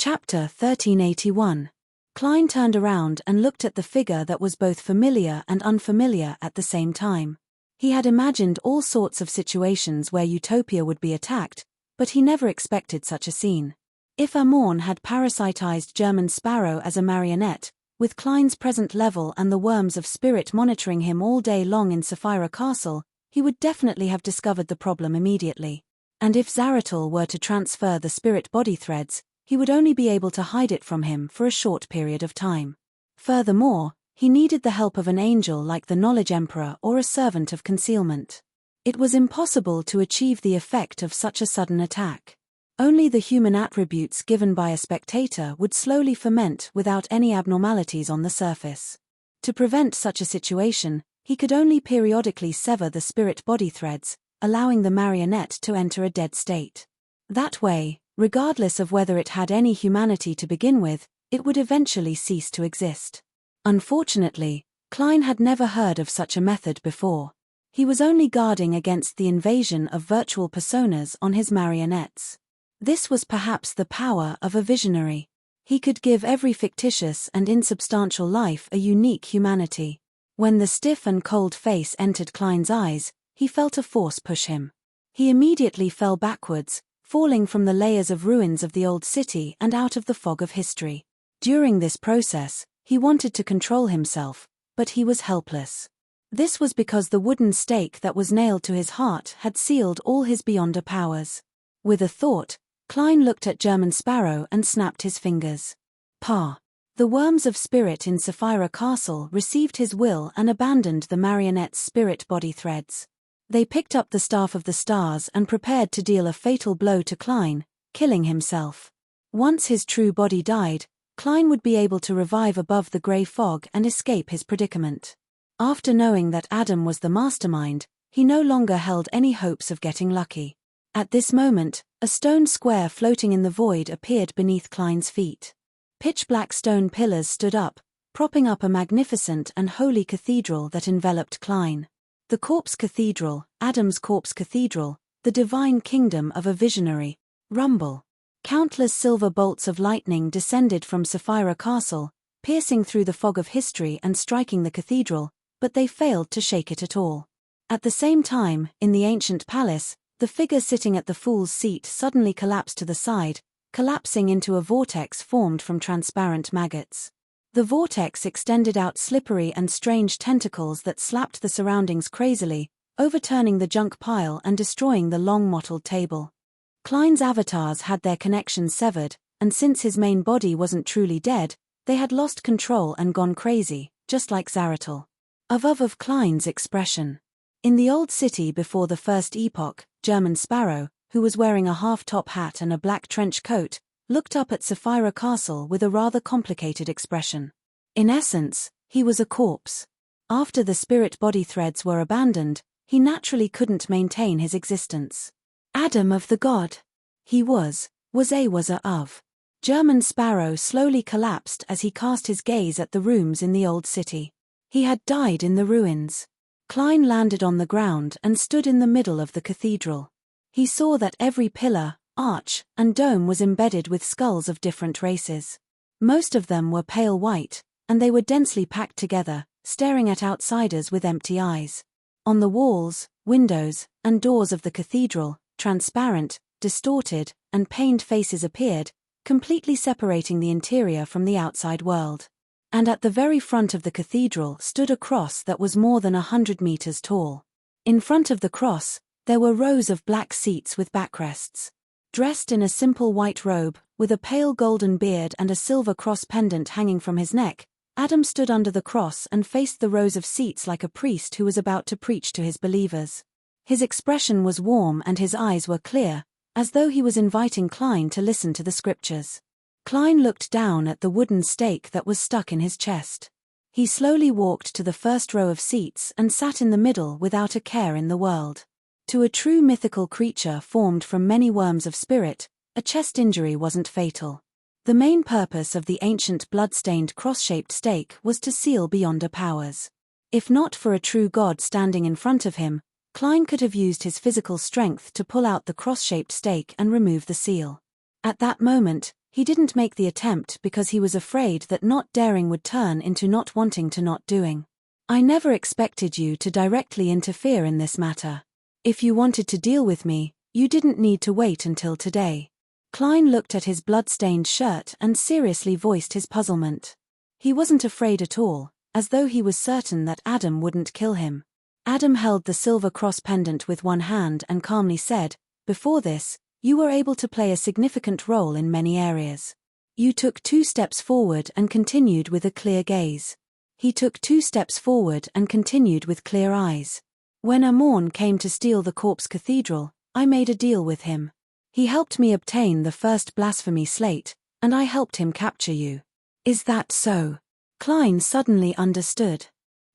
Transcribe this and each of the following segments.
Chapter 1381. Klein turned around and looked at the figure that was both familiar and unfamiliar at the same time. He had imagined all sorts of situations where Utopia would be attacked, but he never expected such a scene. If Amorn had parasitized German Sparrow as a marionette, with Klein's present level and the worms of spirit monitoring him all day long in Sapphira Castle, he would definitely have discovered the problem immediately. And if Zaratul were to transfer the spirit body threads, he would only be able to hide it from him for a short period of time. Furthermore, he needed the help of an angel like the Knowledge Emperor or a servant of concealment. It was impossible to achieve the effect of such a sudden attack. Only the human attributes given by a spectator would slowly ferment without any abnormalities on the surface. To prevent such a situation, he could only periodically sever the spirit body threads, allowing the marionette to enter a dead state. That way, regardless of whether it had any humanity to begin with, it would eventually cease to exist. Unfortunately, Klein had never heard of such a method before. He was only guarding against the invasion of virtual personas on his marionettes. This was perhaps the power of a visionary. He could give every fictitious and insubstantial life a unique humanity. When the stiff and cold face entered Klein's eyes, he felt a force push him. He immediately fell backwards, falling from the layers of ruins of the old city and out of the fog of history. During this process, he wanted to control himself, but he was helpless. This was because the wooden stake that was nailed to his heart had sealed all his beyonder powers. With a thought, Klein looked at German Sparrow and snapped his fingers. Pa. The worms of spirit in Sapphira Castle received his will and abandoned the marionette's spirit body threads. They picked up the Staff of the Stars and prepared to deal a fatal blow to Klein, killing himself. Once his true body died, Klein would be able to revive above the grey fog and escape his predicament. After knowing that Adam was the mastermind, he no longer held any hopes of getting lucky. At this moment, a stone square floating in the void appeared beneath Klein's feet. Pitch-black stone pillars stood up, propping up a magnificent and holy cathedral that enveloped Klein. The Corpse Cathedral, Adam's Corpse Cathedral, the divine kingdom of a visionary. Rumble. Countless silver bolts of lightning descended from Sapphira Castle, piercing through the fog of history and striking the cathedral, but they failed to shake it at all. At the same time, in the ancient palace, the figure sitting at the fool's seat suddenly collapsed to the side, collapsing into a vortex formed from transparent maggots. The vortex extended out slippery and strange tentacles that slapped the surroundings crazily, overturning the junk pile and destroying the long mottled table. Klein's avatars had their connections severed, and since his main body wasn't truly dead, they had lost control and gone crazy, just like Zaratul. Of Klein's expression. In the old city before the first epoch, German Sparrow, who was wearing a half-top hat and a black trench coat, looked up at Sapphira Castle with a rather complicated expression. In essence, he was a corpse. After the spirit body threads were abandoned, he naturally couldn't maintain his existence. Adam of the god. He was a of. German Sparrow slowly collapsed as he cast his gaze at the rooms in the old city. He had died in the ruins. Klein landed on the ground and stood in the middle of the cathedral. He saw that every pillar, arch, and dome was embedded with skulls of different races. Most of them were pale white, and they were densely packed together, staring at outsiders with empty eyes. On the walls, windows, and doors of the cathedral, transparent, distorted, and pained faces appeared, completely separating the interior from the outside world. And at the very front of the cathedral stood a cross that was more than 100 meters tall. In front of the cross, there were rows of black seats with backrests. Dressed in a simple white robe, with a pale golden beard and a silver cross pendant hanging from his neck, Adam stood under the cross and faced the rows of seats like a priest who was about to preach to his believers. His expression was warm and his eyes were clear, as though he was inviting Klein to listen to the scriptures. Klein looked down at the wooden stake that was stuck in his chest. He slowly walked to the first row of seats and sat in the middle without a care in the world. To a true mythical creature formed from many worms of spirit, a chest injury wasn't fatal. The main purpose of the ancient blood-stained cross-shaped stake was to seal beyonder powers. If not for a true god standing in front of him, Klein could have used his physical strength to pull out the cross-shaped stake and remove the seal. At that moment, He didn't make the attempt because he was afraid that not daring would turn into not wanting to not doing. I never expected you to directly interfere in this matter. If you wanted to deal with me, you didn't need to wait until today. Klein looked at his blood-stained shirt and seriously voiced his puzzlement. He wasn't afraid at all, as though he was certain that Adam wouldn't kill him. Adam held the silver cross pendant with one hand and calmly said, "Before this, you were able to play a significant role in many areas. You took 2 steps forward and continued with a clear gaze. He took 2 steps forward and continued with clear eyes. When Amorn came to steal the corpse cathedral, I made a deal with him. He helped me obtain the first blasphemy slate, and I helped him capture you. Is that so?" Klein suddenly understood.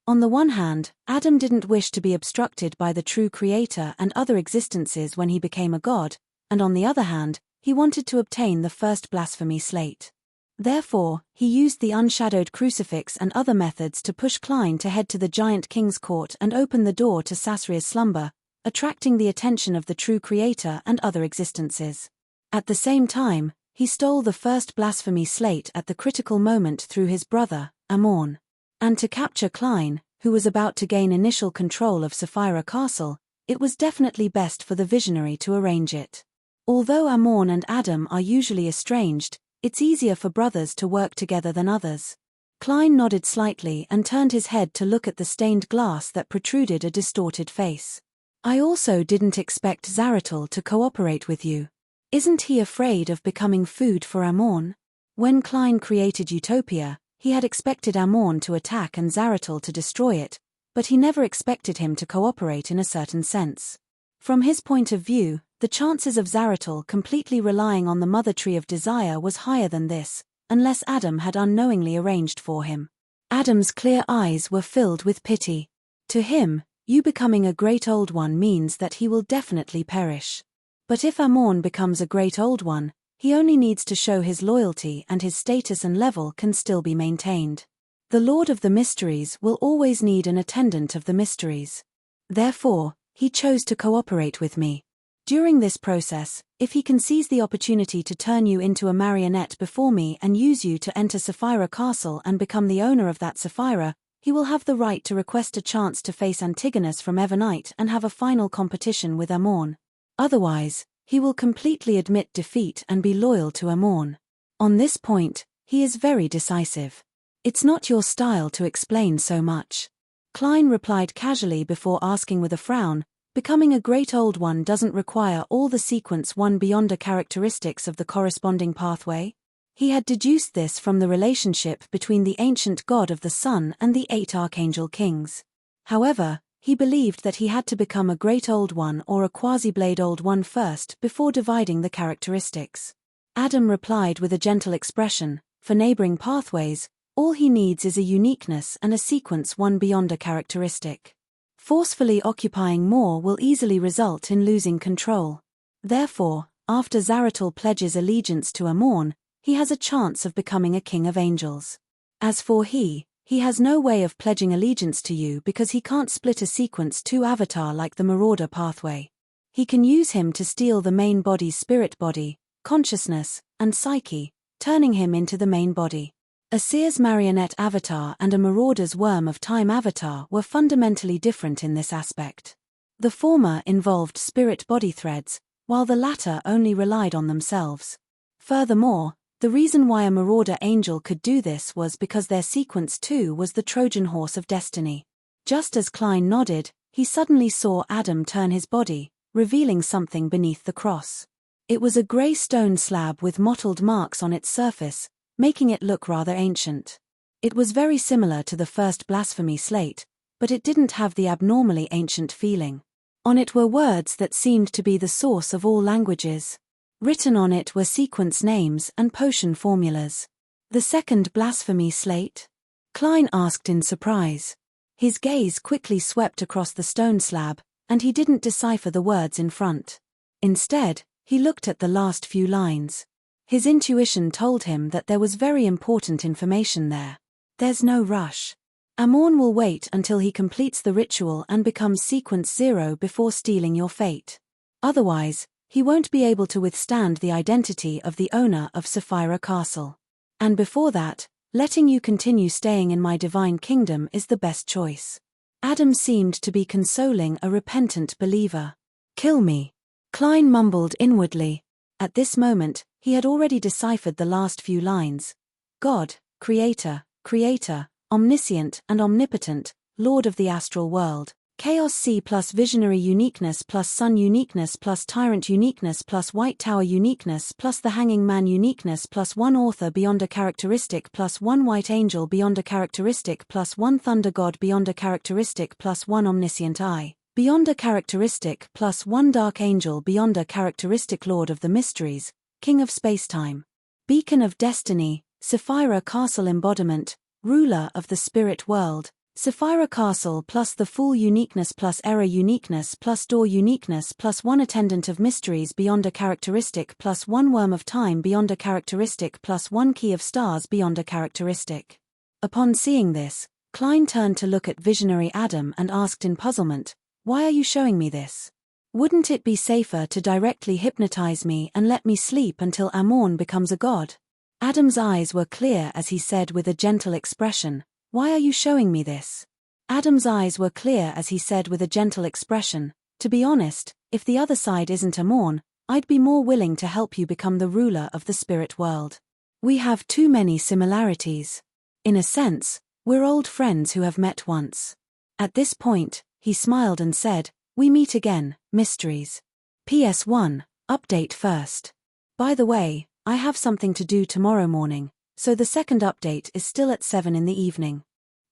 On the one hand, Adam didn't wish to be obstructed by the true creator and other existences when he became a god, and on the other hand, he wanted to obtain the first blasphemy slate. Therefore, he used the unshadowed crucifix and other methods to push Klein to head to the giant king's court and open the door to Sasria's slumber, attracting the attention of the true creator and other existences. At the same time, he stole the first blasphemy slate at the critical moment through his brother, Amorn. And to capture Klein, who was about to gain initial control of Sapphira Castle, it was definitely best for the visionary to arrange it. Although Amorn and Adam are usually estranged, it's easier for brothers to work together than others. Klein nodded slightly and turned his head to look at the stained glass that protruded a distorted face. "I also didn't expect Zaratul to cooperate with you. Isn't he afraid of becoming food for Amorn?" When Klein created Utopia, he had expected Amorn to attack and Zaratul to destroy it, but he never expected him to cooperate in a certain sense. From his point of view, the chances of Zaratul completely relying on the Mother Tree of Desire was higher than this, unless Adam had unknowingly arranged for him. Adam's clear eyes were filled with pity. To him, you becoming a great old one means that he will definitely perish. But if Amorn becomes a great old one, he only needs to show his loyalty and his status and level can still be maintained. The Lord of the Mysteries will always need an attendant of the mysteries. Therefore, he chose to cooperate with me. During this process, if he can seize the opportunity to turn you into a marionette before me and use you to enter Sapphira Castle and become the owner of that Sapphira, he will have the right to request a chance to face Antigonus from Evernight and have a final competition with Amorn. Otherwise, he will completely admit defeat and be loyal to Amorn. On this point, he is very decisive. "It's not your style to explain so much." Klein replied casually before asking with a frown, "Becoming a great old one doesn't require all the sequence 1 beyonder characteristics of the corresponding pathway?" He had deduced this from the relationship between the ancient god of the sun and the 8 archangel kings. However, he believed that he had to become a great old one or a quasi-blade old one first before dividing the characteristics. Adam replied with a gentle expression, "For neighboring pathways, all he needs is a uniqueness and a sequence 1 beyonder characteristic. Forcefully occupying more will easily result in losing control. Therefore, after Zaratul pledges allegiance to Amorn, he has a chance of becoming a king of angels. As for he has no way of pledging allegiance to you because he can't split a sequence 2 avatar like the Marauder pathway. He can use him to steal the main body's spirit body, consciousness, and psyche, turning him into the main body. A seer's marionette avatar and a marauder's worm of time avatar were fundamentally different in this aspect. The former involved spirit body threads, while the latter only relied on themselves. Furthermore, the reason why a marauder angel could do this was because their sequence 2 was the Trojan horse of destiny. Just as Klein nodded, he suddenly saw Adam turn his body, revealing something beneath the cross. It was a grey stone slab with mottled marks on its surface, making it look rather ancient. It was very similar to the first blasphemy slate, but it didn't have the abnormally ancient feeling. On it were words that seemed to be the source of all languages. Written on it were sequence names and potion formulas. "The second blasphemy slate?" Klein asked in surprise. His gaze quickly swept across the stone slab, and he didn't decipher the words in front. Instead, he looked at the last few lines. His intuition told him that there was very important information there. "There's no rush. Amorn will wait until he completes the ritual and becomes sequence 0 before stealing your fate. Otherwise, He won't be able to withstand the identity of the owner of Sapphira Castle. And before that, letting you continue staying in my divine kingdom is the best choice. Adam seemed to be consoling a repentant believer. Kill me. Klein mumbled inwardly. At this moment, he had already deciphered the last few lines. God, Creator, Creator, Omniscient and Omnipotent, Lord of the astral world. Chaos C plus Visionary Uniqueness plus Sun Uniqueness plus Tyrant Uniqueness plus White Tower Uniqueness plus the Hanging Man Uniqueness plus 1 Author beyond a characteristic plus 1 White Angel beyond a characteristic plus 1 Thunder God beyond a characteristic plus 1 Omniscient Eye beyond a characteristic plus 1 Dark Angel beyond a characteristic, Lord of the Mysteries, King of Spacetime, Beacon of Destiny, Sapphira Castle Embodiment, Ruler of the Spirit World. Sapphira Castle plus the Fool Uniqueness plus Error Uniqueness plus Door Uniqueness plus 1 Attendant of Mysteries beyond a characteristic plus 1 Worm of Time beyond a characteristic plus 1 Key of Stars beyond a characteristic. Upon seeing this, Klein turned to look at visionary Adam and asked in puzzlement, "Why are you showing me this? Wouldn't it be safer to directly hypnotize me and let me sleep until Amorn becomes a god?" Adam's eyes were clear as he said with a gentle expression, "Why are you showing me this?" Adam's eyes were clear as he said with a gentle expression, "To be honest, if the other side isn't Amorn, I'd be more willing to help you become the ruler of the spirit world. We have too many similarities. In a sense, we're old friends who have met once." At this point, he smiled and said, "We meet again, Mysteries. PS1, update first. By the way, I have something to do tomorrow morning, so the second update is still at 7 in the evening.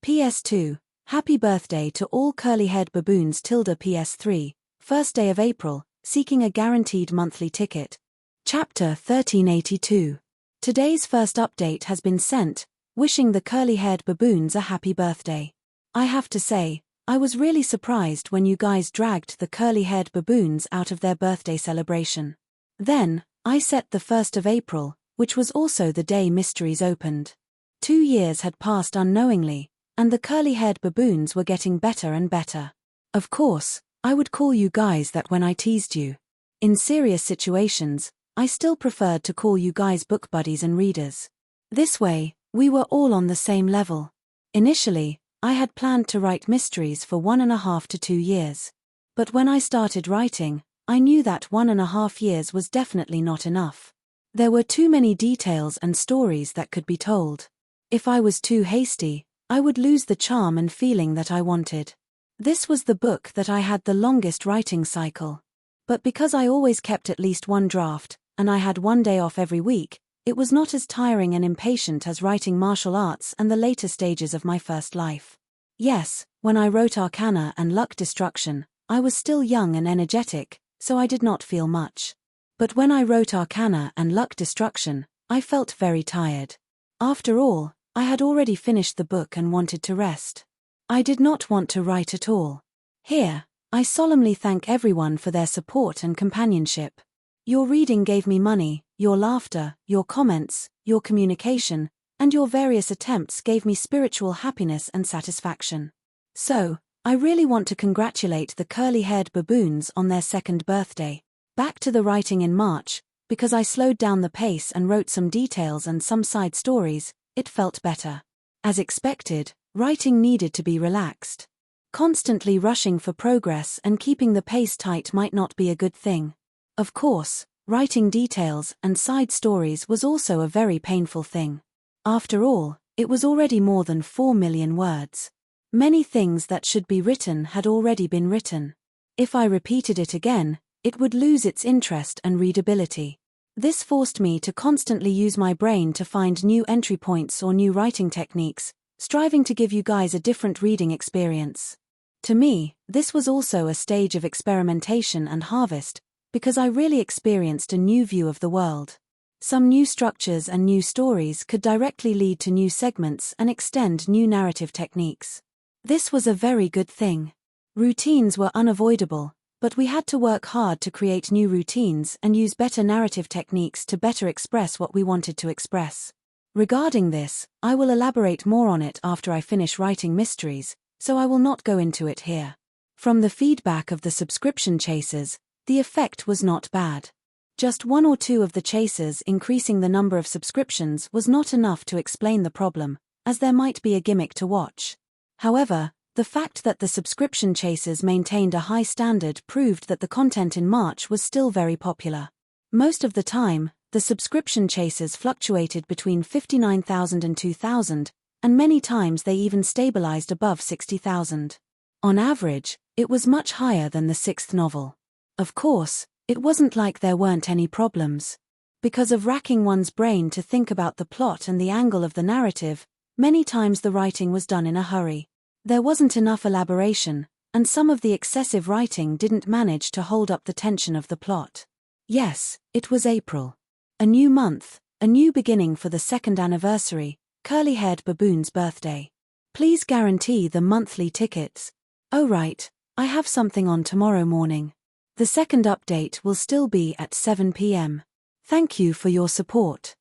PS2, happy birthday to all curly-haired baboons. PS3, first day of April, seeking a guaranteed monthly ticket. Chapter 1382. Today's first update has been sent, wishing the curly-haired baboons a happy birthday. I have to say, I was really surprised when you guys dragged the curly-haired baboons out of their birthday celebration. Then, I set the 1st of April, which was also the day Mysteries opened. 2 years had passed unknowingly, and the curly-haired baboons were getting better and better. Of course, I would call you guys that when I teased you. In serious situations, I still preferred to call you guys book buddies and readers. This way, we were all on the same level. Initially, I had planned to write Mysteries for 1.5 to 2 years. But when I started writing, I knew that 1.5 years was definitely not enough. There were too many details and stories that could be told. If I was too hasty, I would lose the charm and feeling that I wanted. This was the book that I had the longest writing cycle. But because I always kept at least one draft, and I had 1 day off every week, it was not as tiring and impatient as writing martial arts and the later stages of my first life. Yes, when I wrote Arcana and Luck Destruction, I was still young and energetic, so I did not feel much. But when I wrote Arcana and Luck Destruction, I felt very tired. After all, I had already finished the book and wanted to rest. I did not want to write at all. Here, I solemnly thank everyone for their support and companionship. Your reading gave me money, your laughter, your comments, your communication, and your various attempts gave me spiritual happiness and satisfaction. So, I really want to congratulate the curly-haired baboons on their 2nd birthday. Back to the writing in March, because I slowed down the pace and wrote some details and some side stories, it felt better. As expected, writing needed to be relaxed. Constantly rushing for progress and keeping the pace tight might not be a good thing. Of course, writing details and side stories was also a very painful thing. After all, it was already more than 4 million words. Many things that should be written had already been written. If I repeated it again, it would lose its interest and readability. This forced me to constantly use my brain to find new entry points or new writing techniques, striving to give you guys a different reading experience. To me, this was also a stage of experimentation and harvest, because I really experienced a new view of the world. Some new structures and new stories could directly lead to new segments and extend new narrative techniques. This was a very good thing. Routines were unavoidable, but we had to work hard to create new routines and use better narrative techniques to better express what we wanted to express. Regarding this, I will elaborate more on it after I finish writing Mysteries, so I will not go into it here. From the feedback of the subscription chasers, The effect was not bad. Just one or two of the chasers increasing the number of subscriptions was not enough to explain the problem, as there might be a gimmick to watch. However, the fact that the subscription chasers maintained a high standard proved that the content in March was still very popular. Most of the time, the subscription chasers fluctuated between 59,000 and 2,000, and many times they even stabilized above 60,000. On average, it was much higher than the sixth novel. Of course, it wasn't like there weren't any problems. Because of racking one's brain to think about the plot and the angle of the narrative, many times the writing was done in a hurry. There wasn't enough elaboration, and some of the excessive writing didn't manage to hold up the tension of the plot. Yes, it was April. A new month, a new beginning for the second anniversary, curly-haired baboon's birthday. Please guarantee the monthly tickets. Oh right, I have something on tomorrow morning. The second update will still be at 7 p.m. Thank you for your support.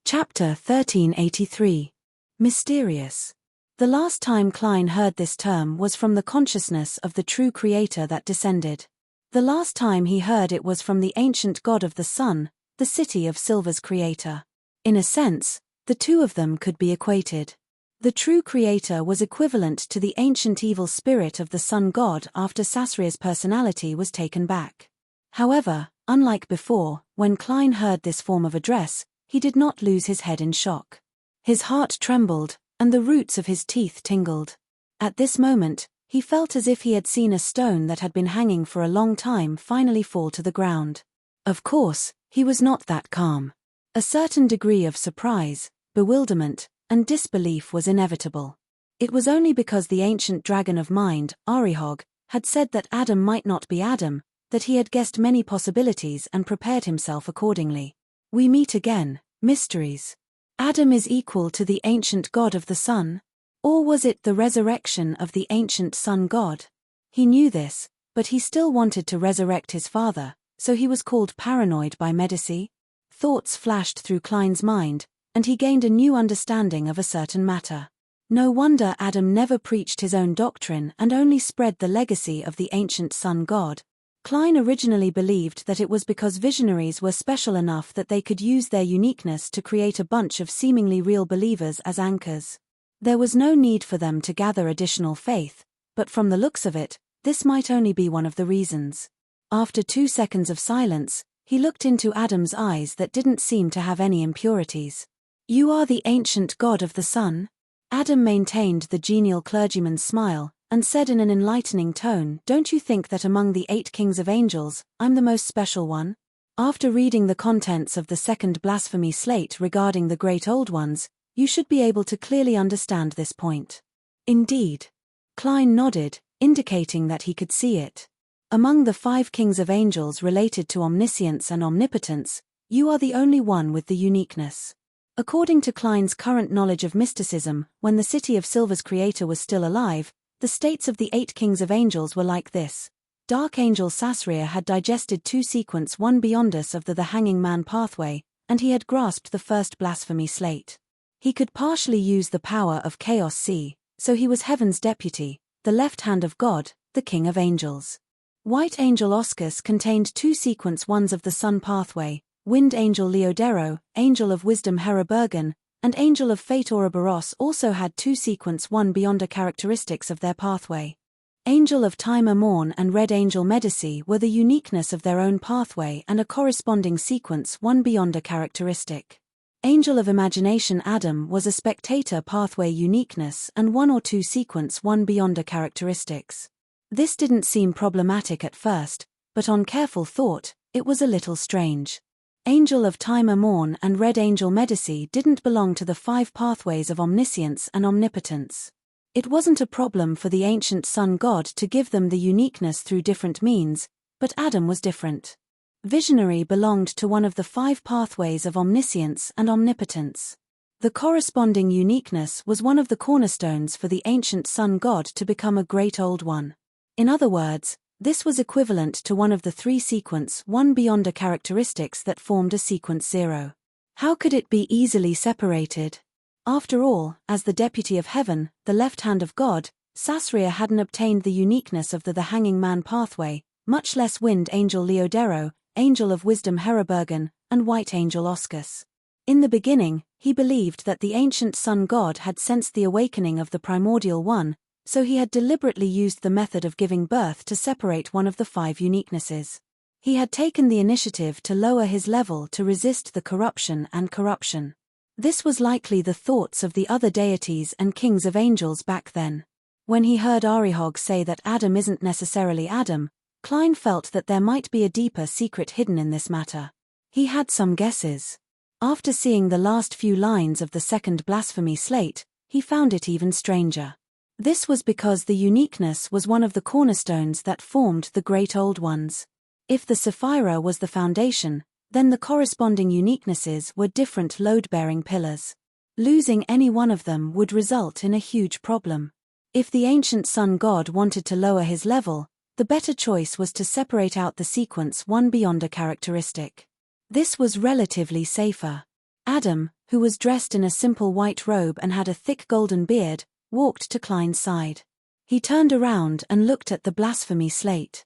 Chapter 1383. Mysterious. The last time Klein heard this term was from the consciousness of the true creator that descended. The last time he heard it was from the ancient god of the sun, the city of Silver's creator. In a sense, the two of them could be equated. The true creator was equivalent to the ancient evil spirit of the sun god after Sasria's personality was taken back. However, unlike before, when Klein heard this form of address, he did not lose his head in shock. His heart trembled, and the roots of his teeth tingled. At this moment, he felt as if he had seen a stone that had been hanging for a long time finally fall to the ground. Of course, he was not that calm. A certain degree of surprise, bewilderment, and disbelief was inevitable. It was only because the ancient dragon of mind, Arihog, had said that Adam might not be Adam, that he had guessed many possibilities and prepared himself accordingly. We meet again, mysteries. Adam is equal to the ancient god of the sun? Or was it the resurrection of the ancient sun god? He knew this, but he still wanted to resurrect his father, so he was called paranoid by Medici? Thoughts flashed through Klein's mind, and he gained a new understanding of a certain matter. No wonder Adam never preached his own doctrine and only spread the legacy of the ancient sun god. Klein originally believed that it was because visionaries were special enough that they could use their uniqueness to create a bunch of seemingly real believers as anchors. There was no need for them to gather additional faith, but from the looks of it, this might only be one of the reasons. After 2 seconds of silence, he looked into Adam's eyes that didn't seem to have any impurities. You are the ancient god of the sun? Adam maintained the genial clergyman's smile, and said in an enlightening tone, don't you think that among the 8 kings of angels, I'm the most special one? After reading the contents of the second blasphemy slate regarding the great old ones, you should be able to clearly understand this point. Indeed. Klein nodded, indicating that he could see it. Among the 5 kings of angels related to omniscience and omnipotence, you are the only one with the uniqueness. According to Klein's current knowledge of mysticism, when the city of Silver's creator was still alive, the states of the 8 kings of angels were like this. Dark angel Sasria had digested 2 sequence 1 beyond us of the hanging man pathway, and he had grasped the first blasphemy slate. He could partially use the power of Chaos C, so he was heaven's deputy, the left hand of God, the king of angels. White angel Oscus contained 2 sequence 1s of the sun pathway, Wind angel Leodero, angel of wisdom Herabergen, and angel of fate Ouroboros also had 2 sequence 1 beyonder characteristics of their pathway. Angel of time Amorn and red angel Medici were the uniqueness of their own pathway and a corresponding sequence 1 beyonder characteristic. Angel of imagination Adam was a spectator pathway uniqueness and 1 or 2 sequence 1 beyonder characteristics. This didn't seem problematic at first, but on careful thought, it was a little strange. Angel of time Amorn and red angel Medici didn't belong to the 5 pathways of omniscience and omnipotence. It wasn't a problem for the ancient sun god to give them the uniqueness through different means, but Adam was different. Visionary belonged to one of the 5 pathways of omniscience and omnipotence. The corresponding uniqueness was one of the cornerstones for the ancient sun god to become a great old one. In other words, this was equivalent to one of the 3 sequence 1 beyonder characteristics that formed a sequence 0. How could it be easily separated? After all, as the deputy of heaven, the left hand of God, Sasria hadn't obtained the uniqueness of the hanging man pathway, much less Wind Angel Leodero, Angel of Wisdom Herebergen, and White Angel Oscus. In the beginning, he believed that the ancient sun god had sensed the awakening of the primordial one, so he had deliberately used the method of giving birth to separate one of the 5 uniquenesses. He had taken the initiative to lower his level to resist the corruption and corruption. This was likely the thoughts of the other deities and kings of angels back then. When he heard Arihog say that Adam isn't necessarily Adam, Klein felt that there might be a deeper secret hidden in this matter. He had some guesses. After seeing the last few lines of the second blasphemy slate, he found it even stranger. This was because the uniqueness was one of the cornerstones that formed the Great Old Ones. If the Sapphira was the foundation, then the corresponding uniquenesses were different load-bearing pillars. Losing any one of them would result in a huge problem. If the ancient sun god wanted to lower his level, the better choice was to separate out the sequence one beyond a characteristic. This was relatively safer. Adam, who was dressed in a simple white robe and had a thick golden beard, walked to Klein's side. He turned around and looked at the blasphemy slate.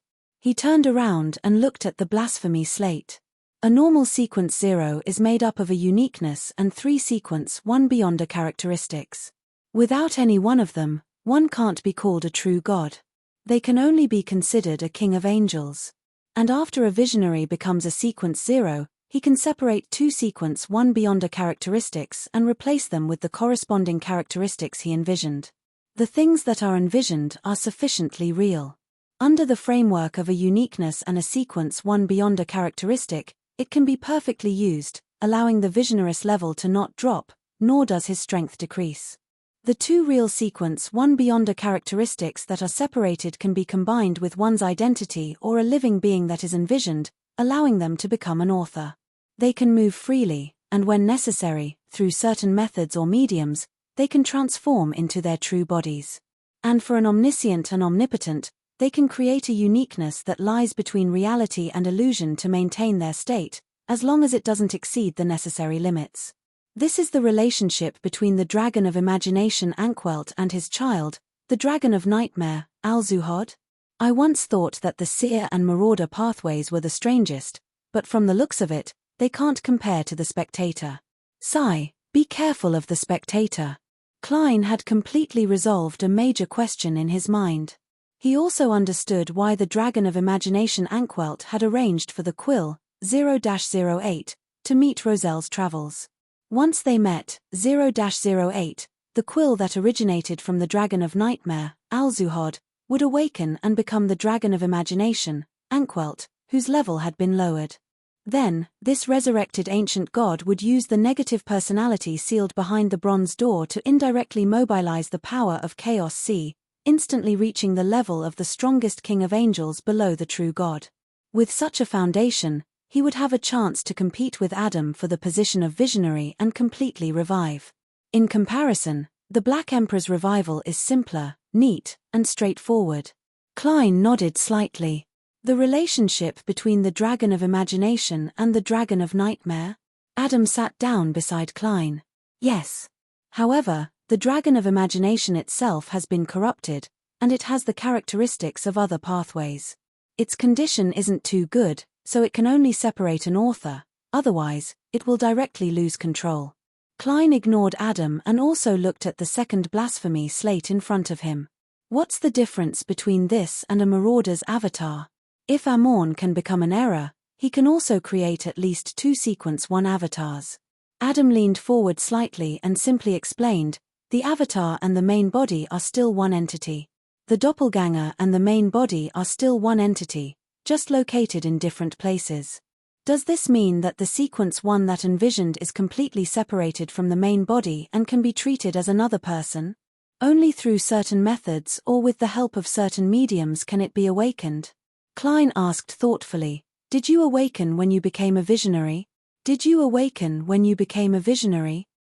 A normal sequence 0 is made up of a uniqueness and 3 sequence 1 beyond a characteristics. Without any one of them, one can't be called a true god. They can only be considered a king of angels. And after a visionary becomes a sequence 0, he can separate 2 sequence 1 beyond a characteristics and replace them with the corresponding characteristics he envisioned. The things that are envisioned are sufficiently real. Under the framework of a uniqueness and a sequence 1 beyond a characteristic, it can be perfectly used, allowing the visionarist level to not drop, nor does his strength decrease. The 2 real sequence 1 beyond a characteristics that are separated can be combined with one's identity or a living being that is envisioned, allowing them to become an author. They can move freely, and when necessary, through certain methods or mediums, they can transform into their true bodies. And for an omniscient and omnipotent, they can create a uniqueness that lies between reality and illusion to maintain their state, as long as it doesn't exceed the necessary limits. This is the relationship between the dragon of imagination Ankwelt and his child, the dragon of nightmare, Alzuhod. I once thought that the seer and marauder pathways were the strangest, but from the looks of it, they can't compare to the spectator. Sigh, be careful of the spectator. Klein had completely resolved a major question in his mind. He also understood why the dragon of imagination Ankwelt had arranged for the quill, 0-08, to meet Roselle's travels. Once they met, 0-08, the quill that originated from the dragon of nightmare, Alzuhod, would awaken and become the dragon of imagination, Ankwelt, whose level had been lowered. Then, this resurrected ancient god would use the negative personality sealed behind the bronze door to indirectly mobilize the power of Chaos C, instantly reaching the level of the strongest king of angels below the true god. With such a foundation, he would have a chance to compete with Adam for the position of visionary and completely revive. In comparison, the Black Emperor's revival is simpler, neat, and straightforward. Klein nodded slightly. The relationship between the dragon of imagination and the dragon of nightmare? Adam sat down beside Klein. Yes. However, the dragon of imagination itself has been corrupted, and it has the characteristics of other pathways. Its condition isn't too good, so it can only separate an author, otherwise, it will directly lose control. Klein ignored Adam and also looked at the second blasphemy slate in front of him. What's the difference between this and a marauder's avatar? If Amorn can become an error, he can also create at least 2 sequence 1 avatars. Adam leaned forward slightly and simply explained, the avatar and the main body are still one entity. The doppelganger and the main body are still one entity, just located in different places. Does this mean that the sequence 1 that envisioned is completely separated from the main body and can be treated as another person? Only through certain methods or with the help of certain mediums can it be awakened. Klein asked thoughtfully, did you awaken when you became a visionary?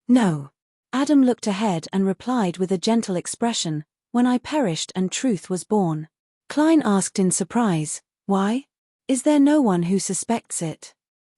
No. Adam looked ahead and replied with a gentle expression, when I perished and truth was born. Klein asked in surprise, why? Is there no one who suspects it?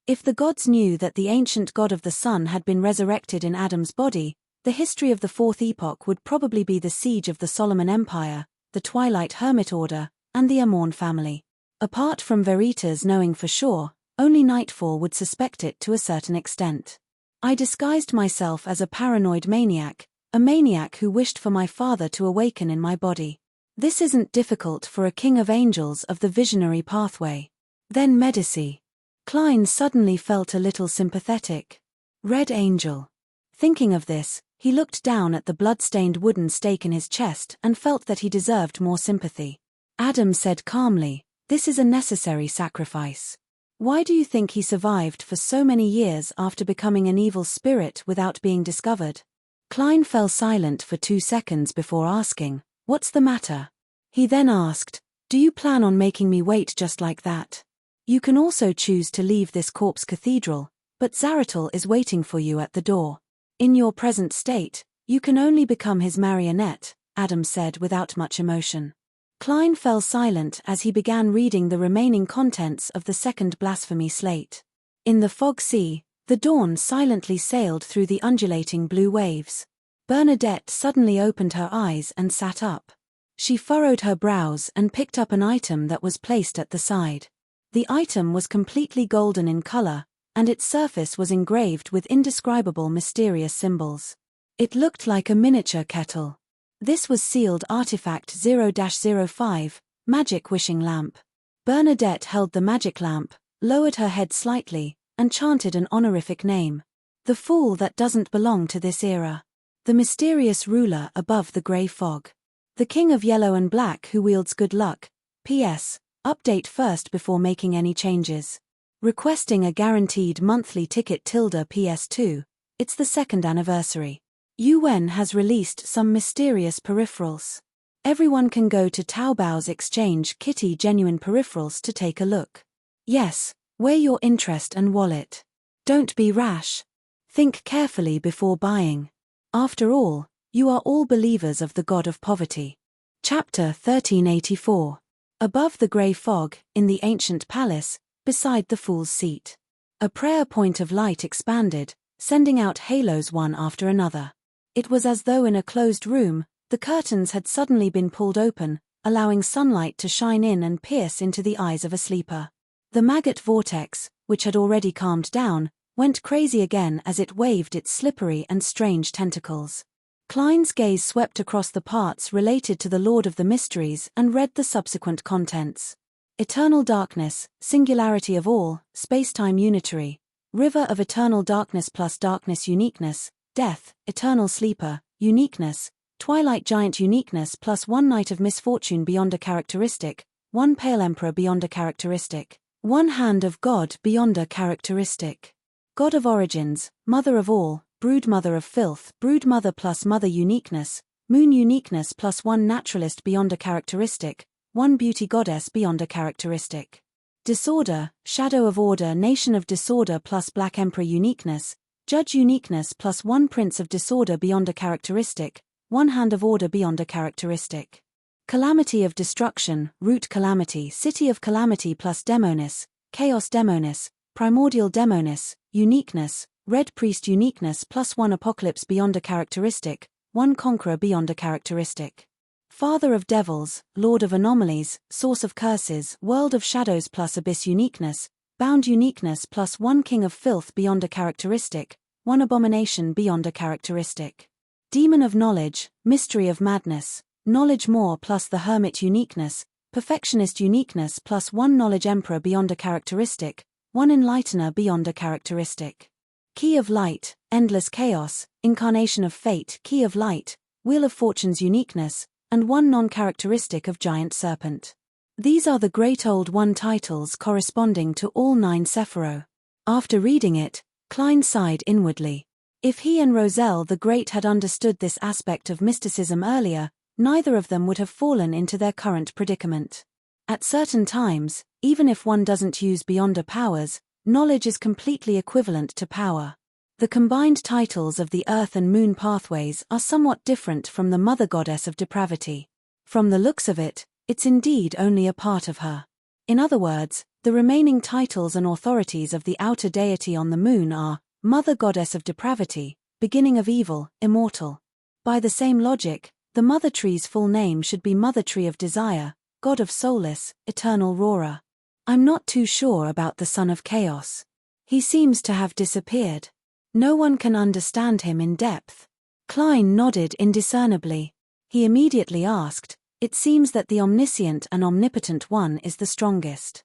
If the gods knew that the ancient god of the sun had been resurrected in Adam's body, the history of the Fourth Epoch would probably be the siege of the Solomon Empire, the Twilight Hermit Order, and the Amorn family. Apart from Verita's knowing for sure, only Nightfall would suspect it to a certain extent. I disguised myself as a paranoid maniac, a maniac who wished for my father to awaken in my body. This isn't difficult for a king of angels of the visionary pathway. Then Medici. Klein suddenly felt a little sympathetic. Red Angel. Thinking of this, he looked down at the blood-stained wooden stake in his chest and felt that he deserved more sympathy. Adam said calmly, "This is a necessary sacrifice. Why do you think he survived for so many years after becoming an evil spirit without being discovered?" Klein fell silent for 2 seconds before asking, "What's the matter?" He then asked, "Do you plan on making me wait just like that? You can also choose to leave this corpse cathedral, but Zaratul is waiting for you at the door. In your present state, you can only become his marionette," Adam said without much emotion. Klein fell silent as he began reading the remaining contents of the second blasphemy slate. In the fog sea, the dawn silently sailed through the undulating blue waves. Bernadette suddenly opened her eyes and sat up. She furrowed her brows and picked up an item that was placed at the side. The item was completely golden in color, and its surface was engraved with indescribable mysterious symbols. It looked like a miniature kettle. This was sealed Artifact 0-05, Magic Wishing Lamp. Bernadette held the magic lamp, lowered her head slightly, and chanted an honorific name. "The fool that doesn't belong to this era. The mysterious ruler above the grey fog. The king of yellow and black who wields good luck. P.S. Update first before making any changes. Requesting a guaranteed monthly ticket PS2, it's the 2nd anniversary. UN has released some mysterious peripherals. Everyone can go to Taobao's exchange Kitty Genuine Peripherals to take a look. Yes, weigh your interest and wallet. Don't be rash. Think carefully before buying. After all, you are all believers of the God of Poverty." Chapter 1384. Above the grey fog, in the ancient palace, beside the fool's seat. A prayer point of light expanded, sending out halos one after another. It was as though in a closed room, the curtains had suddenly been pulled open, allowing sunlight to shine in and pierce into the eyes of a sleeper. The maggot vortex, which had already calmed down, went crazy again as it waved its slippery and strange tentacles. Klein's gaze swept across the parts related to the Lord of the Mysteries and read the subsequent contents. Eternal darkness, singularity of all, spacetime unitary, river of eternal darkness plus darkness uniqueness, death, eternal sleeper, uniqueness, twilight giant uniqueness plus one night of misfortune beyond a characteristic, one pale emperor beyond a characteristic, one hand of God beyond a characteristic. God of origins, mother of all, brood mother of filth, brood mother plus mother uniqueness, moon uniqueness plus one naturalist beyond a characteristic, one beauty goddess beyond a characteristic. Disorder, shadow of order, nation of disorder plus black emperor uniqueness, judge uniqueness plus one prince of disorder beyond a characteristic, one hand of order beyond a characteristic. Calamity of destruction, root calamity, city of calamity plus demonis, chaos demonis, primordial demonis, uniqueness, red priest uniqueness plus one apocalypse beyond a characteristic, one conqueror beyond a characteristic. Father of devils, lord of anomalies, source of curses, world of shadows plus abyss uniqueness, bound uniqueness plus one king of filth beyond a characteristic, one abomination beyond a characteristic. Demon of knowledge, mystery of madness, knowledge more plus the hermit uniqueness, perfectionist uniqueness plus one knowledge emperor beyond a characteristic, one enlightener beyond a characteristic. Key of light, endless chaos, incarnation of fate, key of light, wheel of fortune's uniqueness, and one non-characteristic of giant serpent. These are the Great Old One titles corresponding to all 9 Sephiro. After reading it, Klein sighed inwardly. If he and Roselle the Great had understood this aspect of mysticism earlier, neither of them would have fallen into their current predicament. At certain times, even if one doesn't use Beyonder powers, knowledge is completely equivalent to power. The combined titles of the Earth and Moon pathways are somewhat different from the Mother Goddess of Depravity. From the looks of it, it's indeed only a part of her. In other words, the remaining titles and authorities of the outer deity on the moon are Mother Goddess of Depravity, Beginning of Evil, Immortal. By the same logic, the Mother Tree's full name should be Mother Tree of Desire, God of Solace, Eternal Roarer. I'm not too sure about the son of chaos. He seems to have disappeared. No one can understand him in depth. Klein nodded indiscernibly. He immediately asked, it seems that the omniscient and omnipotent one is the strongest.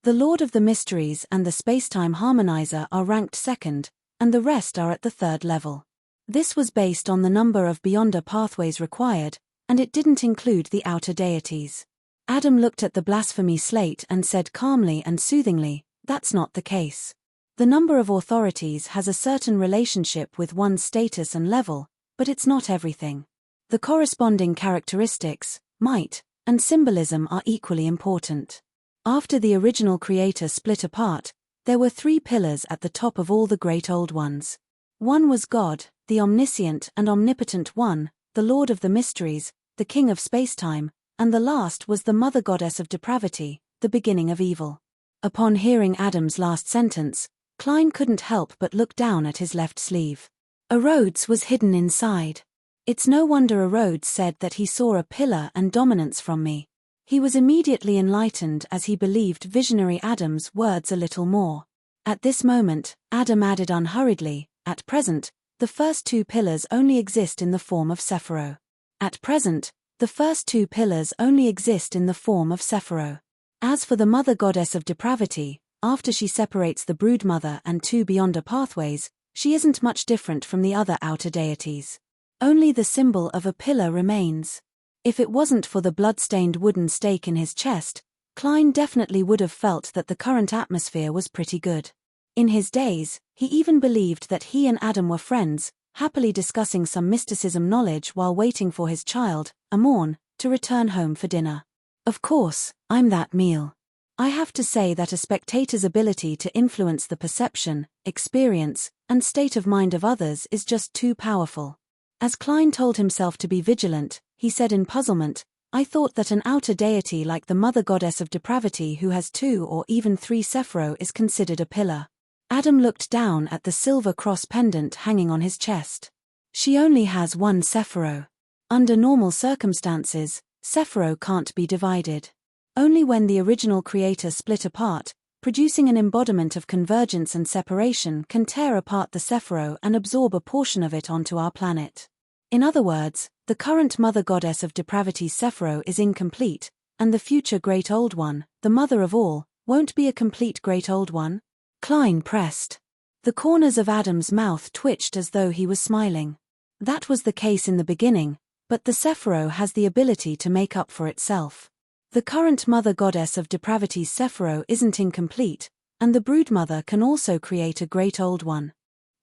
The Lord of the Mysteries and the Spacetime Harmonizer are ranked second, and the rest are at the third level. This was based on the number of Beyonder pathways required, and it didn't include the outer deities. Adam looked at the blasphemy slate and said calmly and soothingly, that's not the case. The number of authorities has a certain relationship with one's status and level, but it's not everything. The corresponding characteristics, might, and symbolism are equally important. After the original creator split apart, there were 3 pillars at the top of all the great old ones. One was God, the omniscient and omnipotent one, the Lord of the Mysteries, the King of Spacetime, and the last was the Mother Goddess of Depravity, the beginning of evil. Upon hearing Adam's last sentence, Klein couldn't help but look down at his left sleeve. A Rhodes was hidden inside. It's no wonder a Rhodes said that he saw a pillar and dominance from me. He was immediately enlightened as he believed visionary Adam's words a little more. At this moment, Adam added unhurriedly, at present, the first 2 pillars only exist in the form of Sephiro. At present, the first 2 pillars only exist in the form of Sephiro. As for the Mother Goddess of Depravity, after she separates the Broodmother and 2 Beyonder pathways, she isn't much different from the other outer deities. Only the symbol of a pillar remains. If it wasn't for the blood-stained wooden stake in his chest, Klein definitely would have felt that the current atmosphere was pretty good. In his days, he even believed that he and Adam were friends, happily discussing some mysticism knowledge while waiting for his child, Amorn, to return home for dinner. Of course, I'm that meal. I have to say that a spectator's ability to influence the perception, experience, and state of mind of others is just too powerful. As Klein told himself to be vigilant, he said in puzzlement, I thought that an outer deity like the Mother Goddess of Depravity who has 2 or even 3 Sephiro is considered a pillar. Adam looked down at the silver cross pendant hanging on his chest. She only has 1 Sephiro. Under normal circumstances, Sephiro can't be divided. Only when the original creator split apart, producing an embodiment of convergence and separation, can tear apart the Sephiro and absorb a portion of it onto our planet. In other words, the current Mother Goddess of Depravity's Sephiro is incomplete, and the future Great Old One, the Mother of all, won't be a complete Great Old One? Klein pressed. The corners of Adam's mouth twitched as though he was smiling. That was the case in the beginning, but the Sephiro has the ability to make up for itself. The current Mother Goddess of Depravity's Sephiro isn't incomplete, and the Broodmother can also create a Great Old One.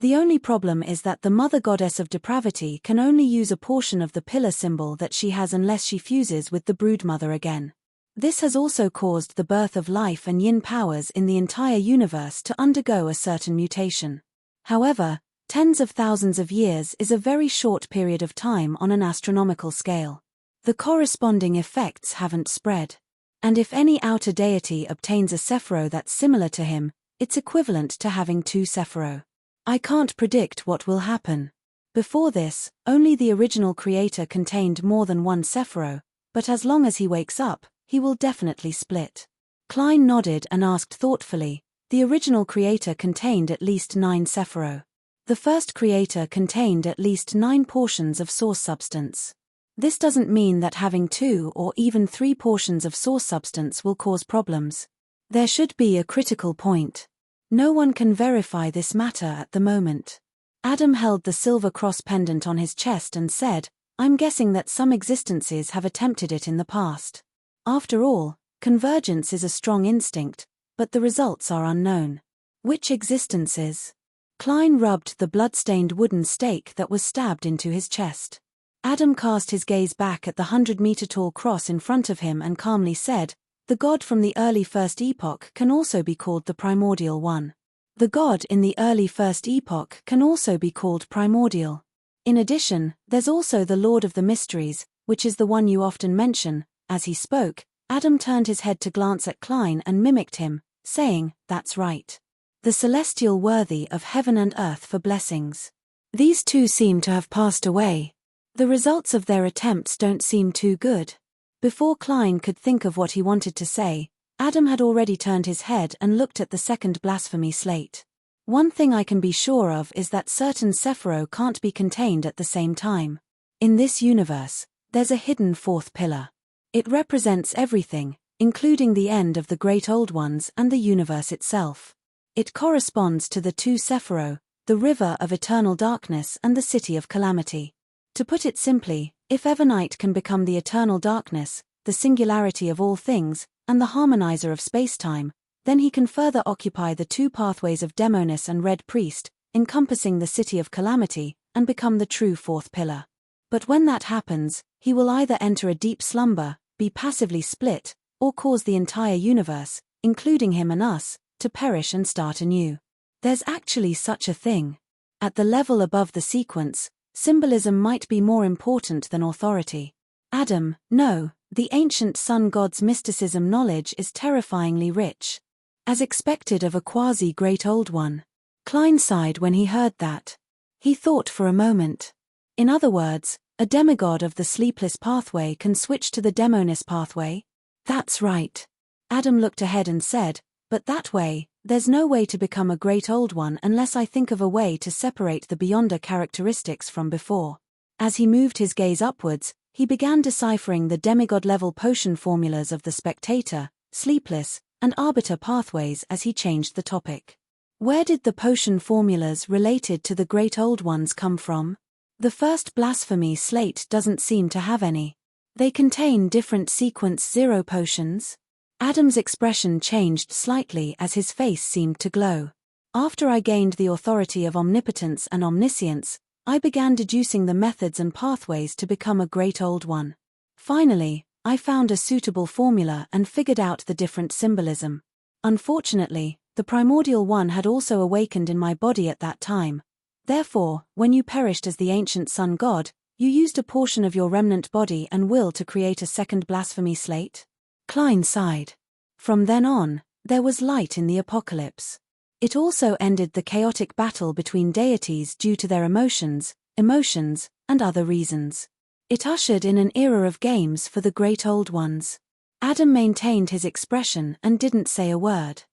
The only problem is that the Mother Goddess of Depravity can only use a portion of the pillar symbol that she has unless she fuses with the Broodmother again. This has also caused the birth of life and yin powers in the entire universe to undergo a certain mutation. However, tens of thousands of years is a very short period of time on an astronomical scale. The corresponding effects haven't spread. And if any outer deity obtains a Sephiro that's similar to him, it's equivalent to having 2 Sephiro. I can't predict what will happen. Before this, only the original creator contained more than 1 Sephiro, but as long as he wakes up, he will definitely split. Klein nodded and asked thoughtfully, the original creator contained at least 9 Sephiro. The first creator contained at least 9 portions of source substance. This doesn't mean that having 2 or even 3 portions of source substance will cause problems. There should be a critical point. No one can verify this matter at the moment. Adam held the silver cross pendant on his chest and said, I'm guessing that some existences have attempted it in the past. After all, convergence is a strong instinct, but the results are unknown. Which existences? Klein rubbed the blood-stained wooden stake that was stabbed into his chest. Adam cast his gaze back at the 100-meter-tall cross in front of him and calmly said, the god from the early First Epoch can also be called the Primordial One. The god in the early First Epoch can also be called Primordial. In addition, there's also the Lord of the Mysteries, which is the one you often mention. As he spoke, Adam turned his head to glance at Klein and mimicked him, saying, that's right. The celestial worthy of heaven and earth for blessings. These 2 seem to have passed away. The results of their attempts don't seem too good. Before Klein could think of what he wanted to say, Adam had already turned his head and looked at the second blasphemy slate. One thing I can be sure of is that certain Sephiroth can't be contained at the same time. In this universe, there's a hidden fourth pillar. It represents everything, including the end of the Great Old Ones and the universe itself. It corresponds to the two Sephiroth, the river of eternal darkness and the city of calamity. To put it simply, if ever night can become the eternal darkness, the singularity of all things, and the harmonizer of space-time, then he can further occupy the two pathways of Demonis and Red Priest, encompassing the city of calamity, and become the true fourth pillar. But when that happens, he will either enter a deep slumber, be passively split, or cause the entire universe, including him and us, to perish and start anew. There's actually such a thing. At the level above the sequence, symbolism might be more important than authority. Adam, no, the ancient sun god's mysticism knowledge is terrifyingly rich. As expected of a quasi-great old one. Klein sighed when he heard that. He thought for a moment. In other words, a demigod of the sleepless pathway can switch to the Demonis pathway? That's right. Adam looked ahead and said, but that way, there's no way to become a great old one unless I think of a way to separate the beyonder characteristics from before. As he moved his gaze upwards, he began deciphering the demigod-level potion formulas of the spectator, sleepless, and arbiter pathways as he changed the topic. Where did the potion formulas related to the great old ones come from? The first blasphemy slate doesn't seem to have any. They contain different sequence 0 potions. Adam's expression changed slightly as his face seemed to glow. After I gained the authority of omnipotence and omniscience, I began deducing the methods and pathways to become a great old one. Finally, I found a suitable formula and figured out the different symbolism. Unfortunately, the primordial one had also awakened in my body at that time. Therefore, when you perished as the ancient sun god, you used a portion of your remnant body and will to create a second blasphemy slate? Klein sighed. From then on, there was light in the apocalypse. It also ended the chaotic battle between deities due to their emotions, and other reasons. It ushered in an era of games for the great old ones. Adam maintained his expression and didn't say a word.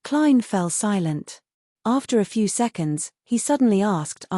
Klein fell silent. After a few seconds, he suddenly asked,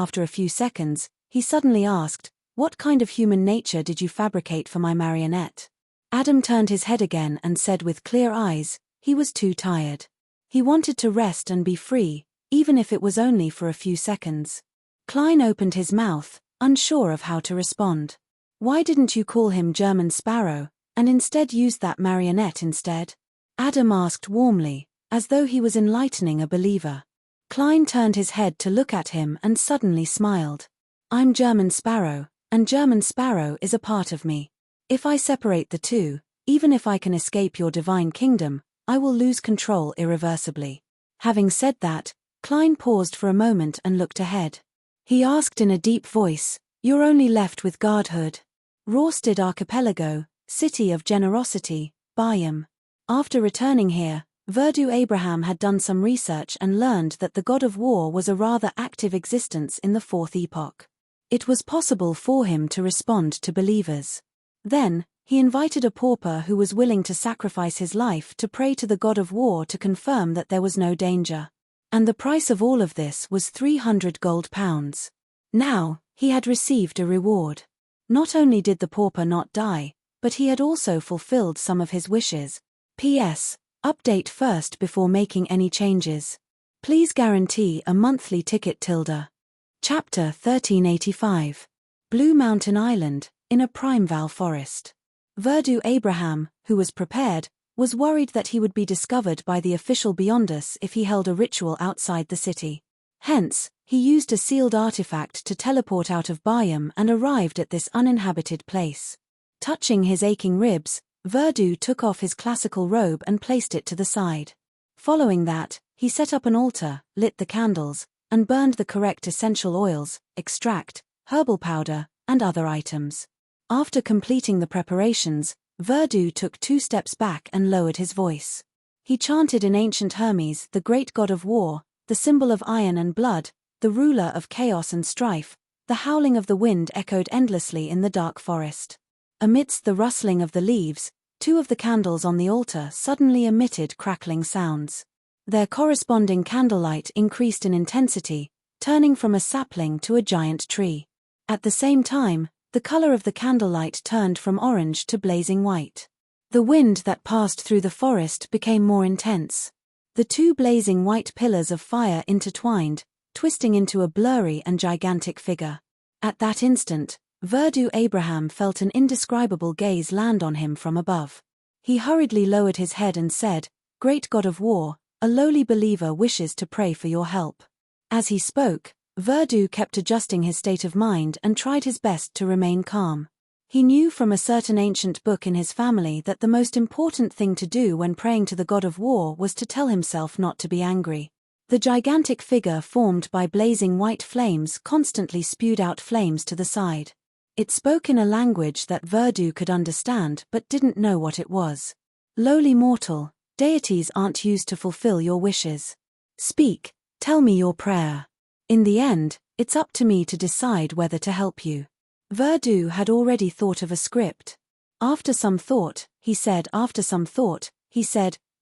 what kind of human nature did you fabricate for my marionette? Adam turned his head again and said with clear eyes, he was too tired. He wanted to rest and be free, even if it was only for a few seconds. Klein opened his mouth, unsure of how to respond. Why didn't you call him German Sparrow, and instead use that marionette instead? Adam asked warmly, as though he was enlightening a believer. Klein turned his head to look at him and suddenly smiled. I'm German Sparrow, and German Sparrow is a part of me. If I separate the two, even if I can escape your divine kingdom, I will lose control irreversibly. Having said that, Klein paused for a moment and looked ahead. He asked in a deep voice, you're only left with Guardhood. Rorsted Archipelago, City of Generosity, Biome. After returning here, Verdu Abraham had done some research and learned that the god of war was a rather active existence in the Fourth Epoch. It was possible for him to respond to believers. Then, he invited a pauper who was willing to sacrifice his life to pray to the god of war to confirm that there was no danger. And the price of all of this was 300 gold pounds. Now, he had received a reward. Not only did the pauper not die, but he had also fulfilled some of his wishes. P.S. Update first before making any changes. Please guarantee a monthly ticket. Chapter 1385. Blue Mountain Island, in a Primeval forest. Verdu Abraham, who was prepared, was worried that he would be discovered by the official Beyondus if he held a ritual outside the city. Hence, he used a sealed artifact to teleport out of Biome and arrived at this uninhabited place. Touching his aching ribs, Verdu took off his classical robe and placed it to the side. Following that, he set up an altar, lit the candles, and burned the correct essential oils, extract, herbal powder, and other items. After completing the preparations, Verdu took 2 steps back and lowered his voice. He chanted in ancient Hermes, the great god of war, the symbol of iron and blood, the ruler of chaos and strife. The howling of the wind echoed endlessly in the dark forest. Amidst the rustling of the leaves, two of the candles on the altar suddenly emitted crackling sounds. Their corresponding candlelight increased in intensity, turning from a sapling to a giant tree. At the same time, the color of the candlelight turned from orange to blazing white. The wind that passed through the forest became more intense. The two blazing white pillars of fire intertwined, twisting into a blurry and gigantic figure. At that instant, Verdu Abraham felt an indescribable gaze land on him from above. He hurriedly lowered his head and said, "Great God of War, a lowly believer wishes to pray for your help." As he spoke, Verdu kept adjusting his state of mind and tried his best to remain calm. He knew from a certain ancient book in his family that the most important thing to do when praying to the God of War was to tell himself not to be angry. The gigantic figure formed by blazing white flames constantly spewed out flames to the side. It spoke in a language that Verdu could understand but didn't know what it was. "Lowly mortal, deities aren't used to fulfill your wishes. Speak, tell me your prayer. In the end, it's up to me to decide whether to help you." Verdu had already thought of a script. After some thought, he said,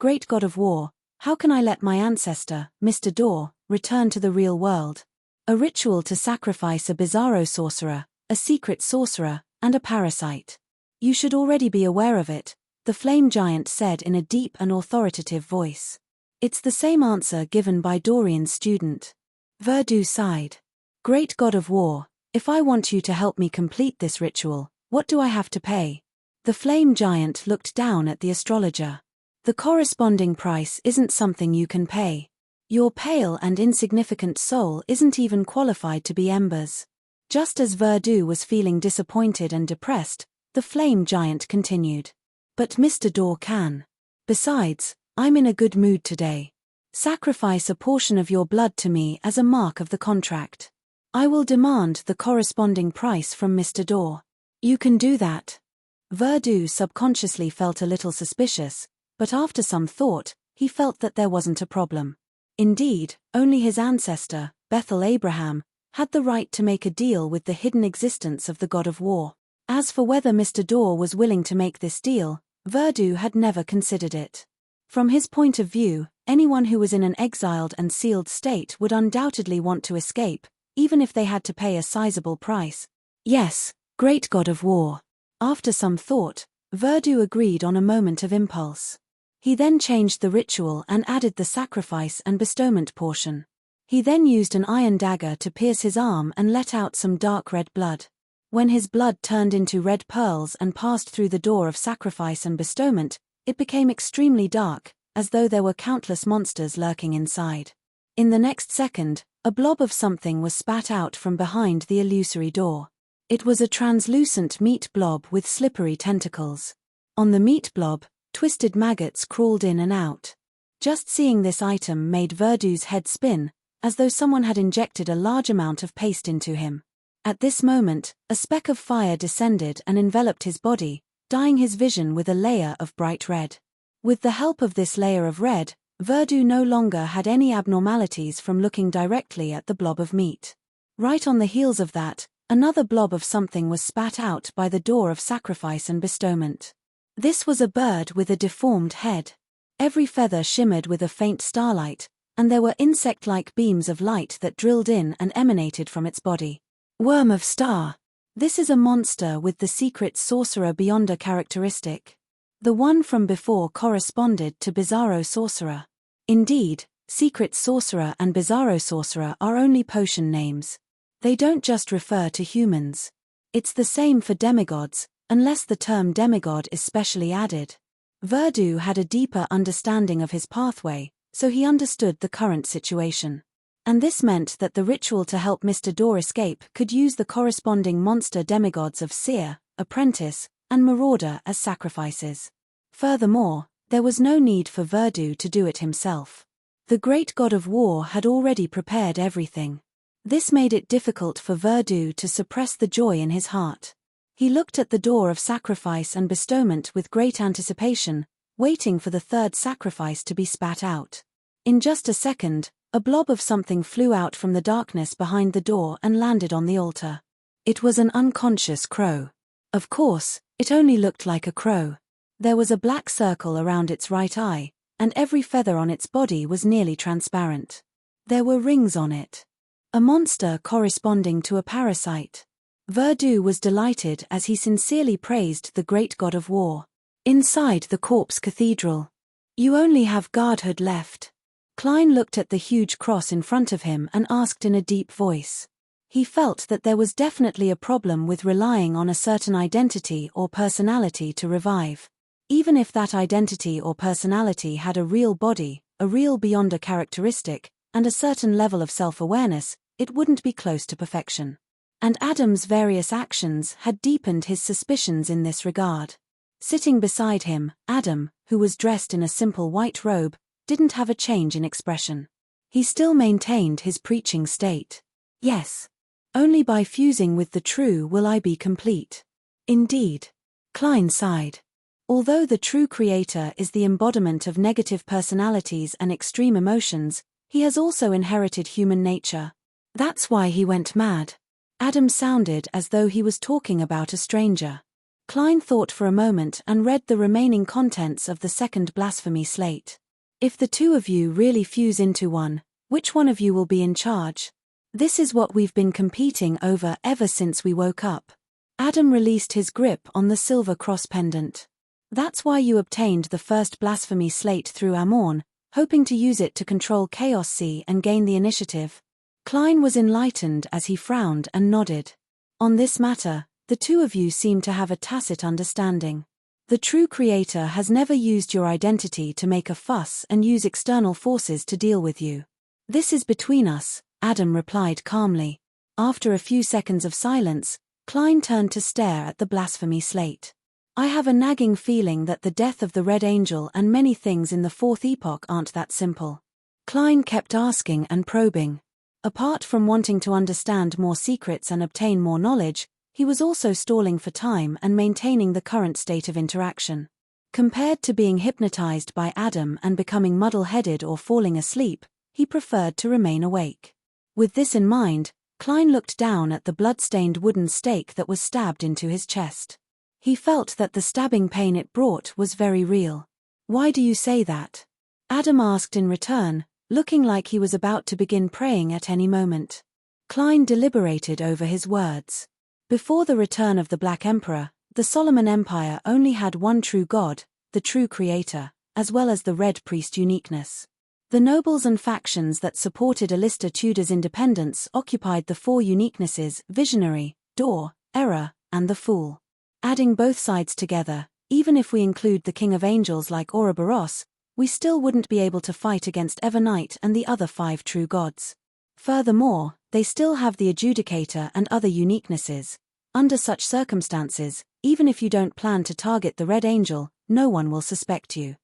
"Great God of War, how can I let my ancestor, Mr. Dor, return to the real world? A ritual to sacrifice a bizarro sorcerer, a secret sorcerer, and a parasite. You should already be aware of it," the flame giant said in a deep and authoritative voice. "It's the same answer given by Dorian's student." Verdu sighed. "Great God of War, if I want you to help me complete this ritual, what do I have to pay?" The flame giant looked down at the astrologer. "The corresponding price isn't something you can pay. Your pale and insignificant soul isn't even qualified to be embers." Just as Verdu was feeling disappointed and depressed, the flame giant continued. "But Mr. Dor can. Besides, I'm in a good mood today. Sacrifice a portion of your blood to me as a mark of the contract. I will demand the corresponding price from Mr. Dor. You can do that." Verdu subconsciously felt a little suspicious, but after some thought, he felt that there wasn't a problem. Indeed, only his ancestor, Bethel Abraham, had the right to make a deal with the hidden existence of the God of War. As for whether Mr. Dor was willing to make this deal, Verdu had never considered it. From his point of view, anyone who was in an exiled and sealed state would undoubtedly want to escape, even if they had to pay a sizable price. "Yes, great God of War." After some thought, Verdu agreed on a moment of impulse. He then changed the ritual and added the sacrifice and bestowment portion. He then used an iron dagger to pierce his arm and let out some dark red blood. When his blood turned into red pearls and passed through the door of sacrifice and bestowment, it became extremely dark, as though there were countless monsters lurking inside. In the next second, a blob of something was spat out from behind the illusory door. It was a translucent meat blob with slippery tentacles. On the meat blob, twisted maggots crawled in and out. Just seeing this item made Verdu's head spin, as though someone had injected a large amount of paste into him. At this moment, a speck of fire descended and enveloped his body, dyeing his vision with a layer of bright red. With the help of this layer of red, Verdu no longer had any abnormalities from looking directly at the blob of meat. Right on the heels of that, another blob of something was spat out by the door of sacrifice and bestowment. This was a bird with a deformed head. Every feather shimmered with a faint starlight, and there were insect-like beams of light that drilled in and emanated from its body. Worm of Star. This is a monster with the secret sorcerer beyonder characteristic. The one from before corresponded to Bizarro Sorcerer. Indeed, Secret Sorcerer and Bizarro Sorcerer are only potion names. They don't just refer to humans. It's the same for demigods, unless the term demigod is specially added. Verdu had a deeper understanding of his pathway, so he understood the current situation. And this meant that the ritual to help Mr. Dor escape could use the corresponding monster demigods of Seer, Apprentice, and Marauder as sacrifices. Furthermore, there was no need for Verdu to do it himself. The great God of War had already prepared everything. This made it difficult for Verdu to suppress the joy in his heart. He looked at the door of sacrifice and bestowment with great anticipation, waiting for the third sacrifice to be spat out. In just a second, a blob of something flew out from the darkness behind the door and landed on the altar. It was an unconscious crow. Of course, it only looked like a crow. There was a black circle around its right eye, and every feather on its body was nearly transparent. There were rings on it. A monster corresponding to a parasite. Verdu was delighted as he sincerely praised the great god of war. Inside the corpse cathedral. You only have godhood left. Klein looked at the huge cross in front of him and asked in a deep voice. He felt that there was definitely a problem with relying on a certain identity or personality to revive. Even if that identity or personality had a real body, a real beyond a characteristic, and a certain level of self-awareness, it wouldn't be close to perfection. And Adam's various actions had deepened his suspicions in this regard. Sitting beside him, Adam, who was dressed in a simple white robe, didn't have a change in expression. He still maintained his preaching state. Yes. Only by fusing with the true will I be complete. Indeed. Klein sighed. Although the true creator is the embodiment of negative personalities and extreme emotions, he has also inherited human nature. That's why he went mad. Adam sounded as though he was talking about a stranger. Klein thought for a moment and read the remaining contents of the second blasphemy slate. If the two of you really fuse into one, which one of you will be in charge? This is what we've been competing over ever since we woke up. Adam released his grip on the silver cross pendant. That's why you obtained the first blasphemy slate through Amorn, hoping to use it to control Chaos Sea and gain the initiative. Klein was enlightened as he frowned and nodded. On this matter, the two of you seem to have a tacit understanding. The true creator has never used your identity to make a fuss and use external forces to deal with you. This is between us, Adam replied calmly. After a few seconds of silence, Klein turned to stare at the blasphemy slate. I have a nagging feeling that the death of the Red Angel and many things in the Fourth Epoch aren't that simple. Klein kept asking and probing. Apart from wanting to understand more secrets and obtain more knowledge, he was also stalling for time and maintaining the current state of interaction. Compared to being hypnotized by Adam and becoming muddle-headed or falling asleep, he preferred to remain awake. With this in mind, Klein looked down at the blood-stained wooden stake that was stabbed into his chest. He felt that the stabbing pain it brought was very real. Why do you say that? Adam asked in return, looking like he was about to begin praying at any moment. Klein deliberated over his words. Before the return of the Black Emperor, the Solomon Empire only had one true god, the true creator, as well as the Red Priest uniqueness. The nobles and factions that supported Alistair Tudor's independence occupied the four uniquenesses: Visionary, Door, Error, and the Fool. Adding both sides together, even if we include the King of Angels like Ouroboros, we still wouldn't be able to fight against Evernight and the other five true gods. Furthermore, they still have the Adjudicator and other uniquenesses. Under such circumstances, even if you don't plan to target the Red Angel, no one will suspect you.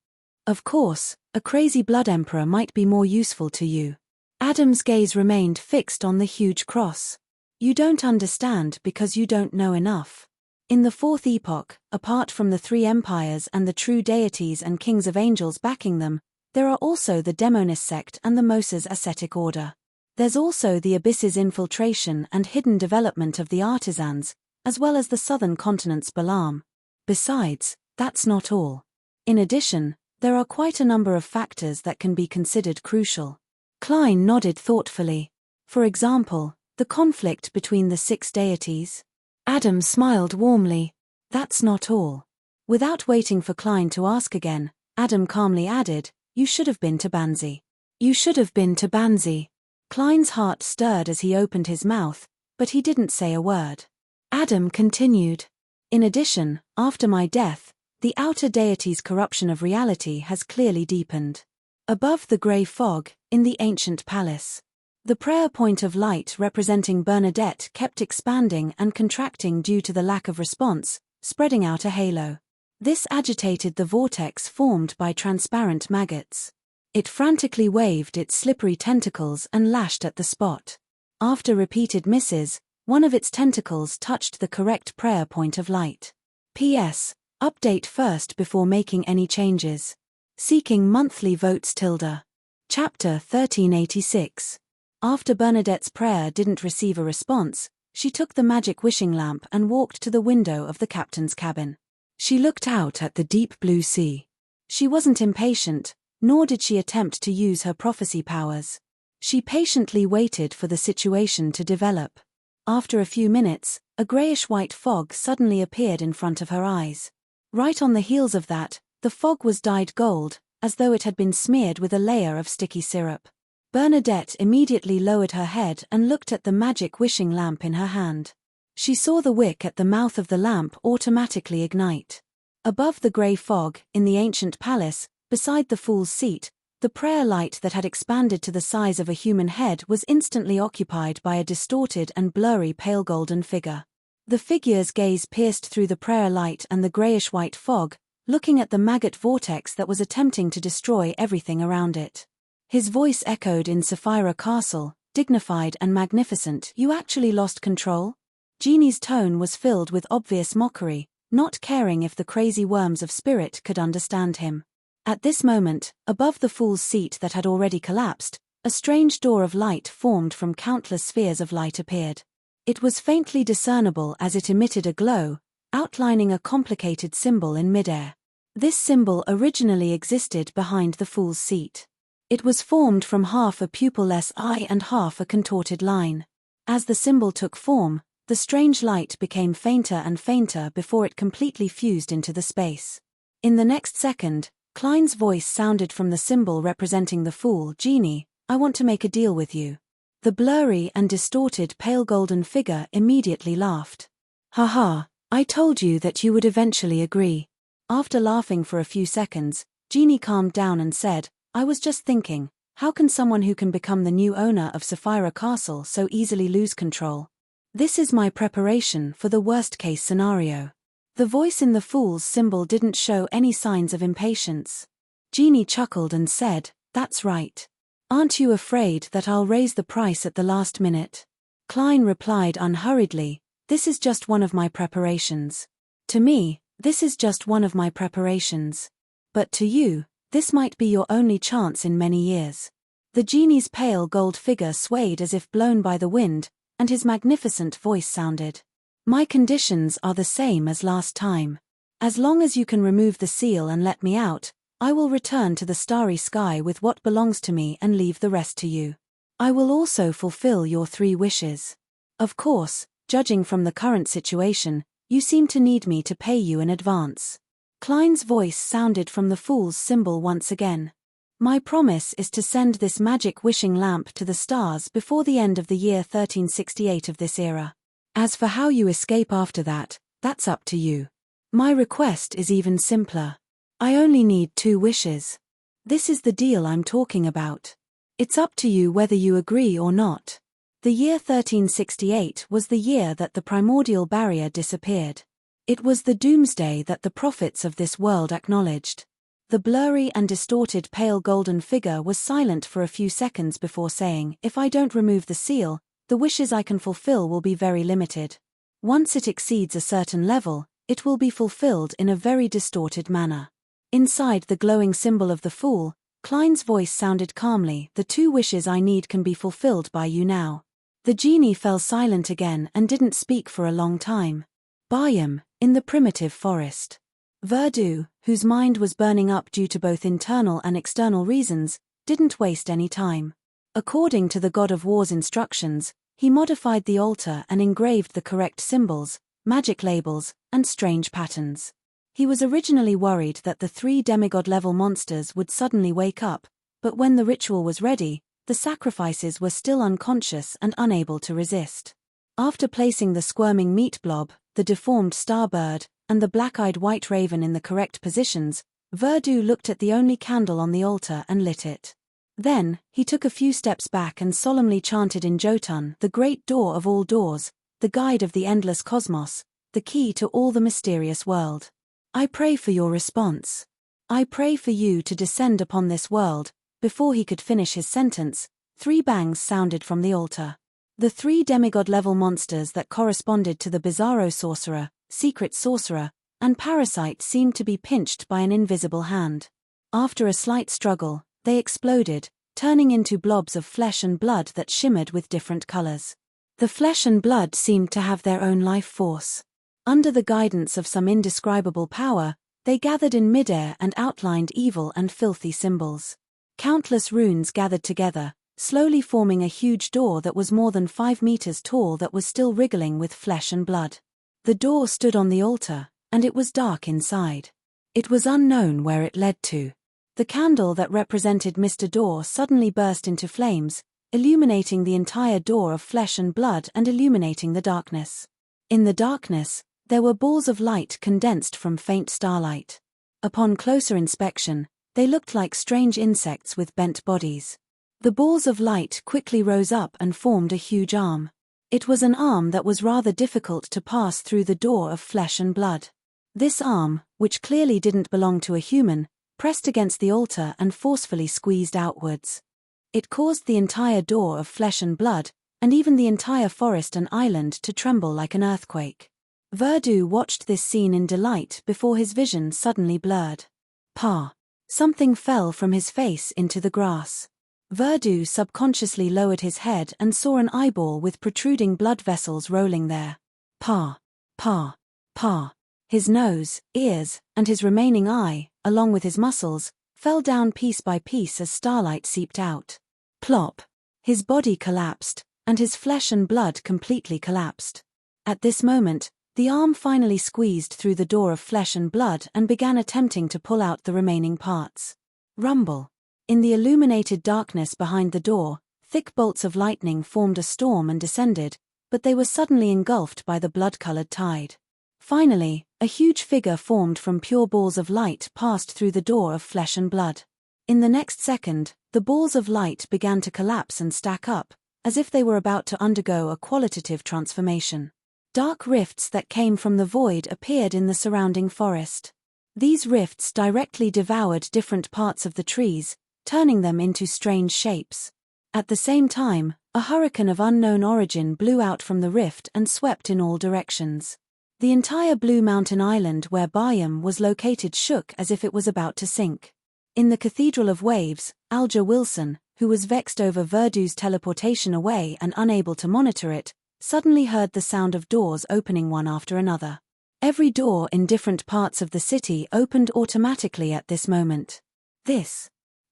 Of course, a crazy Blood Emperor might be more useful to you. Adam's gaze remained fixed on the huge cross. You don't understand because you don't know enough. In the Fourth Epoch, apart from the three empires and the true deities and kings of angels backing them, there are also the Demonis sect and the Moses ascetic order. There's also the Abyss's infiltration and hidden development of the artisans, as well as the southern continent's Balaam. Besides, that's not all. In addition, there are quite a number of factors that can be considered crucial. Klein nodded thoughtfully. For example, the conflict between the six deities. Adam smiled warmly. That's not all. Without waiting for Klein to ask again, Adam calmly added, you should have been to Banzi. You should have been to Banzi. Klein's heart stirred as he opened his mouth, but he didn't say a word. Adam continued. In addition, after my death, the outer deity's corruption of reality has clearly deepened. Above the grey fog, in the ancient palace, the prayer point of light representing Bernadette kept expanding and contracting due to the lack of response, spreading out a halo. This agitated the vortex formed by transparent maggots. It frantically waved its slippery tentacles and lashed at the spot. After repeated misses, one of its tentacles touched the correct prayer point of light. P.S. Update first before making any changes. Seeking monthly votes. Chapter 1386. After Bernadette's prayer didn't receive a response, she took the magic wishing lamp and walked to the window of the captain's cabin. She looked out at the deep blue sea. She wasn't impatient, nor did she attempt to use her prophecy powers. She patiently waited for the situation to develop. After a few minutes, a grayish-white fog suddenly appeared in front of her eyes. Right on the heels of that, the fog was dyed gold, as though it had been smeared with a layer of sticky syrup. Bernadette immediately lowered her head and looked at the magic wishing lamp in her hand. She saw the wick at the mouth of the lamp automatically ignite. Above the grey fog, in the ancient palace, beside the fool's seat, the prayer light that had expanded to the size of a human head was instantly occupied by a distorted and blurry pale golden figure. The figure's gaze pierced through the prayer light and the greyish-white fog, looking at the maggot vortex that was attempting to destroy everything around it. His voice echoed in Sapphira Castle, dignified and magnificent. "You actually lost control?" Jeannie's tone was filled with obvious mockery, not caring if the crazy worms of spirit could understand him. At this moment, above the fool's seat that had already collapsed, a strange door of light formed from countless spheres of light appeared. It was faintly discernible as it emitted a glow, outlining a complicated symbol in midair. This symbol originally existed behind the fool's seat. It was formed from half a pupil-less eye and half a contorted line. As the symbol took form, the strange light became fainter and fainter before it completely fused into the space. In the next second, Klein's voice sounded from the symbol representing the fool. "Jeannie, I want to make a deal with you." The blurry and distorted pale golden figure immediately laughed. "Haha, I told you that you would eventually agree." After laughing for a few seconds, Jeannie calmed down and said, "I was just thinking, how can someone who can become the new owner of Sapphira Castle so easily lose control? This is my preparation for the worst-case scenario." The voice in the fool's symbol didn't show any signs of impatience. Jeannie chuckled and said, "That's right. Aren't you afraid that I'll raise the price at the last minute?" Klein replied unhurriedly, "This is just one of my preparations. To me, this is just one of my preparations. But to you, this might be your only chance in many years." The genie's pale gold figure swayed as if blown by the wind, and his magnificent voice sounded, "My conditions are the same as last time. As long as you can remove the seal and let me out, I will return to the starry sky with what belongs to me and leave the rest to you. I will also fulfill your 3 wishes. Of course, judging from the current situation, you seem to need me to pay you in advance." Klein's voice sounded from the fool's symbol once again. "My promise is to send this magic wishing lamp to the stars before the end of the year 1368 of this era. As for how you escape after that, that's up to you. My request is even simpler. I only need 2 wishes. This is the deal I'm talking about. It's up to you whether you agree or not." The year 1368 was the year that the primordial barrier disappeared. It was the doomsday that the prophets of this world acknowledged. The blurry and distorted pale golden figure was silent for a few seconds before saying, "If I don't remove the seal, the wishes I can fulfill will be very limited. Once it exceeds a certain level, it will be fulfilled in a very distorted manner." Inside the glowing symbol of the fool, Klein's voice sounded calmly, "The 2 wishes I need can be fulfilled by you now." The genie fell silent again and didn't speak for a long time. Bayam, in the primitive forest. Verdu, whose mind was burning up due to both internal and external reasons, didn't waste any time. According to the god of war's instructions, he modified the altar and engraved the correct symbols, magic labels, and strange patterns. He was originally worried that the 3 demigod-level monsters would suddenly wake up, but when the ritual was ready, the sacrifices were still unconscious and unable to resist. After placing the squirming meat blob, the deformed starbird, and the black-eyed white raven in the correct positions, Verdu looked at the only candle on the altar and lit it. Then, he took a few steps back and solemnly chanted in Jotun, "The great door of all doors, the guide of the endless cosmos, the key to all the mysterious world. I pray for your response. I pray for you to descend upon this world." Before he could finish his sentence, 3 bangs sounded from the altar. The 3 demigod-level monsters that corresponded to the Bizarro Sorcerer, Secret Sorcerer, and Parasite seemed to be pinched by an invisible hand. After a slight struggle, they exploded, turning into blobs of flesh and blood that shimmered with different colors. The flesh and blood seemed to have their own life force. Under the guidance of some indescribable power, they gathered in midair and outlined evil and filthy symbols. Countless runes gathered together, slowly forming a huge door that was more than 5 meters tall that was still wriggling with flesh and blood. The door stood on the altar, and it was dark inside. It was unknown where it led to. The candle that represented Mr. Door suddenly burst into flames, illuminating the entire door of flesh and blood and illuminating the darkness. In the darkness, there were balls of light condensed from faint starlight. Upon closer inspection, they looked like strange insects with bent bodies. The balls of light quickly rose up and formed a huge arm. It was an arm that was rather difficult to pass through the door of flesh and blood. This arm, which clearly didn't belong to a human, pressed against the altar and forcefully squeezed outwards. It caused the entire door of flesh and blood, and even the entire forest and island to tremble like an earthquake. Verdu watched this scene in delight before his vision suddenly blurred. Pa! Something fell from his face into the grass. Verdu subconsciously lowered his head and saw an eyeball with protruding blood vessels rolling there. Pa! Pa! Pa! His nose, ears, and his remaining eye, along with his muscles, fell down piece by piece as starlight seeped out. Plop! His body collapsed, and his flesh and blood completely collapsed. At this moment, the arm finally squeezed through the door of flesh and blood and began attempting to pull out the remaining parts. Rumble! In the illuminated darkness behind the door, thick bolts of lightning formed a storm and descended, but they were suddenly engulfed by the blood-colored tide. Finally, a huge figure formed from pure balls of light passed through the door of flesh and blood. In the next second, the balls of light began to collapse and stack up, as if they were about to undergo a qualitative transformation. Dark rifts that came from the void appeared in the surrounding forest. These rifts directly devoured different parts of the trees, turning them into strange shapes. At the same time, a hurricane of unknown origin blew out from the rift and swept in all directions. The entire Blue Mountain Island where Bayam was located shook as if it was about to sink. In the Cathedral of Waves, Alger Wilson, who was vexed over Verdu's teleportation away and unable to monitor it, suddenly heard the sound of doors opening one after another. Every door in different parts of the city opened automatically at this moment.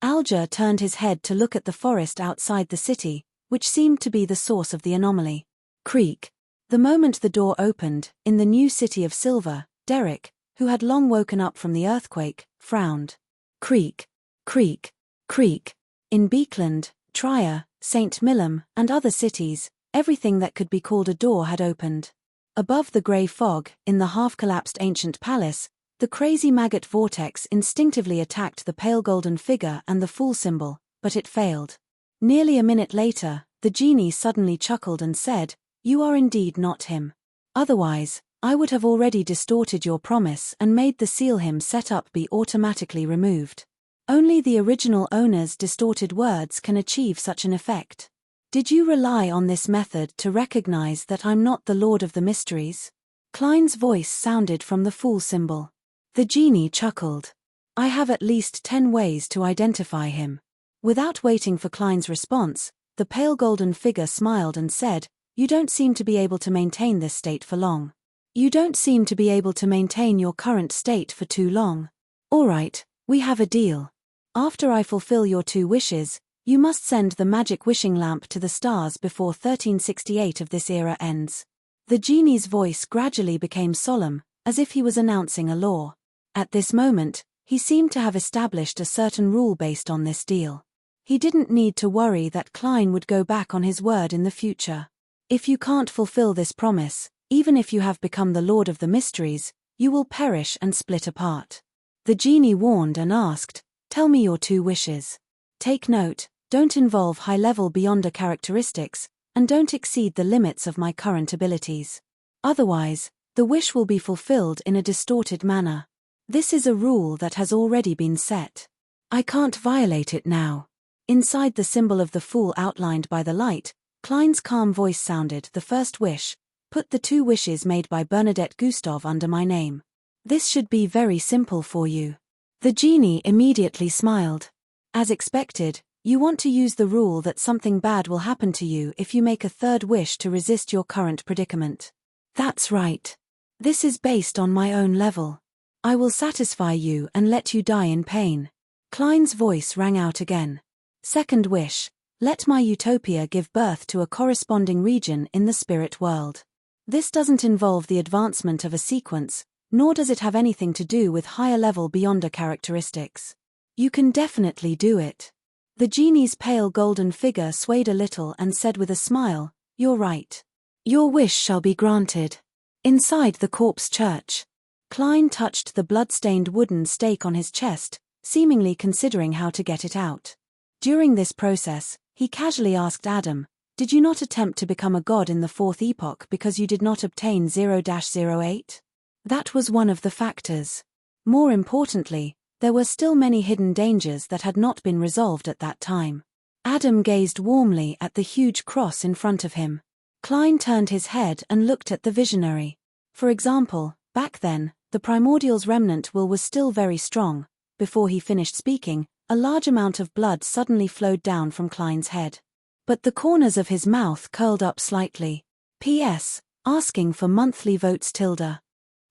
Alger turned his head to look at the forest outside the city, which seemed to be the source of the anomaly. Creak. The moment the door opened, in the new city of Silver, Derek, who had long woken up from the earthquake, frowned. Creak. Creak. Creak. In Beekland, Trier, St. Millum, and other cities, everything that could be called a door had opened. Above the grey fog, in the half-collapsed ancient palace, the crazy maggot vortex instinctively attacked the pale golden figure and the fool symbol, but it failed. Nearly a minute later, the genie suddenly chuckled and said, "You are indeed not him. Otherwise, I would have already distorted your promise and made the seal him set up be automatically removed. Only the original owner's distorted words can achieve such an effect. Did you rely on this method to recognize that I'm not the Lord of the Mysteries?" Klein's voice sounded from the fool symbol. The genie chuckled. "I have at least 10 ways to identify him." Without waiting for Klein's response, the pale golden figure smiled and said, "You don't seem to be able to maintain this state for long. You don't seem to be able to maintain your current state for too long. All right, we have a deal. After I fulfill your 2 wishes, you must send the magic wishing lamp to the stars before 1368 of this era ends." The genie's voice gradually became solemn, as if he was announcing a law. At this moment, he seemed to have established a certain rule based on this deal. He didn't need to worry that Klein would go back on his word in the future. If you can't fulfill this promise, even if you have become the Lord of the Mysteries, you will perish and split apart. The genie warned and asked, "Tell me your 2 wishes. Take note, don't involve high-level Beyonder characteristics, and don't exceed the limits of my current abilities. Otherwise, the wish will be fulfilled in a distorted manner. This is a rule that has already been set. I can't violate it now." Inside the symbol of the fool outlined by the light, Klein's calm voice sounded, "The first wish, put the 2 wishes made by Bernadette Gustave under my name. This should be very simple for you." The genie immediately smiled. "As expected, you want to use the rule that something bad will happen to you if you make a 3rd wish to resist your current predicament." "That's right. This is based on my own level. I will satisfy you and let you die in pain. Klein's voice rang out again. Second wish, let my utopia give birth to a corresponding region in the spirit world. This doesn't involve the advancement of a sequence, nor does it have anything to do with higher-level Beyonder characteristics. You can definitely do it. The genie's pale golden figure swayed a little and said with a smile, "You're right. Your wish shall be granted." Inside the corpse church, Klein touched the blood-stained wooden stake on his chest, seemingly considering how to get it out. During this process, he casually asked Adam, "Did you not attempt to become a god in the fourth epoch because you did not obtain 0-08? That was one of the factors. More importantly, there were still many hidden dangers that had not been resolved at that time." Adam gazed warmly at the huge cross in front of him. Klein turned his head and looked at the visionary. For example, back then, the primordial's remnant will was still very strong. Before he finished speaking, a large amount of blood suddenly flowed down from Klein's head. But the corners of his mouth curled up slightly. P.S. Asking for monthly votes.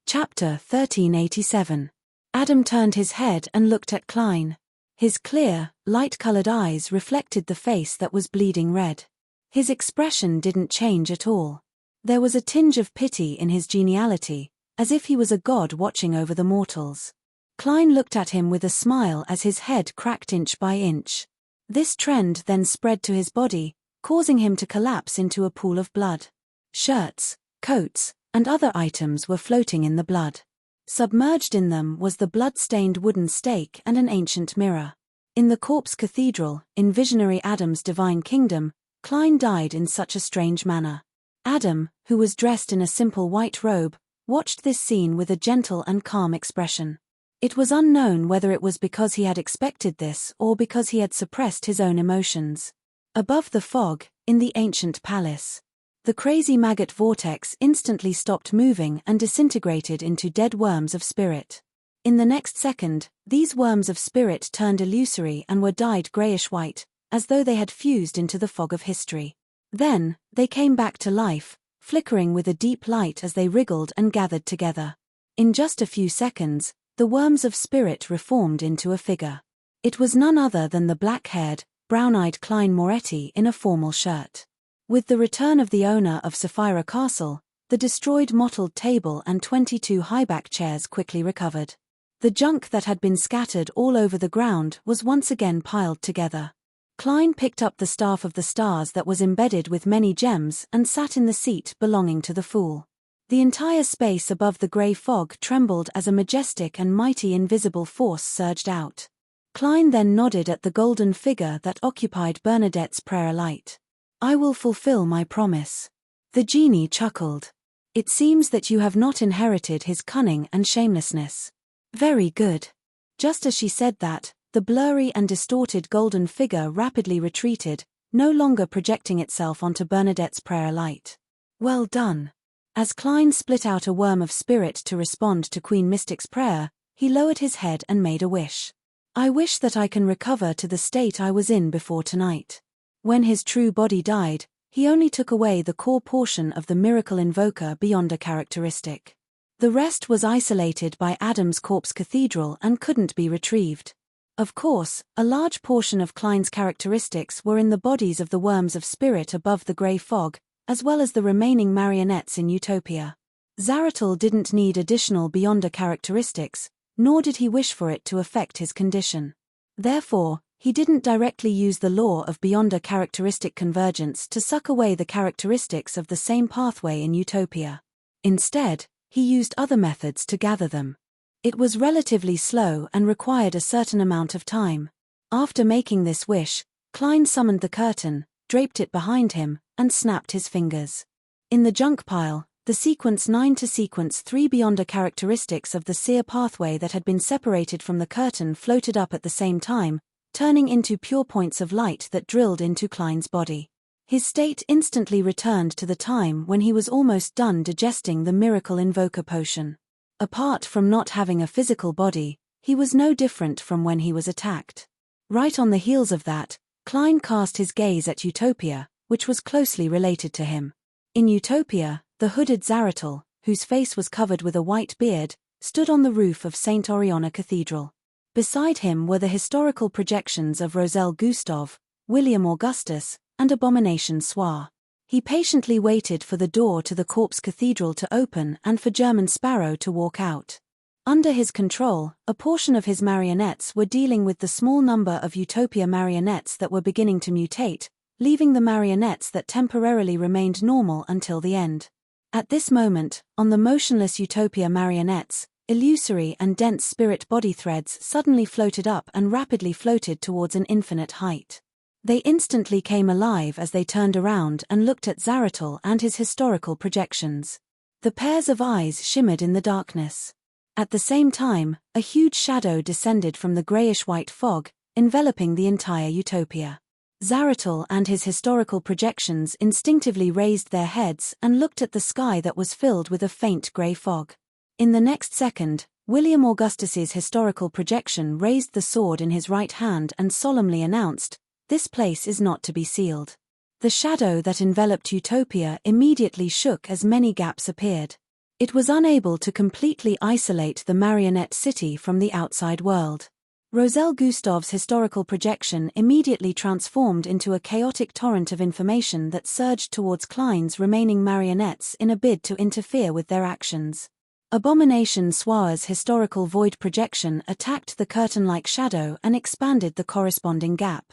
Chapter 1387. Adam turned his head and looked at Klein. His clear, light-colored eyes reflected the face that was bleeding red. His expression didn't change at all. There was a tinge of pity in his geniality, as if he was a god watching over the mortals. Klein looked at him with a smile as his head cracked inch by inch. This trend then spread to his body, causing him to collapse into a pool of blood. Shirts, coats, and other items were floating in the blood. Submerged in them was the blood-stained wooden stake and an ancient mirror. In the corpse cathedral, in visionary Adam's divine kingdom, Klein died in such a strange manner. Adam, who was dressed in a simple white robe, watched this scene with a gentle and calm expression. It was unknown whether it was because he had expected this or because he had suppressed his own emotions. Above the fog, in the ancient palace, the crazy maggot vortex instantly stopped moving and disintegrated into dead worms of spirit. In the next second, these worms of spirit turned illusory and were dyed grayish-white, as though they had fused into the fog of history. Then, they came back to life, flickering with a deep light as they wriggled and gathered together. In just a few seconds, the worms of spirit reformed into a figure. It was none other than the black-haired, brown-eyed Klein Moretti in a formal shirt. With the return of the owner of Sapphira Castle, the destroyed mottled table and 22 high-back chairs quickly recovered. The junk that had been scattered all over the ground was once again piled together. Klein picked up the staff of the stars that was embedded with many gems and sat in the seat belonging to the fool. The entire space above the grey fog trembled as a majestic and mighty invisible force surged out. Klein then nodded at the golden figure that occupied Bernadette's prayer light. "I will fulfill my promise." The genie chuckled. "It seems that you have not inherited his cunning and shamelessness. Very good." Just as she said that, the blurry and distorted golden figure rapidly retreated, no longer projecting itself onto Bernadette's prayer light. "Well done." As Klein split out a worm of spirit to respond to Queen Mystic's prayer, he lowered his head and made a wish. "I wish that I can recover to the state I was in before tonight." When his true body died, he only took away the core portion of the miracle invoker Beyonder characteristic. The rest was isolated by Adam's corpse cathedral and couldn't be retrieved. Of course, a large portion of Klein's characteristics were in the bodies of the worms of spirit above the grey fog, as well as the remaining marionettes in Utopia. Zaratul didn't need additional Beyonder characteristics, nor did he wish for it to affect his condition. Therefore, he didn't directly use the law of Beyonder characteristic convergence to suck away the characteristics of the same pathway in Utopia. Instead, he used other methods to gather them. It was relatively slow and required a certain amount of time. After making this wish, Klein summoned the curtain, draped it behind him, and snapped his fingers. In the junk pile, the sequence 9 to sequence 3 Beyonder characteristics of the seer pathway that had been separated from the curtain floated up at the same time, turning into pure points of light that drilled into Klein's body. His state instantly returned to the time when he was almost done digesting the miracle invoker potion. Apart from not having a physical body, he was no different from when he was attacked. Right on the heels of that, Klein cast his gaze at Utopia, which was closely related to him. In Utopia, the hooded Zaratul, whose face was covered with a white beard, stood on the roof of St. Oriana Cathedral. Beside him were the historical projections of Roselle Gustave, William Augustus, and Abomination Soir. He patiently waited for the door to the corpse cathedral to open and for German Sparrow to walk out. Under his control, a portion of his marionettes were dealing with the small number of Utopia marionettes that were beginning to mutate, leaving the marionettes that temporarily remained normal until the end. At this moment, on the motionless Utopia marionettes, illusory and dense spirit body threads suddenly floated up and rapidly floated towards an infinite height. They instantly came alive as they turned around and looked at Zaratul and his historical projections. The pairs of eyes shimmered in the darkness. At the same time, a huge shadow descended from the grayish-white fog, enveloping the entire Utopia. Zaratul and his historical projections instinctively raised their heads and looked at the sky that was filled with a faint grey fog. In the next second, William Augustus's historical projection raised the sword in his right hand and solemnly announced, "This place is not to be sealed." The shadow that enveloped Utopia immediately shook as many gaps appeared. It was unable to completely isolate the marionette city from the outside world. Roselle Gustave's historical projection immediately transformed into a chaotic torrent of information that surged towards Klein's remaining marionettes in a bid to interfere with their actions. Abomination Soir's historical void projection attacked the curtain-like shadow and expanded the corresponding gap.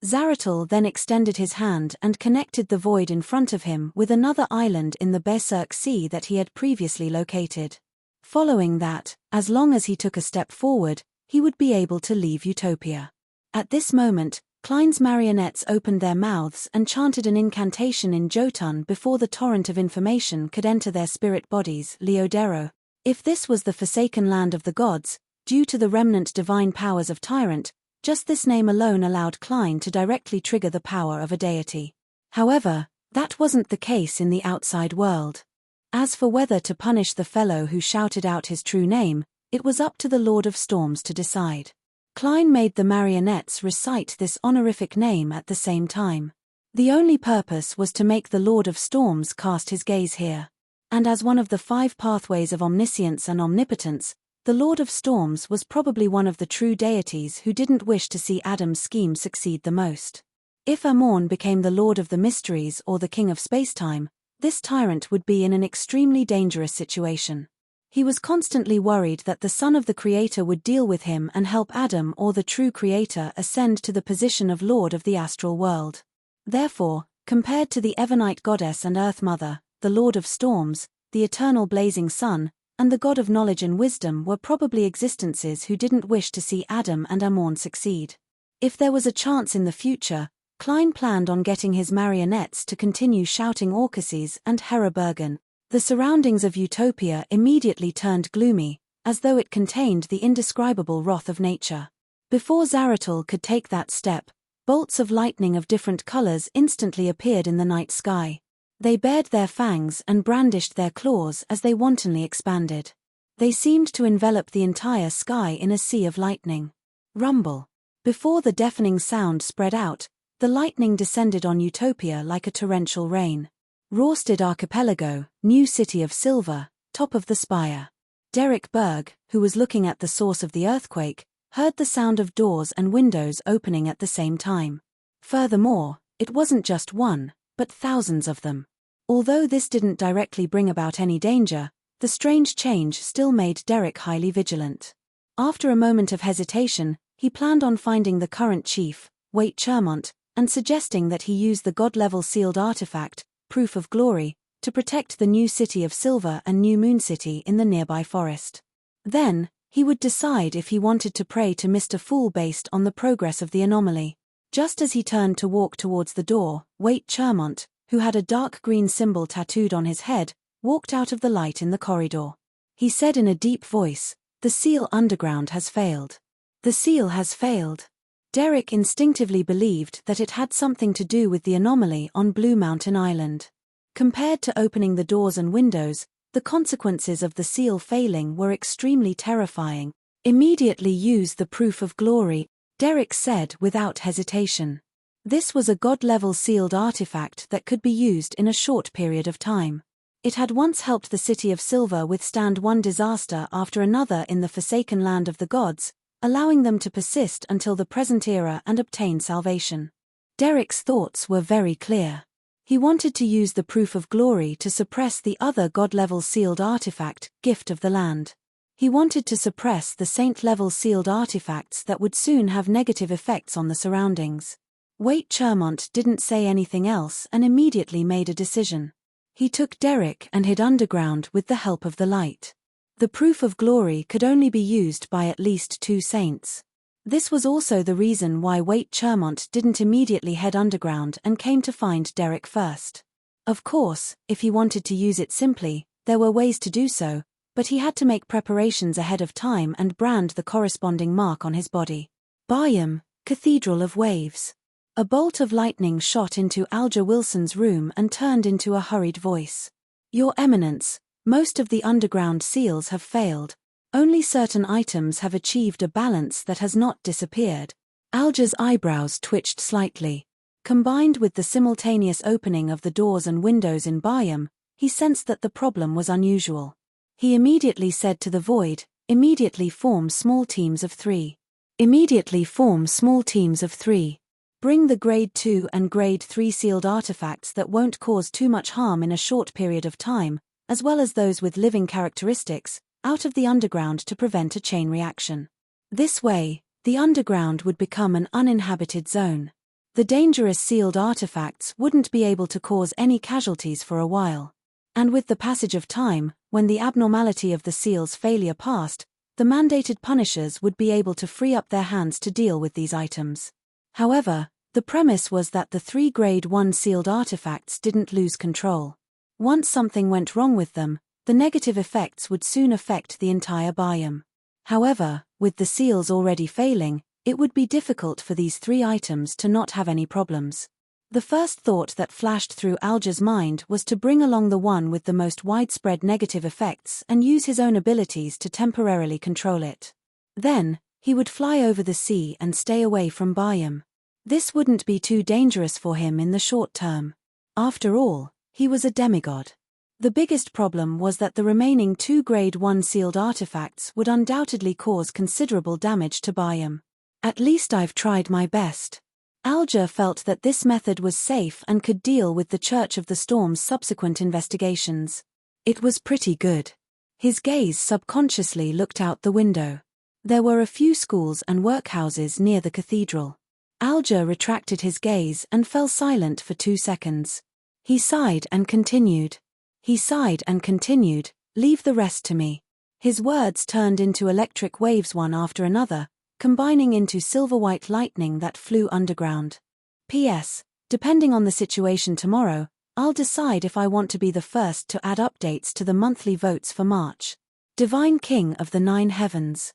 Zaratul then extended his hand and connected the void in front of him with another island in the Berserk Sea that he had previously located. Following that, as long as he took a step forward, he would be able to leave Utopia. At this moment, Klein's marionettes opened their mouths and chanted an incantation in Jotun before the torrent of information could enter their spirit bodies, Leodero. If this was the forsaken land of the gods, due to the remnant divine powers of Tyrant, just this name alone allowed Klein to directly trigger the power of a deity. However, that wasn't the case in the outside world. As for whether to punish the fellow who shouted out his true name, it was up to the Lord of Storms to decide. Klein made the marionettes recite this honorific name at the same time. The only purpose was to make the Lord of Storms cast his gaze here. And as one of the 5 pathways of omniscience and omnipotence, the Lord of Storms was probably one of the true deities who didn't wish to see Adam's scheme succeed the most. If Amorn became the Lord of the Mysteries or the King of Spacetime, this tyrant would be in an extremely dangerous situation. He was constantly worried that the Son of the Creator would deal with him and help Adam or the true Creator ascend to the position of Lord of the astral world. Therefore, compared to the Evernite Goddess and Earth Mother, the Lord of Storms, the eternal blazing sun, and the God of Knowledge and Wisdom were probably existences who didn't wish to see Adam and Amorn succeed. If there was a chance in the future, Klein planned on getting his marionettes to continue shouting Orcusses and Herabergen. The surroundings of Utopia immediately turned gloomy, as though it contained the indescribable wrath of nature. Before Zaratul could take that step, bolts of lightning of different colors instantly appeared in the night sky. They bared their fangs and brandished their claws as they wantonly expanded. They seemed to envelop the entire sky in a sea of lightning. Rumble. Before the deafening sound spread out, the lightning descended on Utopia like a torrential rain. Rorsted Archipelago, new city of silver, top of the spire. Derek Berg, who was looking at the source of the earthquake, heard the sound of doors and windows opening at the same time. Furthermore, it wasn't just one, but thousands of them. Although this didn't directly bring about any danger, the strange change still made Derek highly vigilant. After a moment of hesitation, he planned on finding the current chief, Waite Chermont, and suggesting that he use the god-level sealed artifact, Proof of Glory, to protect the new city of Silver and New Moon City in the nearby forest. Then, he would decide if he wanted to pray to Mr. Fool based on the progress of the anomaly. Just as he turned to walk towards the door, Waite Chermont, who had a dark green symbol tattooed on his head, walked out of the light in the corridor. He said in a deep voice, "The seal underground has failed. The seal has failed." Derek instinctively believed that it had something to do with the anomaly on Blue Mountain Island. Compared to opening the doors and windows, the consequences of the seal failing were extremely terrifying. "Immediately use the Proof of Glory," Derek said without hesitation. This was a god-level sealed artifact that could be used in a short period of time. It had once helped the City of Silver withstand one disaster after another in the forsaken land of the gods, allowing them to persist until the present era and obtain salvation. Derek's thoughts were very clear. He wanted to use the Proof of Glory to suppress the other God-level sealed artifact, Gift of the Land. He wanted to suppress the Saint-level sealed artifacts that would soon have negative effects on the surroundings. Waite Chermont didn't say anything else and immediately made a decision. He took Derek and hid underground with the help of the light. The Proof of Glory could only be used by at least 2 saints. This was also the reason why Waite Chermont didn't immediately head underground and came to find Derek first. Of course, if he wanted to use it simply, there were ways to do so, but he had to make preparations ahead of time and brand the corresponding mark on his body. Byam, Cathedral of Waves. A bolt of lightning shot into Alger Wilson's room and turned into a hurried voice. Your Eminence, most of the underground seals have failed. Only certain items have achieved a balance that has not disappeared. Alger's eyebrows twitched slightly. Combined with the simultaneous opening of the doors and windows in Byam, he sensed that the problem was unusual. He immediately said to the void, "Immediately form small teams of 3. Immediately form small teams of 3. Bring the Grade 2 and Grade 3 sealed artifacts that won't cause too much harm in a short period of time, as well as those with living characteristics, out of the underground to prevent a chain reaction. This way, the underground would become an uninhabited zone. The dangerous sealed artifacts wouldn't be able to cause any casualties for a while. And with the passage of time, when the abnormality of the seal's failure passed, the mandated punishers would be able to free up their hands to deal with these items. However, the premise was that the 3 Grade 1 sealed artifacts didn't lose control. Once something went wrong with them, the negative effects would soon affect the entire biome. However, with the seals already failing, it would be difficult for these 3 items to not have any problems. The first thought that flashed through Alger's mind was to bring along the one with the most widespread negative effects and use his own abilities to temporarily control it. Then, he would fly over the sea and stay away from Byam. This wouldn't be too dangerous for him in the short term. After all, he was a demigod. The biggest problem was that the remaining 2 Grade 1 sealed artifacts would undoubtedly cause considerable damage to Byam. At least I've tried my best. Alger felt that this method was safe and could deal with the Church of the Storm's subsequent investigations. It was pretty good. His gaze subconsciously looked out the window. There were a few schools and workhouses near the cathedral. Alger retracted his gaze and fell silent for 2 seconds. He sighed and continued. Leave the rest to me. His words turned into electric waves one after another, combining into silver-white lightning that flew underground. P.S. Depending on the situation tomorrow, I'll decide if I want to be the first to add updates to the monthly votes for March. Divine King of the 9 Heavens.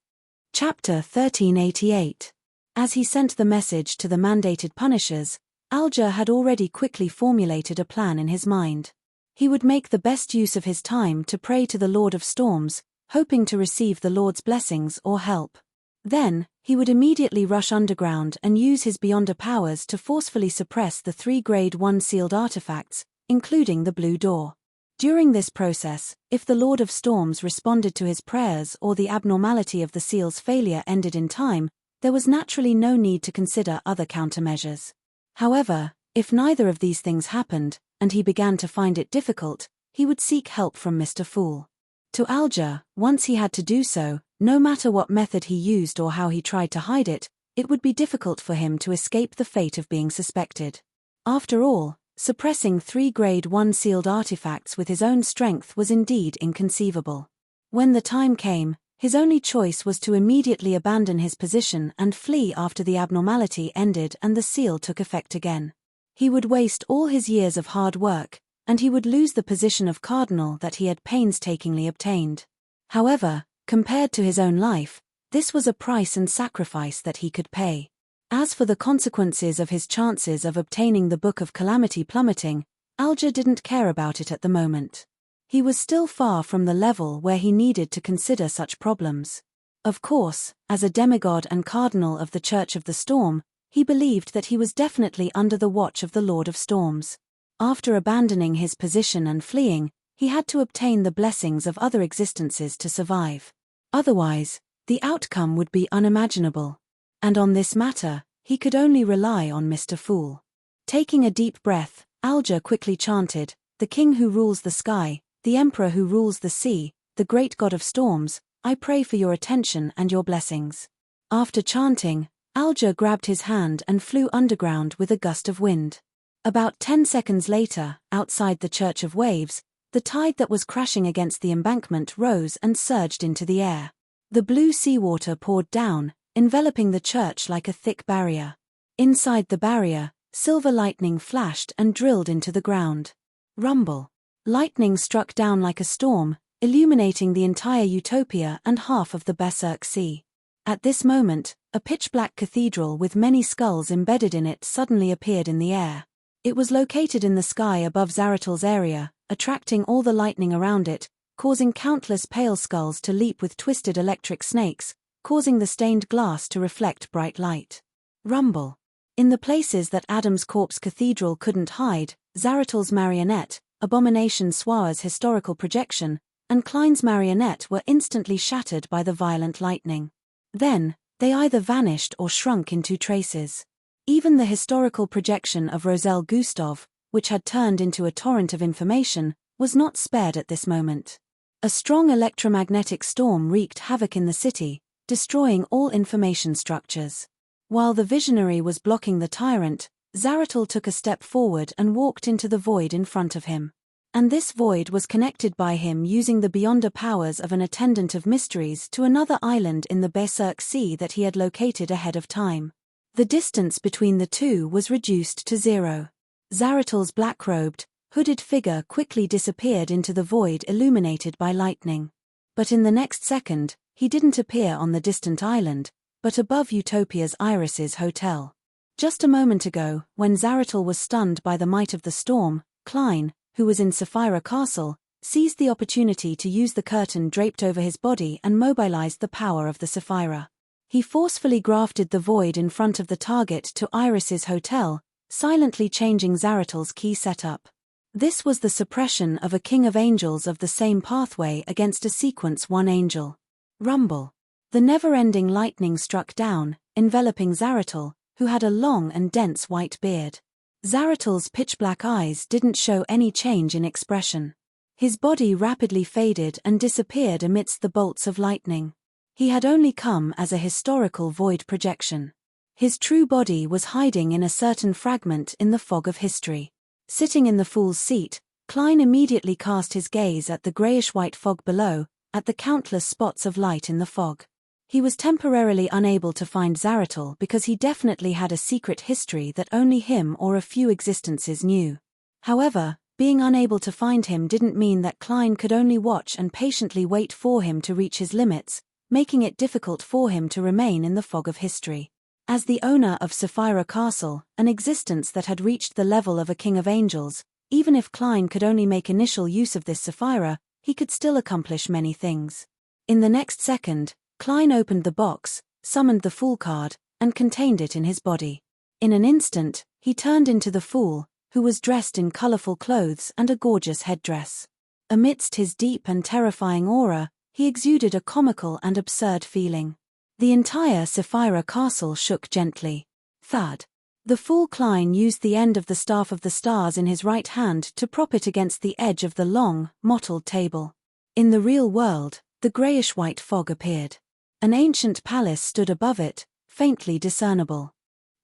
Chapter 1388. As he sent the message to the mandated punishers, Alger had already quickly formulated a plan in his mind. He would make the best use of his time to pray to the Lord of Storms, hoping to receive the Lord's blessings or help. Then, he would immediately rush underground and use his Beyonder powers to forcefully suppress the 3 Grade 1 sealed artifacts, including the Blue Door. During this process, if the Lord of Storms responded to his prayers or the abnormality of the seal's failure ended in time, there was naturally no need to consider other countermeasures. However, if neither of these things happened, and he began to find it difficult, he would seek help from Mr. Fool. To Alger, once he had to do so, no matter what method he used or how he tried to hide it, it would be difficult for him to escape the fate of being suspected. After all, suppressing 3 Grade 1 sealed artifacts with his own strength was indeed inconceivable. When the time came, his only choice was to immediately abandon his position and flee after the abnormality ended and the seal took effect again. He would waste all his years of hard work, and he would lose the position of cardinal that he had painstakingly obtained. However, compared to his own life, this was a price and sacrifice that he could pay. As for the consequences of his chances of obtaining the Book of Calamity plummeting, Alger didn't care about it at the moment. He was still far from the level where he needed to consider such problems. Of course, as a demigod and cardinal of the Church of the Storm, he believed that he was definitely under the watch of the Lord of Storms. After abandoning his position and fleeing, He had to obtain the blessings of other existences to survive. Otherwise, the outcome would be unimaginable. And on this matter, he could only rely on Mr. Fool. Taking a deep breath, Alger quickly chanted, "The king who rules the sky, the emperor who rules the sea, the great god of storms, I pray for your attention and your blessings." After chanting, Alger grabbed his hand and flew underground with a gust of wind. About 10 seconds later, outside the Church of Waves, the tide that was crashing against the embankment rose and surged into the air. The blue seawater poured down, enveloping the church like a thick barrier. Inside the barrier, silver lightning flashed and drilled into the ground. Rumble. Lightning struck down like a storm, illuminating the entire utopia and half of the Berserk Sea. At this moment, a pitch-black cathedral with many skulls embedded in it suddenly appeared in the air. It was located in the sky above Zaratal's area, attracting all the lightning around it, causing countless pale skulls to leap with twisted electric snakes, causing the stained glass to reflect bright light. Rumble. In the places that Adam's corpse cathedral couldn't hide, Zaratal's marionette, Abomination Swaar's historical projection, and Klein's marionette were instantly shattered by the violent lightning. Then, they either vanished or shrunk into traces. Even the historical projection of Roselle Gustave, which had turned into a torrent of information, was not spared at this moment. A strong electromagnetic storm wreaked havoc in the city, destroying all information structures. While the visionary was blocking the tyrant, Zaratal took a step forward and walked into the void in front of him. And this void was connected by him using the beyonder powers of an attendant of mysteries to another island in the Berserk Sea that he had located ahead of time. The distance between the two was reduced to 0. Zaratal's black-robed, hooded figure quickly disappeared into the void illuminated by lightning. But in the next second, he didn't appear on the distant island, but above Utopia's Iris's hotel. Just a moment ago, when Zaratal was stunned by the might of the storm, Klein, who was in Sapphira Castle, seized the opportunity to use the curtain draped over his body and mobilized the power of the Sapphira. He forcefully grafted the void in front of the target to Iris's hotel, silently changing Zaratal's key setup. This was the suppression of a king of angels of the same pathway against a sequence 1 angel. Rumble. The never-ending lightning struck down, enveloping Zaratal, who had a long and dense white beard. Zaratal's pitch-black eyes didn't show any change in expression. His body rapidly faded and disappeared amidst the bolts of lightning. He had only come as a historical void projection. His true body was hiding in a certain fragment in the fog of history. Sitting in the fool's seat, Klein immediately cast his gaze at the grayish-white fog below, at the countless spots of light in the fog. He was temporarily unable to find Zaratal because he definitely had a secret history that only him or a few existences knew. However, being unable to find him didn't mean that Klein could only watch and patiently wait for him to reach his limits, making it difficult for him to remain in the fog of history. As the owner of Sapphira Castle, an existence that had reached the level of a king of angels, even if Klein could only make initial use of this Sapphira, he could still accomplish many things. In the next second, Klein opened the box, summoned the Fool card, and contained it in his body. In an instant, he turned into the Fool, who was dressed in colorful clothes and a gorgeous headdress. Amidst his deep and terrifying aura, he exuded a comical and absurd feeling. The entire Sapphira Castle shook gently. Thud. The Fool Klein used the end of the Staff of the Stars in his right hand to prop it against the edge of the long, mottled table. In the real world, the grayish-white fog appeared. An ancient palace stood above it, faintly discernible.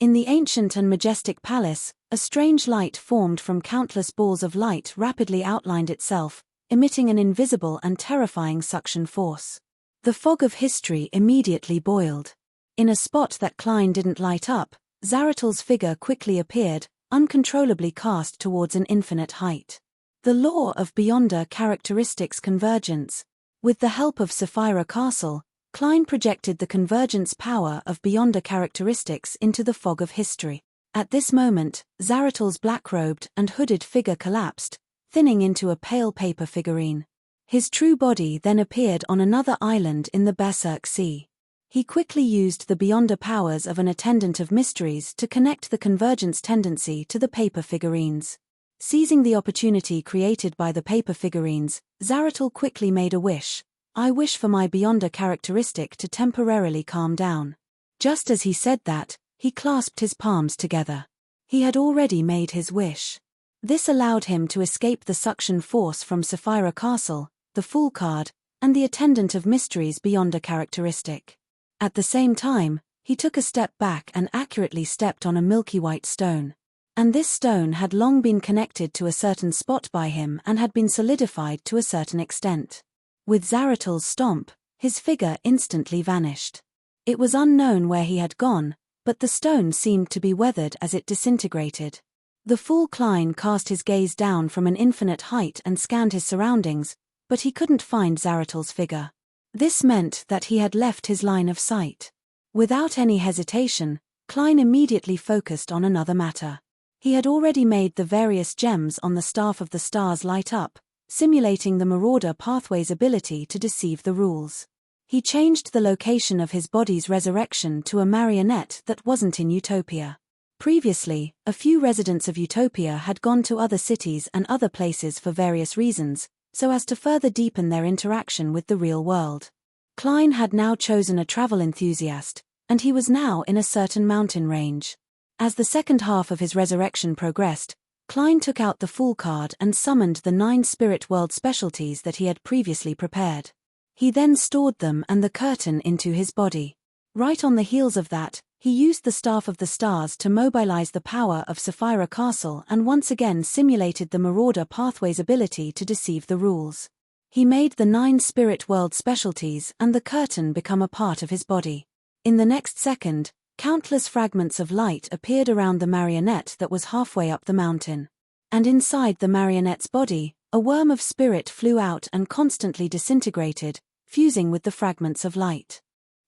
In the ancient and majestic palace, a strange light formed from countless balls of light rapidly outlined itself, emitting an invisible and terrifying suction force. The fog of history immediately boiled. In a spot that Klein didn't light up, Zaratal's figure quickly appeared, uncontrollably cast towards an infinite height. The law of beyonder characteristics convergence. With the help of Sapphira Castle, Klein projected the convergence power of beyonder characteristics into the fog of history. At this moment, Zaratal's black-robed and hooded figure collapsed, thinning into a pale paper figurine. His true body then appeared on another island in the Berserk Sea. He quickly used the beyonder powers of an attendant of mysteries to connect the convergence tendency to the paper figurines. Seizing the opportunity created by the paper figurines, Zaratul quickly made a wish. "I wish for my Beyonder characteristic to temporarily calm down." Just as he said that, he clasped his palms together. He had already made his wish. This allowed him to escape the suction force from Sapphira Castle, the Fool card, and the Attendant of Mysteries Beyonder characteristic. At the same time, he took a step back and accurately stepped on a milky white stone. And this stone had long been connected to a certain spot by him and had been solidified to a certain extent. With Zaratul's stomp, his figure instantly vanished. It was unknown where he had gone, but the stone seemed to be weathered as it disintegrated. The fool Klein cast his gaze down from an infinite height and scanned his surroundings, but he couldn't find Zaratul's figure. This meant that he had left his line of sight. Without any hesitation, Klein immediately focused on another matter. He had already made the various gems on the Staff of the Stars light up, simulating the Marauder Pathway's ability to deceive the rules. He changed the location of his body's resurrection to a marionette that wasn't in Utopia. Previously, a few residents of Utopia had gone to other cities and other places for various reasons, so as to further deepen their interaction with the real world. Klein had now chosen a travel enthusiast, and he was now in a certain mountain range. As the second half of his resurrection progressed, Klein took out the Fool card and summoned the 9 spirit world specialties that he had previously prepared. He then stored them and the curtain into his body. Right on the heels of that, he used the Staff of the Stars to mobilize the power of Sapphira Castle and once again simulated the Marauder Pathway's ability to deceive the rules. He made the 9 spirit world specialties and the curtain become a part of his body. In the next second, countless fragments of light appeared around the marionette that was halfway up the mountain. And inside the marionette's body, a worm of spirit flew out and constantly disintegrated, fusing with the fragments of light.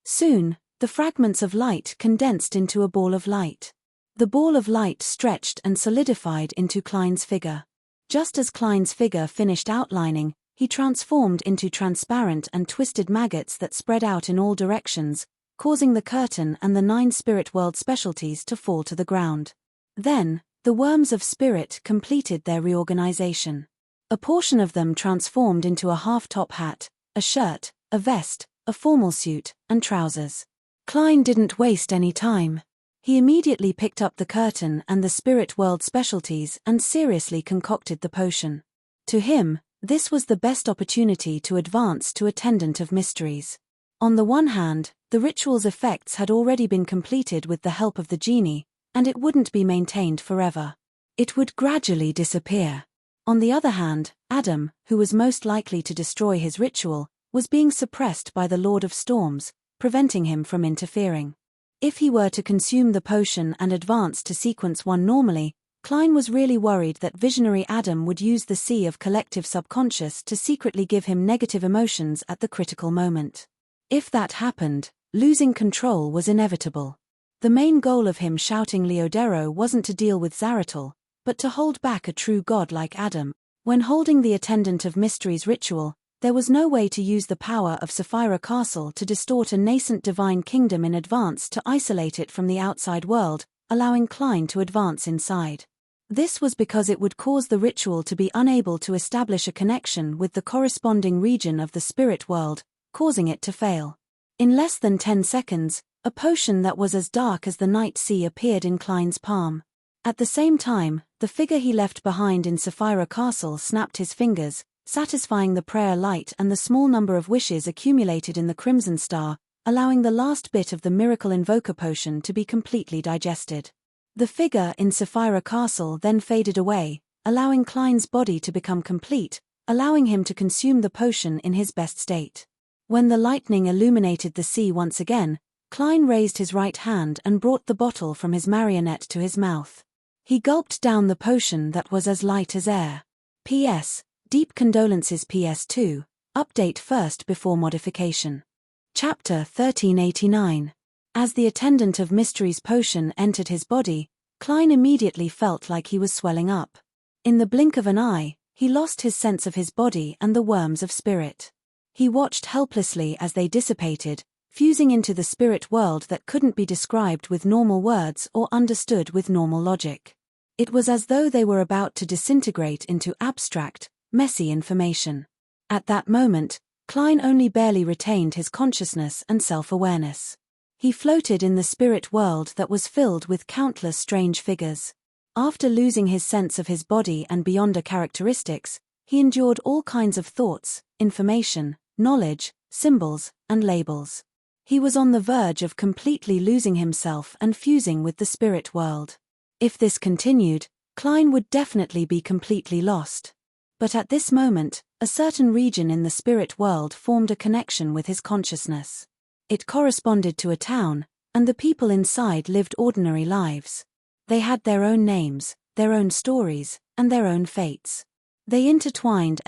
Soon, the fragments of light condensed into a ball of light. The ball of light stretched and solidified into Klein's figure. Just as Klein's figure finished outlining, he transformed into transparent and twisted maggots that spread out in all directions, causing the curtain and the 9 spirit world specialties to fall to the ground. Then, the worms of spirit completed their reorganization. A portion of them transformed into a half-top hat, a shirt, a vest, a formal suit, and trousers. Klein didn't waste any time. He immediately picked up the curtain and the spirit world specialties and seriously concocted the potion. To him, this was the best opportunity to advance to Attendant of Mysteries. On the one hand, the ritual's effects had already been completed with the help of the genie, and it wouldn't be maintained forever. It would gradually disappear. On the other hand, Adam, who was most likely to destroy his ritual, was being suppressed by the Lord of Storms, preventing him from interfering. If he were to consume the potion and advance to sequence 1 normally, Klein was really worried that visionary Adam would use the sea of collective subconscious to secretly give him negative emotions at the critical moment. If that happened, losing control was inevitable. The main goal of him shouting Leodero wasn't to deal with Zaratul, but to hold back a true god like Adam. When holding the Attendant of Mysteries ritual, there was no way to use the power of Sapphira Castle to distort a nascent divine kingdom in advance to isolate it from the outside world, allowing Klein to advance inside. This was because it would cause the ritual to be unable to establish a connection with the corresponding region of the spirit world, causing it to fail. In less than 10 seconds, a potion that was as dark as the night sea appeared in Klein's palm. At the same time, the figure he left behind in Sapphira Castle snapped his fingers, satisfying the prayer light and the small number of wishes accumulated in the Crimson Star, allowing the last bit of the miracle invoker potion to be completely digested. The figure in Sapphira Castle then faded away, allowing Klein's body to become complete, allowing him to consume the potion in his best state. When the lightning illuminated the sea once again, Klein raised his right hand and brought the bottle from his marionette to his mouth. He gulped down the potion that was as light as air. P.S. Deep condolences PS2, update first before modification. Chapter 1389. As the Attendant of Mysteries potion entered his body, Klein immediately felt like he was swelling up. In the blink of an eye, he lost his sense of his body and the worms of spirit. He watched helplessly as they dissipated, fusing into the spirit world that couldn't be described with normal words or understood with normal logic. It was as though they were about to disintegrate into abstract, messy information. At that moment, Klein only barely retained his consciousness and self-awareness. He floated in the spirit world that was filled with countless strange figures. After losing his sense of his body and beyonder characteristics, he endured all kinds of thoughts, information, knowledge, symbols, and labels. He was on the verge of completely losing himself and fusing with the spirit world. If this continued, Klein would definitely be completely lost. But at this moment, a certain region in the spirit world formed a connection with his consciousness. It corresponded to a town, and the people inside lived ordinary lives. They had their own names, their own stories, and their own fates. They intertwined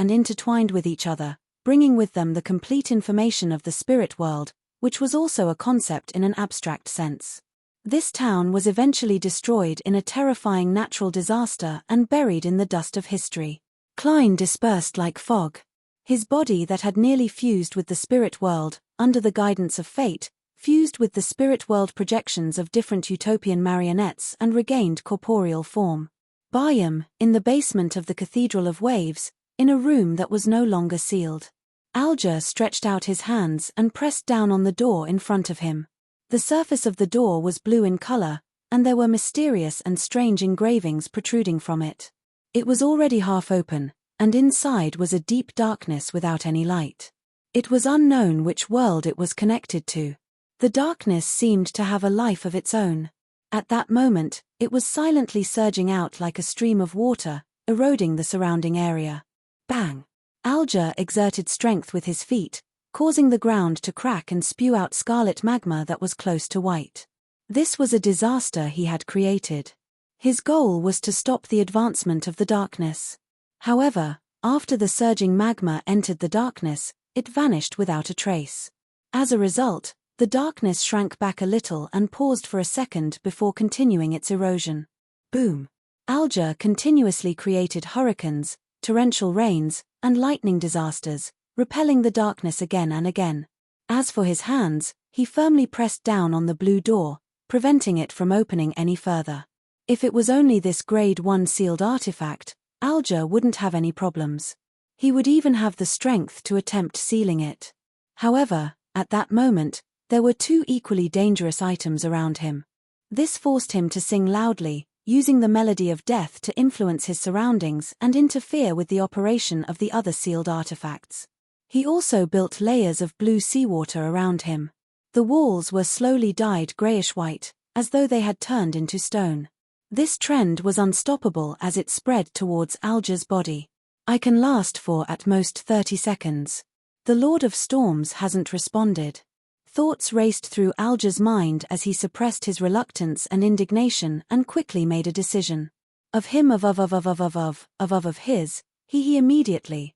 with each other, bringing with them the complete information of the spirit world, which was also a concept in an abstract sense. This town was eventually destroyed in a terrifying natural disaster and buried in the dust of history. Klein dispersed like fog. His body that had nearly fused with the spirit world, under the guidance of fate, fused with the spirit world projections of different utopian marionettes and regained corporeal form. Bayam, in the basement of the Cathedral of Waves, in a room that was no longer sealed. Alger stretched out his hands and pressed down on the door in front of him. The surface of the door was blue in color, and there were mysterious and strange engravings protruding from it. It was already half open, and inside was a deep darkness without any light. It was unknown which world it was connected to. The darkness seemed to have a life of its own. At that moment, it was silently surging out like a stream of water, eroding the surrounding area. Bang! Alger exerted strength with his feet, causing the ground to crack and spew out scarlet magma that was close to white. This was a disaster he had created. His goal was to stop the advancement of the darkness. However, after the surging magma entered the darkness, it vanished without a trace. As a result, the darkness shrank back a little and paused for a second before continuing its erosion. Boom! Alger continuously created hurricanes, torrential rains, and lightning disasters, repelling the darkness again and again. As for his hands, he firmly pressed down on the blue door, preventing it from opening any further. If it was only this Grade 1 sealed artifact, Alger wouldn't have any problems. He would even have the strength to attempt sealing it. However, at that moment, there were two equally dangerous items around him. This forced him to sing loudly, using the melody of death to influence his surroundings and interfere with the operation of the other sealed artifacts. He also built layers of blue seawater around him. The walls were slowly dyed grayish-white, as though they had turned into stone. This trend was unstoppable as it spread towards Alger's body. I can last for at most 30 seconds. The Lord of Storms hasn't responded. Thoughts raced through Alger's mind as he suppressed his reluctance and indignation and quickly made a decision. Of him of his, he immediately,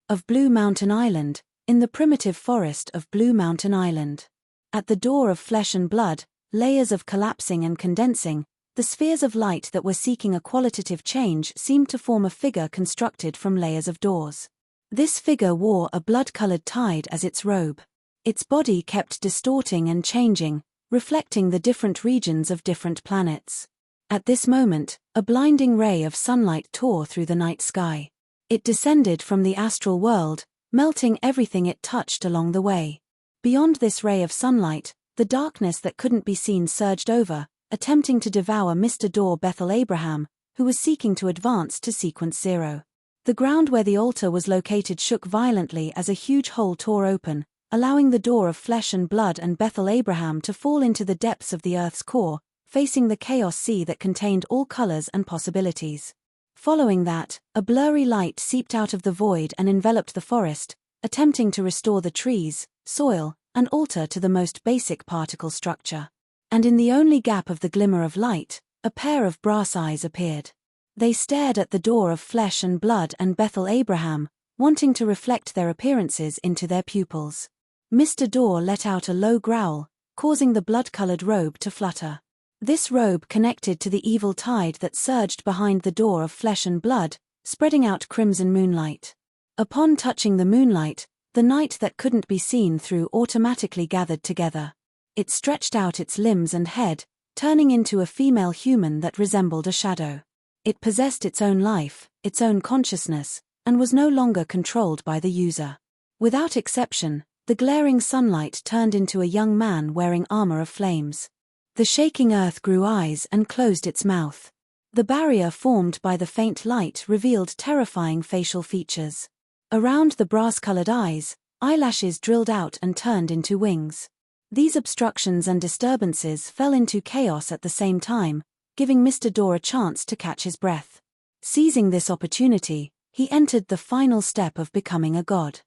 of Blue Mountain Island, in the primitive forest of Blue Mountain Island. At the door of flesh and blood, layers of collapsing and condensing, the spheres of light that were seeking a qualitative change seemed to form a figure constructed from layers of doors. This figure wore a blood-colored tide as its robe. Its body kept distorting and changing, reflecting the different regions of different planets. At this moment, a blinding ray of sunlight tore through the night sky. It descended from the astral world, melting everything it touched along the way. Beyond this ray of sunlight, the darkness that couldn't be seen surged over, attempting to devour Mr. Dor Bethel Abraham, who was seeking to advance to Sequence 0. The ground where the altar was located shook violently as a huge hole tore open, allowing the door of flesh and blood and Bethel Abraham to fall into the depths of the earth's core, facing the chaos sea that contained all colors and possibilities. Following that, a blurry light seeped out of the void and enveloped the forest, attempting to restore the trees, soil, and altar to the most basic particle structure. And in the only gap of the glimmer of light, a pair of brass eyes appeared. They stared at the door of flesh and blood and Bethel Abraham, wanting to reflect their appearances into their pupils. Mr. Dor let out a low growl, causing the blood-colored robe to flutter. This robe connected to the evil tide that surged behind the door of flesh and blood, spreading out crimson moonlight. Upon touching the moonlight, the night that couldn't be seen through automatically gathered together. It stretched out its limbs and head, turning into a female human that resembled a shadow. It possessed its own life, its own consciousness, and was no longer controlled by the user. Without exception, the glaring sunlight turned into a young man wearing armor of flames. The shaking earth grew eyes and closed its mouth. The barrier formed by the faint light revealed terrifying facial features. Around the brass-colored eyes, eyelashes drilled out and turned into wings. These obstructions and disturbances fell into chaos at the same time, giving Mr. Door a chance to catch his breath. Seizing this opportunity, he entered the final step of becoming a god.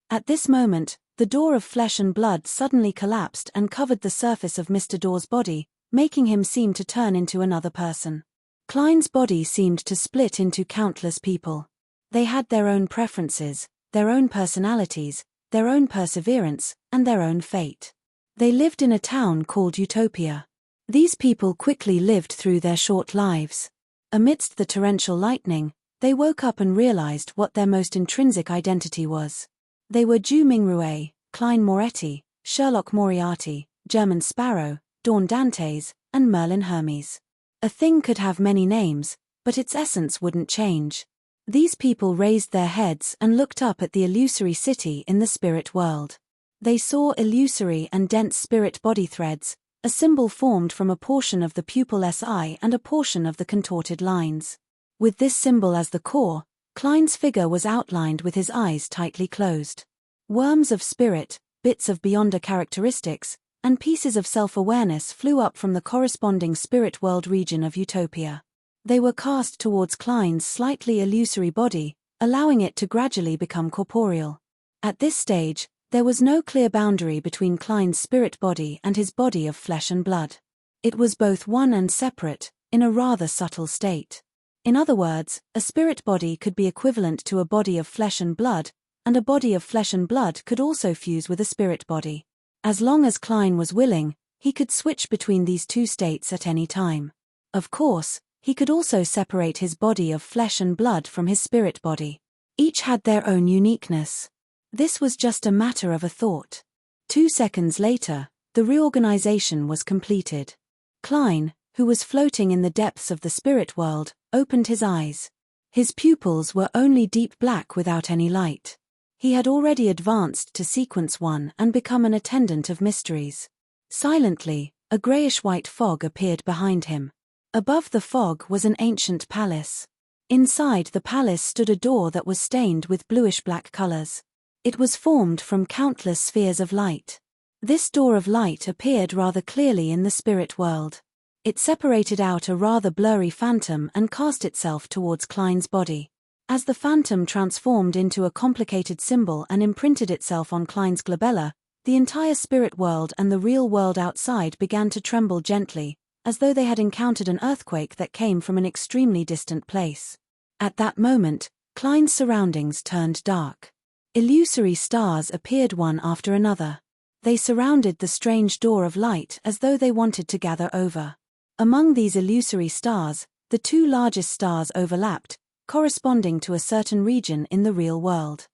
At this moment, the door of flesh and blood suddenly collapsed and covered the surface of Mr. Door's body, making him seem to turn into another person. Klein's body seemed to split into countless people. They had their own preferences, their own personalities, their own perseverance, and their own fate. They lived in a town called Utopia. These people quickly lived through their short lives. Amidst the torrential lightning, they woke up and realized what their most intrinsic identity was. They were Ju Mingrue, Klein Moretti, Sherlock Moriarty, German Sparrow, Dawn Dantes, and Merlin Hermes. A thing could have many names, but its essence wouldn't change. These people raised their heads and looked up at the illusory city in the spirit world. They saw illusory and dense spirit body threads, a symbol formed from a portion of the pupilless eye and a portion of the contorted lines. With this symbol as the core, Klein's figure was outlined with his eyes tightly closed. Worms of spirit, bits of Beyonder characteristics, and pieces of self-awareness flew up from the corresponding spirit world region of Utopia. They were cast towards Klein's slightly illusory body, allowing it to gradually become corporeal. At this stage, there was no clear boundary between Klein's spirit body and his body of flesh and blood. It was both one and separate, in a rather subtle state. In other words, a spirit body could be equivalent to a body of flesh and blood, and a body of flesh and blood could also fuse with a spirit body. As long as Klein was willing, he could switch between these two states at any time. Of course, he could also separate his body of flesh and blood from his spirit body. Each had their own uniqueness. This was just a matter of a thought. 2 seconds later, the reorganization was completed. Klein, who was floating in the depths of the spirit world, opened his eyes. His pupils were only deep black without any light. He had already advanced to Sequence 1 and become an attendant of mysteries. Silently, a grayish-white fog appeared behind him. Above the fog was an ancient palace. Inside the palace stood a door that was stained with bluish-black colors. It was formed from countless spheres of light. This door of light appeared rather clearly in the spirit world. It separated out a rather blurry phantom and cast itself towards Klein's body. As the phantom transformed into a complicated symbol and imprinted itself on Klein's glabella, the entire spirit world and the real world outside began to tremble gently, as though they had encountered an earthquake that came from an extremely distant place. At that moment, Klein's surroundings turned dark. Illusory stars appeared one after another. They surrounded the strange door of light as though they wanted to gather over. Among these illusory stars, the 2 largest stars overlapped, corresponding to a certain region in the real world.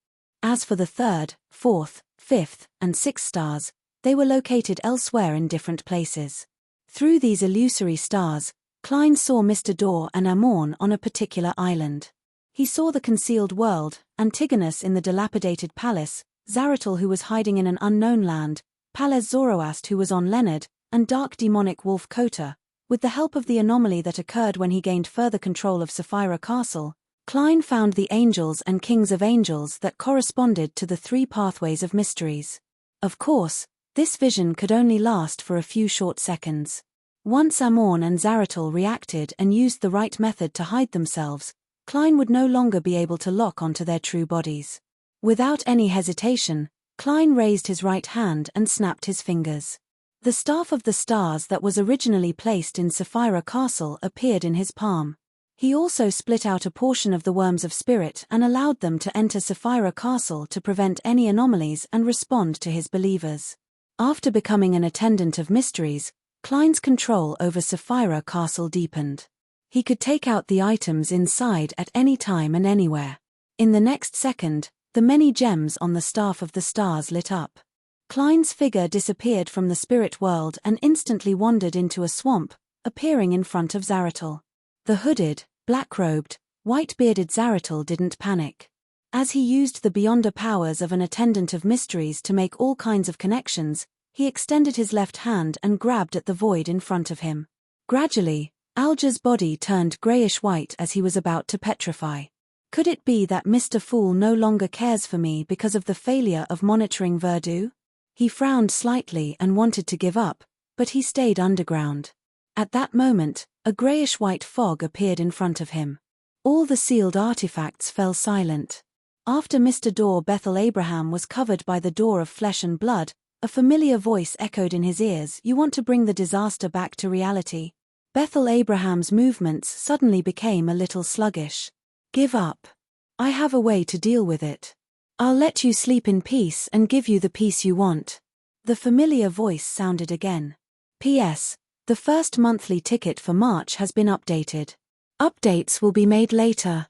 As for the 3rd, 4th, 5th, and 6th stars, they were located elsewhere in different places. Through these illusory stars, Klein saw Mr. Door and Amorn on a particular island. He saw the concealed world, Antigonus in the dilapidated palace, Zaratul who was hiding in an unknown land, Palez Zoroast who was on Leonard, and dark demonic Wolf Kota. With the help of the anomaly that occurred when he gained further control of Sapphira Castle, Klein found the angels and kings of angels that corresponded to the 3 pathways of mysteries. Of course, this vision could only last for a few short seconds. Once Amorn and Zaratul reacted and used the right method to hide themselves, Klein would no longer be able to lock onto their true bodies. Without any hesitation, Klein raised his right hand and snapped his fingers. The staff of the stars that was originally placed in Sapphira Castle appeared in his palm. He also split out a portion of the worms of spirit and allowed them to enter Sapphira Castle to prevent any anomalies and respond to his believers. After becoming an attendant of mysteries, Klein's control over Sapphira Castle deepened. He could take out the items inside at any time and anywhere. In the next second, the many gems on the staff of the stars lit up. Klein's figure disappeared from the spirit world and instantly wandered into a swamp, appearing in front of Zaratul. The hooded, black-robed, white-bearded Zaratul didn't panic. As he used the beyonder powers of an attendant of mysteries to make all kinds of connections, he extended his left hand and grabbed at the void in front of him. Gradually, Alger's body turned grayish-white as he was about to petrify. Could it be that Mr. Fool no longer cares for me because of the failure of monitoring Verdu? He frowned slightly and wanted to give up, but he stayed underground. At that moment, a grayish-white fog appeared in front of him. All the sealed artifacts fell silent. After Mr. Door Bethel Abraham was covered by the door of flesh and blood, a familiar voice echoed in his ears, "You want to bring the disaster back to reality?" Bethel Abraham's movements suddenly became a little sluggish. "Give up. I have a way to deal with it. I'll let you sleep in peace and give you the peace you want." The familiar voice sounded again. "P.S. The first monthly ticket for March has been updated. Updates will be made later."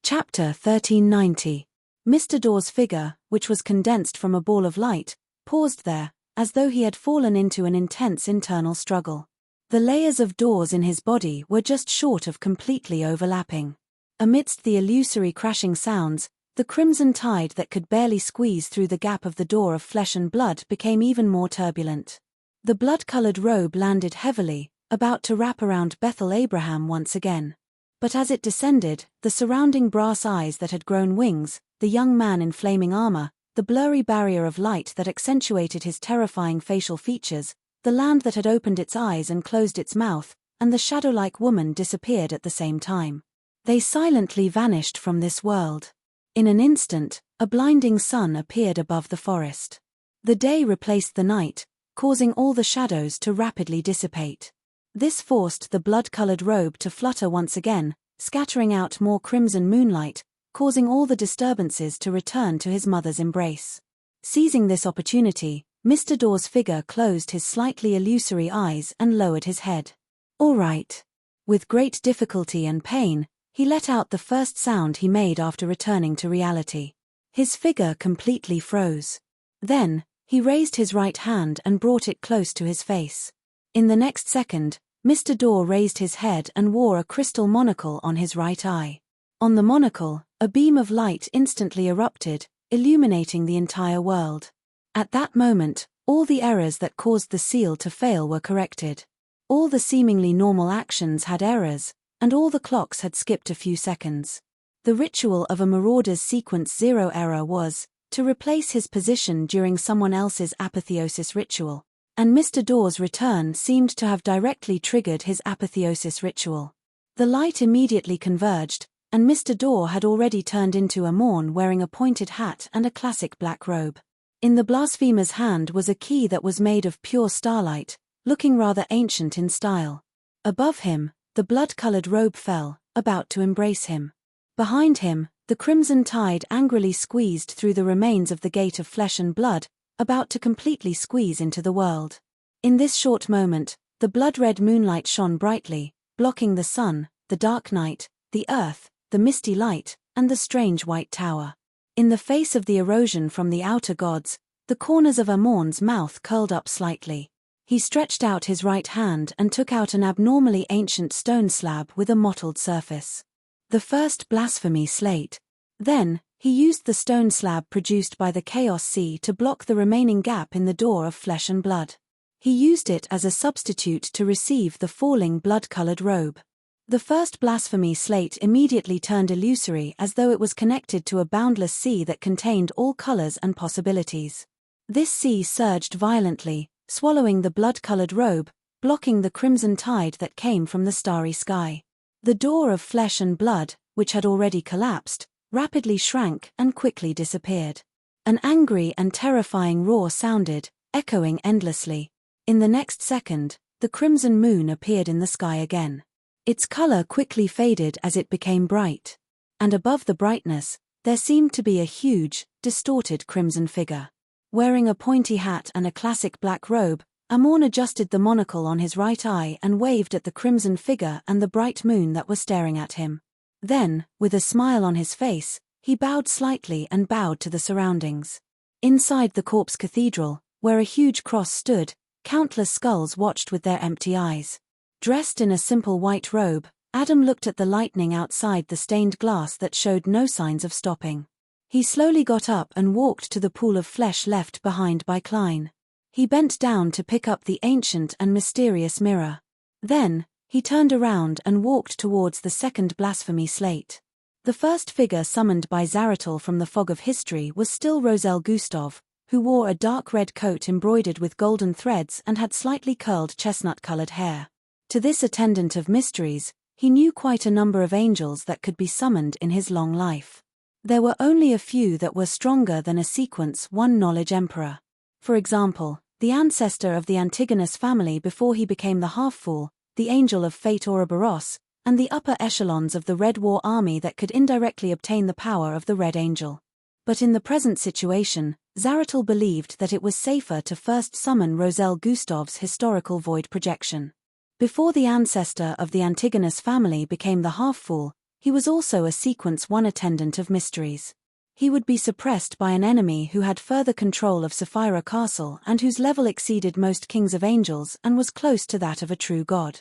Chapter 1390. Mr. Door's figure, which was condensed from a ball of light, paused there, as though he had fallen into an intense internal struggle. The layers of doors in his body were just short of completely overlapping. Amidst the illusory crashing sounds, the crimson tide that could barely squeeze through the gap of the door of flesh and blood became even more turbulent. The blood-colored robe landed heavily, about to wrap around Bethel Abraham once again. But as it descended, the surrounding brass eyes that had grown wings, the young man in flaming armor, the blurry barrier of light that accentuated his terrifying facial features, the land that had opened its eyes and closed its mouth, and the shadow-like woman disappeared at the same time. They silently vanished from this world. In an instant, a blinding sun appeared above the forest. The day replaced the night, causing all the shadows to rapidly dissipate. This forced the blood-colored robe to flutter once again, scattering out more crimson moonlight, causing all the disturbances to return to his mother's embrace. Seizing this opportunity, Mr. Door's figure closed his slightly illusory eyes and lowered his head. "All right." With great difficulty and pain, he let out the first sound he made after returning to reality. His figure completely froze. Then, he raised his right hand and brought it close to his face. In the next second, Mr. Door raised his head and wore a crystal monocle on his right eye. On the monocle, a beam of light instantly erupted, illuminating the entire world. At that moment, all the errors that caused the seal to fail were corrected. All the seemingly normal actions had errors, and all the clocks had skipped a few seconds. The ritual of a marauder's sequence 0 error was to replace his position during someone else's apotheosis ritual, and Mr. Door's return seemed to have directly triggered his apotheosis ritual. The light immediately converged, and Mr. Door had already turned into a Morn wearing a pointed hat and a classic black robe. In the blasphemer's hand was a key that was made of pure starlight, looking rather ancient in style. Above him, the blood-colored robe fell, about to embrace him. Behind him, the crimson tide angrily squeezed through the remains of the gate of flesh and blood, about to completely squeeze into the world. In this short moment, the blood-red moonlight shone brightly, blocking the sun, the dark night, the earth, the misty light, and the strange white tower. In the face of the erosion from the outer gods, the corners of Amon's mouth curled up slightly. He stretched out his right hand and took out an abnormally ancient stone slab with a mottled surface. The first blasphemy slate. Then, he used the stone slab produced by the Chaos Sea to block the remaining gap in the door of flesh and blood. He used it as a substitute to receive the falling blood-colored robe. The first blasphemy slate immediately turned illusory as though it was connected to a boundless sea that contained all colors and possibilities. This sea surged violently, swallowing the blood-colored robe, blocking the crimson tide that came from the starry sky. The door of flesh and blood, which had already collapsed, rapidly shrank and quickly disappeared. An angry and terrifying roar sounded, echoing endlessly. In the next second, the crimson moon appeared in the sky again. Its color quickly faded as it became bright. And above the brightness, there seemed to be a huge, distorted crimson figure. Wearing a pointy hat and a classic black robe, Amon adjusted the monocle on his right eye and waved at the crimson figure and the bright moon that were staring at him. Then, with a smile on his face, he bowed slightly and bowed to the surroundings. Inside the corpse cathedral, where a huge cross stood, countless skulls watched with their empty eyes. Dressed in a simple white robe, Adam looked at the lightning outside the stained glass that showed no signs of stopping. He slowly got up and walked to the pool of flesh left behind by Klein. He bent down to pick up the ancient and mysterious mirror. Then, he turned around and walked towards the second blasphemy slate. The first figure summoned by Zaratul from the fog of history was still Roselle Gustave, who wore a dark red coat embroidered with golden threads and had slightly curled chestnut-colored hair. To this attendant of mysteries, he knew quite a number of angels that could be summoned in his long life. There were only a few that were stronger than a sequence one knowledge emperor. For example, the ancestor of the Antigonus family before he became the half-fool, the angel of fate Ouroboros, and the upper echelons of the Red War army that could indirectly obtain the power of the Red Angel. But in the present situation, Zaratul believed that it was safer to first summon Roselle Gustave's historical void projection. Before the ancestor of the Antigonus family became the half-fool, he was also a sequence one attendant of mysteries. He would be suppressed by an enemy who had further control of Sapphira Castle and whose level exceeded most kings of angels and was close to that of a true god.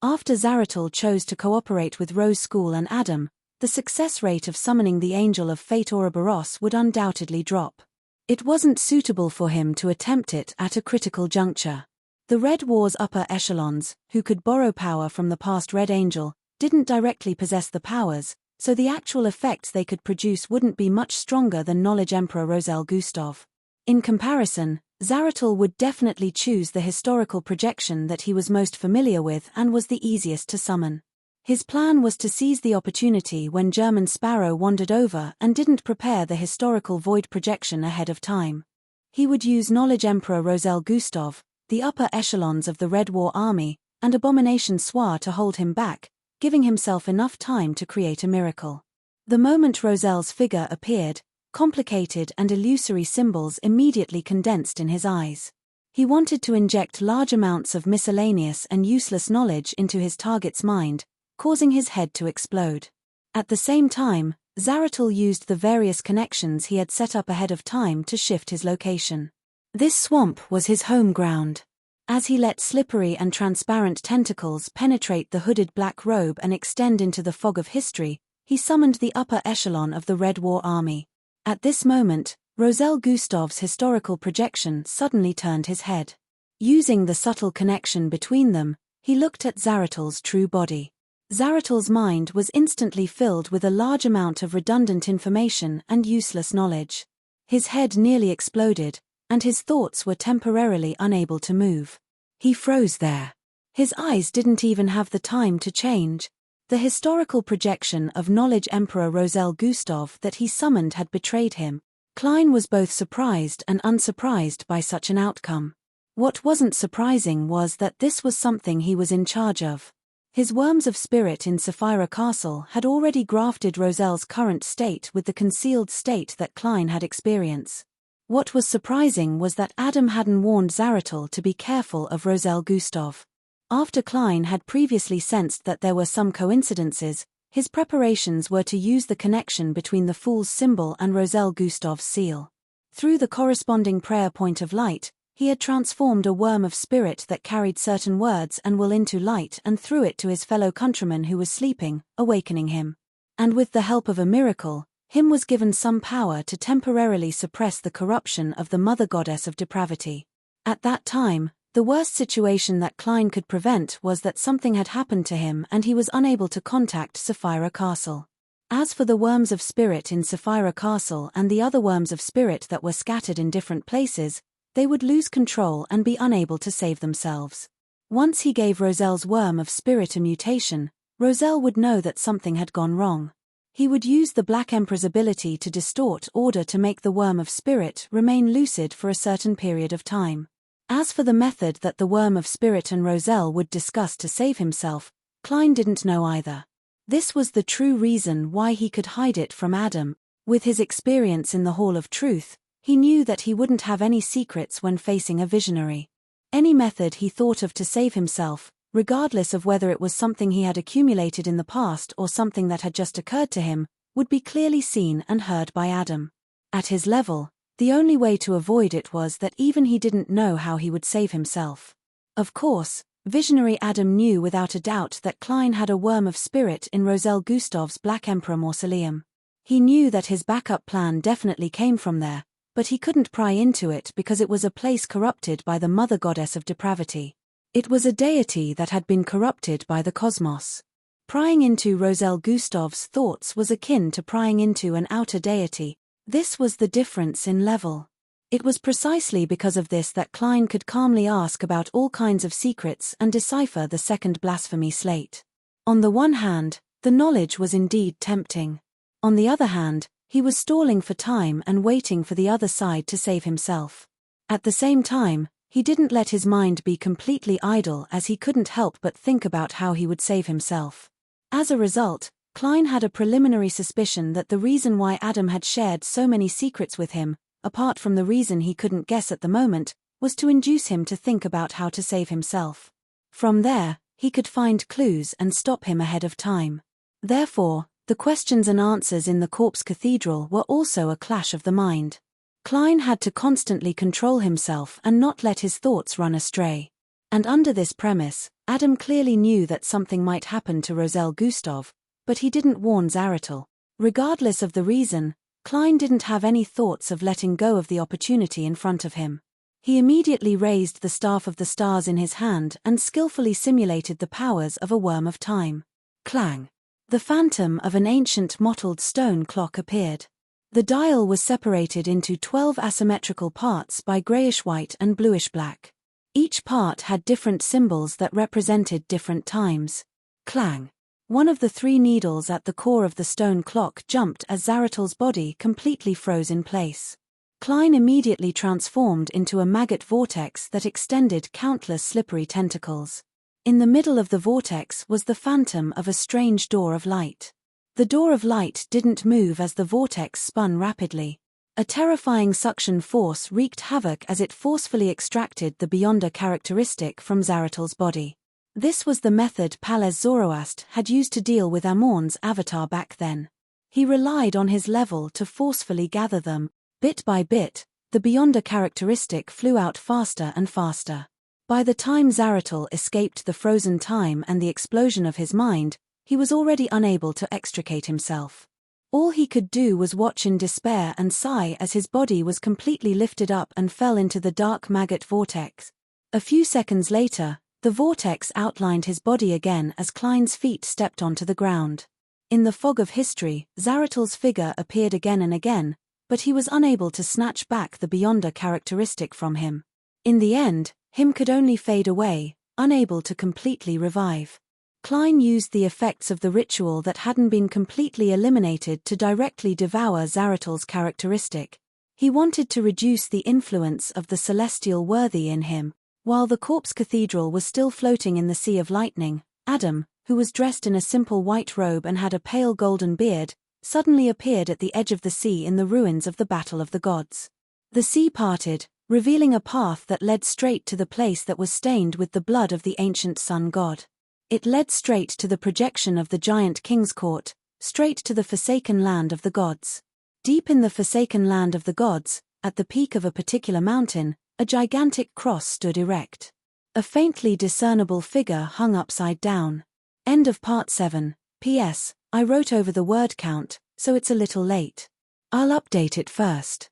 After Zaratul chose to cooperate with Rose School and Adam, the success rate of summoning the angel of fate Ouroboros would undoubtedly drop. It wasn't suitable for him to attempt it at a critical juncture. The Red War's upper echelons, who could borrow power from the past Red Angel, didn't directly possess the powers, so the actual effects they could produce wouldn't be much stronger than Knowledge Emperor Roselle Gustave. In comparison, Zaratul would definitely choose the historical projection that he was most familiar with and was the easiest to summon. His plan was to seize the opportunity when German Sparrow wandered over and didn't prepare the historical void projection ahead of time. He would use Knowledge Emperor Roselle Gustave, the upper echelons of the Red War army, and Abomination Soir to hold him back, giving himself enough time to create a miracle. The moment Roselle's figure appeared, complicated and illusory symbols immediately condensed in his eyes. He wanted to inject large amounts of miscellaneous and useless knowledge into his target's mind, causing his head to explode. At the same time, Zaratul used the various connections he had set up ahead of time to shift his location. This swamp was his home ground. As he let slippery and transparent tentacles penetrate the hooded black robe and extend into the fog of history, he summoned the upper echelon of the Red War army. At this moment, Roselle Gustave's historical projection suddenly turned his head. Using the subtle connection between them, he looked at Zaratul's true body. Zaratul's mind was instantly filled with a large amount of redundant information and useless knowledge. His head nearly exploded, and his thoughts were temporarily unable to move. He froze there. His eyes didn't even have the time to change. The historical projection of Knowledge Emperor Roselle Gustave that he summoned had betrayed him. Klein was both surprised and unsurprised by such an outcome. What wasn't surprising was that this was something he was in charge of. His worms of spirit in Sapphira Castle had already grafted Roselle's current state with the concealed state that Klein had experienced. What was surprising was that Adam hadn't warned Zaratul to be careful of Roselle Gustave. After Klein had previously sensed that there were some coincidences, his preparations were to use the connection between the Fool's symbol and Roselle Gustave's seal. Through the corresponding prayer point of light, he had transformed a worm of spirit that carried certain words and will into light and threw it to his fellow countryman who was sleeping, awakening him. And with the help of a miracle, him was given some power to temporarily suppress the corruption of the mother goddess of depravity. At that time, the worst situation that Klein could prevent was that something had happened to him and he was unable to contact Sapphira Castle. As for the worms of spirit in Sapphira Castle and the other worms of spirit that were scattered in different places, they would lose control and be unable to save themselves. Once he gave Roselle's worm of spirit a mutation, Roselle would know that something had gone wrong. He would use the Black Emperor's ability to distort order to make the worm of spirit remain lucid for a certain period of time. As for the method that the worm of spirit and Roselle would discuss to save himself, Klein didn't know either. This was the true reason why he could hide it from Adam. With his experience in the Hall of Truth, he knew that he wouldn't have any secrets when facing a visionary. Any method he thought of to save himself, regardless of whether it was something he had accumulated in the past or something that had just occurred to him, would be clearly seen and heard by Adam. At his level, the only way to avoid it was that even he didn't know how he would save himself. Of course, Visionary Adam knew without a doubt that Klein had a worm of spirit in Roselle Gustav's Black Emperor mausoleum. He knew that his backup plan definitely came from there, but he couldn't pry into it because it was a place corrupted by the mother goddess of depravity. It was a deity that had been corrupted by the cosmos. Prying into Roselle Gustav's thoughts was akin to prying into an outer deity. This was the difference in level. It was precisely because of this that Klein could calmly ask about all kinds of secrets and decipher the second blasphemy slate. On the one hand, the knowledge was indeed tempting. On the other hand, he was stalling for time and waiting for the other side to save himself. At the same time, he didn't let his mind be completely idle as he couldn't help but think about how he would save himself. As a result, Klein had a preliminary suspicion that the reason why Adam had shared so many secrets with him, apart from the reason he couldn't guess at the moment, was to induce him to think about how to save himself. From there, he could find clues and stop him ahead of time. Therefore, the questions and answers in the Corpse Cathedral were also a clash of the mind. Klein had to constantly control himself and not let his thoughts run astray. And under this premise, Adam clearly knew that something might happen to Roselle Gustav, but he didn't warn Zaratul. Regardless of the reason, Klein didn't have any thoughts of letting go of the opportunity in front of him. He immediately raised the Staff of the Stars in his hand and skillfully simulated the powers of a worm of time. Clang! The phantom of an ancient mottled stone clock appeared. The dial was separated into 12 asymmetrical parts by grayish-white and bluish-black. Each part had different symbols that represented different times. Clang! One of the 3 needles at the core of the stone clock jumped as Zaratul's body completely froze in place. Klein immediately transformed into a maggot vortex that extended countless slippery tentacles. In the middle of the vortex was the phantom of a strange door of light. The door of light didn't move as the vortex spun rapidly. A terrifying suction force wreaked havoc as it forcefully extracted the Beyonder characteristic from Zaratul's body. This was the method Palez Zoroast had used to deal with Amon's avatar back then. He relied on his level to forcefully gather them. Bit by bit, the Beyonder characteristic flew out faster and faster. By the time Zaratul escaped the frozen time and the explosion of his mind, he was already unable to extricate himself. All he could do was watch in despair and sigh as his body was completely lifted up and fell into the dark maggot vortex. A few seconds later, the vortex outlined his body again as Klein's feet stepped onto the ground. In the fog of history, Zaratul's figure appeared again and again, but he was unable to snatch back the Beyonder characteristic from him. In the end, him could only fade away, unable to completely revive. Klein used the effects of the ritual that hadn't been completely eliminated to directly devour Zaratul's characteristic. He wanted to reduce the influence of the celestial worthy in him. While the Corpse Cathedral was still floating in the sea of lightning, Adam, who was dressed in a simple white robe and had a pale golden beard, suddenly appeared at the edge of the sea in the ruins of the Battle of the Gods. The sea parted, revealing a path that led straight to the place that was stained with the blood of the ancient sun god. It led straight to the projection of the giant king's court, straight to the forsaken land of the gods. Deep in the forsaken land of the gods, at the peak of a particular mountain, a gigantic cross stood erect. A faintly discernible figure hung upside down. End of Part 7. P.S. I wrote over the word count, so it's a little late. I'll update it first.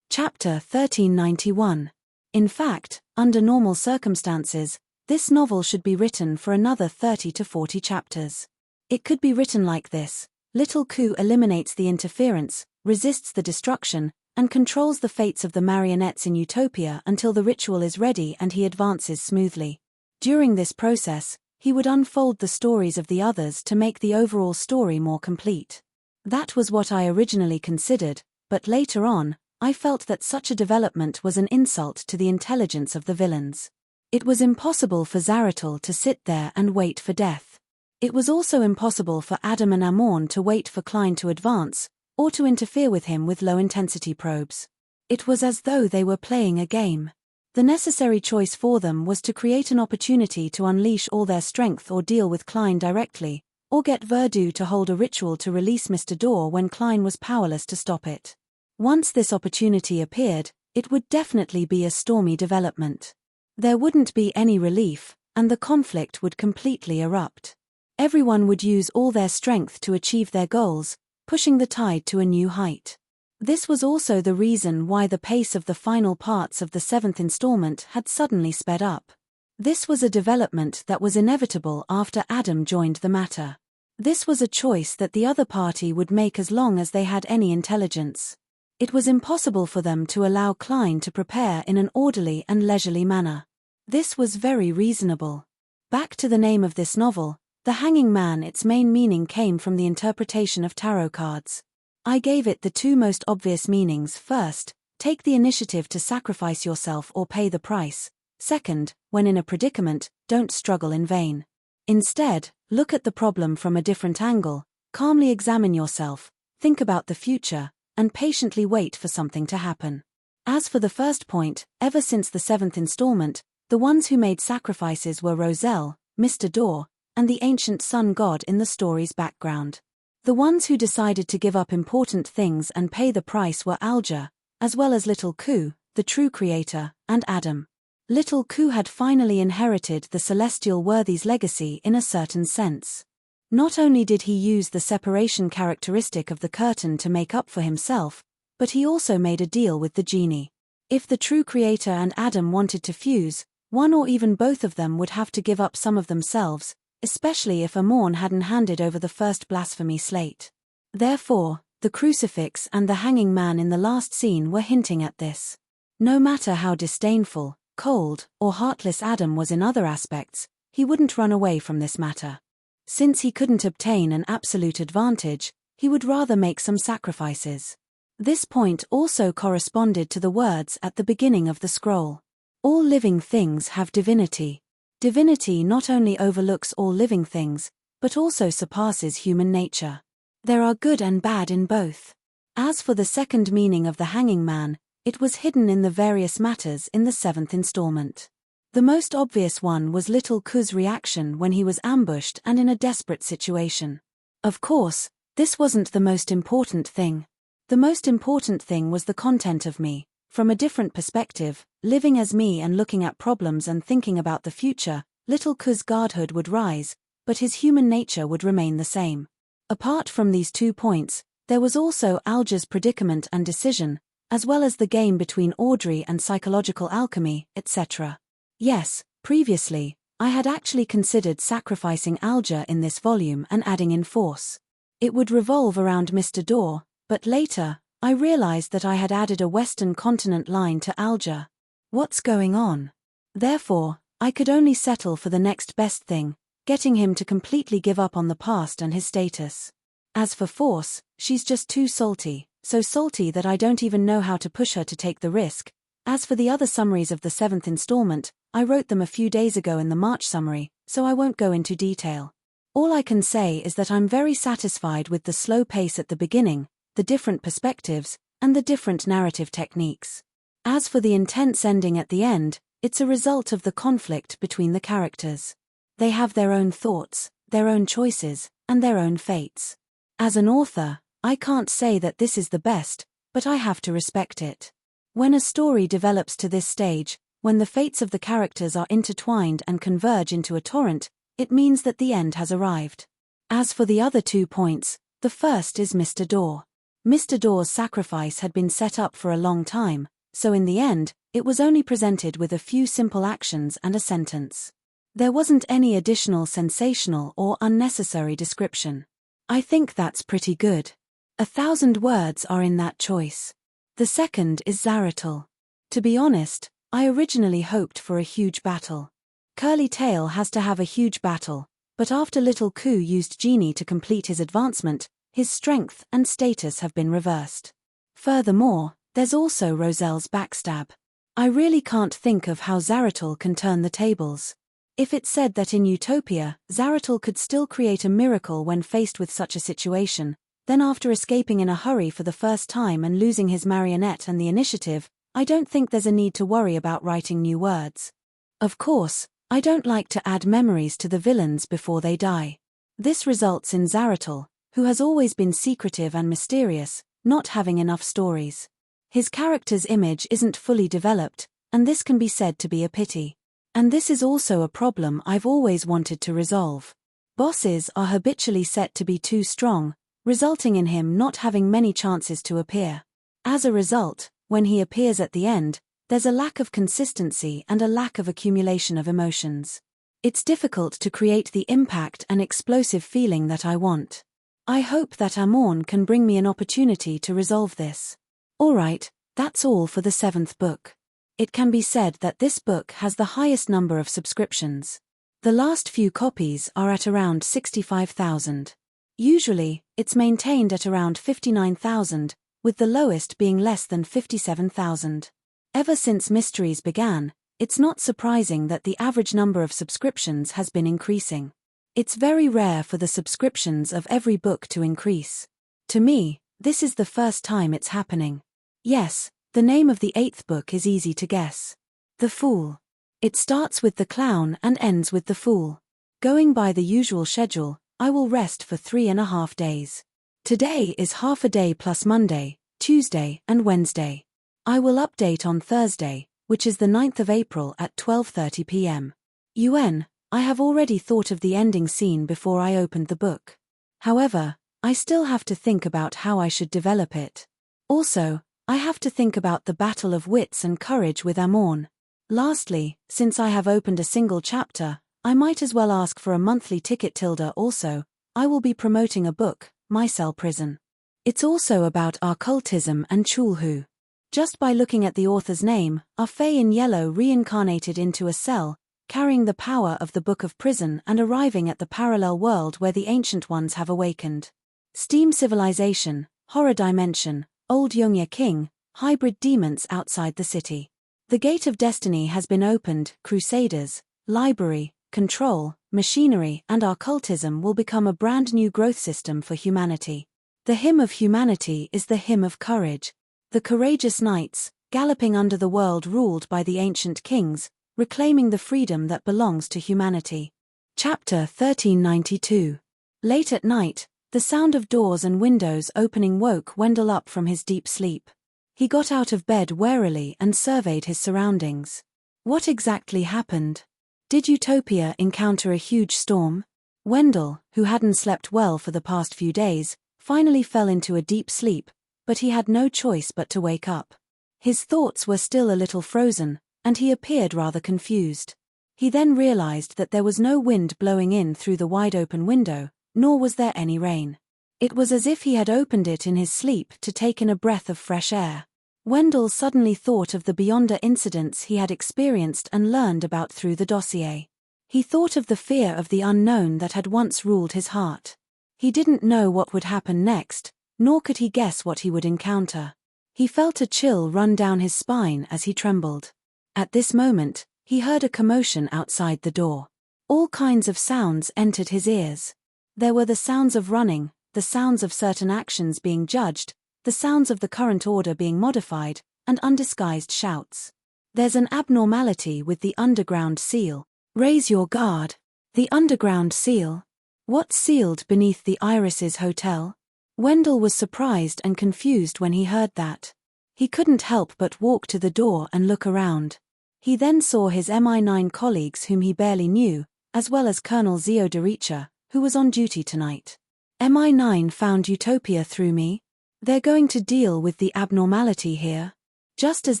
Chapter 1391. In fact, under normal circumstances, this novel should be written for another 30 to 40 chapters. It could be written like this: Little Ku eliminates the interference, resists the destruction, and controls the fates of the marionettes in Utopia until the ritual is ready and he advances smoothly. During this process, he would unfold the stories of the others to make the overall story more complete. That was what I originally considered, but later on, I felt that such a development was an insult to the intelligence of the villains. It was impossible for Zaratul to sit there and wait for death. It was also impossible for Adam and Amon to wait for Klein to advance, or to interfere with him with low-intensity probes. It was as though they were playing a game. The necessary choice for them was to create an opportunity to unleash all their strength or deal with Klein directly, or get Verdu to hold a ritual to release Mr. Door when Klein was powerless to stop it. Once this opportunity appeared, it would definitely be a stormy development. There wouldn't be any relief, and the conflict would completely erupt. Everyone would use all their strength to achieve their goals, pushing the tide to a new height. This was also the reason why the pace of the final parts of the 7th installment had suddenly sped up. This was a development that was inevitable after Adam joined the matter. This was a choice that the other party would make as long as they had any intelligence. It was impossible for them to allow Klein to prepare in an orderly and leisurely manner. This was very reasonable. Back to the name of this novel, The Hanging Man. Its main meaning came from the interpretation of tarot cards. I gave it the two most obvious meanings. First, take the initiative to sacrifice yourself or pay the price. Second, when in a predicament, don't struggle in vain. Instead, look at the problem from a different angle, calmly examine yourself, think about the future, and patiently wait for something to happen. As for the first point, ever since the 7th installment, the ones who made sacrifices were Roselle, Mr. Daw, and the ancient sun god in the story's background. The ones who decided to give up important things and pay the price were Alger, as well as Little Ku, the true creator, and Adam. Little Ku had finally inherited the celestial worthy's legacy in a certain sense. Not only did he use the separation characteristic of the curtain to make up for himself, but he also made a deal with the genie. If the true creator and Adam wanted to fuse, one or even both of them would have to give up some of themselves, especially if Amorn hadn't handed over the first blasphemy slate. Therefore, the crucifix and the hanging man in the last scene were hinting at this. No matter how disdainful, cold, or heartless Adam was in other aspects, he wouldn't run away from this matter. Since he couldn't obtain an absolute advantage, he would rather make some sacrifices. This point also corresponded to the words at the beginning of the scroll. All living things have divinity. Divinity not only overlooks all living things, but also surpasses human nature. There are good and bad in both. As for the second meaning of the hanging man, it was hidden in the various matters in the 7th installment. The most obvious one was Little Ku's reaction when he was ambushed and in a desperate situation. Of course, this wasn't the most important thing. The most important thing was the content of me, from a different perspective, living as me and looking at problems and thinking about the future. Little Ku's godhood would rise, but his human nature would remain the same. Apart from these 2 points, there was also Alger's predicament and decision, as well as the game between Audrey and psychological alchemy, etc. Yes, previously, I had actually considered sacrificing Alger in this volume and adding in Force. It would revolve around Mr. Daw, but later, I realized that I had added a Western continent line to Alger. What's going on? Therefore, I could only settle for the next best thing, getting him to completely give up on the past and his status. As for Force, she's just too salty, so salty that I don't even know how to push her to take the risk. As for the other summaries of the 7th installment, I wrote them a few days ago in the March summary, so I won't go into detail. All I can say is that I'm very satisfied with the slow pace at the beginning, the different perspectives, and the different narrative techniques. As for the intense ending at the end, it's a result of the conflict between the characters. They have their own thoughts, their own choices, and their own fates. As an author, I can't say that this is the best, but I have to respect it. When a story develops to this stage, when the fates of the characters are intertwined and converge into a torrent, it means that the end has arrived. As for the other 2 points, the first is Mr. Daw. Mr. Daw's sacrifice had been set up for a long time, so in the end, it was only presented with a few simple actions and a sentence. There wasn't any additional sensational or unnecessary description. I think that's pretty good. 1,000 words are in that choice. The second is Zaratul. To be honest, I originally hoped for a huge battle. Curly Tail has to have a huge battle, but after Little Ku used Genie to complete his advancement, his strength and status have been reversed. Furthermore, there's also Roselle's backstab. I really can't think of how Zaratul can turn the tables. If it's said that in Utopia, Zaratul could still create a miracle when faced with such a situation, then after escaping in a hurry for the first time and losing his marionette and the initiative, I don't think there's a need to worry about writing new words. Of course, I don't like to add memories to the villains before they die. This results in Zaratul, who has always been secretive and mysterious, not having enough stories. His character's image isn't fully developed, and this can be said to be a pity. And this is also a problem I've always wanted to resolve. Bosses are habitually set to be too strong, resulting in him not having many chances to appear. As a result, when he appears at the end, there's a lack of consistency and a lack of accumulation of emotions. It's difficult to create the impact and explosive feeling that I want. I hope that Amorn can bring me an opportunity to resolve this. Alright, that's all for the 7th book. It can be said that this book has the highest number of subscriptions. The last few copies are at around 65,000. Usually, it's maintained at around 59,000, with the lowest being less than 57,000. Ever since Mysteries began, it's not surprising that the average number of subscriptions has been increasing. It's very rare for the subscriptions of every book to increase. To me, this is the first time it's happening. Yes, the name of the 8th book is easy to guess. The Fool. It starts with the clown and ends with the fool. Going by the usual schedule, I will rest for 3.5 days. Today is half a day plus Monday, Tuesday and Wednesday. I will update on Thursday, which is the 9th of April at 12:30 p.m. UN, I have already thought of the ending scene before I opened the book. However, I still have to think about how I should develop it. Also, I have to think about the battle of wits and courage with Amorn. Lastly, since I have opened a single chapter, I might as well ask for a monthly ticket. Also, I will be promoting a book, My Cell Prison. It's also about occultism and Chulhu. Just by looking at the author's name, a Fae in yellow reincarnated into a cell, carrying the power of the Book of Prison and arriving at the parallel world where the Ancient Ones have awakened. Steam civilization, horror dimension, old Yongya king, hybrid demons outside the city. The Gate of Destiny has been opened. Crusaders, library, control, machinery and occultism will become a brand new growth system for humanity. The hymn of humanity is the hymn of courage. The courageous knights, galloping under the world ruled by the ancient kings, reclaiming the freedom that belongs to humanity. Chapter 1392. Late at night, the sound of doors and windows opening woke Wendell up from his deep sleep. He got out of bed warily and surveyed his surroundings. What exactly happened? Did Utopia encounter a huge storm? Wendell, who hadn't slept well for the past few days, finally fell into a deep sleep, but he had no choice but to wake up. His thoughts were still a little frozen, and he appeared rather confused. He then realized that there was no wind blowing in through the wide-open window, nor was there any rain. It was as if he had opened it in his sleep to take in a breath of fresh air. Wendell suddenly thought of the Beyonder incidents he had experienced and learned about through the dossier. He thought of the fear of the unknown that had once ruled his heart. He didn't know what would happen next, nor could he guess what he would encounter. He felt a chill run down his spine as he trembled. At this moment, he heard a commotion outside the door. All kinds of sounds entered his ears. There were the sounds of running, the sounds of certain actions being judged, the sounds of the current order being modified, and undisguised shouts. There's an abnormality with the underground seal. Raise your guard. The underground seal? What's sealed beneath the Irises Hotel? Wendell was surprised and confused when he heard that. He couldn't help but walk to the door and look around. He then saw his MI9 colleagues whom he barely knew, as well as Colonel Zio Dericha, who was on duty tonight. MI9 found Utopia through me? They're going to deal with the abnormality here? Just as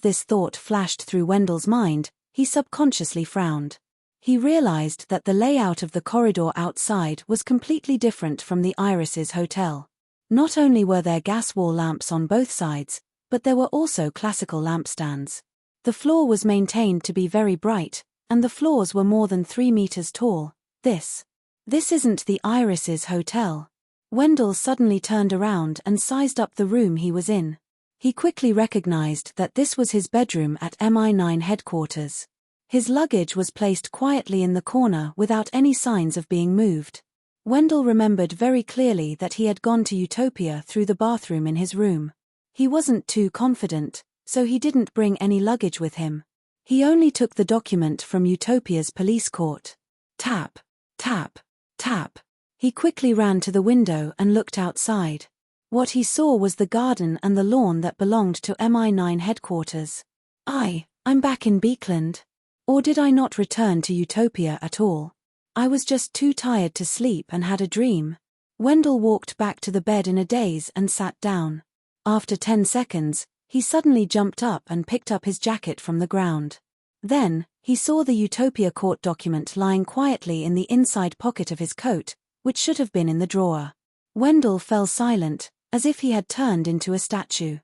this thought flashed through Wendell's mind, he subconsciously frowned. He realized that the layout of the corridor outside was completely different from the Irises Hotel. Not only were there gas wall lamps on both sides, but there were also classical lampstands. The floor was maintained to be very bright, and the floors were more than 3 meters tall. This isn't the Irises Hotel. Wendell suddenly turned around and sized up the room he was in. He quickly recognized that this was his bedroom at MI9 headquarters. His luggage was placed quietly in the corner without any signs of being moved. Wendell remembered very clearly that he had gone to Utopia through the bathroom in his room. He wasn't too confident, so he didn't bring any luggage with him. He only took the document from Utopia's police court. Tap, tap, tap. He quickly ran to the window and looked outside. What he saw was the garden and the lawn that belonged to MI9 headquarters. I'm back in Beekland. Or did I not return to utopia at all? I was just too tired to sleep and had a dream. Wendell walked back to the bed in a daze and sat down. After 10 seconds, he suddenly jumped up and picked up his jacket from the ground. Then, he saw the Utopia court document lying quietly in the inside pocket of his coat, which should have been in the drawer. Wendell fell silent, as if he had turned into a statue.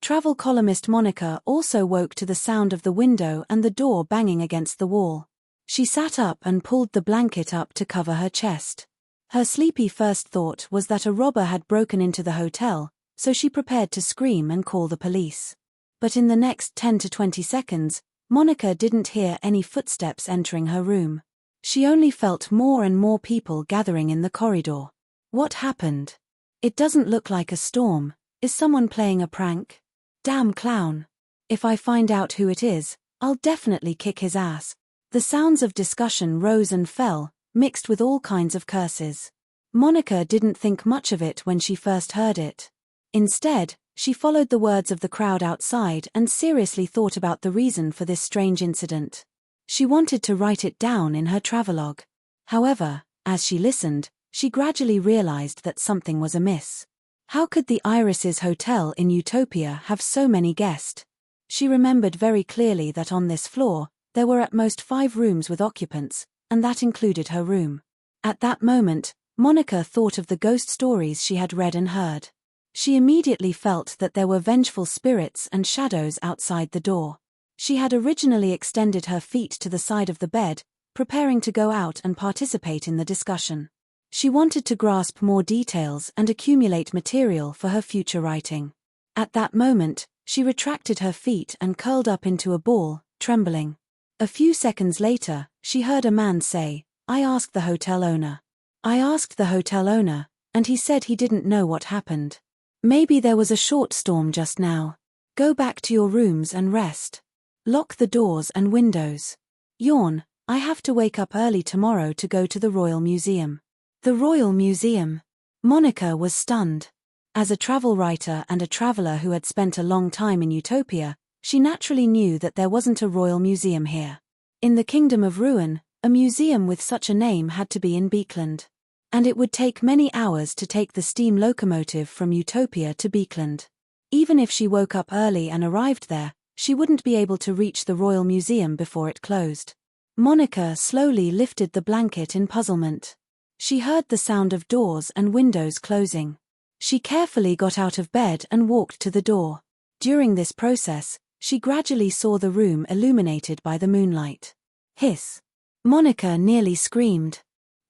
Travel columnist Monica also woke to the sound of the window and the door banging against the wall. She sat up and pulled the blanket up to cover her chest. Her sleepy first thought was that a robber had broken into the hotel, so she prepared to scream and call the police. But in the next 10 to 20 seconds, Monica didn't hear any footsteps entering her room. She only felt more and more people gathering in the corridor. What happened? It doesn't look like a storm. Is someone playing a prank? Damn clown. If I find out who it is, I'll definitely kick his ass. The sounds of discussion rose and fell, mixed with all kinds of curses. Monica didn't think much of it when she first heard it. Instead, she followed the words of the crowd outside and seriously thought about the reason for this strange incident. She wanted to write it down in her travelogue. However, as she listened, she gradually realized that something was amiss. How could the Irises Hotel in Utopia have so many guests? She remembered very clearly that on this floor, there were at most 5 rooms with occupants, and that included her room. At that moment, Monica thought of the ghost stories she had read and heard. She immediately felt that there were vengeful spirits and shadows outside the door. She had originally extended her feet to the side of the bed, preparing to go out and participate in the discussion. She wanted to grasp more details and accumulate material for her future writing. At that moment, she retracted her feet and curled up into a ball, trembling. A few seconds later, she heard a man say, "I asked the hotel owner. I asked the hotel owner, and he said he didn't know what happened. Maybe there was a short storm just now. Go back to your rooms and rest. Lock the doors and windows. Yawn, I have to wake up early tomorrow to go to the Royal Museum." The Royal Museum. Monica was stunned. As a travel writer and a traveler who had spent a long time in Utopia, she naturally knew that there wasn't a royal museum here. In the Kingdom of Ruin, a museum with such a name had to be in Beekland. And it would take many hours to take the steam locomotive from Utopia to Beekland. Even if she woke up early and arrived there, she wouldn't be able to reach the Royal Museum before it closed. Monica slowly lifted the blanket in puzzlement. She heard the sound of doors and windows closing. She carefully got out of bed and walked to the door. During this process, she gradually saw the room illuminated by the moonlight. Hiss! Monica nearly screamed.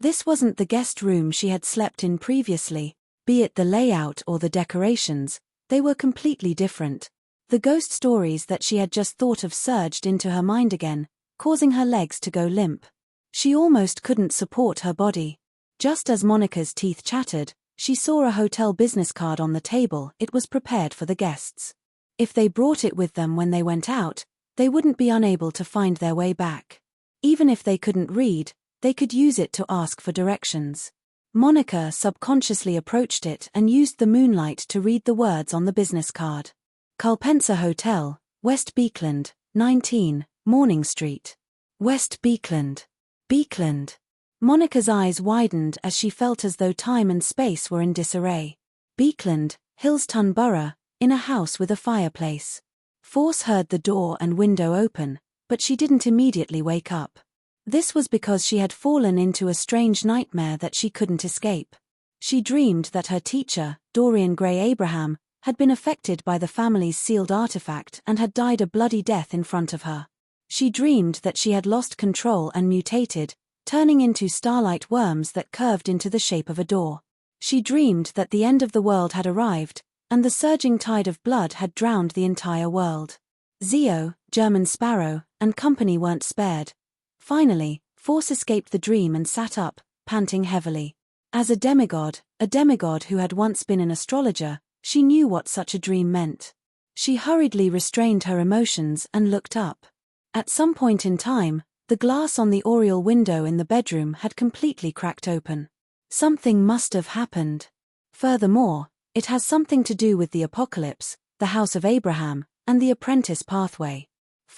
This wasn't the guest room she had slept in previously, be it the layout or the decorations, they were completely different. The ghost stories that she had just thought of surged into her mind again, causing her legs to go limp. She almost couldn't support her body. Just as Monica's teeth chattered, she saw a hotel business card on the table. It was prepared for the guests. If they brought it with them when they went out, they wouldn't be unable to find their way back. Even if they couldn't read, they could use it to ask for directions. Monica subconsciously approached it and used the moonlight to read the words on the business card. Culpensa Hotel, West Beekland, 19, Morning Street. West Beekland. Beekland. Monica's eyes widened as she felt as though time and space were in disarray. Beekland, Hillston Borough, in a house with a fireplace. Force heard the door and window open, but she didn't immediately wake up. This was because she had fallen into a strange nightmare that she couldn't escape. She dreamed that her teacher, Dorian Gray Abraham, had been affected by the family's sealed artifact and had died a bloody death in front of her. She dreamed that she had lost control and mutated, turning into starlight worms that curved into the shape of a door. She dreamed that the end of the world had arrived, and the surging tide of blood had drowned the entire world. Zio, German Sparrow, and company weren't spared. Finally, Force escaped the dream and sat up, panting heavily. As a demigod who had once been an astrologer, she knew what such a dream meant. She hurriedly restrained her emotions and looked up. At some point in time, the glass on the oriel window in the bedroom had completely cracked open. Something must have happened. Furthermore, it has something to do with the apocalypse, the House of Abraham, and the apprentice pathway.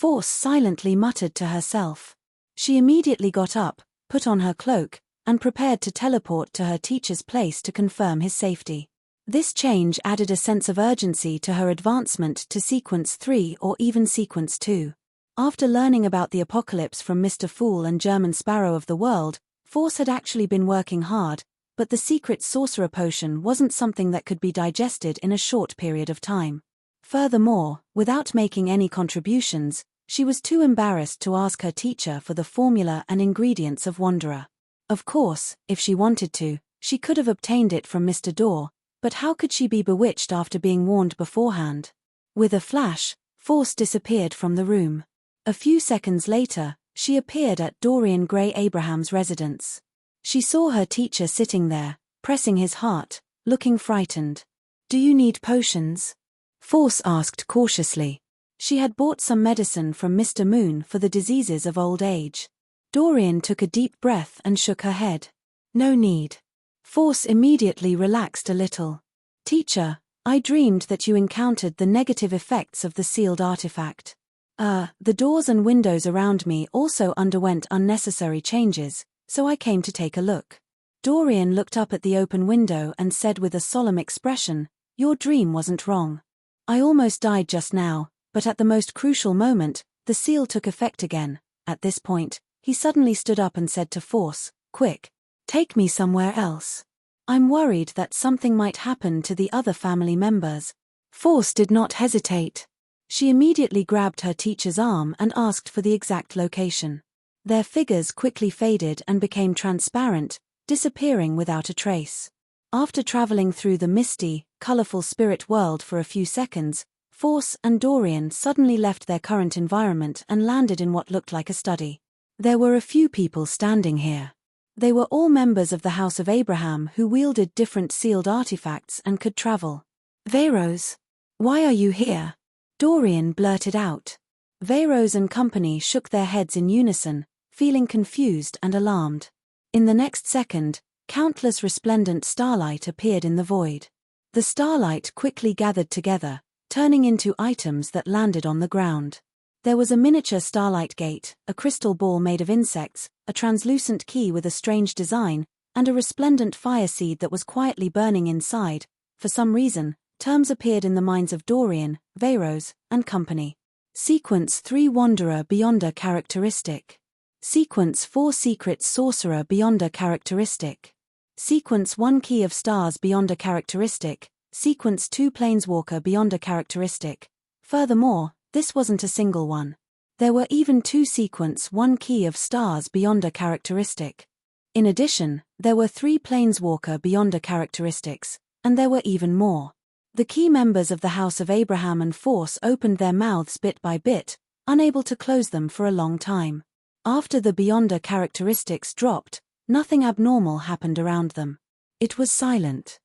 Force silently muttered to herself. She immediately got up, put on her cloak, and prepared to teleport to her teacher's place to confirm his safety. This change added a sense of urgency to her advancement to Sequence 3 or even Sequence 2. After learning about the apocalypse from Mr. Fool and German Sparrow of the World, Force had actually been working hard, but the secret sorcerer potion wasn't something that could be digested in a short period of time. Furthermore, without making any contributions, she was too embarrassed to ask her teacher for the formula and ingredients of Wanderer. Of course, if she wanted to, she could have obtained it from Mr. Dorr, but how could she be bewitched after being warned beforehand? With a flash, Force disappeared from the room. A few seconds later, she appeared at Dorian Gray Abraham's residence. She saw her teacher sitting there, pressing his heart, looking frightened. "Do you need potions?" Force asked cautiously. She had bought some medicine from Mr. Moon for the diseases of old age. Dorian took a deep breath and shook her head. "No need." Force immediately relaxed a little. "Teacher, I dreamed that you encountered the negative effects of the sealed artifact. The doors and windows around me also underwent unnecessary changes, so I came to take a look." Dorian looked up at the open window and said with a solemn expression, "Your dream wasn't wrong. I almost died just now, but at the most crucial moment, the seal took effect again." At this point, he suddenly stood up and said to Force, "Quick, take me somewhere else. I'm worried that something might happen to the other family members." Force did not hesitate. She immediately grabbed her teacher's arm and asked for the exact location. Their figures quickly faded and became transparent, disappearing without a trace. After traveling through the misty, colorful spirit world for a few seconds, Force and Dorian suddenly left their current environment and landed in what looked like a study. There were a few people standing here. They were all members of the House of Abraham who wielded different sealed artifacts and could travel. "Veyros, why are you here?" Dorian blurted out. Veyros and company shook their heads in unison, feeling confused and alarmed. In the next second, countless resplendent starlight appeared in the void. The starlight quickly gathered together, turning into items that landed on the ground. There was a miniature starlight gate, a crystal ball made of insects, a translucent key with a strange design, and a resplendent fire seed that was quietly burning inside. For some reason, terms appeared in the minds of Dorian, Veyros, and company. Sequence 3 Wanderer Beyond a Characteristic. Sequence 4 Secret Sorcerer Beyond a Characteristic. Sequence 1 Key of Stars Beyond a Characteristic. Sequence 2 Planeswalker Beyond a Characteristic. Furthermore, this wasn't a single one. There were even 2 Sequence 1 Key of Stars Beyond a Characteristic. In addition, there were 3 Planeswalker Beyond a Characteristics, and there were even more. The key members of the House of Abraham and Force opened their mouths bit by bit, unable to close them for a long time. After the Beyonder characteristics dropped, nothing abnormal happened around them. It was silent.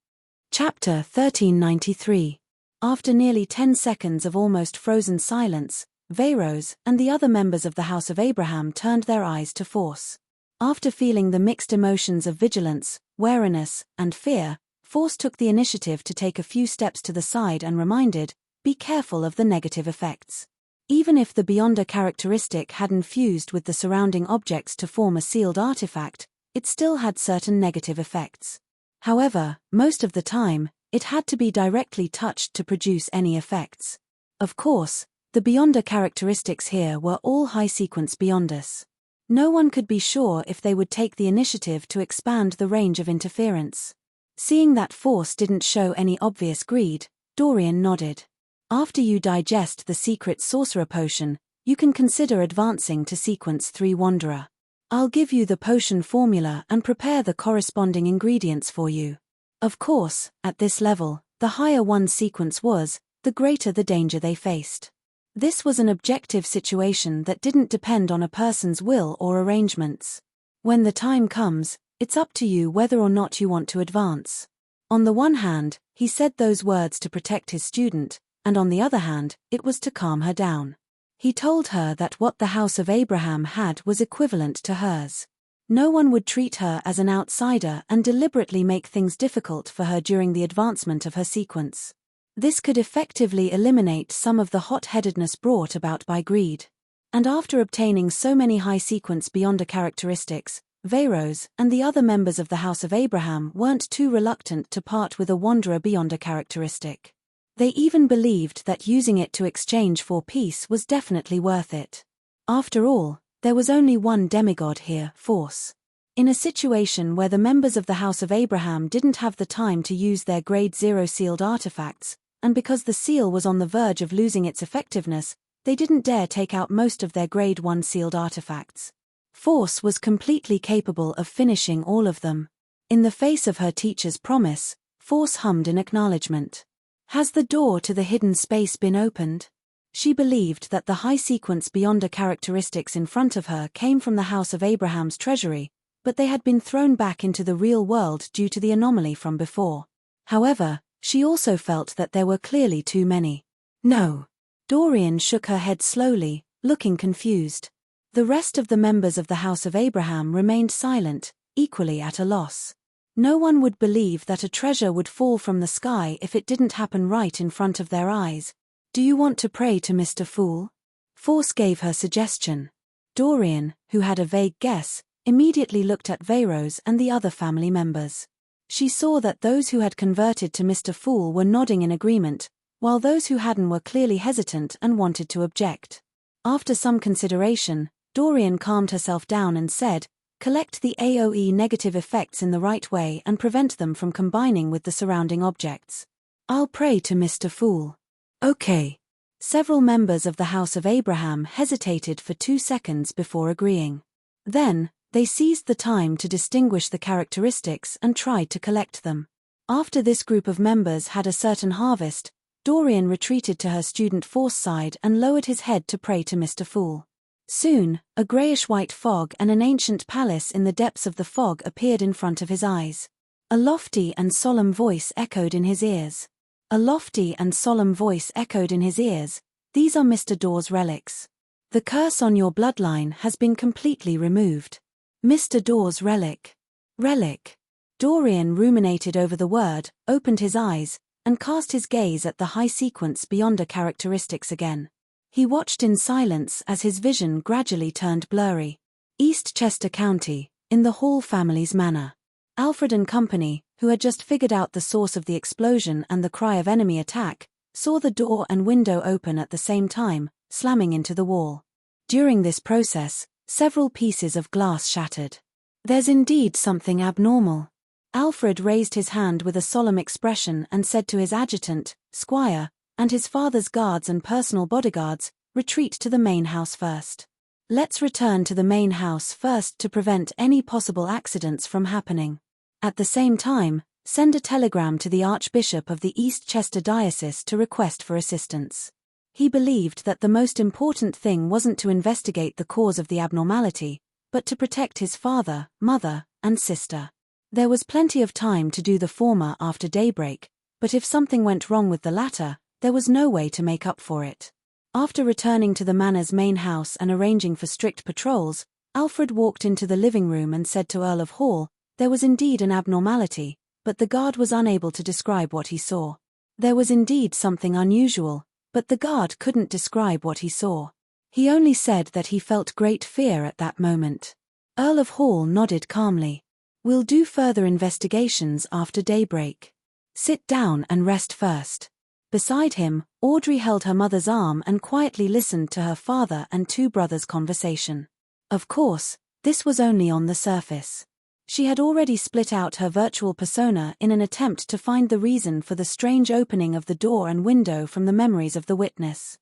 Chapter 1393. After nearly 10 seconds of almost frozen silence, Veyros and the other members of the House of Abraham turned their eyes to Force. After feeling the mixed emotions of vigilance, wariness, and fear, Force took the initiative to take a few steps to the side and reminded, "Be careful of the negative effects." Even if the Beyonder characteristic had infused with the surrounding objects to form a sealed artifact, it still had certain negative effects. However, most of the time, it had to be directly touched to produce any effects. Of course, the Beyonder characteristics here were all high-sequence Beyonders. No one could be sure if they would take the initiative to expand the range of interference. Seeing that Force didn't show any obvious greed, Dorian nodded. "After you digest the secret sorcerer potion, you can consider advancing to Sequence 3 Wanderer. I'll give you the potion formula and prepare the corresponding ingredients for you." Of course, at this level, the higher one's sequence was, the greater the danger they faced. This was an objective situation that didn't depend on a person's will or arrangements. When the time comes, it's up to you whether or not you want to advance. On the one hand, he said those words to protect his student, and on the other hand, it was to calm her down. He told her that what the House of Abraham had was equivalent to hers. No one would treat her as an outsider and deliberately make things difficult for her during the advancement of her sequence. This could effectively eliminate some of the hot-headedness brought about by greed. And after obtaining so many high-sequence Beyonder characteristics, Veyros and the other members of the House of Abraham weren't too reluctant to part with a Wanderer Beyonder characteristic. They even believed that using it to exchange for peace was definitely worth it. After all, there was only one demigod here, Force. In a situation where the members of the House of Abraham didn't have the time to use their Grade 0 sealed artifacts, and because the seal was on the verge of losing its effectiveness, they didn't dare take out most of their Grade 1 sealed artifacts. Force was completely capable of finishing all of them. In the face of her teacher's promise, Force hummed in acknowledgement. Has the door to the hidden space been opened? She believed that the high-sequence Beyonder characteristics in front of her came from the House of Abraham's treasury, but they had been thrown back into the real world due to the anomaly from before. However, she also felt that there were clearly too many. No. Dorian shook her head slowly, looking confused. The rest of the members of the House of Abraham remained silent, equally at a loss. No one would believe that a treasure would fall from the sky if it didn't happen right in front of their eyes. Do you want to pray to Mr. Fool? Force gave her suggestion. Dorian, who had a vague guess, immediately looked at Veyros and the other family members. She saw that those who had converted to Mr. Fool were nodding in agreement, while those who hadn't were clearly hesitant and wanted to object. After some consideration, Dorian calmed herself down and said, "Collect the AoE negative effects in the right way and prevent them from combining with the surrounding objects. I'll pray to Mr. Fool." Okay. Several members of the House of Abraham hesitated for 2 seconds before agreeing. Then, they seized the time to distinguish the characteristics and tried to collect them. After this group of members had a certain harvest, Dorian retreated to her student Force side and lowered his head to pray to Mr. Fool. Soon, a grayish-white fog and an ancient palace in the depths of the fog appeared in front of his eyes. A lofty and solemn voice echoed in his ears. A lofty and solemn voice echoed in his ears. These are Mr. Dor's relics. The curse on your bloodline has been completely removed. Mr. Dor's relic. Relic. Dorian ruminated over the word, opened his eyes, and cast his gaze at the high-sequence Beyonder characteristics again. He watched in silence as his vision gradually turned blurry. East Chester County, in the Hall family's manor. Alfred and company, who had just figured out the source of the explosion and the cry of enemy attack, saw the door and window open at the same time, slamming into the wall. During this process, several pieces of glass shattered. There's indeed something abnormal. Alfred raised his hand with a solemn expression and said to his adjutant, Squire, and his father's guards and personal bodyguards, retreat to the main house first. Let's return to the main house first to prevent any possible accidents from happening. At the same time, send a telegram to the Archbishop of the East Chester Diocese to request for assistance. He believed that the most important thing wasn't to investigate the cause of the abnormality, but to protect his father, mother, and sister. There was plenty of time to do the former after daybreak, but if something went wrong with the latter, there was no way to make up for it. After returning to the manor's main house and arranging for strict patrols, Alfred walked into the living room and said to Earl of Hall, there was indeed an abnormality, but the guard was unable to describe what he saw. There was indeed something unusual, but the guard couldn't describe what he saw. He only said that he felt great fear at that moment. Earl of Hall nodded calmly. We'll do further investigations after daybreak. Sit down and rest first. Beside him, Audrey held her mother's arm and quietly listened to her father and 2 brothers' conversation. Of course, this was only on the surface. She had already split out her virtual persona in an attempt to find the reason for the strange opening of the door and window from the memories of the witness.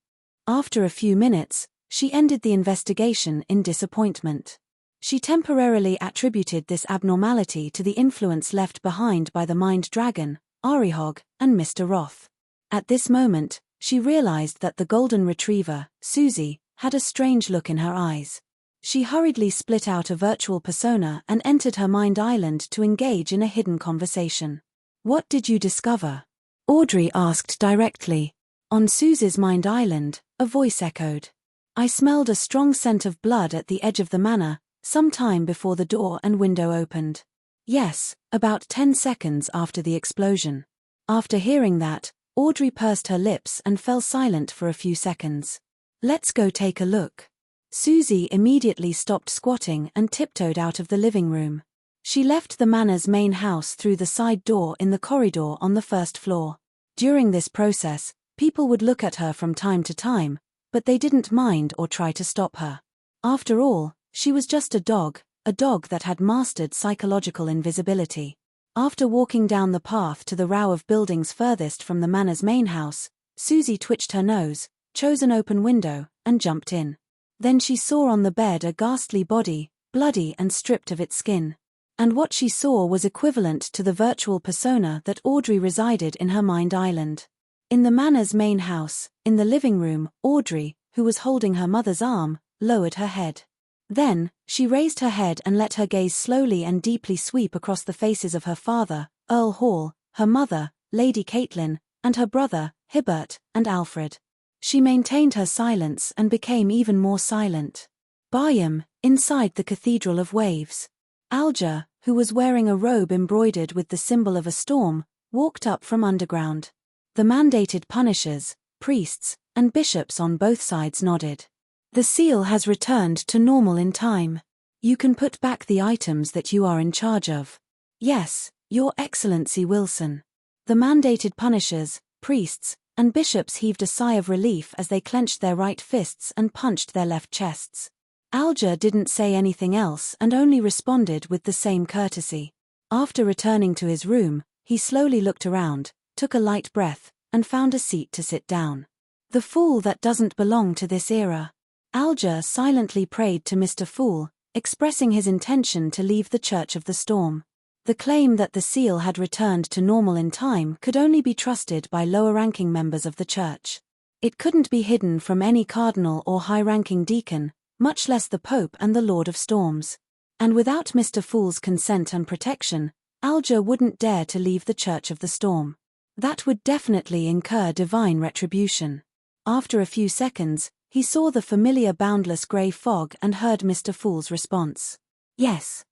After a few minutes, she ended the investigation in disappointment. She temporarily attributed this abnormality to the influence left behind by the Mind Dragon, Arihog, and Mr. Roth. At this moment, she realized that the golden retriever, Susie, had a strange look in her eyes. She hurriedly split out a virtual persona and entered her mind island to engage in a hidden conversation. What did you discover? Audrey asked directly. On Susie's mind island, a voice echoed. I smelled a strong scent of blood at the edge of the manor, some time before the door and window opened. Yes, about 10 seconds after the explosion. After hearing that, Audrey pursed her lips and fell silent for a few seconds. Let's go take a look. Susie immediately stopped squatting and tiptoed out of the living room. She left the manor's main house through the side door in the corridor on the first floor. During this process, people would look at her from time to time, but they didn't mind or try to stop her. After all, she was just a dog that had mastered psychological invisibility. After walking down the path to the row of buildings furthest from the manor's main house, Susie twitched her nose, chose an open window, and jumped in. Then she saw on the bed a ghastly body, bloody and stripped of its skin. And what she saw was equivalent to the virtual persona that Audrey resided in her mind island. In the manor's main house, in the living room, Audrey, who was holding her mother's arm, lowered her head. Then, she raised her head and let her gaze slowly and deeply sweep across the faces of her father, Earl Hall, her mother, Lady Caitlin, and her brother, Hibbert, and Alfred. She maintained her silence and became even more silent. Bayham, inside the Cathedral of Waves. Alger, who was wearing a robe embroidered with the symbol of a storm, walked up from underground. The mandated punishers, priests, and bishops on both sides nodded. The seal has returned to normal in time. You can put back the items that you are in charge of. Yes, Your Excellency Wilson. The mandated punishers, priests, and bishops heaved a sigh of relief as they clenched their right fists and punched their left chests. Alger didn't say anything else and only responded with the same courtesy. After returning to his room, he slowly looked around, took a light breath, and found a seat to sit down. The fool that doesn't belong to this era. Alger silently prayed to Mr. Fool, expressing his intention to leave the Church of the Storm. The claim that the seal had returned to normal in time could only be trusted by lower-ranking members of the Church. It couldn't be hidden from any cardinal or high-ranking deacon, much less the Pope and the Lord of Storms. And without Mr. Fool's consent and protection, Alger wouldn't dare to leave the Church of the Storm. That would definitely incur divine retribution. After a few seconds, he saw the familiar boundless grey fog and heard Mr. Fool's response. Yes.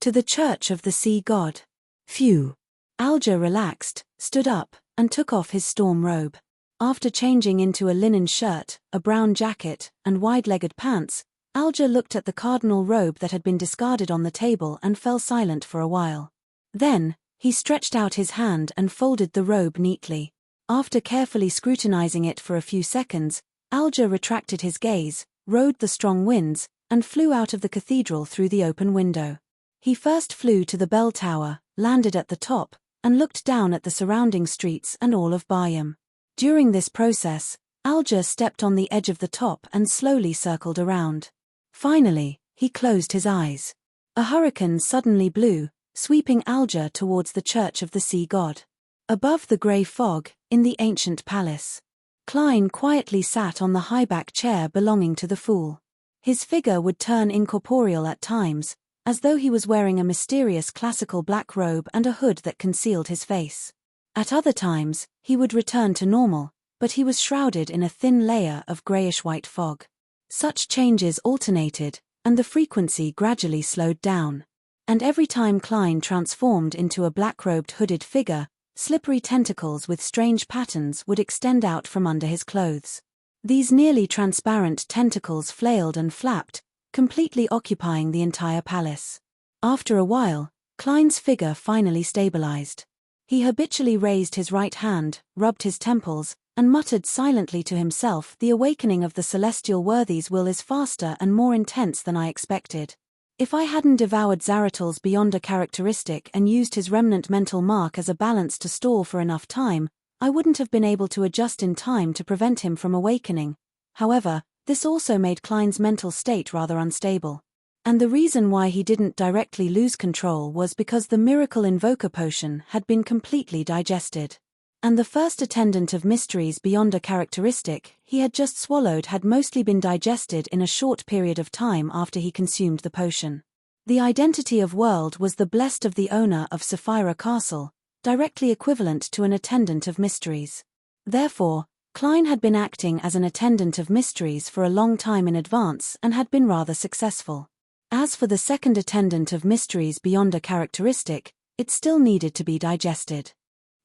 To the Church of the Sea God. Phew. Alger relaxed, stood up, and took off his storm robe. After changing into a linen shirt, a brown jacket, and wide-legged pants, Alger looked at the cardinal robe that had been discarded on the table and fell silent for a while. Then, he stretched out his hand and folded the robe neatly. After carefully scrutinizing it for a few seconds, Alger retracted his gaze, rode the strong winds, and flew out of the cathedral through the open window. He first flew to the bell tower, landed at the top, and looked down at the surrounding streets and all of Bayham. During this process, Alger stepped on the edge of the top and slowly circled around. Finally, he closed his eyes. A hurricane suddenly blew, sweeping Alger towards the Church of the Sea God. Above the grey fog, in the ancient palace, Klein quietly sat on the high-back chair belonging to the Fool. His figure would turn incorporeal at times, as though he was wearing a mysterious classical black robe and a hood that concealed his face. At other times, he would return to normal, but he was shrouded in a thin layer of greyish-white fog. Such changes alternated, and the frequency gradually slowed down. And every time Klein transformed into a black-robed hooded figure, slippery tentacles with strange patterns would extend out from under his clothes. These nearly transparent tentacles flailed and flapped, completely occupying the entire palace. After a while, Klein's figure finally stabilized. He habitually raised his right hand, rubbed his temples, and muttered silently to himself, "The awakening of the celestial worthies' will is faster and more intense than I expected. If I hadn't devoured Zaratal's beyond a characteristic and used his remnant mental mark as a balance to stall for enough time, I wouldn't have been able to adjust in time to prevent him from awakening." However, this also made Klein's mental state rather unstable. And the reason why he didn't directly lose control was because the miracle invoker potion had been completely digested. And the first attendant of mysteries beyond a characteristic he had just swallowed had mostly been digested in a short period of time after he consumed the potion. The identity of World was the blessed of the owner of Sapphira Castle, directly equivalent to an attendant of mysteries. Therefore, Klein had been acting as an attendant of mysteries for a long time in advance and had been rather successful. As for the second attendant of mysteries beyond a characteristic, it still needed to be digested.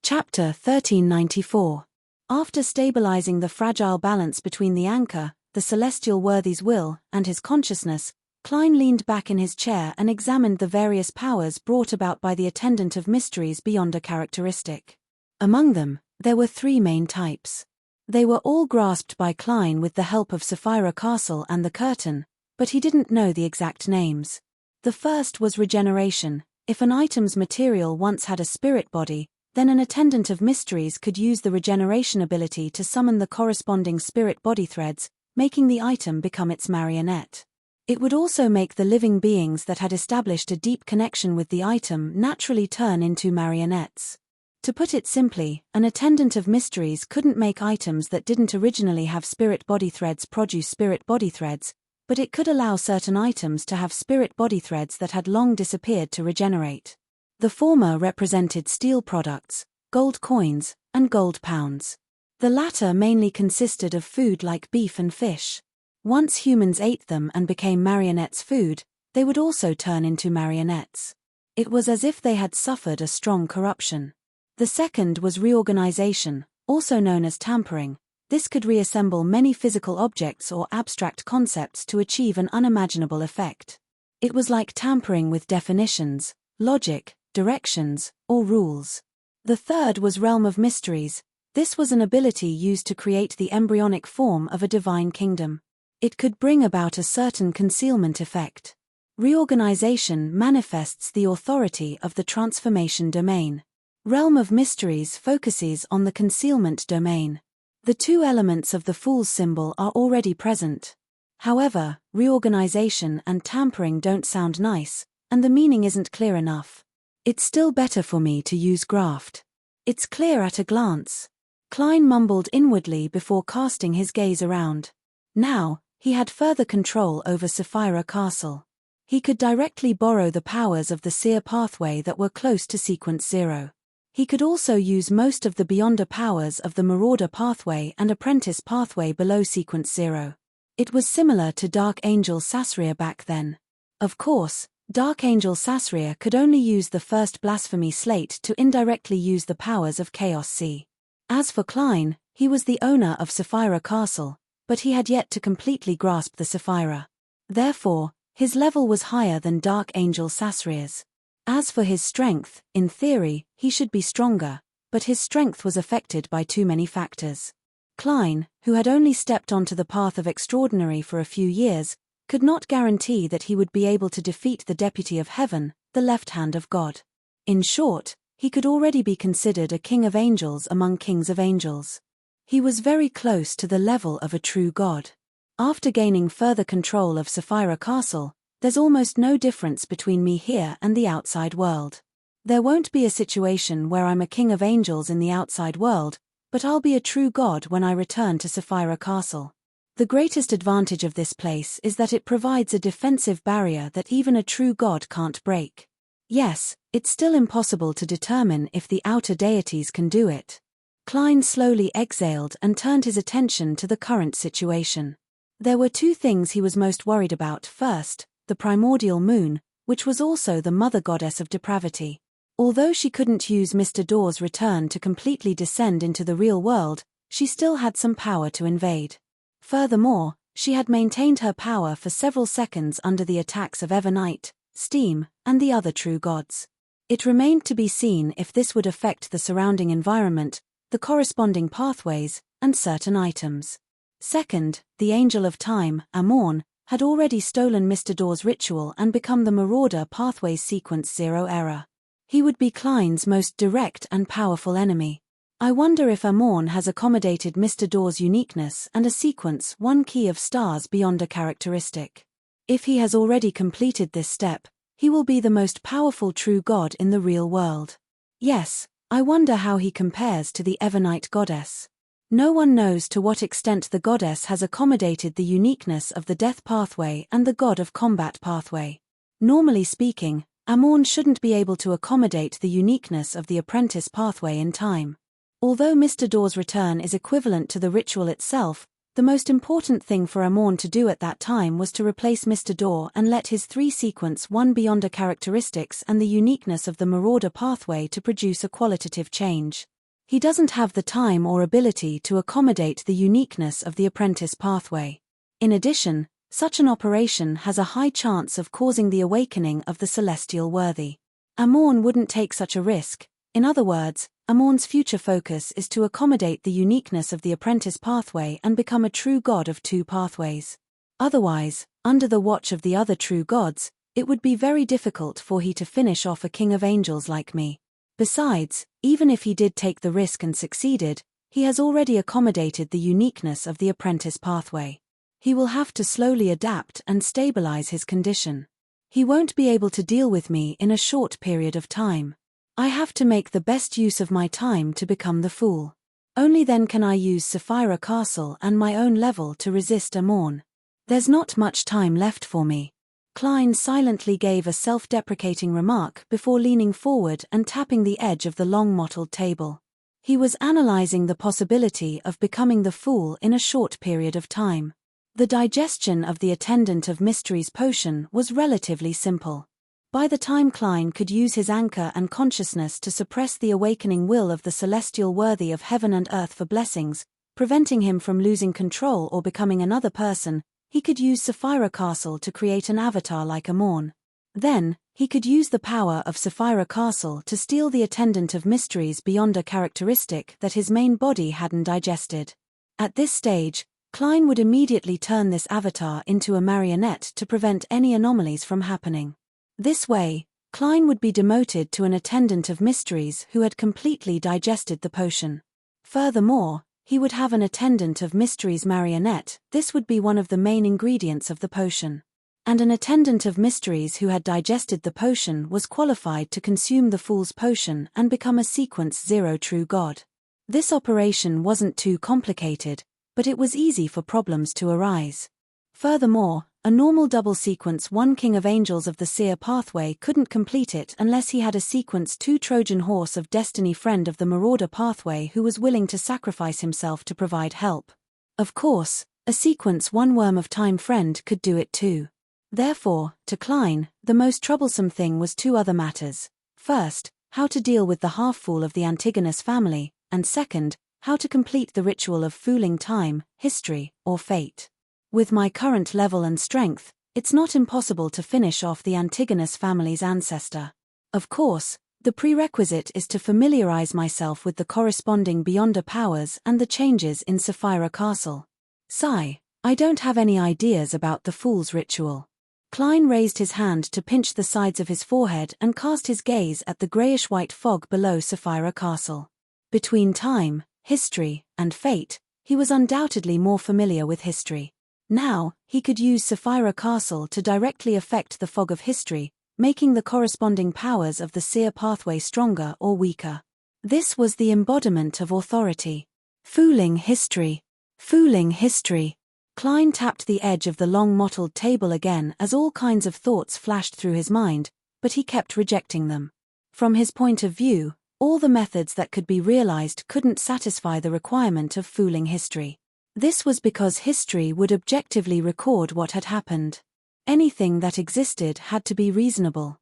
Chapter 1394. After stabilizing the fragile balance between the anchor, the celestial worthy's will, and his consciousness, Klein leaned back in his chair and examined the various powers brought about by the attendant of mysteries beyond a characteristic. Among them, there were three main types. They were all grasped by Klein with the help of Sapphira Castle and the Curtain, but he didn't know the exact names. The first was regeneration. If an item's material once had a spirit body, then an attendant of mysteries could use the regeneration ability to summon the corresponding spirit body threads, making the item become its marionette. It would also make the living beings that had established a deep connection with the item naturally turn into marionettes. To put it simply, an attendant of mysteries couldn't make items that didn't originally have spirit body threads produce spirit body threads, but it could allow certain items to have spirit body threads that had long disappeared to regenerate. The former represented steel products, gold coins, and gold pounds. The latter mainly consisted of food like beef and fish. Once humans ate them and became marionettes' food, they would also turn into marionettes. It was as if they had suffered a strong corruption. The second was reorganization, also known as tampering. This could reassemble many physical objects or abstract concepts to achieve an unimaginable effect. It was like tampering with definitions, logic, directions, or rules. The third was realm of mysteries. This was an ability used to create the embryonic form of a divine kingdom. It could bring about a certain concealment effect. Reorganization manifests the authority of the transformation domain. Realm of mysteries focuses on the concealment domain. The two elements of the fool's symbol are already present. However, reorganization and tampering don't sound nice, and the meaning isn't clear enough. It's still better for me to use graft. It's clear at a glance. Klein mumbled inwardly before casting his gaze around. Now, he had further control over Sapphira Castle. He could directly borrow the powers of the seer pathway that were close to Sequence 0. He could also use most of the beyonder powers of the Marauder pathway and Apprentice pathway below Sequence 0. It was similar to Dark Angel Sasria back then. Of course, Dark Angel Sasria could only use the first blasphemy slate to indirectly use the powers of Chaos C. As for Klein, he was the owner of Sapphira Castle, but he had yet to completely grasp the Sapphira. Therefore, his level was higher than Dark Angel Sasria's. As for his strength, in theory, he should be stronger, but his strength was affected by too many factors. Klein, who had only stepped onto the path of extraordinary for a few years, could not guarantee that he would be able to defeat the Deputy of Heaven, the left hand of God. In short, he could already be considered a king of angels among kings of angels. He was very close to the level of a true god. After gaining further control of Sapphira Castle, there's almost no difference between me here and the outside world. There won't be a situation where I'm a king of angels in the outside world, but I'll be a true god when I return to Sapphira Castle. The greatest advantage of this place is that it provides a defensive barrier that even a true god can't break. Yes, it's still impossible to determine if the outer deities can do it. Klein slowly exhaled and turned his attention to the current situation. There were two things he was most worried about. First, the primordial moon, which was also the mother goddess of depravity. Although she couldn't use Mr. Dawes' return to completely descend into the real world, she still had some power to invade. Furthermore, she had maintained her power for several seconds under the attacks of Evernight, Steam, and the other true gods. It remained to be seen if this would affect the surrounding environment, the corresponding pathways, and certain items. Second, the Angel of Time, Amorn, had already stolen Mr. Dawes' ritual and become the Marauder pathway's Sequence 0 error. He would be Klein's most direct and powerful enemy. I wonder if Amorn has accommodated Mr. Dawes' uniqueness and a Sequence 1 key of stars beyond a characteristic. If he has already completed this step, he will be the most powerful true god in the real world. Yes, I wonder how he compares to the Evernight goddess. No one knows to what extent the goddess has accommodated the uniqueness of the death pathway and the god of combat pathway. Normally speaking, Amorn shouldn't be able to accommodate the uniqueness of the apprentice pathway in time. Although Mr. Dawes' return is equivalent to the ritual itself, the most important thing for Amorn to do at that time was to replace Mr. Daw and let his 3 Sequence 1 beyonder characteristics and the uniqueness of the Marauder pathway to produce a qualitative change. He doesn't have the time or ability to accommodate the uniqueness of the apprentice pathway. In addition, such an operation has a high chance of causing the awakening of the celestial worthy. Amorn wouldn't take such a risk. In other words, Amorn's future focus is to accommodate the uniqueness of the apprentice pathway and become a true god of two pathways. Otherwise, under the watch of the other true gods, it would be very difficult for he to finish off a king of angels like me. Besides, even if he did take the risk and succeeded, he has already accommodated the uniqueness of the apprentice pathway. He will have to slowly adapt and stabilize his condition. He won't be able to deal with me in a short period of time. I have to make the best use of my time to become the fool. Only then can I use Sapphira Castle and my own level to resist Amorn. There's not much time left for me. Klein silently gave a self-deprecating remark before leaning forward and tapping the edge of the long mottled table. He was analyzing the possibility of becoming the fool in a short period of time. The digestion of the Attendant of Mysteries potion was relatively simple. By the time Klein could use his anchor and consciousness to suppress the awakening will of the celestial worthy of heaven and earth for blessings, preventing him from losing control or becoming another person, he could use Sapphira Castle to create an avatar like Amorn. Then, he could use the power of Sapphira Castle to steal the Attendant of Mysteries beyond a characteristic that his main body hadn't digested. At this stage, Klein would immediately turn this avatar into a marionette to prevent any anomalies from happening. This way, Klein would be demoted to an Attendant of Mysteries who had completely digested the potion. Furthermore, he would have an Attendant of Mysteries marionette. This would be one of the main ingredients of the potion. And an Attendant of Mysteries who had digested the potion was qualified to consume the Fool's potion and become a Sequence 0 true god. This operation wasn't too complicated, but it was easy for problems to arise. Furthermore, a normal double Sequence 1 King of Angels of the Seer pathway couldn't complete it unless he had a Sequence 2 Trojan Horse of Destiny friend of the Marauder pathway who was willing to sacrifice himself to provide help. Of course, a Sequence 1 Worm of Time friend could do it too. Therefore, to Klein, the most troublesome thing was two other matters. First, how to deal with the half-fool of the Antigonus family, and second, how to complete the ritual of fooling time, history, or fate. With my current level and strength, it's not impossible to finish off the Antigonus family's ancestor. Of course, the prerequisite is to familiarize myself with the corresponding Beyonder powers and the changes in Sapphira Castle. Sigh, I don't have any ideas about the Fool's ritual. Klein raised his hand to pinch the sides of his forehead and cast his gaze at the grayish-white fog below Sapphira Castle. Between time, history, and fate, he was undoubtedly more familiar with history. Now, he could use Sapphira Castle to directly affect the fog of history, making the corresponding powers of the seer pathway stronger or weaker. This was the embodiment of authority. Fooling history. Fooling history. Klein tapped the edge of the long mottled table again as all kinds of thoughts flashed through his mind, but he kept rejecting them. From his point of view, all the methods that could be realized couldn't satisfy the requirement of fooling history. This was because history would objectively record what had happened. Anything that existed had to be reasonable.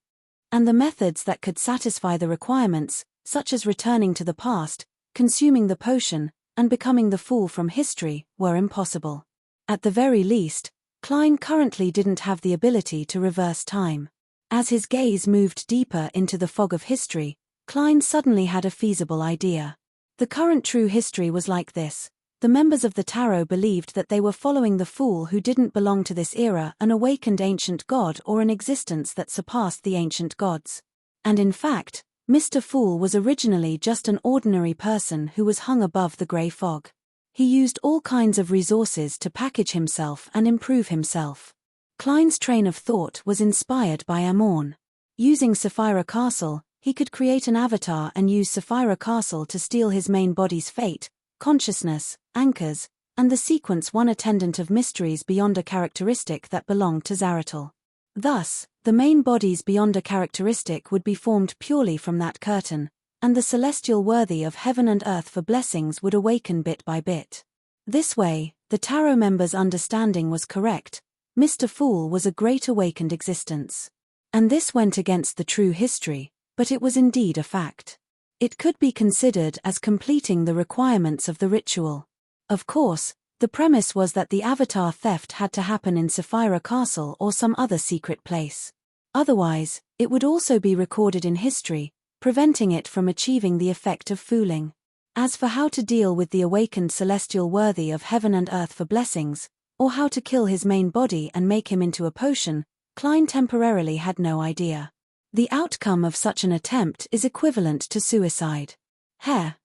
And the methods that could satisfy the requirements, such as returning to the past, consuming the potion, and becoming the fool from history, were impossible. At the very least, Klein currently didn't have the ability to reverse time. As his gaze moved deeper into the fog of history, Klein suddenly had a feasible idea. The current true history was like this. The members of the Tarot believed that they were following the fool who didn't belong to this era, an awakened ancient god or an existence that surpassed the ancient gods. And in fact, Mr. Fool was originally just an ordinary person who was hung above the grey fog. He used all kinds of resources to package himself and improve himself. Klein's train of thought was inspired by Amorn. Using Sapphira Castle, he could create an avatar and use Sapphira Castle to steal his main body's fate, consciousness, anchors, and the Sequence 1 Attendant of Mysteries beyond a characteristic that belonged to Zaratul. Thus, the main body's beyond a characteristic would be formed purely from that curtain, and the celestial worthy of heaven and earth for blessings would awaken bit by bit. This way, the Tarot members' understanding was correct. Mr. Fool was a great awakened existence. And this went against the true history, but it was indeed a fact. It could be considered as completing the requirements of the ritual. Of course, The premise was that the avatar theft had to happen in Sapphira Castle or some other secret place. Otherwise, it would also be recorded in history, preventing it from achieving the effect of fooling. As for how to deal with the awakened celestial worthy of heaven and earth for blessings, or how to kill his main body and make him into a potion, Klein temporarily had no idea. The outcome of such an attempt is equivalent to suicide.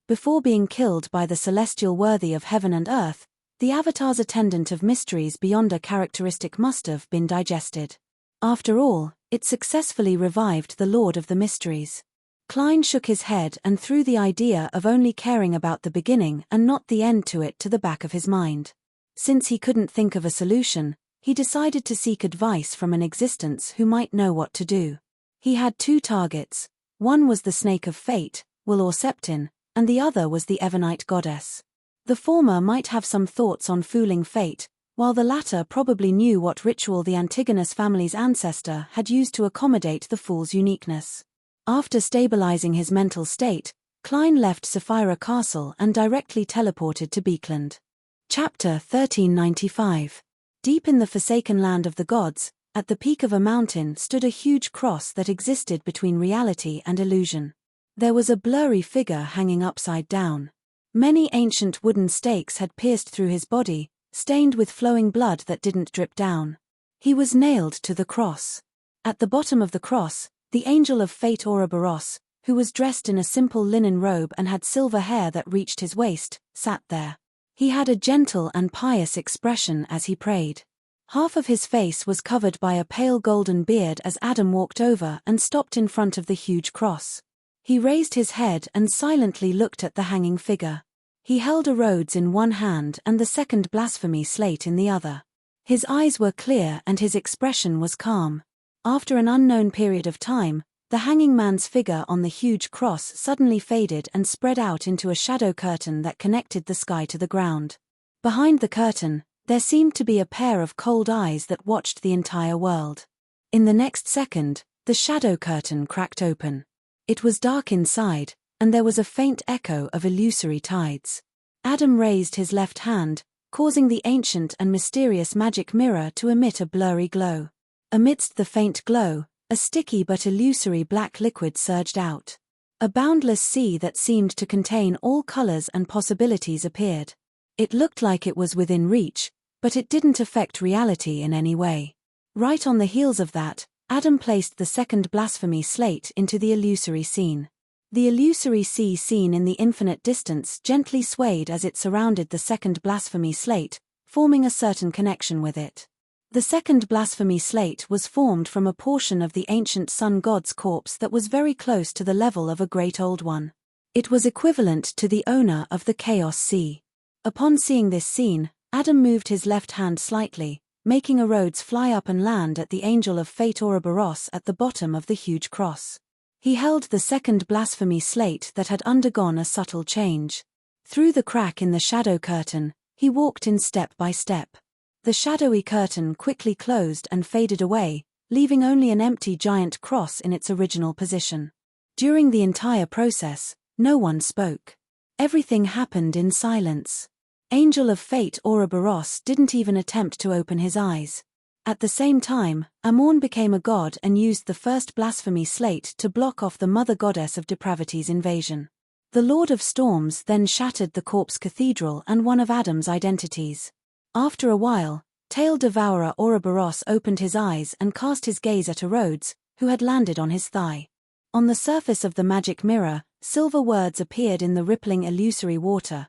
Before being killed by the celestial worthy of heaven and earth, the avatar's attendant of mysteries beyond a characteristic must have been digested. After all, it successfully revived the Lord of the Mysteries. Klein shook his head and threw the idea of only caring about the beginning and not the end to it to the back of his mind. Since he couldn't think of a solution, he decided to seek advice from an existence who might know what to do. He had two targets. One was the Snake of Fate, Will or Septin, and the other was the Evernite goddess. The former might have some thoughts on fooling fate, while the latter probably knew what ritual the Antigonus family's ancestor had used to accommodate the fool's uniqueness. After stabilizing his mental state, Klein left Sapphira Castle and directly teleported to Beekland. Chapter 1395. Deep in the forsaken land of the gods, at the peak of a mountain stood a huge cross that existed between reality and illusion. There was a blurry figure hanging upside down. Many ancient wooden stakes had pierced through his body, stained with flowing blood that didn't drip down. He was nailed to the cross. At the bottom of the cross, the angel of fate Ouroboros, who was dressed in a simple linen robe and had silver hair that reached his waist, sat there. He had a gentle and pious expression as he prayed. Half of his face was covered by a pale golden beard as Adam walked over and stopped in front of the huge cross. He raised his head and silently looked at the hanging figure. He held a rhodes in one hand and the second blasphemy slate in the other. His eyes were clear and his expression was calm. After an unknown period of time, the hanging man's figure on the huge cross suddenly faded and spread out into a shadow curtain that connected the sky to the ground. Behind the curtain, there seemed to be a pair of cold eyes that watched the entire world. In the next second, the shadow curtain cracked open. It was dark inside, and there was a faint echo of illusory tides. Adam raised his left hand, causing the ancient and mysterious magic mirror to emit a blurry glow. Amidst the faint glow, a sticky but illusory black liquid surged out. A boundless sea that seemed to contain all colors and possibilities appeared. It looked like it was within reach, but it didn't affect reality in any way. Right on the heels of that, Adam placed the second blasphemy slate into the illusory scene. The illusory sea seen in the infinite distance gently swayed as it surrounded the second blasphemy slate, forming a certain connection with it. The second blasphemy slate was formed from a portion of the ancient sun god's corpse that was very close to the level of a great old one. It was equivalent to the owner of the Chaos Sea. Upon seeing this scene, Adam moved his left hand slightly, making a rhodes fly up and land at the angel of fate Ouroboros at the bottom of the huge cross. He held the second blasphemy slate that had undergone a subtle change. Through the crack in the shadow curtain, he walked in step by step. The shadowy curtain quickly closed and faded away, leaving only an empty giant cross in its original position. During the entire process, no one spoke. Everything happened in silence. Angel of fate Ouroboros didn't even attempt to open his eyes. At the same time, Amorn became a god and used the first blasphemy slate to block off the mother goddess of depravity's invasion. The Lord of Storms then shattered the corpse cathedral and one of Adam's identities. After a while, Tail Devourer Ouroboros opened his eyes and cast his gaze at Rhodes, who had landed on his thigh. On the surface of the magic mirror, silver words appeared in the rippling illusory water.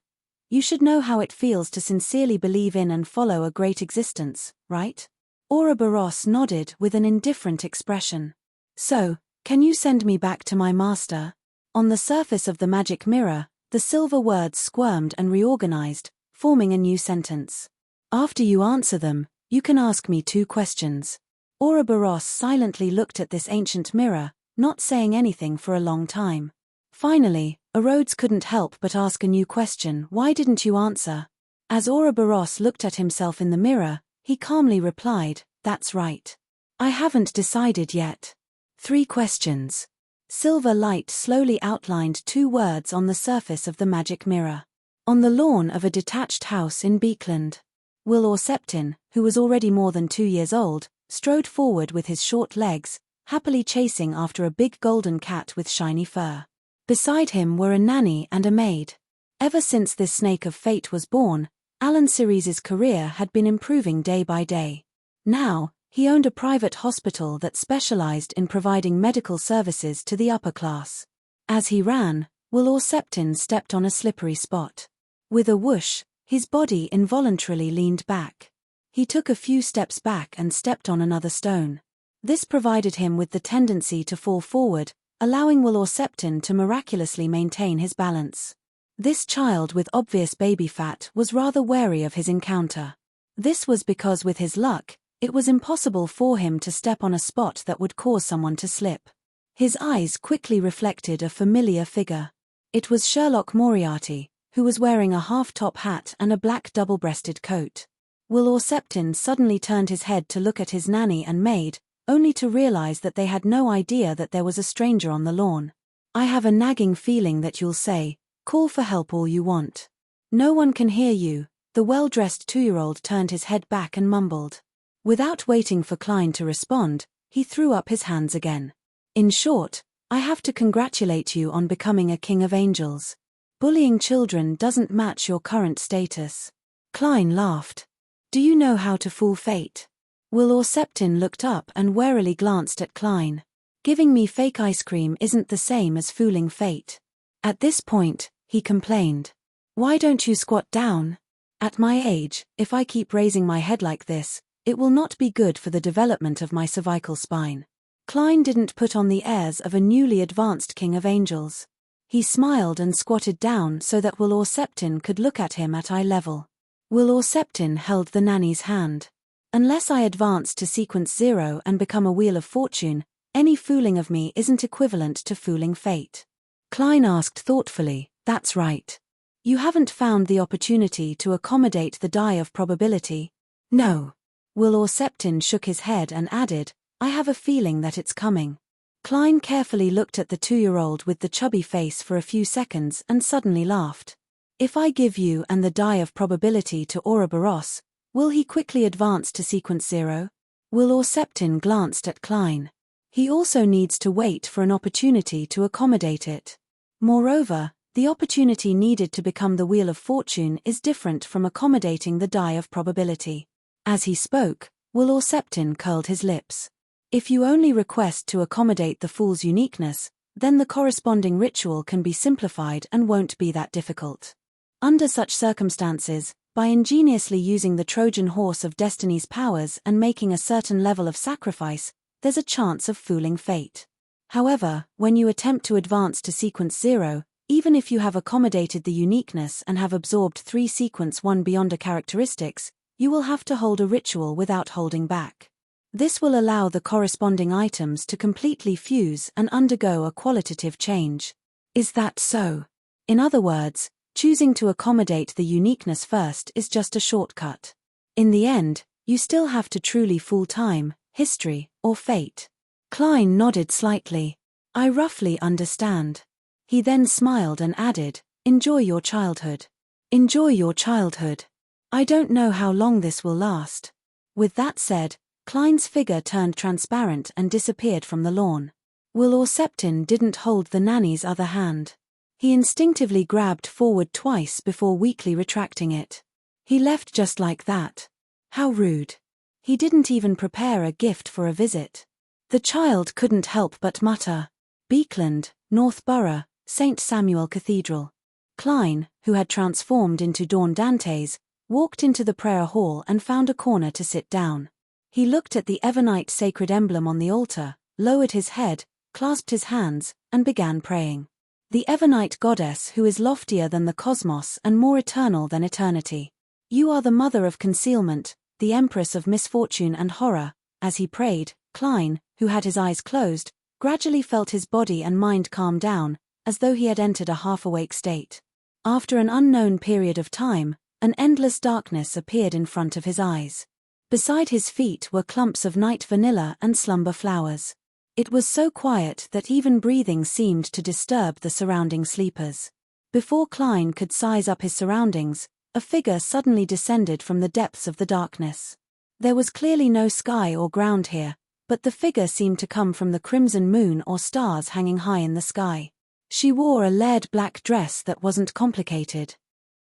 You should know how it feels to sincerely believe in and follow a great existence, right? Ouroboros nodded with an indifferent expression. So, can you send me back to my master? On the surface of the magic mirror, the silver words squirmed and reorganized, forming a new sentence. After you answer them, you can ask me 2 questions. Ouroboros silently looked at this ancient mirror, not saying anything for a long time. Finally, Rhodes couldn't help but ask a new question. Why didn't you answer? As Ouroboros looked at himself in the mirror, he calmly replied, That's right. I haven't decided yet. 3 questions. Silver light slowly outlined 2 words on the surface of the magic mirror. On the lawn of a detached house in Beekland, Will Orseptin, who was already more than 2 years old, strode forward with his short legs, happily chasing after a big golden cat with shiny fur. Beside him were a nanny and a maid. Ever since this snake of fate was born, Alan Sirius's career had been improving day by day. Now, he owned a private hospital that specialized in providing medical services to the upper class. As he ran, Will Orseptin stepped on a slippery spot. With a whoosh, his body involuntarily leaned back. He took a few steps back and stepped on another stone. This provided him with the tendency to fall forward, allowing Will Orseptin to miraculously maintain his balance. This child with obvious baby fat was rather wary of his encounter. This was because with his luck, it was impossible for him to step on a spot that would cause someone to slip. His eyes quickly reflected a familiar figure. It was Sherlock Moriarty, who was wearing a half-top hat and a black double-breasted coat. Will Orseptin suddenly turned his head to look at his nanny and maid, only to realize that they had no idea that there was a stranger on the lawn. "I have a nagging feeling that you'll say, 'Call for help all you want. No one can hear you,'" the well-dressed 2-year-old turned his head back and mumbled. Without waiting for Klein to respond, he threw up his hands again. "In short, I have to congratulate you on becoming a king of angels. Bullying children doesn't match your current status." Klein laughed. "Do you know how to fool fate?" Will Orseptin looked up and warily glanced at Klein. "Giving me fake ice cream isn't the same as fooling fate." At this point, he complained. "Why don't you squat down? At my age, if I keep raising my head like this, it will not be good for the development of my cervical spine." Klein didn't put on the airs of a newly advanced king of angels. He smiled and squatted down so that Will Orseptin could look at him at eye level. Will Orseptin held the nanny's hand. "Unless I advance to sequence 0 and become a wheel of fortune, any fooling of me isn't equivalent to fooling fate." Klein asked thoughtfully, "That's right. You haven't found the opportunity to accommodate the die of probability?" "No." Will Orseptin shook his head and added, "I have a feeling that it's coming." Klein carefully looked at the 2-year-old with the chubby face for a few seconds and suddenly laughed. "If I give you and the die of probability to Ouroboros, will he quickly advance to sequence 0? Will Orseptin glanced at Klein. "He also needs to wait for an opportunity to accommodate it. Moreover, the opportunity needed to become the wheel of fortune is different from accommodating the die of probability." As he spoke, Will Orseptin curled his lips. "If you only request to accommodate the fool's uniqueness, then the corresponding ritual can be simplified and won't be that difficult. Under such circumstances, by ingeniously using the Trojan horse of destiny's powers and making a certain level of sacrifice, there's a chance of fooling fate. However, when you attempt to advance to sequence 0, even if you have accommodated the uniqueness and have absorbed 3 sequence 1 beyonder characteristics, you will have to hold a ritual without holding back. This will allow the corresponding items to completely fuse and undergo a qualitative change." "Is that so?" In other words, choosing to accommodate the uniqueness first is just a shortcut. In the end, you still have to truly fool time, history, or fate. Klein nodded slightly. "I roughly understand." He then smiled and added, "Enjoy your childhood. Enjoy your childhood. I don't know how long this will last." With that said, Klein's figure turned transparent and disappeared from the lawn. Will Orseptin didn't hold the nanny's other hand. He instinctively grabbed forward twice before weakly retracting it. He left just like that. How rude. He didn't even prepare a gift for a visit. The child couldn't help but mutter. Beekland, Northborough, St. Samuel Cathedral. Klein, who had transformed into Dawn Dantes, walked into the prayer hall and found a corner to sit down. He looked at the Evernite sacred emblem on the altar, lowered his head, clasped his hands, and began praying. The Evernite goddess who is loftier than the cosmos and more eternal than eternity. You are the mother of concealment, the empress of misfortune and horror. As he prayed, Klein, who had his eyes closed, gradually felt his body and mind calm down, as though he had entered a half-awake state. After an unknown period of time, an endless darkness appeared in front of his eyes. Beside his feet were clumps of night vanilla and slumber flowers. It was so quiet that even breathing seemed to disturb the surrounding sleepers. Before Klein could size up his surroundings, a figure suddenly descended from the depths of the darkness. There was clearly no sky or ground here, but the figure seemed to come from the crimson moon or stars hanging high in the sky. She wore a layered black dress that wasn't complicated.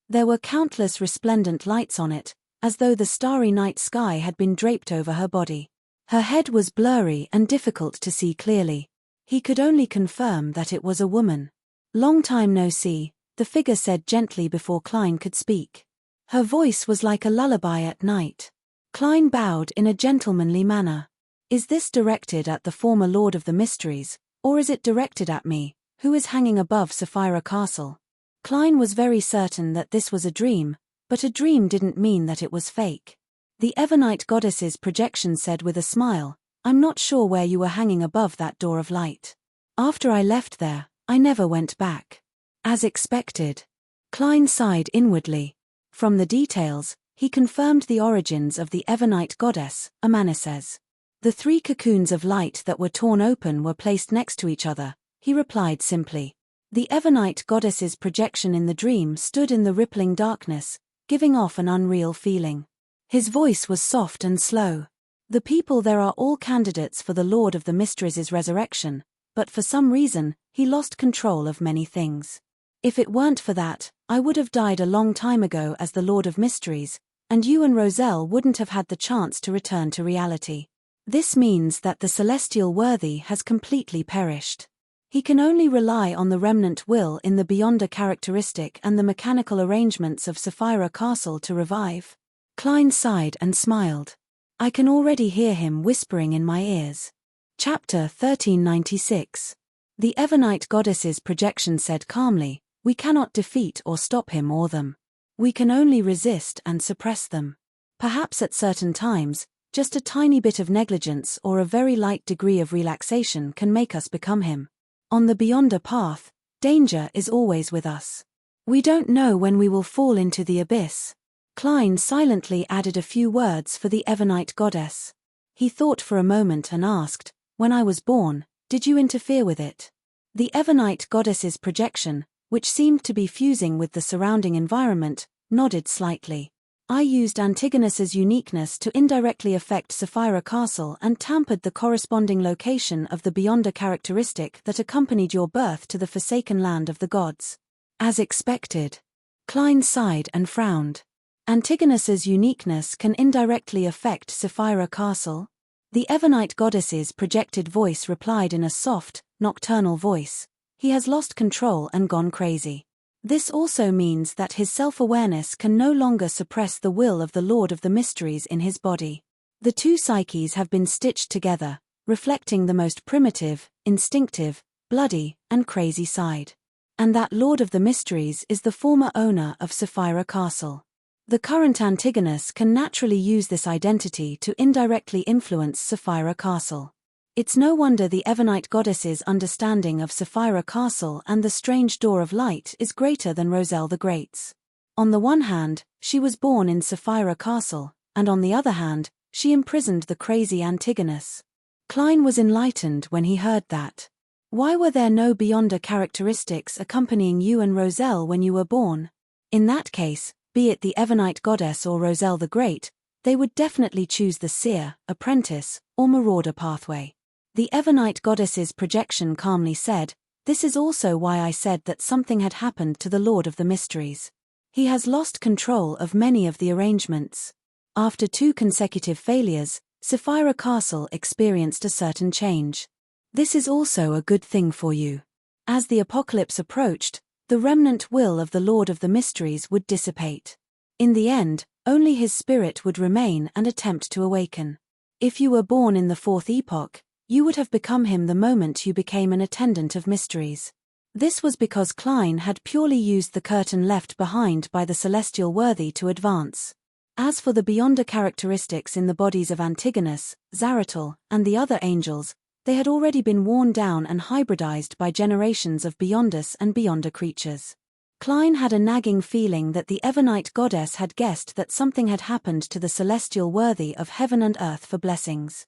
There were countless resplendent lights on it, as though the starry night sky had been draped over her body. Her head was blurry and difficult to see clearly. He could only confirm that it was a woman. "Long time no see," the figure said gently before Klein could speak. Her voice was like a lullaby at night. Klein bowed in a gentlemanly manner. "Is this directed at the former Lord of the Mysteries, or is it directed at me, who is hanging above Sapphira Castle?" Klein was very certain that this was a dream, but a dream didn't mean that it was fake. The Evernite goddess's projection said with a smile, "I'm not sure where you were hanging above that door of light. After I left there, I never went back." As expected. Klein sighed inwardly. From the details, he confirmed the origins of the Evernite goddess, Amanises. The 3 cocoons of light that were torn open were placed next to each other, he replied simply. The Evernite goddess's projection in the dream stood in the rippling darkness, giving off an unreal feeling. His voice was soft and slow. "The people there are all candidates for the Lord of the Mysteries' resurrection, but for some reason, he lost control of many things. If it weren't for that, I would have died a long time ago as the Lord of Mysteries, and you and Roselle wouldn't have had the chance to return to reality. This means that the celestial worthy has completely perished. He can only rely on the remnant will in the Beyonder characteristic and the mechanical arrangements of Sapphira Castle to revive." Klein sighed and smiled. "I can already hear him whispering in my ears." Chapter 1396. The Evernite goddess's projection said calmly, "We cannot defeat or stop him or them. We can only resist and suppress them. Perhaps at certain times, just a tiny bit of negligence or a very light degree of relaxation can make us become him. On the Beyonder path, danger is always with us. We don't know when we will fall into the abyss." Klein silently added a few words for the Evernite goddess. He thought for a moment and asked, "When I was born, did you interfere with it?" The Evernite goddess's projection, which seemed to be fusing with the surrounding environment, nodded slightly. "I used Antigonus's uniqueness to indirectly affect Sapphira Castle and tampered the corresponding location of the Beyonder characteristic that accompanied your birth to the forsaken land of the gods." As expected. Klein sighed and frowned. "Antigonus's uniqueness can indirectly affect Sapphira Castle?" The Evernite goddess's projected voice replied in a soft, nocturnal voice. "He has lost control and gone crazy. This also means that his self-awareness can no longer suppress the will of the Lord of the Mysteries in his body. The 2 psyches have been stitched together, reflecting the most primitive, instinctive, bloody, and crazy side. And that Lord of the Mysteries is the former owner of Sapphira Castle. The current Antigonus can naturally use this identity to indirectly influence Sapphira Castle. It's no wonder the Evernite goddess's understanding of Sapphira Castle and the strange door of light is greater than Roselle the Great's. On the one hand, she was born in Sapphira Castle, and on the other hand, she imprisoned the crazy Antigonus." Klein was enlightened when he heard that. "Why were there no Beyonder characteristics accompanying you and Roselle when you were born? In that case, be it the Evernite goddess or Roselle the Great, they would definitely choose the seer, apprentice, or marauder pathway." The Evernite goddess's projection calmly said, "This is also why I said that something had happened to the Lord of the Mysteries. He has lost control of many of the arrangements. After 2 consecutive failures, Sapphira Castle experienced a certain change. This is also a good thing for you. As the apocalypse approached, the remnant will of the Lord of the Mysteries would dissipate. In the end, only his spirit would remain and attempt to awaken. If you were born in the 4th epoch, you would have become him the moment you became an attendant of mysteries." This was because Klein had purely used the curtain left behind by the celestial worthy to advance. As for the Beyonder characteristics in the bodies of Antigonus, Zaratul, and the other angels, they had already been worn down and hybridized by generations of Beyondus and Beyonder creatures. Klein had a nagging feeling that the Evernite goddess had guessed that something had happened to the celestial worthy of heaven and earth for blessings.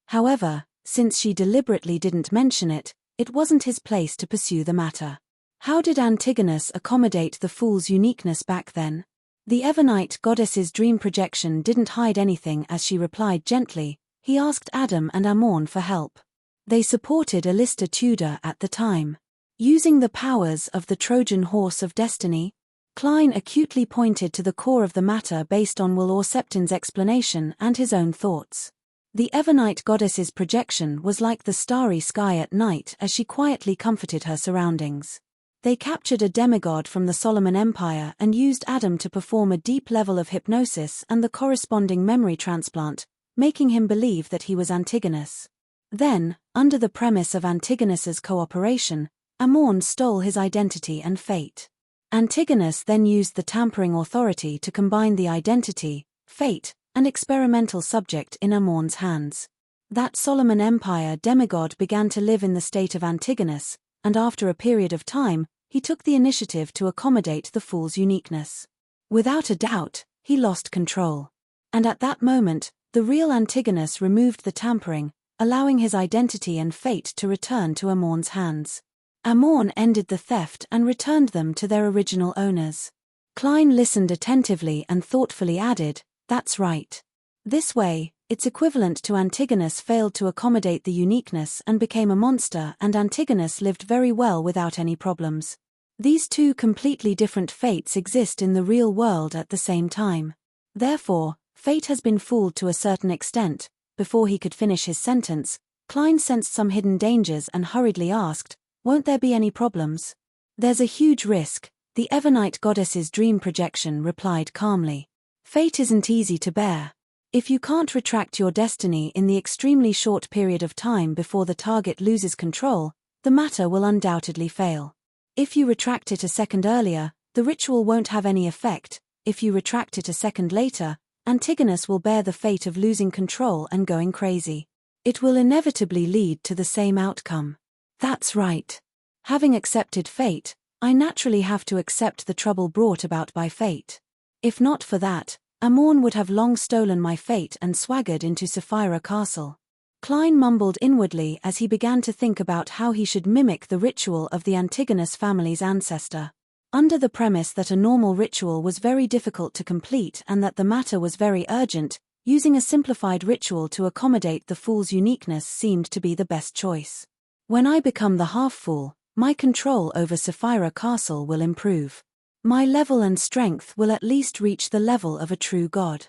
However, since she deliberately didn't mention it, it wasn't his place to pursue the matter. How did Antigonus accommodate the fool's uniqueness back then? The Evernite goddess's dream projection didn't hide anything as she replied gently. He asked Adam and Amorn for help. They supported Alista Tudor at the time. Using the powers of the Trojan horse of destiny, Klein acutely pointed to the core of the matter based on Will Orseptin's explanation and his own thoughts. The Evernite goddess's projection was like the starry sky at night as she quietly comforted her surroundings. They captured a demigod from the Solomon Empire and used Adam to perform a deep level of hypnosis and the corresponding memory transplant, making him believe that he was Antigonus. Then, under the premise of Antigonus's cooperation, Amorn stole his identity and fate. Antigonus then used the tampering authority to combine the identity, fate, and experimental subject in Amorn's hands. That Solomon Empire demigod began to live in the state of Antigonus, and after a period of time, he took the initiative to accommodate the fool's uniqueness. Without a doubt, he lost control. And at that moment, the real Antigonus removed the tampering, allowing his identity and fate to return to Amorn's hands. Amorn ended the theft and returned them to their original owners. Klein listened attentively and thoughtfully added, "That's right. This way, its equivalent to Antigonus failed to accommodate the uniqueness and became a monster, and Antigonus lived very well without any problems. These two completely different fates exist in the real world at the same time. Therefore, fate has been fooled to a certain extent." Before he could finish his sentence, Klein sensed some hidden dangers and hurriedly asked, "Won't there be any problems?" "There's a huge risk," the Evernite goddess's dream projection replied calmly. "Fate isn't easy to bear. If you can't retract your destiny in the extremely short period of time before the target loses control, the matter will undoubtedly fail. If you retract it a second earlier, the ritual won't have any effect. If you retract it a second later, Antigonus will bear the fate of losing control and going crazy. It will inevitably lead to the same outcome." "That's right. Having accepted fate, I naturally have to accept the trouble brought about by fate. If not for that, Amorn would have long stolen my fate and swaggered into Sapphira Castle." Klein mumbled inwardly as he began to think about how he should mimic the ritual of the Antigonus family's ancestor. Under the premise that a normal ritual was very difficult to complete and that the matter was very urgent, using a simplified ritual to accommodate the fool's uniqueness seemed to be the best choice. "When I become the half-fool, my control over Sapphira Castle will improve. My level and strength will at least reach the level of a true god.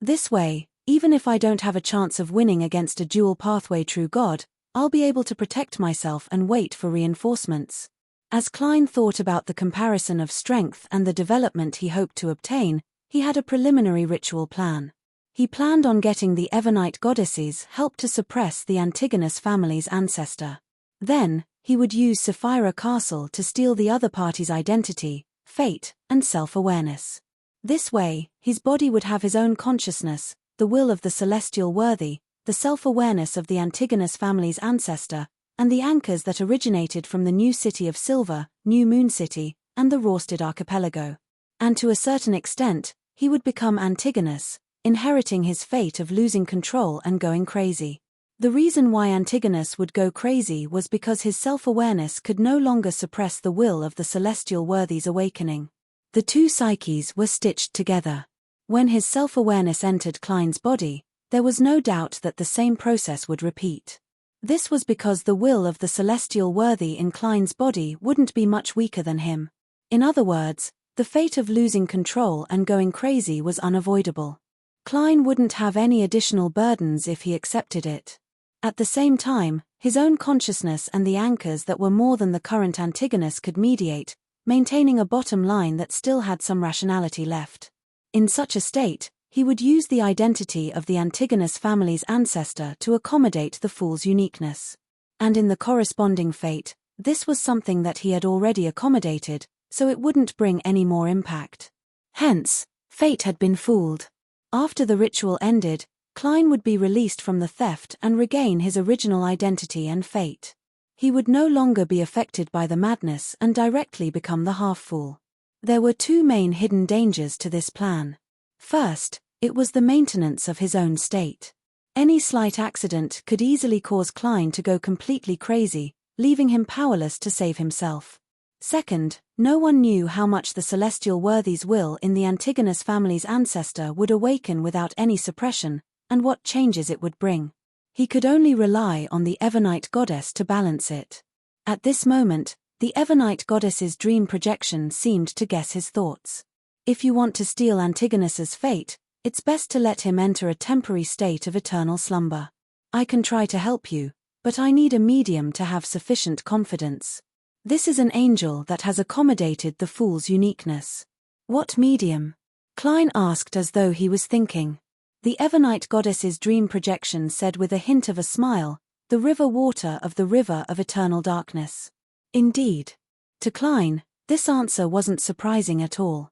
This way, even if I don't have a chance of winning against a dual pathway true god, I'll be able to protect myself and wait for reinforcements." As Klein thought about the comparison of strength and the development he hoped to obtain, he had a preliminary ritual plan. He planned on getting the Evernite goddess's help to suppress the Antigonus family's ancestor. Then, he would use Sapphira Castle to steal the other party's identity, fate, and self-awareness. This way, his body would have his own consciousness, the will of the celestial worthy, the self-awareness of the Antigonus family's ancestor, and the anchors that originated from the new city of Silver, New Moon City, and the Rorsted Archipelago. And to a certain extent, he would become Antigonus, inheriting his fate of losing control and going crazy. The reason why Antigonus would go crazy was because his self-awareness could no longer suppress the will of the celestial worthy's awakening. The two psyches were stitched together. When his self-awareness entered Klein's body, there was no doubt that the same process would repeat. This was because the will of the celestial worthy in Klein's body wouldn't be much weaker than him. In other words, the fate of losing control and going crazy was unavoidable. Klein wouldn't have any additional burdens if he accepted it. At the same time, his own consciousness and the anchors that were more than the current Antigonus could mediate, maintaining a bottom line that still had some rationality left. In such a state, he would use the identity of the Antigonus family's ancestor to accommodate the fool's uniqueness. And in the corresponding fate, this was something that he had already accommodated, so it wouldn't bring any more impact. Hence, fate had been fooled. After the ritual ended, Klein would be released from the theft and regain his original identity and fate. He would no longer be affected by the madness and directly become the half-fool. There were two main hidden dangers to this plan. First, it was the maintenance of his own state. Any slight accident could easily cause Klein to go completely crazy, leaving him powerless to save himself. Second, no one knew how much the celestial worthy's will in the Antigonus family's ancestor would awaken without any suppression, and what changes it would bring. He could only rely on the Evernite goddess to balance it. At this moment, the Evernite goddess's dream projection seemed to guess his thoughts. If you want to steal Antigonus's fate, it's best to let him enter a temporary state of eternal slumber. I can try to help you, but I need a medium to have sufficient confidence. This is an angel that has accommodated the fool's uniqueness. What medium? Klein asked as though he was thinking. The Evernite goddess's dream projection said with a hint of a smile, the river water of the river of eternal darkness. Indeed. To Klein, this answer wasn't surprising at all.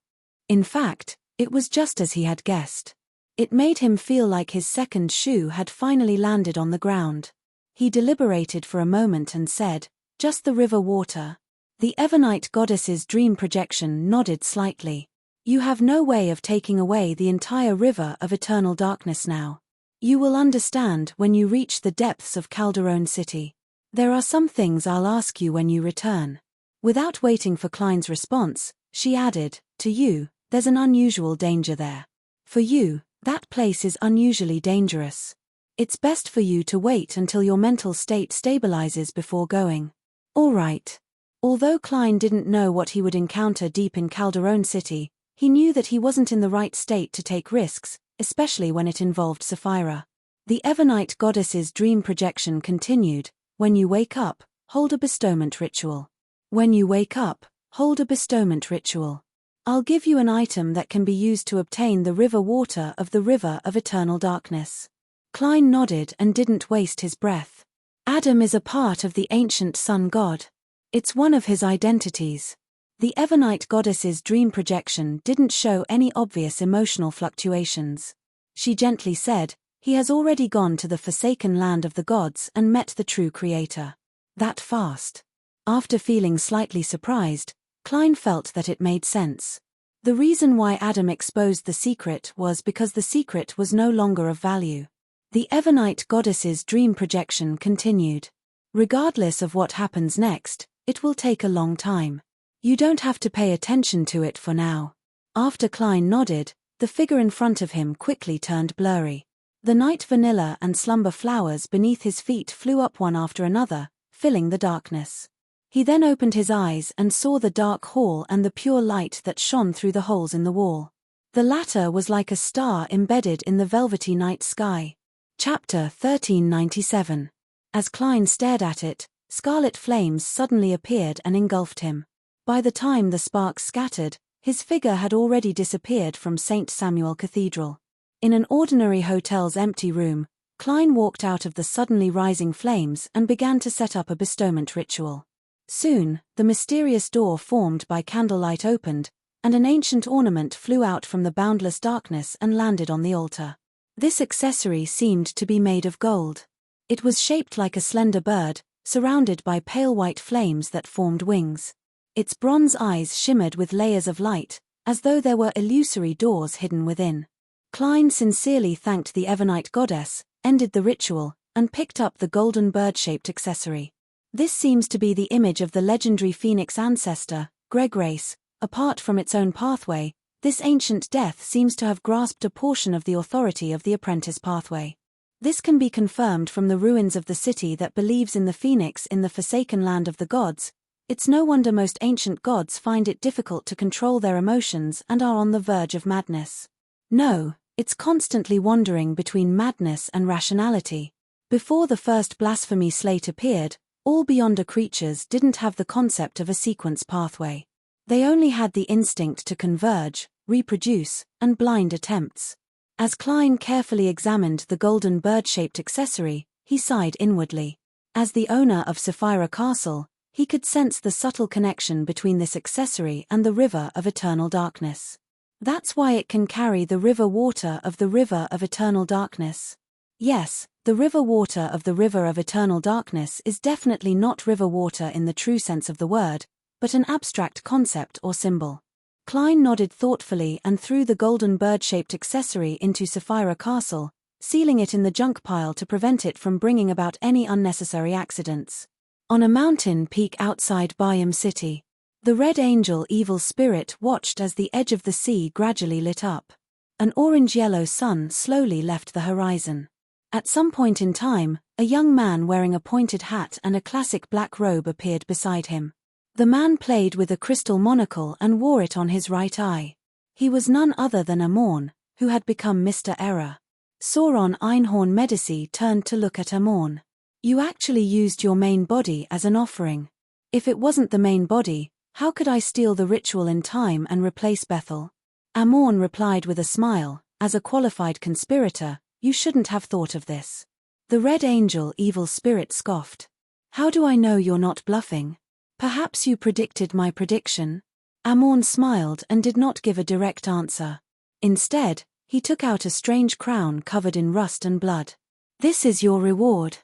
In fact, it was just as he had guessed. It made him feel like his second shoe had finally landed on the ground. He deliberated for a moment and said, just the river water. The Evernite goddess's dream projection nodded slightly. You have no way of taking away the entire river of eternal darkness now. You will understand when you reach the depths of Calderon City. There are some things I'll ask you when you return. Without waiting for Klein's response, she added, to you, there's an unusual danger there. For you, that place is unusually dangerous. It's best for you to wait until your mental state stabilizes before going. All right. Although Klein didn't know what he would encounter deep in Calderon City, he knew that he wasn't in the right state to take risks, especially when it involved Sapphira. The Evernite goddess's dream projection continued, when you wake up, hold a bestowment ritual. When you wake up, hold a bestowment ritual. I'll give you an item that can be used to obtain the river water of the river of eternal darkness. Klein nodded and didn't waste his breath. Adam is a part of the ancient sun god. It's one of his identities. The Evernite goddess's dream projection didn't show any obvious emotional fluctuations. She gently said, he has already gone to the forsaken land of the gods and met the true creator. That fast. After feeling slightly surprised, Klein felt that it made sense. The reason why Adam exposed the secret was because the secret was no longer of value. The Evernite goddess's dream projection continued. Regardless of what happens next, it will take a long time. You don't have to pay attention to it for now. After Klein nodded, the figure in front of him quickly turned blurry. The night vanilla and slumber flowers beneath his feet flew up one after another, filling the darkness. He then opened his eyes and saw the dark hall and the pure light that shone through the holes in the wall. The latter was like a star embedded in the velvety night sky. Chapter 1397. As Klein stared at it, scarlet flames suddenly appeared and engulfed him. By the time the sparks scattered, his figure had already disappeared from St. Samuel Cathedral. In an ordinary hotel's empty room, Klein walked out of the suddenly rising flames and began to set up a bestowment ritual. Soon, the mysterious door formed by candlelight opened, and an ancient ornament flew out from the boundless darkness and landed on the altar. This accessory seemed to be made of gold. It was shaped like a slender bird, surrounded by pale white flames that formed wings. Its bronze eyes shimmered with layers of light, as though there were illusory doors hidden within. Klein sincerely thanked the Evernite goddess, ended the ritual, and picked up the golden bird-shaped accessory. This seems to be the image of the legendary phoenix ancestor, Greg Race. Apart from its own pathway, this ancient death seems to have grasped a portion of the authority of the apprentice pathway. This can be confirmed from the ruins of the city that believes in the phoenix in the forsaken land of the gods. It's no wonder most ancient gods find it difficult to control their emotions and are on the verge of madness. No, it's constantly wandering between madness and rationality. Before the first blasphemy slate appeared, all Beyonder creatures didn't have the concept of a sequence pathway. They only had the instinct to converge, reproduce, and blind attempts. As Klein carefully examined the golden bird-shaped accessory, he sighed inwardly. As the owner of Sapphira Castle, he could sense the subtle connection between this accessory and the river of eternal darkness. That's why it can carry the river water of the river of eternal darkness. Yes, the river water of the river of eternal darkness is definitely not river water in the true sense of the word, but an abstract concept or symbol. Klein nodded thoughtfully and threw the golden bird-shaped accessory into Sapphira Castle, sealing it in the junk pile to prevent it from bringing about any unnecessary accidents. On a mountain peak outside Bayam City, The Red Angel evil spirit watched as the edge of the sea gradually lit up. An orange-yellow sun slowly left the horizon. At some point in time, a young man wearing a pointed hat and a classic black robe appeared beside him. The man played with a crystal monocle and wore it on his right eye. He was none other than Amorn, who had become Mr. Error. Sauron Einhorn Medici turned to look at Amorn. You actually used your main body as an offering. If it wasn't the main body, how could I steal the ritual in time and replace Bethel? Amorn replied with a smile, as a qualified conspirator, you shouldn't have thought of this. The Red Angel evil spirit scoffed. How do I know you're not bluffing? Perhaps you predicted my prediction? Amorn smiled and did not give a direct answer. Instead, he took out a strange crown covered in rust and blood. This is your reward.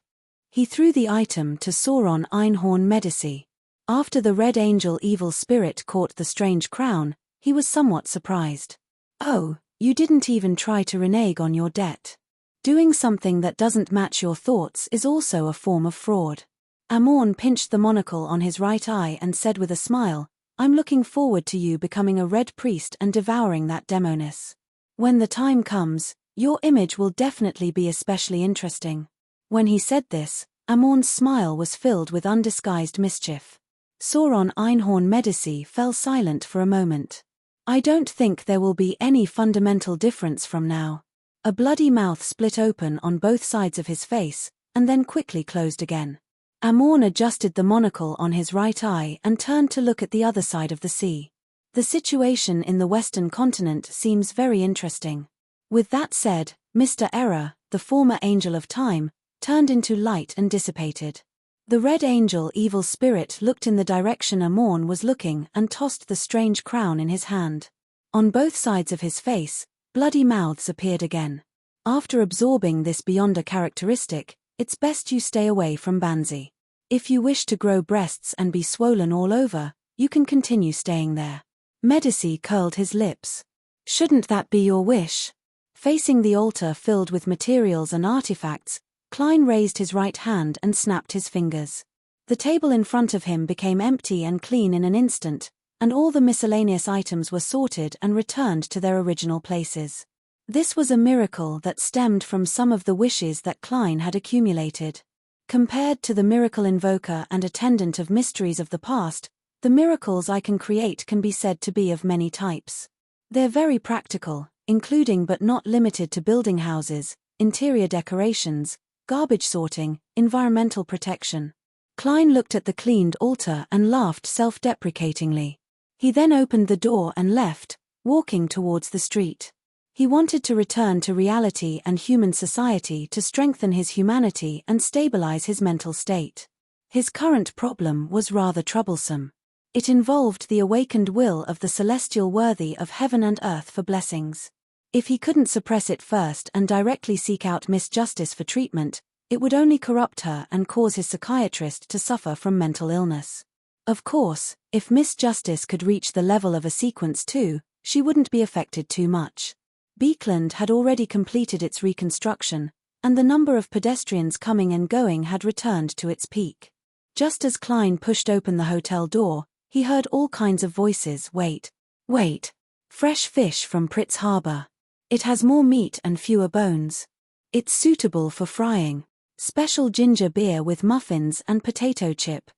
He threw the item to Sauron Einhorn Medici. After the Red Angel evil spirit caught the strange crown, he was somewhat surprised. Oh, you didn't even try to renege on your debt. Doing something that doesn't match your thoughts is also a form of fraud. Amorn pinched the monocle on his right eye and said with a smile, I'm looking forward to you becoming a red priest and devouring that demoness. When the time comes, your image will definitely be especially interesting. When he said this, Amorn's smile was filled with undisguised mischief. Sauron Einhorn Medici fell silent for a moment. I don't think there will be any fundamental difference from now. A bloody mouth split open on both sides of his face, and then quickly closed again. Amorn adjusted the monocle on his right eye and turned to look at the other side of the sea. The situation in the Western continent seems very interesting. With that said, Mr. Error, the former Angel of Time, turned into light and dissipated. The Red Angel evil spirit looked in the direction Amorn was looking and tossed the strange crown in his hand. On both sides of his face, bloody mouths appeared again. After absorbing this beyond a characteristic, it's best you stay away from Banzi. If you wish to grow breasts and be swollen all over, you can continue staying there. Medici curled his lips. Shouldn't that be your wish? Facing the altar filled with materials and artifacts, Klein raised his right hand and snapped his fingers. The table in front of him became empty and clean in an instant, and all the miscellaneous items were sorted and returned to their original places. This was a miracle that stemmed from some of the wishes that Klein had accumulated. Compared to the miracle invoker and attendant of mysteries of the past, the miracles I can create can be said to be of many types. They're very practical, including but not limited to building houses, interior decorations, garbage sorting, environmental protection. Klein looked at the cleaned altar and laughed self-deprecatingly. He then opened the door and left, walking towards the street. He wanted to return to reality and human society to strengthen his humanity and stabilize his mental state. His current problem was rather troublesome. It involved the awakened will of the celestial worthy of heaven and earth for blessings. If he couldn't suppress it first and directly seek out Miss Justice for treatment, it would only corrupt her and cause his psychiatrist to suffer from mental illness. Of course, if Miss Justice could reach the level of a sequence 2, she wouldn't be affected too much. Beekland had already completed its reconstruction, and the number of pedestrians coming and going had returned to its peak. Just as Klein pushed open the hotel door, he heard all kinds of voices. Wait. Fresh fish from Pritz Harbor. It has more meat and fewer bones. It's suitable for frying. Special ginger beer with muffins and potato chip.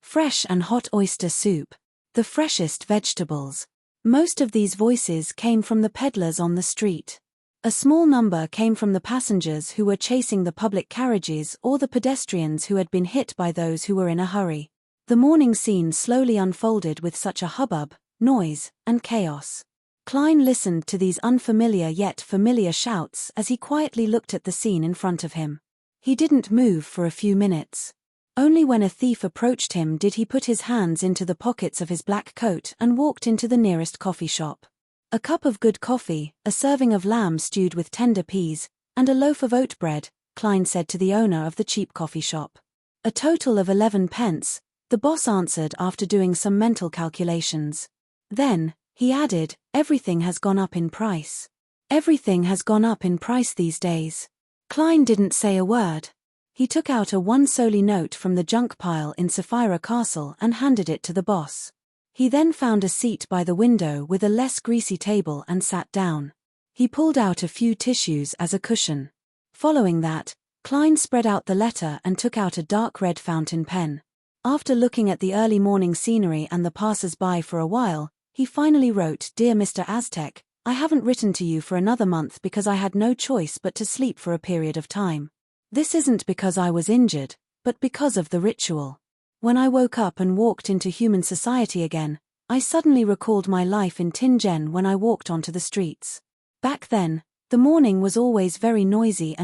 Fresh and hot oyster soup. The freshest vegetables. Most of these voices came from the peddlers on the street. A small number came from the passengers who were chasing the public carriages or the pedestrians who had been hit by those who were in a hurry. The morning scene slowly unfolded with such a hubbub, noise, and chaos. Klein listened to these unfamiliar yet familiar shouts as he quietly looked at the scene in front of him. He didn't move for a few minutes. Only when a thief approached him did he put his hands into the pockets of his black coat and walked into the nearest coffee shop. A cup of good coffee, a serving of lamb stewed with tender peas, and a loaf of oat bread, Klein said to the owner of the cheap coffee shop. A total of 11 pence, the boss answered after doing some mental calculations. Then, he added, everything has gone up in price. Everything has gone up in price these days. Klein didn't say a word. He took out a 1 solely note from the junk pile in Sapphira Castle and handed it to the boss. He then found a seat by the window with a less greasy table and sat down. He pulled out a few tissues as a cushion. Following that, Klein spread out the letter and took out a dark red fountain pen. After looking at the early morning scenery and the passers-by for a while, he finally wrote, "Dear Mr. Aztec, I haven't written to you for another month because I had no choice but to sleep for a period of time. This isn't because I was injured, but because of the ritual. When I woke up and walked into human society again, I suddenly recalled my life in Tingen when I walked onto the streets. Back then, the morning was always very noisy.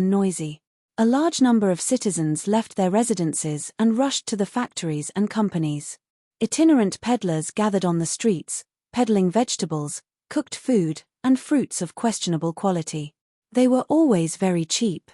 A large number of citizens left their residences and rushed to the factories and companies. Itinerant peddlers gathered on the streets, peddling vegetables, cooked food, and fruits of questionable quality. They were always very cheap.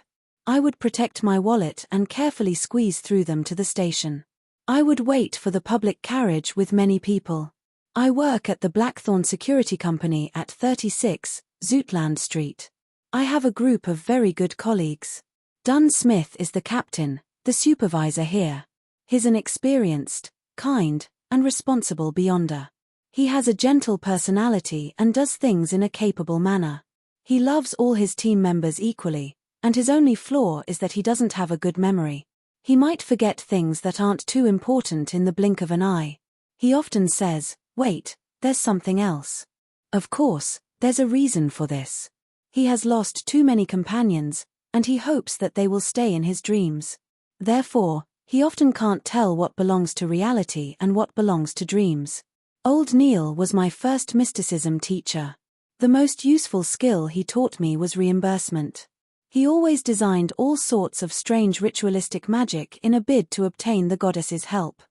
I would protect my wallet and carefully squeeze through them to the station. I would wait for the public carriage with many people. I work at the Blackthorn Security Company at 36, Zoutland Street. I have a group of very good colleagues. Dunn Smith is the captain, the supervisor here. He's an experienced, kind, and responsible beyonder. He has a gentle personality and does things in a capable manner. He loves all his team members equally, and his only flaw is that he doesn't have a good memory. He might forget things that aren't too important in the blink of an eye. He often says, "Wait, there's something else." Of course, there's a reason for this. He has lost too many companions, and he hopes that they will stay in his dreams. Therefore, he often can't tell what belongs to reality and what belongs to dreams. Old Neil was my first mysticism teacher. The most useful skill he taught me was reimbursement. He always designed all sorts of strange ritualistic magic in a bid to obtain the goddess's help.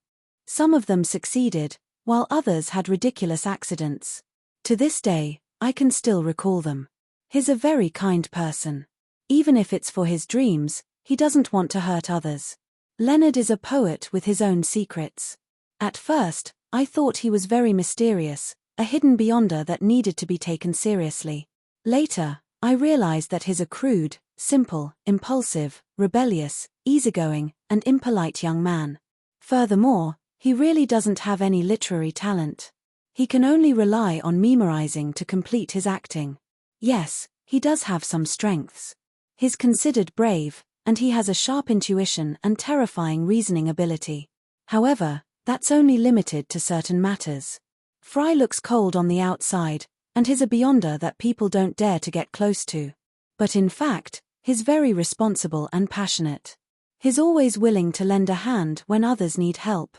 Some of them succeeded, while others had ridiculous accidents. To this day, I can still recall them. He's a very kind person. Even if it's for his dreams, he doesn't want to hurt others. Leonard is a poet with his own secrets. At first, I thought he was very mysterious, a hidden beyonder that needed to be taken seriously. Later, I realized that he's a crude, simple, impulsive, rebellious, easygoing, and impolite young man. Furthermore, he really doesn't have any literary talent. He can only rely on memorizing to complete his acting. Yes, he does have some strengths. He's considered brave, and he has a sharp intuition and terrifying reasoning ability. However, that's only limited to certain matters. Fry looks cold on the outside, and he's a beyonder that people don't dare to get close to. But in fact, he's very responsible and passionate. He's always willing to lend a hand when others need help.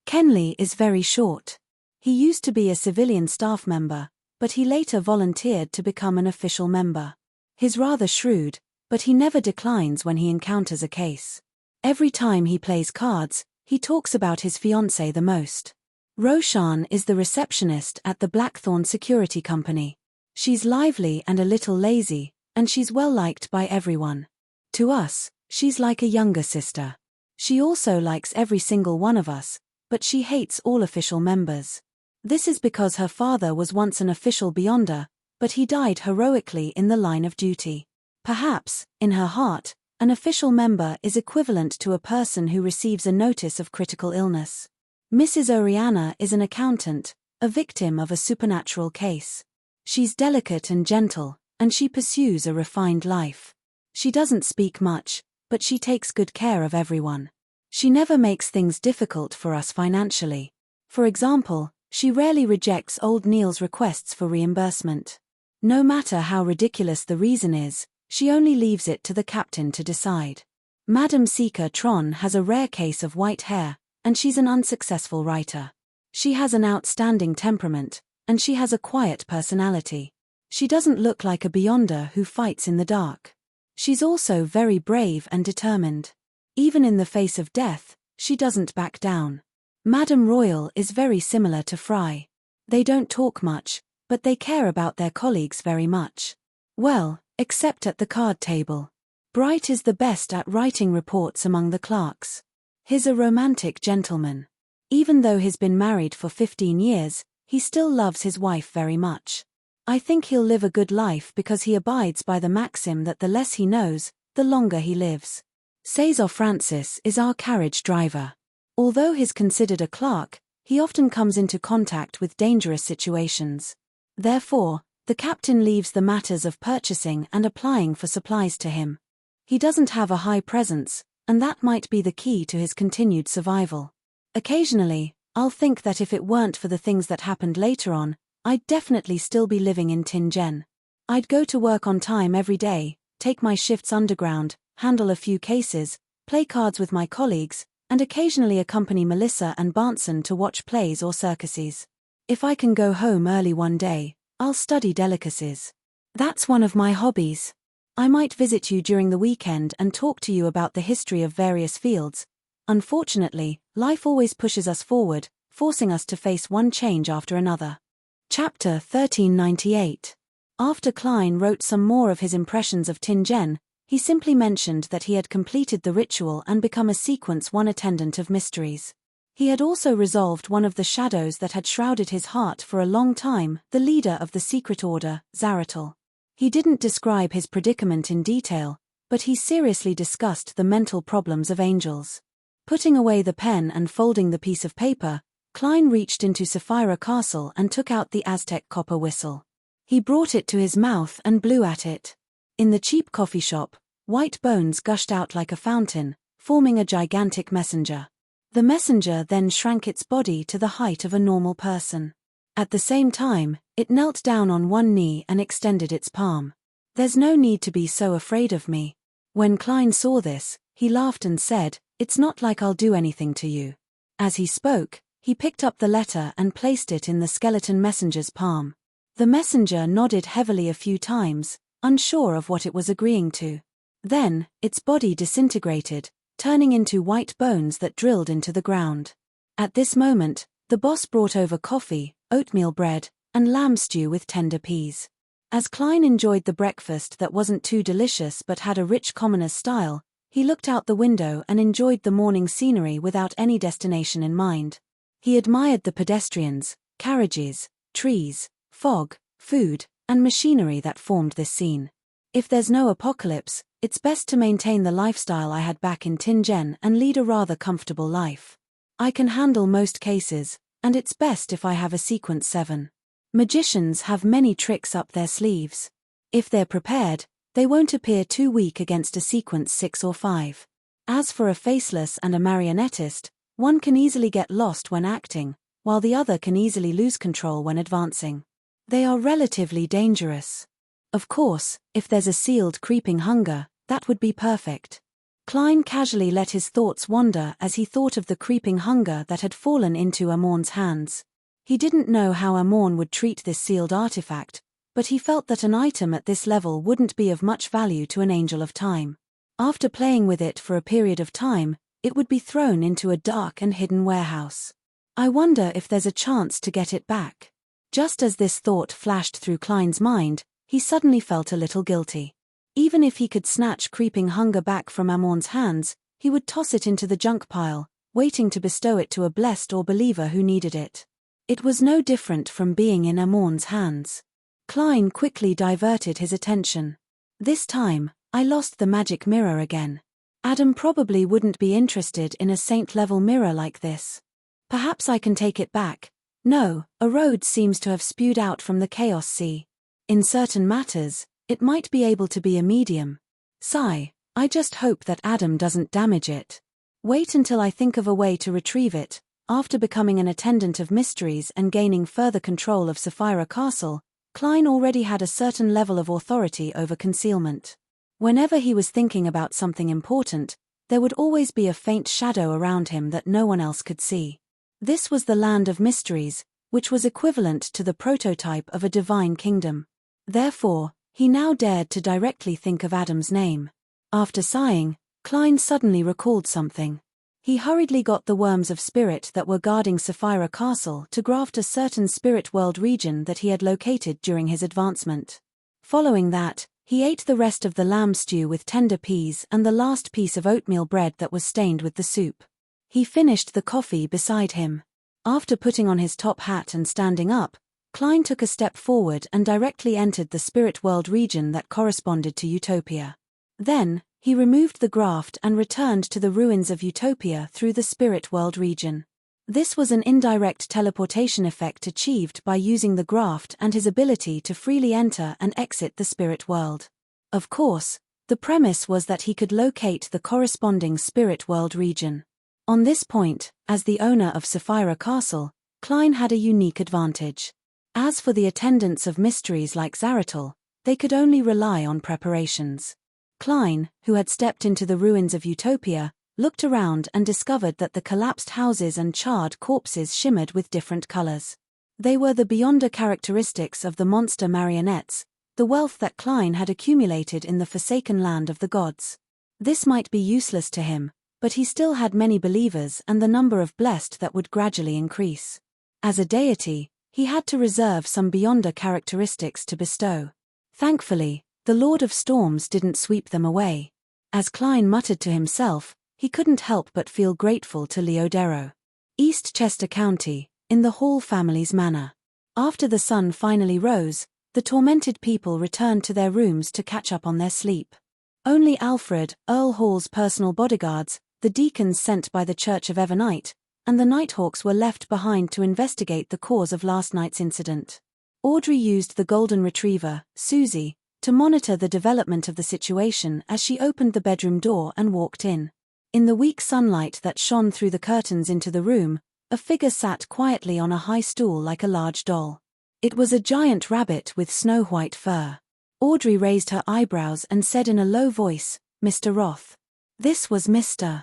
Kenley is very short. He used to be a civilian staff member, but he later volunteered to become an official member. He's rather shrewd, but he never declines when he encounters a case. Every time he plays cards, he talks about his fiancée the most. Roshan is the receptionist at the Blackthorn Security Company. She's lively and a little lazy, and she's well liked by everyone. To us, she's like a younger sister. She also likes every single one of us, but she hates all official members. This is because her father was once an official beyonder, but he died heroically in the line of duty. Perhaps, in her heart, an official member is equivalent to a person who receives a notice of critical illness. Mrs. Oriana is an accountant, a victim of a supernatural case. She's delicate and gentle, and she pursues a refined life. She doesn't speak much, but she takes good care of everyone. She never makes things difficult for us financially. For example, she rarely rejects old Neil's requests for reimbursement. No matter how ridiculous the reason is, she only leaves it to the captain to decide. Madame Seeker Tron has a rare case of white hair, and she's an unsuccessful writer. She has an outstanding temperament, and she has a quiet personality. She doesn't look like a beyonder who fights in the dark. She's also very brave and determined. Even in the face of death, she doesn't back down. Madame Royal is very similar to Fry. They don't talk much, but they care about their colleagues very much. Well, except at the card table. Bright is the best at writing reports among the clerks. He's a romantic gentleman. Even though he's been married for 15 years, he still loves his wife very much. I think he'll live a good life because he abides by the maxim that the less he knows, the longer he lives. Cesar Francis is our carriage driver. Although he's considered a clerk, He often comes into contact with dangerous situations. Therefore, the captain leaves the matters of purchasing and applying for supplies to him. He doesn't have a high presence, and that might be the key to his continued survival. Occasionally, I'll think that if it weren't for the things that happened later on, I'd definitely still be living in Tingen. I'd go to work on time every day, take my shifts underground, handle a few cases, play cards with my colleagues, and occasionally accompany Melissa and Barnson to watch plays or circuses. If I can go home early one day, I'll study delicacies. That's one of my hobbies. I might visit you during the weekend and talk to you about the history of various fields. Unfortunately, life always pushes us forward, forcing us to face one change after another. Chapter 1398. After Klein wrote some more of his impressions of Tingen, he simply mentioned that he had completed the ritual and become a Sequence 1 attendant of mysteries. He had also resolved one of the shadows that had shrouded his heart for a long time, the leader of the secret order, Zaratul. He didn't describe his predicament in detail, but he seriously discussed the mental problems of angels. Putting away the pen and folding the piece of paper, Klein reached into Sapphira Castle and took out the Aztec copper whistle. He brought it to his mouth and blew at it. In the cheap coffee shop, white bones gushed out like a fountain, forming a gigantic messenger. The messenger then shrank its body to the height of a normal person. At the same time, it knelt down on one knee and extended its palm. "There's no need to be so afraid of me." When Klein saw this, he laughed and said, "It's not like I'll do anything to you." As he spoke, he picked up the letter and placed it in the skeleton messenger's palm. The messenger nodded heavily a few times, unsure of what it was agreeing to. Then, its body disintegrated, turning into white bones that drilled into the ground. At this moment, the boss brought over coffee, oatmeal bread, and lamb stew with tender peas. As Klein enjoyed the breakfast that wasn't too delicious but had a rich commoner's style, he looked out the window and enjoyed the morning scenery without any destination in mind. He admired the pedestrians, carriages, trees, fog, food, and machinery that formed this scene. If there's no apocalypse, it's best to maintain the lifestyle I had back in Tingen and lead a rather comfortable life. I can handle most cases, and it's best if I have a Sequence 7. Magicians have many tricks up their sleeves. If they're prepared, they won't appear too weak against a Sequence 6 or 5. As for a faceless and a marionettist, one can easily get lost when acting, while the other can easily lose control when advancing. They are relatively dangerous. Of course, if there's a sealed creeping hunger, that would be perfect. Klein casually let his thoughts wander as he thought of the creeping hunger that had fallen into Amorn's hands. He didn't know how Amorn would treat this sealed artifact, but he felt that an item at this level wouldn't be of much value to an Angel of Time. After playing with it for a period of time, it would be thrown into a dark and hidden warehouse. I wonder if there's a chance to get it back. Just as this thought flashed through Klein's mind, he suddenly felt a little guilty. Even if he could snatch creeping hunger back from Amorn's hands, he would toss it into the junk pile, waiting to bestow it to a blessed or believer who needed it. It was no different from being in Amorn's hands. Klein quickly diverted his attention. This time, I lost the magic mirror again. Adam probably wouldn't be interested in a saint-level mirror like this. Perhaps I can take it back. No, a road seems to have spewed out from the Chaos Sea. In certain matters, it might be able to be a medium. Sigh, I just hope that Adam doesn't damage it. Wait until I think of a way to retrieve it. After becoming an attendant of mysteries and gaining further control of Sapphira Castle, Klein already had a certain level of authority over concealment. Whenever he was thinking about something important, there would always be a faint shadow around him that no one else could see. This was the land of mysteries, which was equivalent to the prototype of a divine kingdom. Therefore, he now dared to directly think of Adam's name. After sighing, Klein suddenly recalled something. He hurriedly got the worms of spirit that were guarding Sapphira Castle to graft a certain spirit world region that he had located during his advancement. Following that, he ate the rest of the lamb stew with tender peas and the last piece of oatmeal bread that was stained with the soup. He finished the coffee beside him. After putting on his top hat and standing up, Klein took a step forward and directly entered the spirit world region that corresponded to Utopia. Then, he removed the graft and returned to the ruins of Utopia through the spirit world region. This was an indirect teleportation effect achieved by using the graft and his ability to freely enter and exit the spirit world. Of course, the premise was that he could locate the corresponding spirit world region. On this point, as the owner of Sapphira Castle, Klein had a unique advantage. As for the attendants of mysteries like Zaratul, they could only rely on preparations. Klein, who had stepped into the ruins of Utopia, looked around and discovered that the collapsed houses and charred corpses shimmered with different colors. They were the beyonder characteristics of the monster marionettes, the wealth that Klein had accumulated in the forsaken land of the gods. This might be useless to him, but he still had many believers and the number of blessed that would gradually increase. As a deity, he had to reserve some beyonder characteristics to bestow. Thankfully, the Lord of Storms didn't sweep them away. As Klein muttered to himself, he couldn't help but feel grateful to Leodero. East Chester County, in the Hall family's manor. After the sun finally rose, the tormented people returned to their rooms to catch up on their sleep. Only Alfred, Earl Hall's personal bodyguards, the deacons sent by the Church of Evernight, and the Nighthawks were left behind to investigate the cause of last night's incident. Audrey used the golden retriever, Susie, to monitor the development of the situation as she opened the bedroom door and walked in. In the weak sunlight that shone through the curtains into the room, a figure sat quietly on a high stool like a large doll. It was a giant rabbit with snow-white fur. Audrey raised her eyebrows and said in a low voice, "Mr. Roth." This was Mr.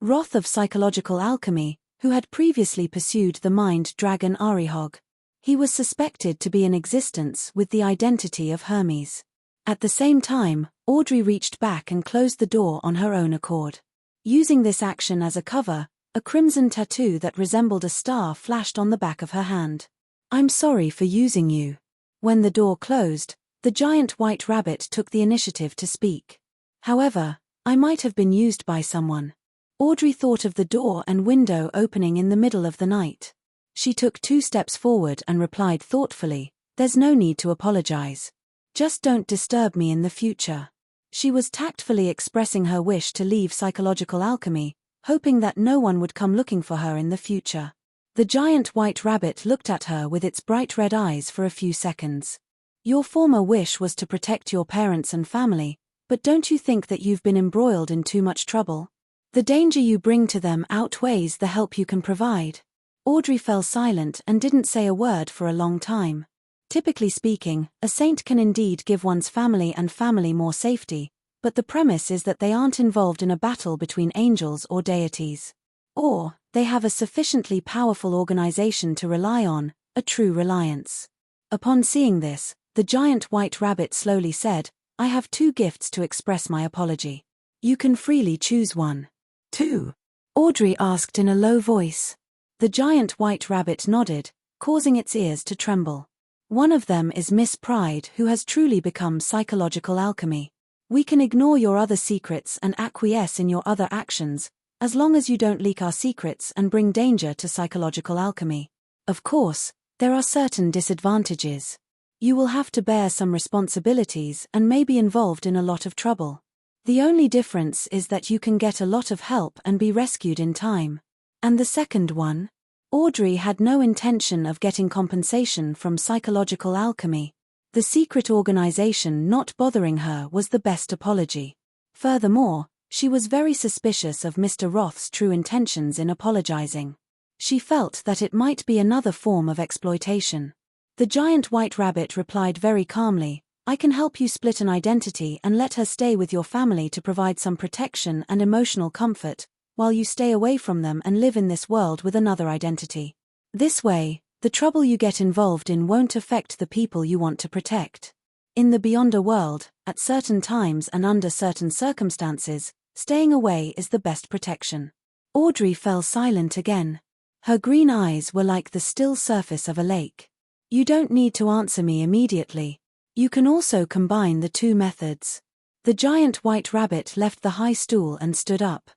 Roth of psychological alchemy, who had previously pursued the mind dragon Arihog. He was suspected to be in existence with the identity of Hermes. At the same time, Audrey reached back and closed the door on her own accord. Using this action as a cover, a crimson tattoo that resembled a star flashed on the back of her hand. "I'm sorry for using you." When the door closed, the giant white rabbit took the initiative to speak. "However, I might have been used by someone." Audrey thought of the door and window opening in the middle of the night. She took 2 steps forward and replied thoughtfully, "There's no need to apologize. Just don't disturb me in the future." She was tactfully expressing her wish to leave psychological alchemy, hoping that no one would come looking for her in the future. The giant white rabbit looked at her with its bright red eyes for a few seconds. "Your former wish was to protect your parents and family, but don't you think that you've been embroiled in too much trouble? The danger you bring to them outweighs the help you can provide." Audrey fell silent and didn't say a word for a long time. Typically speaking, a saint can indeed give one's family and family more safety, but the premise is that they aren't involved in a battle between angels or deities. Or, they have a sufficiently powerful organization to rely on, a true reliance. Upon seeing this, the giant white rabbit slowly said, "I have 2 gifts to express my apology. You can freely choose one." "2?" Audrey asked in a low voice. The giant white rabbit nodded, causing its ears to tremble. "One of them is Miss Pride, who has truly become psychological alchemy. We can ignore your other secrets and acquiesce in your other actions, as long as you don't leak our secrets and bring danger to psychological alchemy. Of course, there are certain disadvantages. You will have to bear some responsibilities and may be involved in a lot of trouble. The only difference is that you can get a lot of help and be rescued in time." "And the second one?" Audrey had no intention of getting compensation from psychological alchemy. The secret organization not bothering her was the best apology. Furthermore, she was very suspicious of Mr. Roth's true intentions in apologizing. She felt that it might be another form of exploitation. The giant white rabbit replied very calmly, "I can help you split an identity and let her stay with your family to provide some protection and emotional comfort, while you stay away from them and live in this world with another identity. This way, the trouble you get involved in won't affect the people you want to protect. In the Beyonder world, at certain times and under certain circumstances, staying away is the best protection." Audrey fell silent again. Her green eyes were like the still surface of a lake. "You don't need to answer me immediately. You can also combine the 2 methods." The giant white rabbit left the high stool and stood up.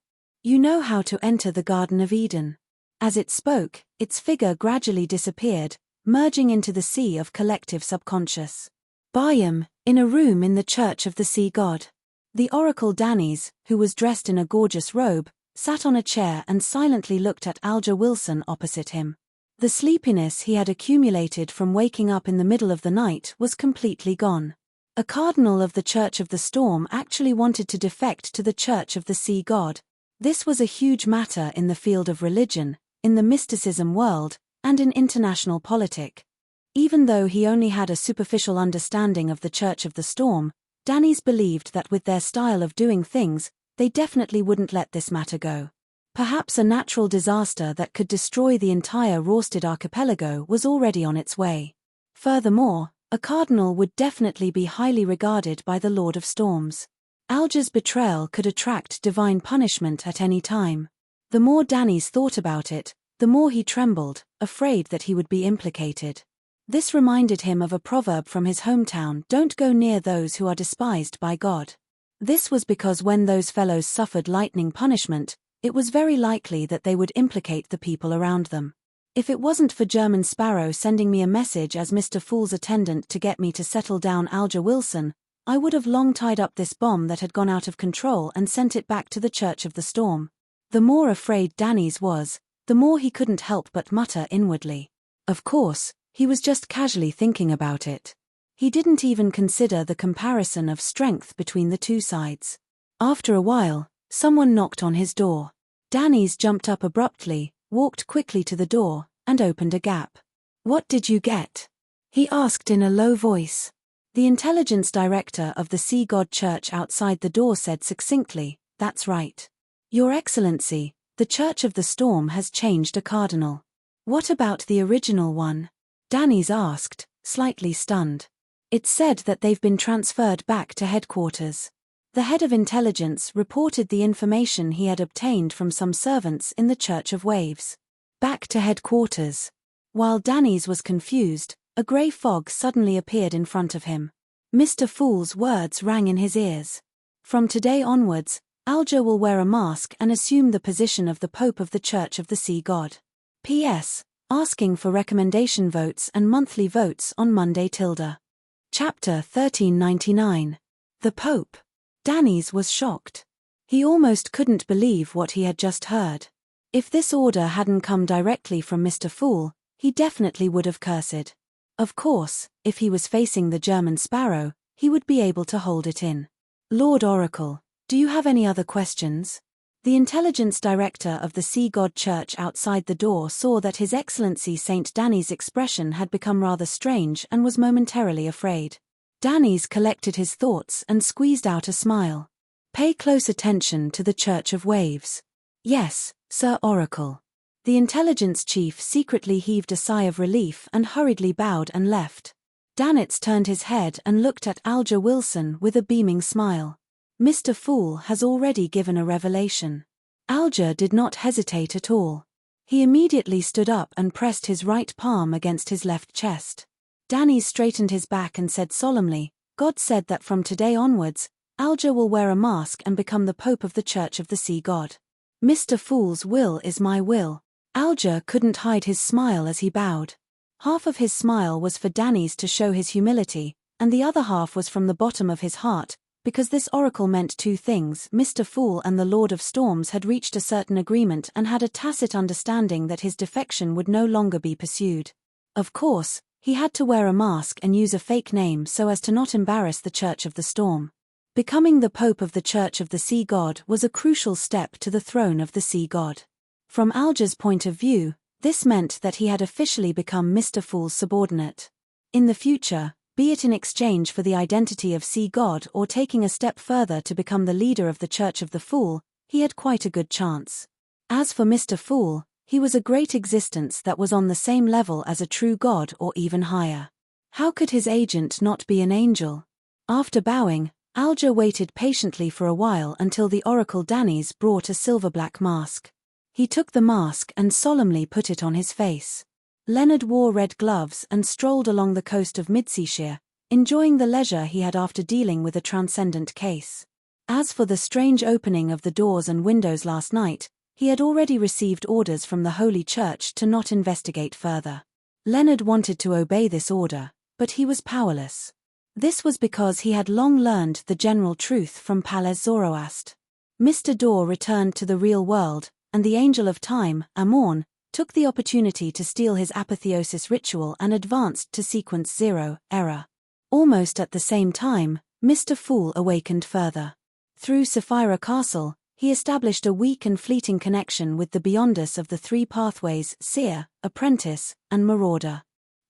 "You know how to enter the Garden of Eden." As it spoke, its figure gradually disappeared, merging into the sea of collective subconscious. Biam, in a room in the Church of the Sea God. The oracle Danes, who was dressed in a gorgeous robe, sat on a chair and silently looked at Alger Wilson opposite him. The sleepiness he had accumulated from waking up in the middle of the night was completely gone. A cardinal of the Church of the Storm actually wanted to defect to the Church of the Sea God. This was a huge matter in the field of religion, in the mysticism world, and in international politics. Even though he only had a superficial understanding of the Church of the Storm, Danny's believed that with their style of doing things, they definitely wouldn't let this matter go. Perhaps a natural disaster that could destroy the entire Rorsted archipelago was already on its way. Furthermore, a cardinal would definitely be highly regarded by the Lord of Storms. Alger's betrayal could attract divine punishment at any time. The more Danny's thought about it, the more he trembled, afraid that he would be implicated. This reminded him of a proverb from his hometown: "Don't go near those who are despised by God." This was because when those fellows suffered lightning punishment, it was very likely that they would implicate the people around them. If it wasn't for German Sparrow sending me a message as Mr. Fool's attendant to get me to settle down Alger Wilson, I would have long tied up this bomb that had gone out of control and sent it back to the Church of the Storm. The more afraid Danny's was, the more he couldn't help but mutter inwardly. Of course, he was just casually thinking about it. He didn't even consider the comparison of strength between the two sides. After a while, someone knocked on his door. Danny's jumped up abruptly, walked quickly to the door, and opened a gap. "What did you get?" he asked in a low voice. The intelligence director of the Sea God Church outside the door said succinctly, "That's right. Your Excellency, the Church of the Storm has changed a cardinal." "What about the original one?" Danny's asked, slightly stunned. "It's said that they've been transferred back to headquarters." The head of intelligence reported the information he had obtained from some servants in the Church of Waves. Back to headquarters. While Danny's was confused, a grey fog suddenly appeared in front of him. Mr. Fool's words rang in his ears. "From today onwards, Alger will wear a mask and assume the position of the Pope of the Church of the Sea God. P.S. Asking for recommendation votes and monthly votes on Monday tilde." Chapter 1399. The Pope. Danny's was shocked. He almost couldn't believe what he had just heard. If this order hadn't come directly from Mr. Fool, he definitely would have cursed. Of course, if he was facing the German Sparrow, he would be able to hold it in. "Lord Oracle, do you have any other questions?" The intelligence director of the Sea God Church outside the door saw that His Excellency Saint Danny's expression had become rather strange and was momentarily afraid. Danny's collected his thoughts and squeezed out a smile. "Pay close attention to the Church of Waves." "Yes, Sir Oracle." The intelligence chief secretly heaved a sigh of relief and hurriedly bowed and left. Danitz turned his head and looked at Alger Wilson with a beaming smile. "Mr. Fool has already given a revelation." Alger did not hesitate at all. He immediately stood up and pressed his right palm against his left chest. Danny straightened his back and said solemnly, "God said that from today onwards, Alger will wear a mask and become the Pope of the Church of the Sea God. Mr. Fool's will is my will." Alger couldn't hide his smile as he bowed. Half of his smile was for Danny's to show his humility, and the other half was from the bottom of his heart, because this oracle meant two things: Mr. Fool and the Lord of Storms had reached a certain agreement and had a tacit understanding that his defection would no longer be pursued. Of course, he had to wear a mask and use a fake name so as to not embarrass the Church of the Storm. Becoming the Pope of the Church of the Sea God was a crucial step to the throne of the Sea God. From Alger's point of view, this meant that he had officially become Mr. Fool's subordinate. In the future, be it in exchange for the identity of Sea God or taking a step further to become the leader of the Church of the Fool, he had quite a good chance. As for Mr. Fool, he was a great existence that was on the same level as a true god or even higher. How could his agent not be an angel? After bowing, Alger waited patiently for a while until the Oracle Danny's brought a silver-black mask. He took the mask and solemnly put it on his face. Leonard wore red gloves and strolled along the coast of Midseashire, enjoying the leisure he had after dealing with a transcendent case. As for the strange opening of the doors and windows last night, he had already received orders from the Holy Church to not investigate further. Leonard wanted to obey this order, but he was powerless. This was because he had long learned the general truth from Palais Zoroast. Mr. Daw returned to the real world, and the Angel of Time, Amorn, took the opportunity to steal his apotheosis ritual and advanced to sequence 0, error. Almost at the same time, Mr. Fool awakened further. Through Sapphira Castle, he established a weak and fleeting connection with the Beyonders of the three pathways, Seer, Apprentice, and Marauder.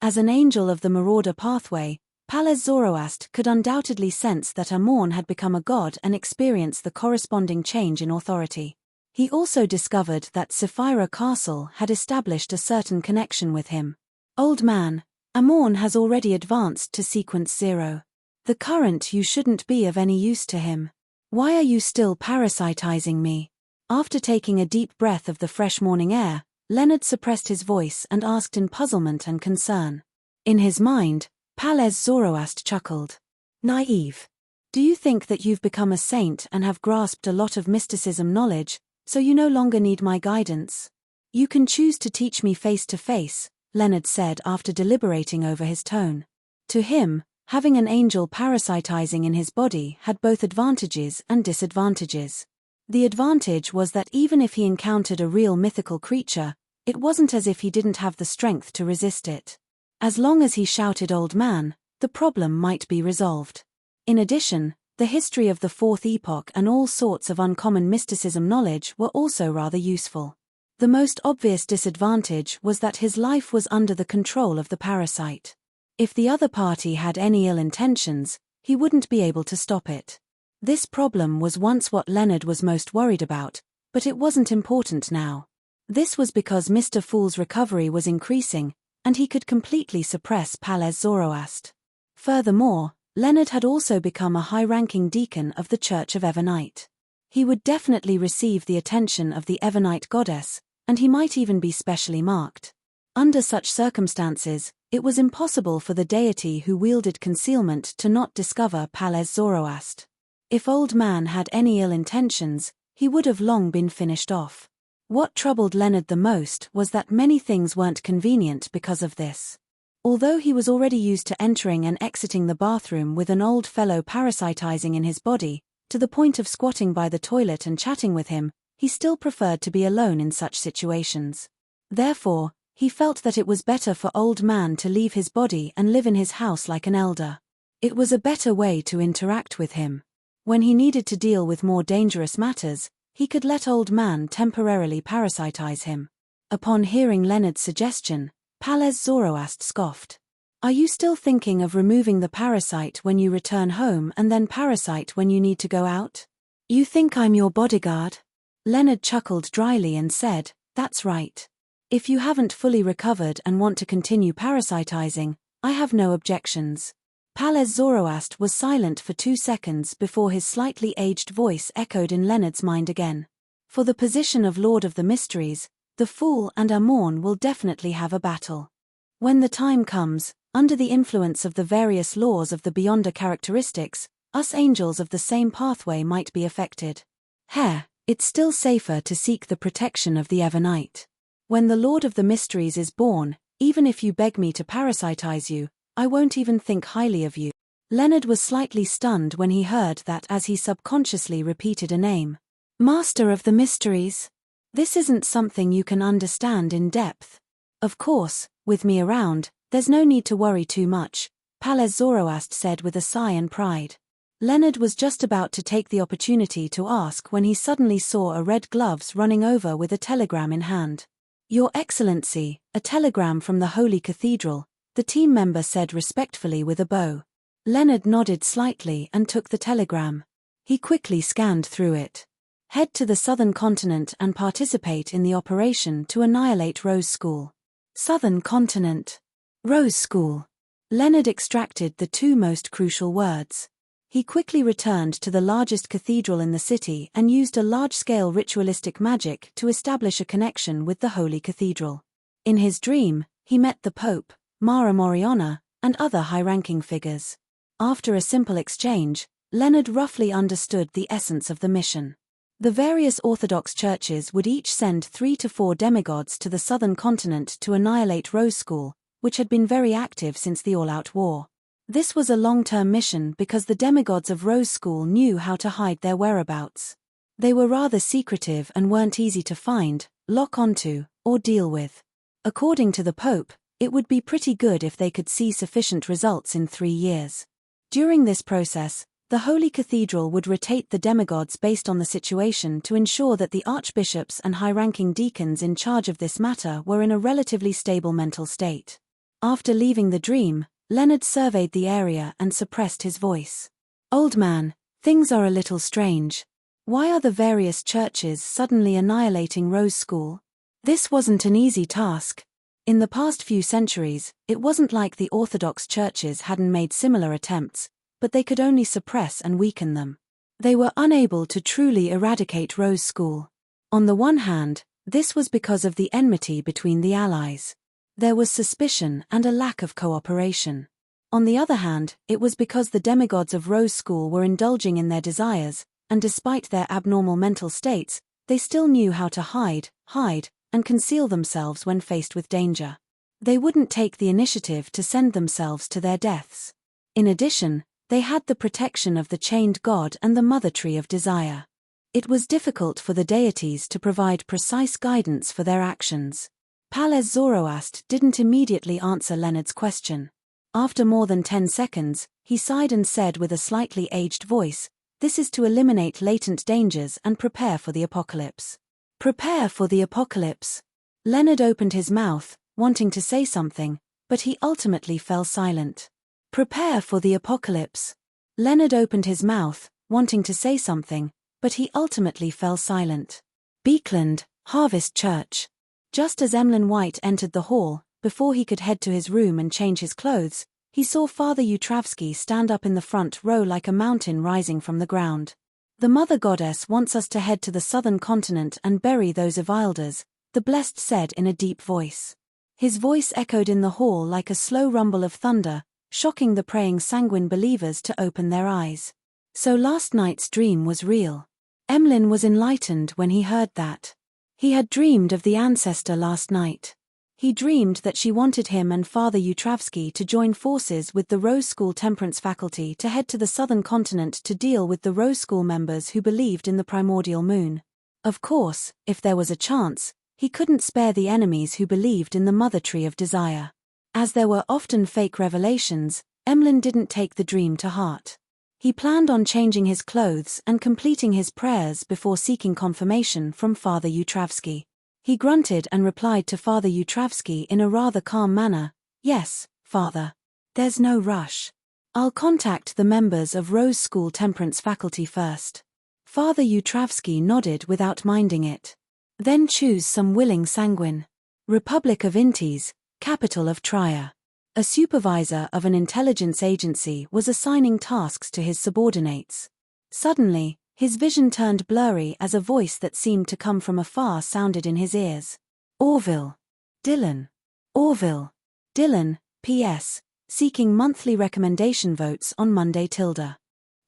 As an angel of the Marauder pathway, Palez Zoroast could undoubtedly sense that Amorn had become a god and experience the corresponding change in authority. He also discovered that Sapphira Castle had established a certain connection with him. Old man, Amorn has already advanced to sequence 0. The current you shouldn't be of any use to him. Why are you still parasitizing me? After taking a deep breath of the fresh morning air, Leonard suppressed his voice and asked in puzzlement and concern. In his mind, Palez Zoroast chuckled. Naive. Do you think that you've become a saint and have grasped a lot of mysticism knowledge, so you no longer need my guidance? You can choose to teach me face to face, Leonard said after deliberating over his tone. To him, having an angel parasitizing in his body had both advantages and disadvantages. The advantage was that even if he encountered a real mythical creature, it wasn't as if he didn't have the strength to resist it. As long as he shouted "Old Man," the problem might be resolved. In addition, the history of the Fourth Epoch and all sorts of uncommon mysticism knowledge were also rather useful. The most obvious disadvantage was that his life was under the control of the parasite. If the other party had any ill intentions, he wouldn't be able to stop it. This problem was once what Leonard was most worried about, but it wasn't important now. This was because Mr. Fool's recovery was increasing, and he could completely suppress Palez Zoroast. Furthermore, Leonard had also become a high-ranking deacon of the Church of Evernite. He would definitely receive the attention of the Evernite goddess, and he might even be specially marked. Under such circumstances, it was impossible for the deity who wielded concealment to not discover Palez Zoroast. If Old Man had any ill intentions, he would have long been finished off. What troubled Leonard the most was that many things weren't convenient because of this. Although he was already used to entering and exiting the bathroom with an old fellow parasitizing in his body, to the point of squatting by the toilet and chatting with him, he still preferred to be alone in such situations. Therefore, he felt that it was better for Old Man to leave his body and live in his house like an elder. It was a better way to interact with him. When he needed to deal with more dangerous matters, he could let Old Man temporarily parasitize him. Upon hearing Leonard's suggestion, Palez Zoroast scoffed. Are you still thinking of removing the parasite when you return home and then parasite when you need to go out? You think I'm your bodyguard? Leonard chuckled dryly and said, That's right. If you haven't fully recovered and want to continue parasitizing, I have no objections. Palez Zoroast was silent for 2 seconds before his slightly aged voice echoed in Leonard's mind again. For the position of Lord of the Mysteries, the Fool and Amorn will definitely have a battle. When the time comes, under the influence of the various laws of the Beyonder characteristics, us angels of the same pathway might be affected. It's still safer to seek the protection of the Evernite. When the Lord of the Mysteries is born, even if you beg me to parasitize you, I won't even think highly of you. Leonard was slightly stunned when he heard that as he subconsciously repeated a name. Master of the Mysteries. This isn't something you can understand in depth. Of course, with me around, there's no need to worry too much, Palez Zoroast said with a sigh and pride. Leonard was just about to take the opportunity to ask when he suddenly saw a red gloves running over with a telegram in hand. Your Excellency, a telegram from the Holy Cathedral, the team member said respectfully with a bow. Leonard nodded slightly and took the telegram. He quickly scanned through it. Head to the southern continent and participate in the operation to annihilate Rose School. Southern continent. Rose School. Leonard extracted the two most crucial words. He quickly returned to the largest cathedral in the city and used a large-scale ritualistic magic to establish a connection with the Holy Cathedral. In his dream, he met the Pope, Mara Moriana, and other high-ranking figures. After a simple exchange, Leonard roughly understood the essence of the mission. The various Orthodox churches would each send 3 to 4 demigods to the southern continent to annihilate Rose School, which had been very active since the all-out war. This was a long-term mission because the demigods of Rose School knew how to hide their whereabouts. They were rather secretive and weren't easy to find, lock onto, or deal with. According to the Pope, it would be pretty good if they could see sufficient results in 3 years. During this process, the Holy Cathedral would rotate the demigods based on the situation to ensure that the archbishops and high-ranking deacons in charge of this matter were in a relatively stable mental state. After leaving the dream, Leonard surveyed the area and suppressed his voice. "Old man, things are a little strange. Why are the various churches suddenly annihilating Rose School? This wasn't an easy task. In the past few centuries, it wasn't like the Orthodox churches hadn't made similar attempts, but they could only suppress and weaken them. They were unable to truly eradicate Rose School. On the one hand, this was because of the enmity between the allies. There was suspicion and a lack of cooperation. On the other hand, it was because the demigods of Rose School were indulging in their desires, and despite their abnormal mental states, they still knew how to hide, and conceal themselves when faced with danger. They wouldn't take the initiative to send themselves to their deaths. In addition, they had the protection of the chained god and the mother tree of desire. It was difficult for the deities to provide precise guidance for their actions. Palles Zoroast didn't immediately answer Leonard's question. After more than 10 seconds, he sighed and said with a slightly aged voice, "This is to eliminate latent dangers and prepare for the apocalypse." Prepare for the apocalypse. Leonard opened his mouth, wanting to say something, but he ultimately fell silent. Prepare for the apocalypse. Leonard opened his mouth, wanting to say something, but he ultimately fell silent. Beekland, Harvest Church. Just as Emlyn White entered the hall, before he could head to his room and change his clothes, he saw Father Yutravsky stand up in the front row like a mountain rising from the ground. "The Mother Goddess wants us to head to the southern continent and bury those Evilders," the Blessed said in a deep voice. His voice echoed in the hall like a slow rumble of thunder, shocking the praying sanguine believers to open their eyes. So last night's dream was real. Emlyn was enlightened when he heard that. He had dreamed of the ancestor last night. He dreamed that she wanted him and Father Yutravsky to join forces with the Rose School Temperance faculty to head to the southern continent to deal with the Rose School members who believed in the primordial moon. Of course, if there was a chance, he couldn't spare the enemies who believed in the mother tree of desire. As there were often fake revelations, Emlyn didn't take the dream to heart. He planned on changing his clothes and completing his prayers before seeking confirmation from Father Yutravsky. He grunted and replied to Father Yutravsky in a rather calm manner, "Yes, Father. There's no rush. I'll contact the members of Rose School Temperance faculty first." Father Yutravsky nodded without minding it. "Then choose some willing sanguine. Republic of Intis, capital of Trier." A supervisor of an intelligence agency was assigning tasks to his subordinates. Suddenly, his vision turned blurry as a voice that seemed to come from afar sounded in his ears. "Orville. Dillon. Orville. Dillon, P.S., seeking monthly recommendation votes on Monday tilde.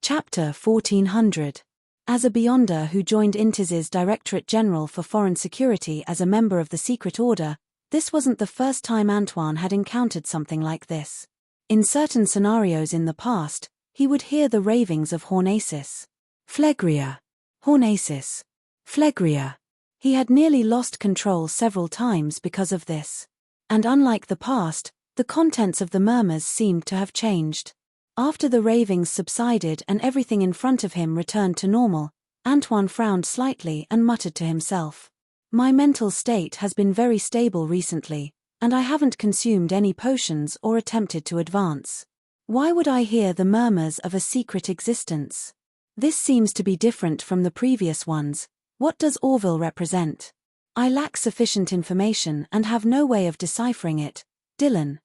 Chapter 1400. As a Beyonder who joined Intis's Directorate General for Foreign Security as a member of the Secret Order, this wasn't the first time Antoine had encountered something like this. In certain scenarios in the past, he would hear the ravings of Hornacis. Phlegria. Hornacis. Phlegria. He had nearly lost control several times because of this. And unlike the past, the contents of the murmurs seemed to have changed. After the ravings subsided and everything in front of him returned to normal, Antoine frowned slightly and muttered to himself, "My mental state has been very stable recently, and I haven't consumed any potions or attempted to advance. Why would I hear the murmurs of a secret existence? This seems to be different from the previous ones. What does Orville represent? I lack sufficient information and have no way of deciphering it. Dillon.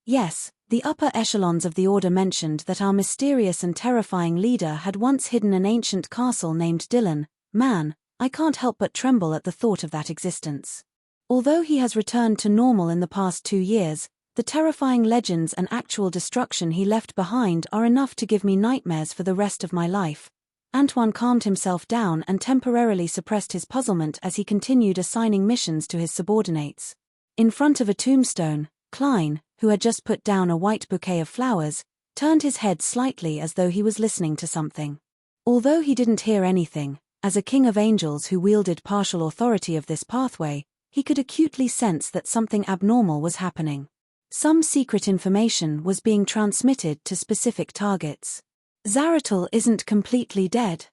Yes, the upper echelons of the order mentioned that our mysterious and terrifying leader had once hidden an ancient castle named Dillon. Man, I can't help but tremble at the thought of that existence. Although he has returned to normal in the past 2 years, the terrifying legends and actual destruction he left behind are enough to give me nightmares for the rest of my life." Antoine calmed himself down and temporarily suppressed his puzzlement as he continued assigning missions to his subordinates. In front of a tombstone, Klein, who had just put down a white bouquet of flowers, turned his head slightly as though he was listening to something. Although he didn't hear anything, As a king of angels who wielded partial authority of this pathway, he could acutely sense that something abnormal was happening. Some secret information was being transmitted to specific targets. Zaratul isn't completely dead.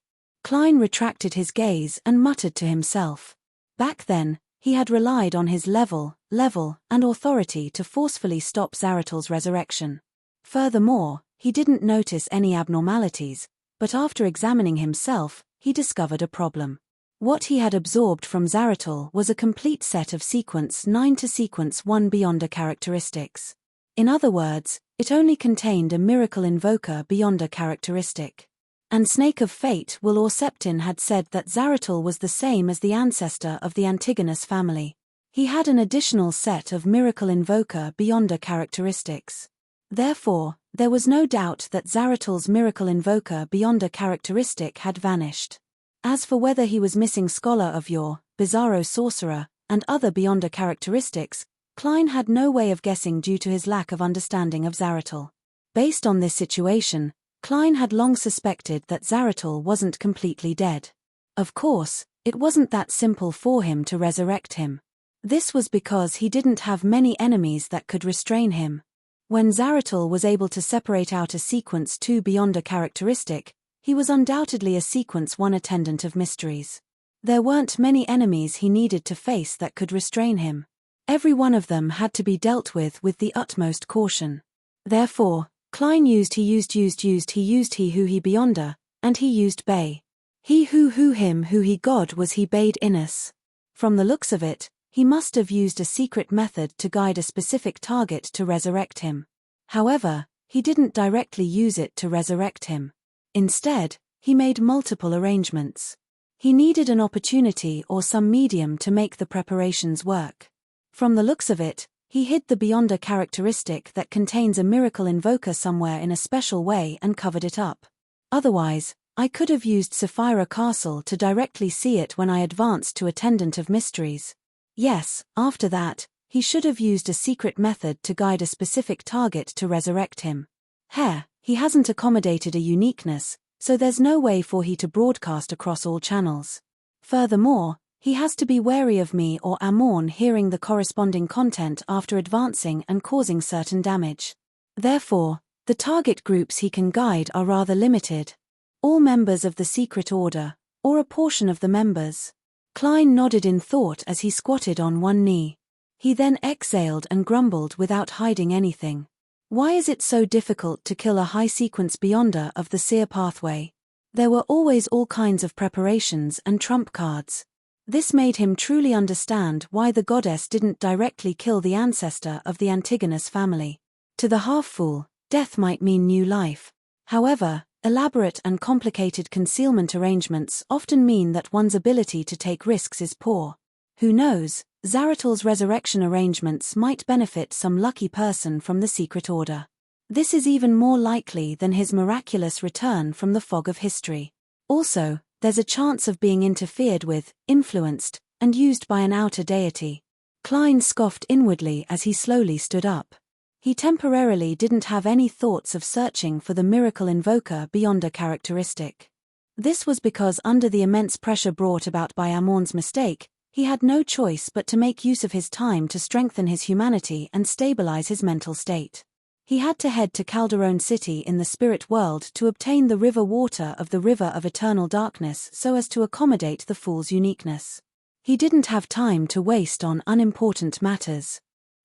Klein retracted his gaze and muttered to himself. Back then, he had relied on his level, and authority to forcefully stop Zaratul's resurrection. Furthermore, he didn't notice any abnormalities, but after examining himself, he discovered a problem. What he had absorbed from Zaratul was a complete set of Sequence 9 to Sequence 1 Beyonder characteristics. In other words, it only contained a Miracle Invoker Beyonder characteristic. And Snake of Fate Will or Septin had said that Zaratul was the same as the ancestor of the Antigonus family. He had an additional set of Miracle Invoker Beyonder characteristics. Therefore, there was no doubt that Zaratul's Miracle Invoker Beyonder characteristic had vanished. As for whether he was missing Scholar of Yore, Bizarro Sorcerer, and other Beyonder characteristics, Klein had no way of guessing due to his lack of understanding of Zaratul. Based on this situation, Klein had long suspected that Zaratul wasn't completely dead. Of course, it wasn't that simple for him to resurrect him. This was because he didn't have many enemies that could restrain him. When Zaratul was able to separate out a Sequence 2 Beyonder characteristic, he was undoubtedly a Sequence 1 attendant of mysteries. There weren't many enemies he needed to face that could restrain him. Every one of them had to be dealt with the utmost caution. Therefore, Klein used he who he Beyonder, and he used Bay. He who him who he God was he bade Innes. From the looks of it, he must have used a secret method to guide a specific target to resurrect him. However, he didn't directly use it to resurrect him. Instead, he made multiple arrangements. He needed an opportunity or some medium to make the preparations work. From the looks of it, he hid the Beyonder characteristic that contains a Miracle Invoker somewhere in a special way and covered it up. Otherwise, I could have used Sapphira Castle to directly see it when I advanced to Attendant of Mysteries. Yes, after that, he should have used a secret method to guide a specific target to resurrect him. He hasn't accommodated a uniqueness, so there's no way for he to broadcast across all channels. Furthermore, he has to be wary of me or Amorn hearing the corresponding content after advancing and causing certain damage. Therefore, the target groups he can guide are rather limited. All members of the Secret Order, or a portion of the members. Klein nodded in thought as he squatted on one knee. He then exhaled and grumbled without hiding anything. Why is it so difficult to kill a high sequence Beyonder of the seer pathway? There were always all kinds of preparations and trump cards. This made him truly understand why the goddess didn't directly kill the ancestor of the Antigonus family. To the half-fool, death might mean new life. However, elaborate and complicated concealment arrangements often mean that one's ability to take risks is poor. Who knows, Zaratul's resurrection arrangements might benefit some lucky person from the Secret Order. This is even more likely than his miraculous return from the fog of history. Also, there's a chance of being interfered with, influenced, and used by an outer deity. Klein scoffed inwardly as he slowly stood up. He temporarily didn't have any thoughts of searching for the Miracle Invoker Beyonder characteristic. This was because under the immense pressure brought about by Amorn's mistake, he had no choice but to make use of his time to strengthen his humanity and stabilize his mental state. He had to head to Calderon City in the spirit world to obtain the river water of the River of Eternal Darkness so as to accommodate the fool's uniqueness. He didn't have time to waste on unimportant matters.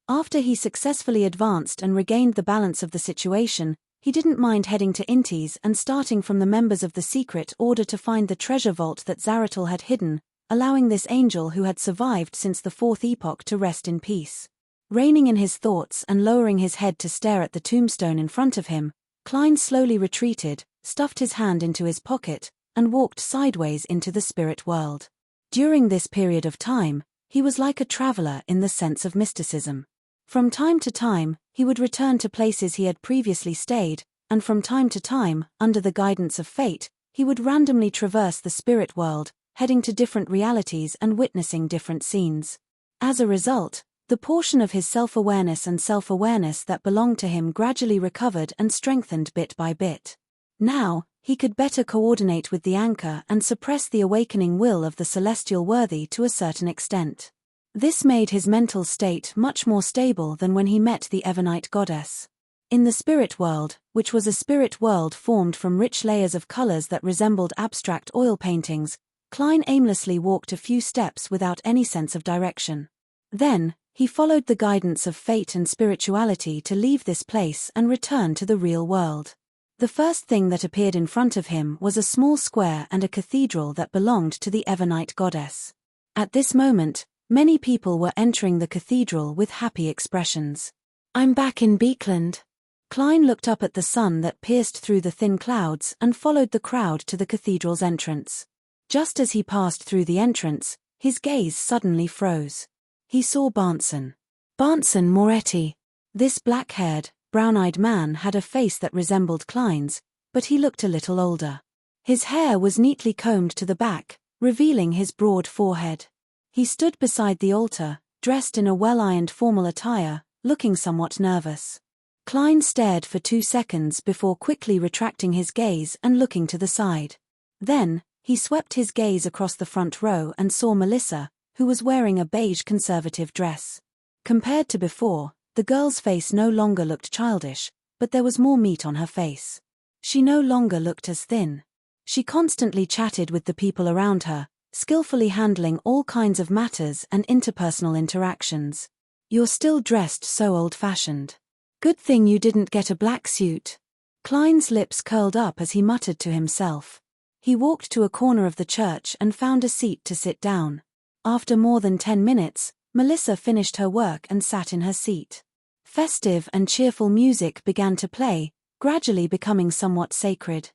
After he successfully advanced and regained the balance of the situation, he didn't mind heading to Intis and starting from the members of the Secret Order to find the treasure vault that Zaratul had hidden, allowing this angel who had survived since the Fourth Epoch to rest in peace. Reining in his thoughts and lowering his head to stare at the tombstone in front of him, Klein slowly retreated, stuffed his hand into his pocket, and walked sideways into the spirit world. During this period of time, he was like a traveler in the sense of mysticism. From time to time, he would return to places he had previously stayed, and from time to time, under the guidance of fate, he would randomly traverse the spirit world, heading to different realities and witnessing different scenes. As a result, the portion of his self-awareness that belonged to him gradually recovered and strengthened bit by bit. Now, He could better coordinate with the anchor and suppress the awakening will of the celestial worthy to a certain extent. This made his mental state much more stable than when he met the Evernite goddess. In the spirit world, which was a spirit world formed from rich layers of colors that resembled abstract oil paintings, Klein aimlessly walked a few steps without any sense of direction. Then, he followed the guidance of fate and spirituality to leave this place and return to the real world. The first thing that appeared in front of him was a small square and a cathedral that belonged to the Evernite goddess. At this moment, many people were entering the cathedral with happy expressions. "I'm back in Beekland." Klein looked up at the sun that pierced through the thin clouds and followed the crowd to the cathedral's entrance. Just as he passed through the entrance, his gaze suddenly froze. He saw Barnson Moretti. This black-haired, brown-eyed man had a face that resembled Klein's, but he looked a little older. His hair was neatly combed to the back, revealing his broad forehead. He stood beside the altar, dressed in a well-ironed formal attire, looking somewhat nervous. Klein stared for 2 seconds before quickly retracting his gaze and looking to the side. Then, he swept his gaze across the front row and saw Melissa, who was wearing a beige conservative dress. Compared to before, the girl's face no longer looked childish, but there was more meat on her face. She no longer looked as thin. She constantly chatted with the people around her, skillfully handling all kinds of matters and interpersonal interactions. "You're still dressed so old-fashioned. Good thing you didn't get a black suit." Klein's lips curled up as he muttered to himself. He walked to a corner of the church and found a seat to sit down. After more than 10 minutes, Melissa finished her work and sat in her seat. Festive and cheerful music began to play, gradually becoming somewhat sacred.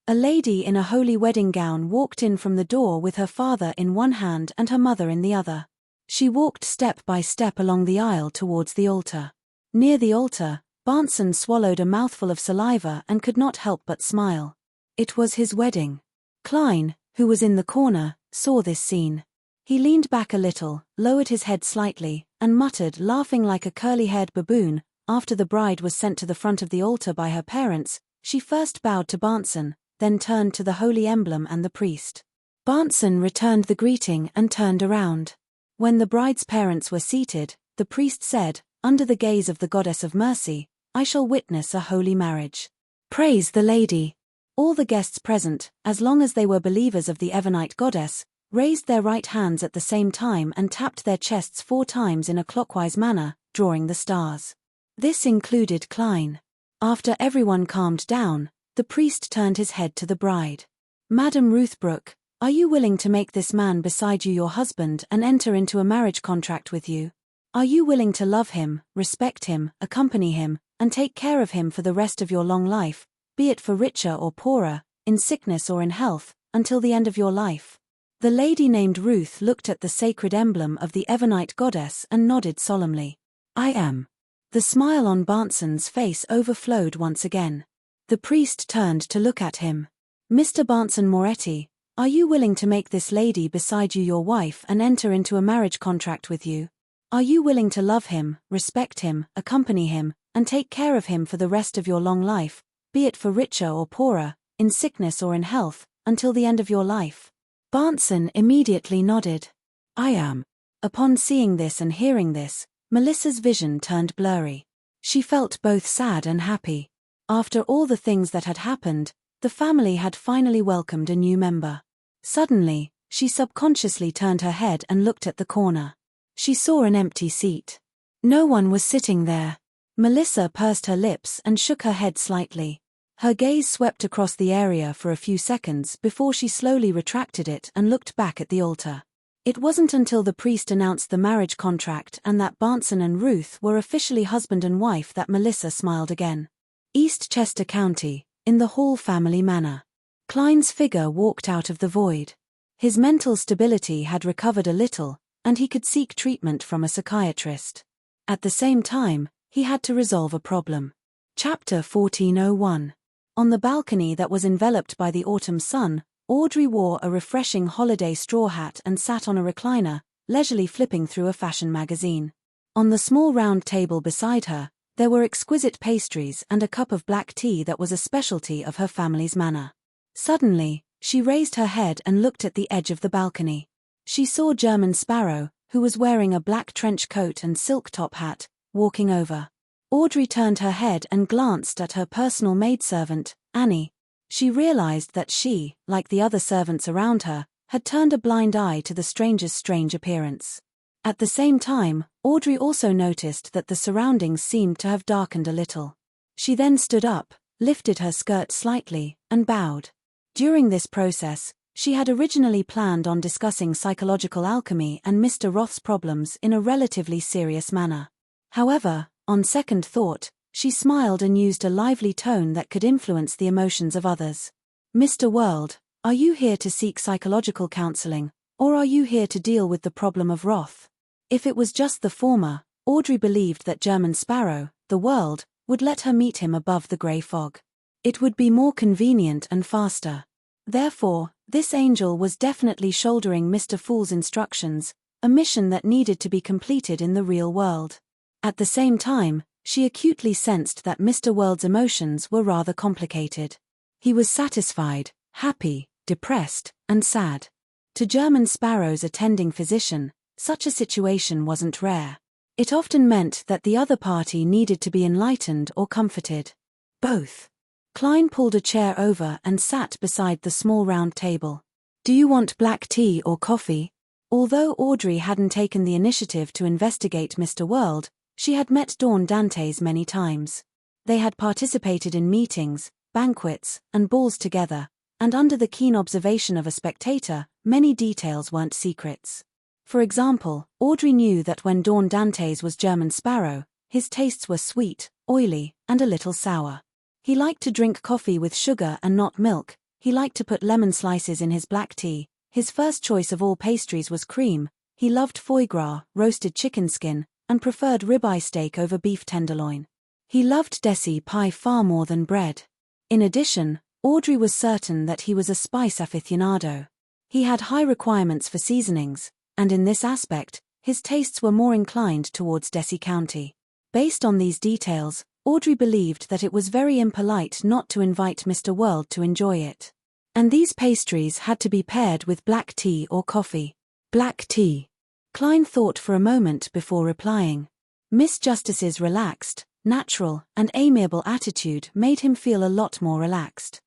A lady in a holy wedding gown walked in from the door with her father in one hand and her mother in the other. She walked step by step along the aisle towards the altar. Near the altar, Barnson swallowed a mouthful of saliva and could not help but smile. It was his wedding. Klein, who was in the corner, saw this scene. He leaned back a little, lowered his head slightly, and muttered, laughing like a curly-haired baboon. After the bride was sent to the front of the altar by her parents, she first bowed to Barnson, then turned to the holy emblem and the priest. Barnson returned the greeting and turned around. When the bride's parents were seated, the priest said, "Under the gaze of the goddess of mercy, I shall witness a holy marriage. Praise the lady." All the guests present, as long as they were believers of the Evernite goddess, raised their right hands at the same time and tapped their chests 4 times in a clockwise manner, drawing the stars. This included Klein. After everyone calmed down, the priest turned his head to the bride. "Madam Ruthbrook, are you willing to make this man beside you your husband and enter into a marriage contract with you? Are you willing to love him, respect him, accompany him, and take care of him for the rest of your long life, be it for richer or poorer, in sickness or in health, until the end of your life?" The lady named Ruth looked at the sacred emblem of the Evernite goddess and nodded solemnly. "I am." The smile on Barnson's face overflowed once again. The priest turned to look at him. "Mr. Barnson Moretti, are you willing to make this lady beside you your wife and enter into a marriage contract with you? Are you willing to love him, respect him, accompany him, and take care of him for the rest of your long life, be it for richer or poorer, in sickness or in health, until the end of your life?" Barnson immediately nodded. "I am." Upon seeing this and hearing this, Melissa's vision turned blurry. She felt both sad and happy. After all the things that had happened, the family had finally welcomed a new member. Suddenly, she subconsciously turned her head and looked at the corner. She saw an empty seat. No one was sitting there. Melissa pursed her lips and shook her head slightly. Her gaze swept across the area for a few seconds before she slowly retracted it and looked back at the altar. It wasn't until the priest announced the marriage contract and that Barnson and Ruth were officially husband and wife that Melissa smiled again. East Chester County, in the Hall family manor. Klein's figure walked out of the void. His mental stability had recovered a little, and he could seek treatment from a psychiatrist. At the same time, he had to resolve a problem. Chapter 1401. On the balcony that was enveloped by the autumn sun, Audrey wore a refreshing holiday straw hat and sat on a recliner, leisurely flipping through a fashion magazine. On the small round table beside her, there were exquisite pastries and a cup of black tea that was a specialty of her family's manor. Suddenly, she raised her head and looked at the edge of the balcony. She saw German Sparrow, who was wearing a black trench coat and silk top hat, walking over. Audrey turned her head and glanced at her personal maidservant, Annie. She realized that she, like the other servants around her, had turned a blind eye to the stranger's strange appearance. At the same time, Audrey also noticed that the surroundings seemed to have darkened a little. She then stood up, lifted her skirt slightly, and bowed. During this process, she had originally planned on discussing psychological alchemy and Mr. Roth's problems in a relatively serious manner. However, on second thought, she smiled and used a lively tone that could influence the emotions of others. "Mr. World, are you here to seek psychological counseling, or are you here to deal with the problem of Roth?" If it was just the former, Audrey believed that German Sparrow, the World, would let her meet him above the grey fog. It would be more convenient and faster. Therefore, this angel was definitely shouldering Mr. Fool's instructions, a mission that needed to be completed in the real world. At the same time, she acutely sensed that Mr. World's emotions were rather complicated. He was satisfied, happy, depressed, and sad. To German Sparrow's attending physician, such a situation wasn't rare. It often meant that the other party needed to be enlightened or comforted. Both. Klein pulled a chair over and sat beside the small round table. "Do you want black tea or coffee?" Although Audrey hadn't taken the initiative to investigate Mr. World, she had met Dawn Dantes many times. They had participated in meetings, banquets, and balls together, and under the keen observation of a spectator, many details weren't secrets. For example, Audrey knew that when Dawn Dantes was German Sparrow, his tastes were sweet, oily, and a little sour. He liked to drink coffee with sugar and not milk, he liked to put lemon slices in his black tea, his first choice of all pastries was cream, he loved foie gras, roasted chicken skin, and preferred ribeye steak over beef tenderloin. He loved desi pie far more than bread. In addition, Audrey was certain that he was a spice aficionado. He had high requirements for seasonings, and in this aspect, his tastes were more inclined towards Desi County. Based on these details, Audrey believed that it was very impolite not to invite Mr. World to enjoy it. And these pastries had to be paired with black tea or coffee. Black tea. Klein thought for a moment before replying. Miss Justice's relaxed, natural, and amiable attitude made him feel a lot more relaxed.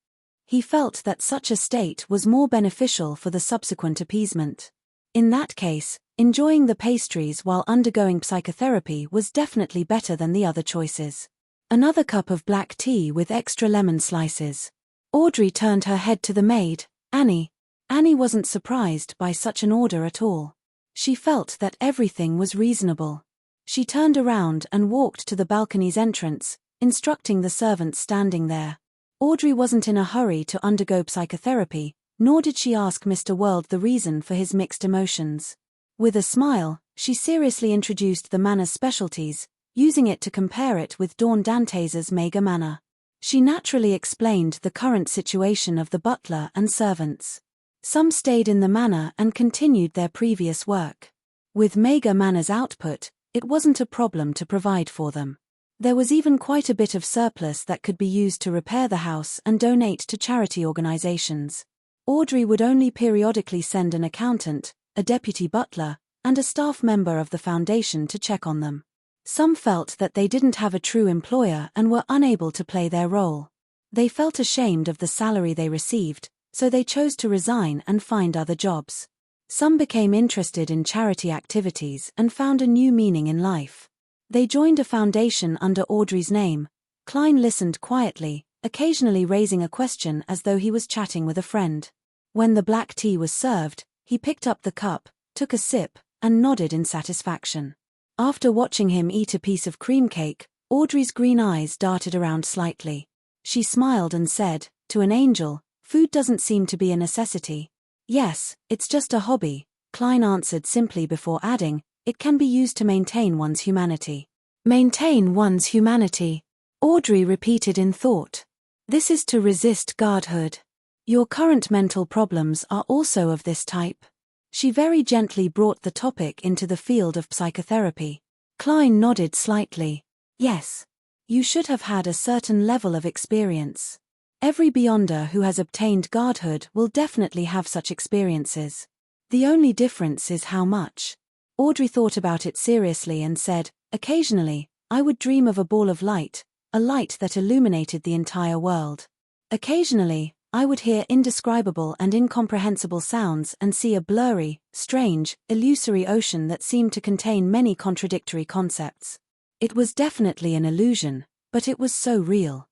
He felt that such a state was more beneficial for the subsequent appeasement. In that case, enjoying the pastries while undergoing psychotherapy was definitely better than the other choices. Another cup of black tea with extra lemon slices. Audrey turned her head to the maid, Annie. Annie wasn't surprised by such an order at all. She felt that everything was reasonable. She turned around and walked to the balcony's entrance, instructing the servants standing there. Audrey wasn't in a hurry to undergo psychotherapy, nor did she ask Mr. World the reason for his mixed emotions. With a smile, she seriously introduced the manor's specialties, using it to compare it with Dawn Dantes's mega manor. She naturally explained the current situation of the butler and servants. Some stayed in the manor and continued their previous work. With Mega Manor's output, it wasn't a problem to provide for them. There was even quite a bit of surplus that could be used to repair the house and donate to charity organizations. Audrey would only periodically send an accountant, a deputy butler, and a staff member of the foundation to check on them. Some felt that they didn't have a true employer and were unable to play their role. They felt ashamed of the salary they received, so they chose to resign and find other jobs. Some became interested in charity activities and found a new meaning in life. They joined a foundation under Audrey's name. Klein listened quietly, occasionally raising a question as though he was chatting with a friend. When the black tea was served, he picked up the cup, took a sip, and nodded in satisfaction. After watching him eat a piece of cream cake, Audrey's green eyes darted around slightly. She smiled and said, "To an angel, food doesn't seem to be a necessity." "Yes, it's just a hobby," Klein answered simply before adding, "It can be used to maintain one's humanity." Maintain one's humanity. Audrey repeated in thought. This is to resist godhood. Your current mental problems are also of this type. She very gently brought the topic into the field of psychotherapy. Klein nodded slightly. Yes. You should have had a certain level of experience. Every Beyonder who has obtained godhood will definitely have such experiences. The only difference is how much. Audrey thought about it seriously and said, occasionally, I would dream of a ball of light, a light that illuminated the entire world. Occasionally, I would hear indescribable and incomprehensible sounds and see a blurry, strange, illusory ocean that seemed to contain many contradictory concepts. It was definitely an illusion, but it was so real.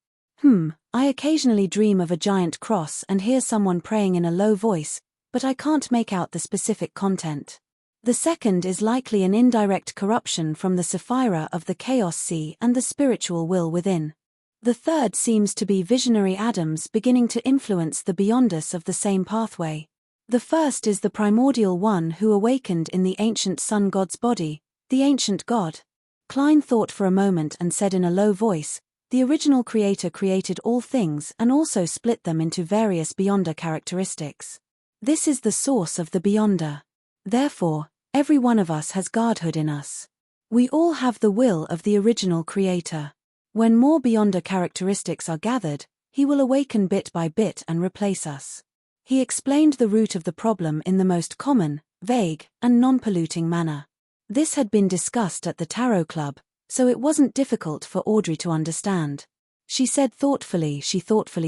I occasionally dream of a giant cross and hear someone praying in a low voice, but I can't make out the specific content. The second is likely an indirect corruption from the Sephira of the Chaos Sea and the spiritual will within. The third seems to be visionary Adams beginning to influence the Beyonders of the same pathway. The first is the primordial one who awakened in the ancient sun god's body, the ancient god. Klein thought for a moment and said in a low voice, the original creator created all things and also split them into various Beyonder characteristics. This is the source of the Beyonder. Therefore, every one of us has godhood in us. We all have the will of the original creator. When more Beyonder characteristics are gathered, he will awaken bit by bit and replace us. He explained the root of the problem in the most common, vague, and non-polluting manner. This had been discussed at the Tarot Club, so it wasn't difficult for Audrey to understand. She thoughtfully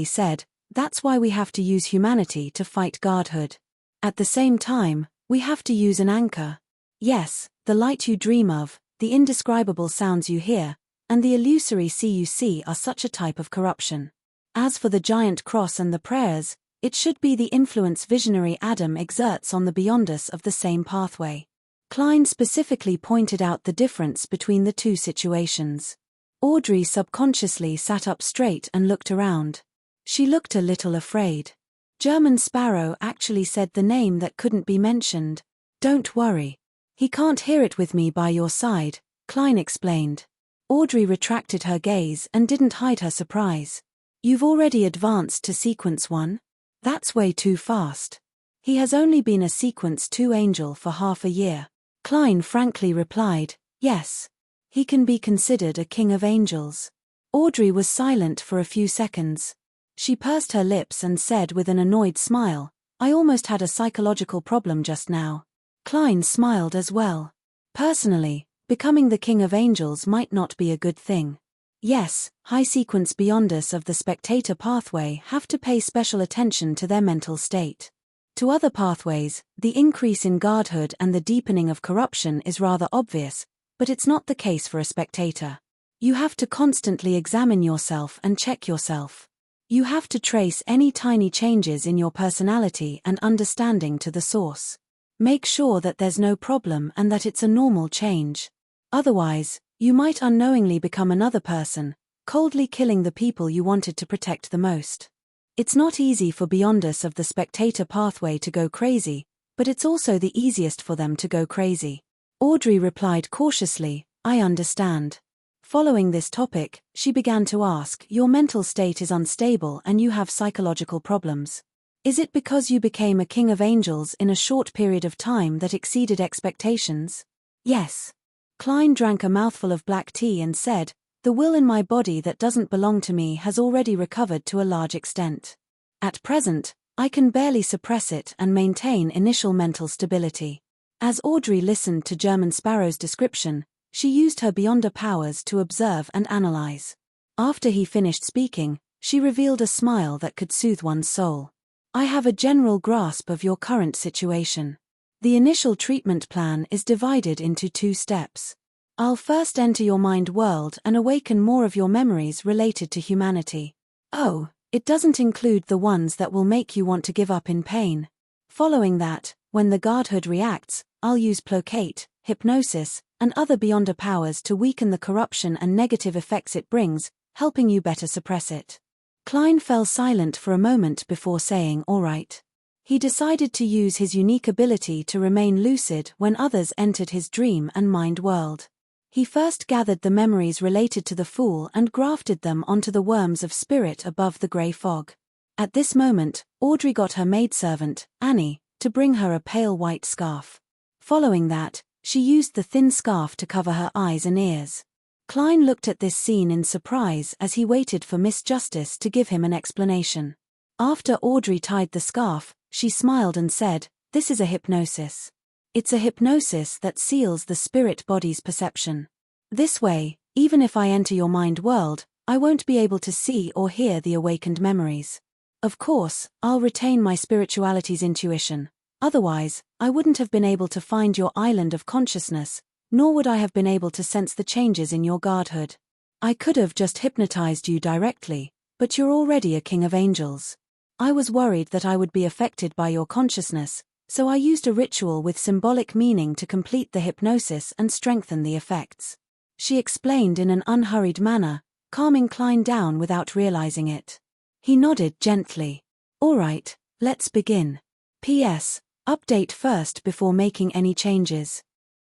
said, that's why we have to use humanity to fight godhood. At the same time, we have to use an anchor. Yes, the light you dream of, the indescribable sounds you hear, and the illusory sea you see are such a type of corruption. As for the giant cross and the prayers, it should be the influence visionary Adam exerts on the Beyonders of the same pathway. Klein specifically pointed out the difference between the two situations. Audrey subconsciously sat up straight and looked around. She looked a little afraid. German Sparrow actually said the name that couldn't be mentioned. Don't worry. He can't hear it with me by your side, Klein explained. Audrey retracted her gaze and didn't hide her surprise. You've already advanced to Sequence 1? That's way too fast. He has only been a Sequence 2 angel for half a year. Klein frankly replied, yes. He can be considered a king of angels. Audrey was silent for a few seconds. She pursed her lips and said with an annoyed smile, I almost had a psychological problem just now. Klein smiled as well. Personally, becoming the king of angels might not be a good thing. Yes, high-sequence Beyonders of the spectator pathway have to pay special attention to their mental state. To other pathways, the increase in godhood and the deepening of corruption is rather obvious, but it's not the case for a spectator. You have to constantly examine yourself and check yourself. You have to trace any tiny changes in your personality and understanding to the source. Make sure that there's no problem and that it's a normal change. Otherwise, you might unknowingly become another person, coldly killing the people you wanted to protect the most. It's not easy for Beyonders of the spectator pathway to go crazy, but it's also the easiest for them to go crazy. Audrey replied cautiously, I understand. Following this topic, she began to ask, your mental state is unstable and you have psychological problems. Is it because you became a king of angels in a short period of time that exceeded expectations? Yes. Klein drank a mouthful of black tea and said, the will in my body that doesn't belong to me has already recovered to a large extent. At present, I can barely suppress it and maintain initial mental stability. As Audrey listened to German Sparrow's description, she used her Beyonder powers to observe and analyze. After he finished speaking, she revealed a smile that could soothe one's soul. I have a general grasp of your current situation. The initial treatment plan is divided into 2 steps. I'll first enter your mind world and awaken more of your memories related to humanity. Oh, it doesn't include the ones that will make you want to give up in pain. Following that, when the godhood reacts, I'll use placate, hypnosis, and other Beyonder powers to weaken the corruption and negative effects it brings, helping you better suppress it. Klein fell silent for a moment before saying all right. He decided to use his unique ability to remain lucid when others entered his dream and mind world. He first gathered the memories related to the Fool and grafted them onto the worms of spirit above the grey fog. At this moment, Audrey got her maidservant, Annie, to bring her a pale white scarf. Following that, she used the thin scarf to cover her eyes and ears. Klein looked at this scene in surprise as he waited for Miss Justice to give him an explanation. After Audrey tied the scarf, she smiled and said, "This is a hypnosis. It's a hypnosis that seals the spirit body's perception. This way, even if I enter your mind world, I won't be able to see or hear the awakened memories. Of course, I'll retain my spirituality's intuition. Otherwise, I wouldn't have been able to find your island of consciousness, nor would I have been able to sense the changes in your godhood. I could have just hypnotized you directly, but you're already a king of angels. I was worried that I would be affected by your consciousness, so I used a ritual with symbolic meaning to complete the hypnosis and strengthen the effects." She explained in an unhurried manner, calming Klein down without realizing it. He nodded gently. "All right, let's begin. P.S. Update first before making any changes."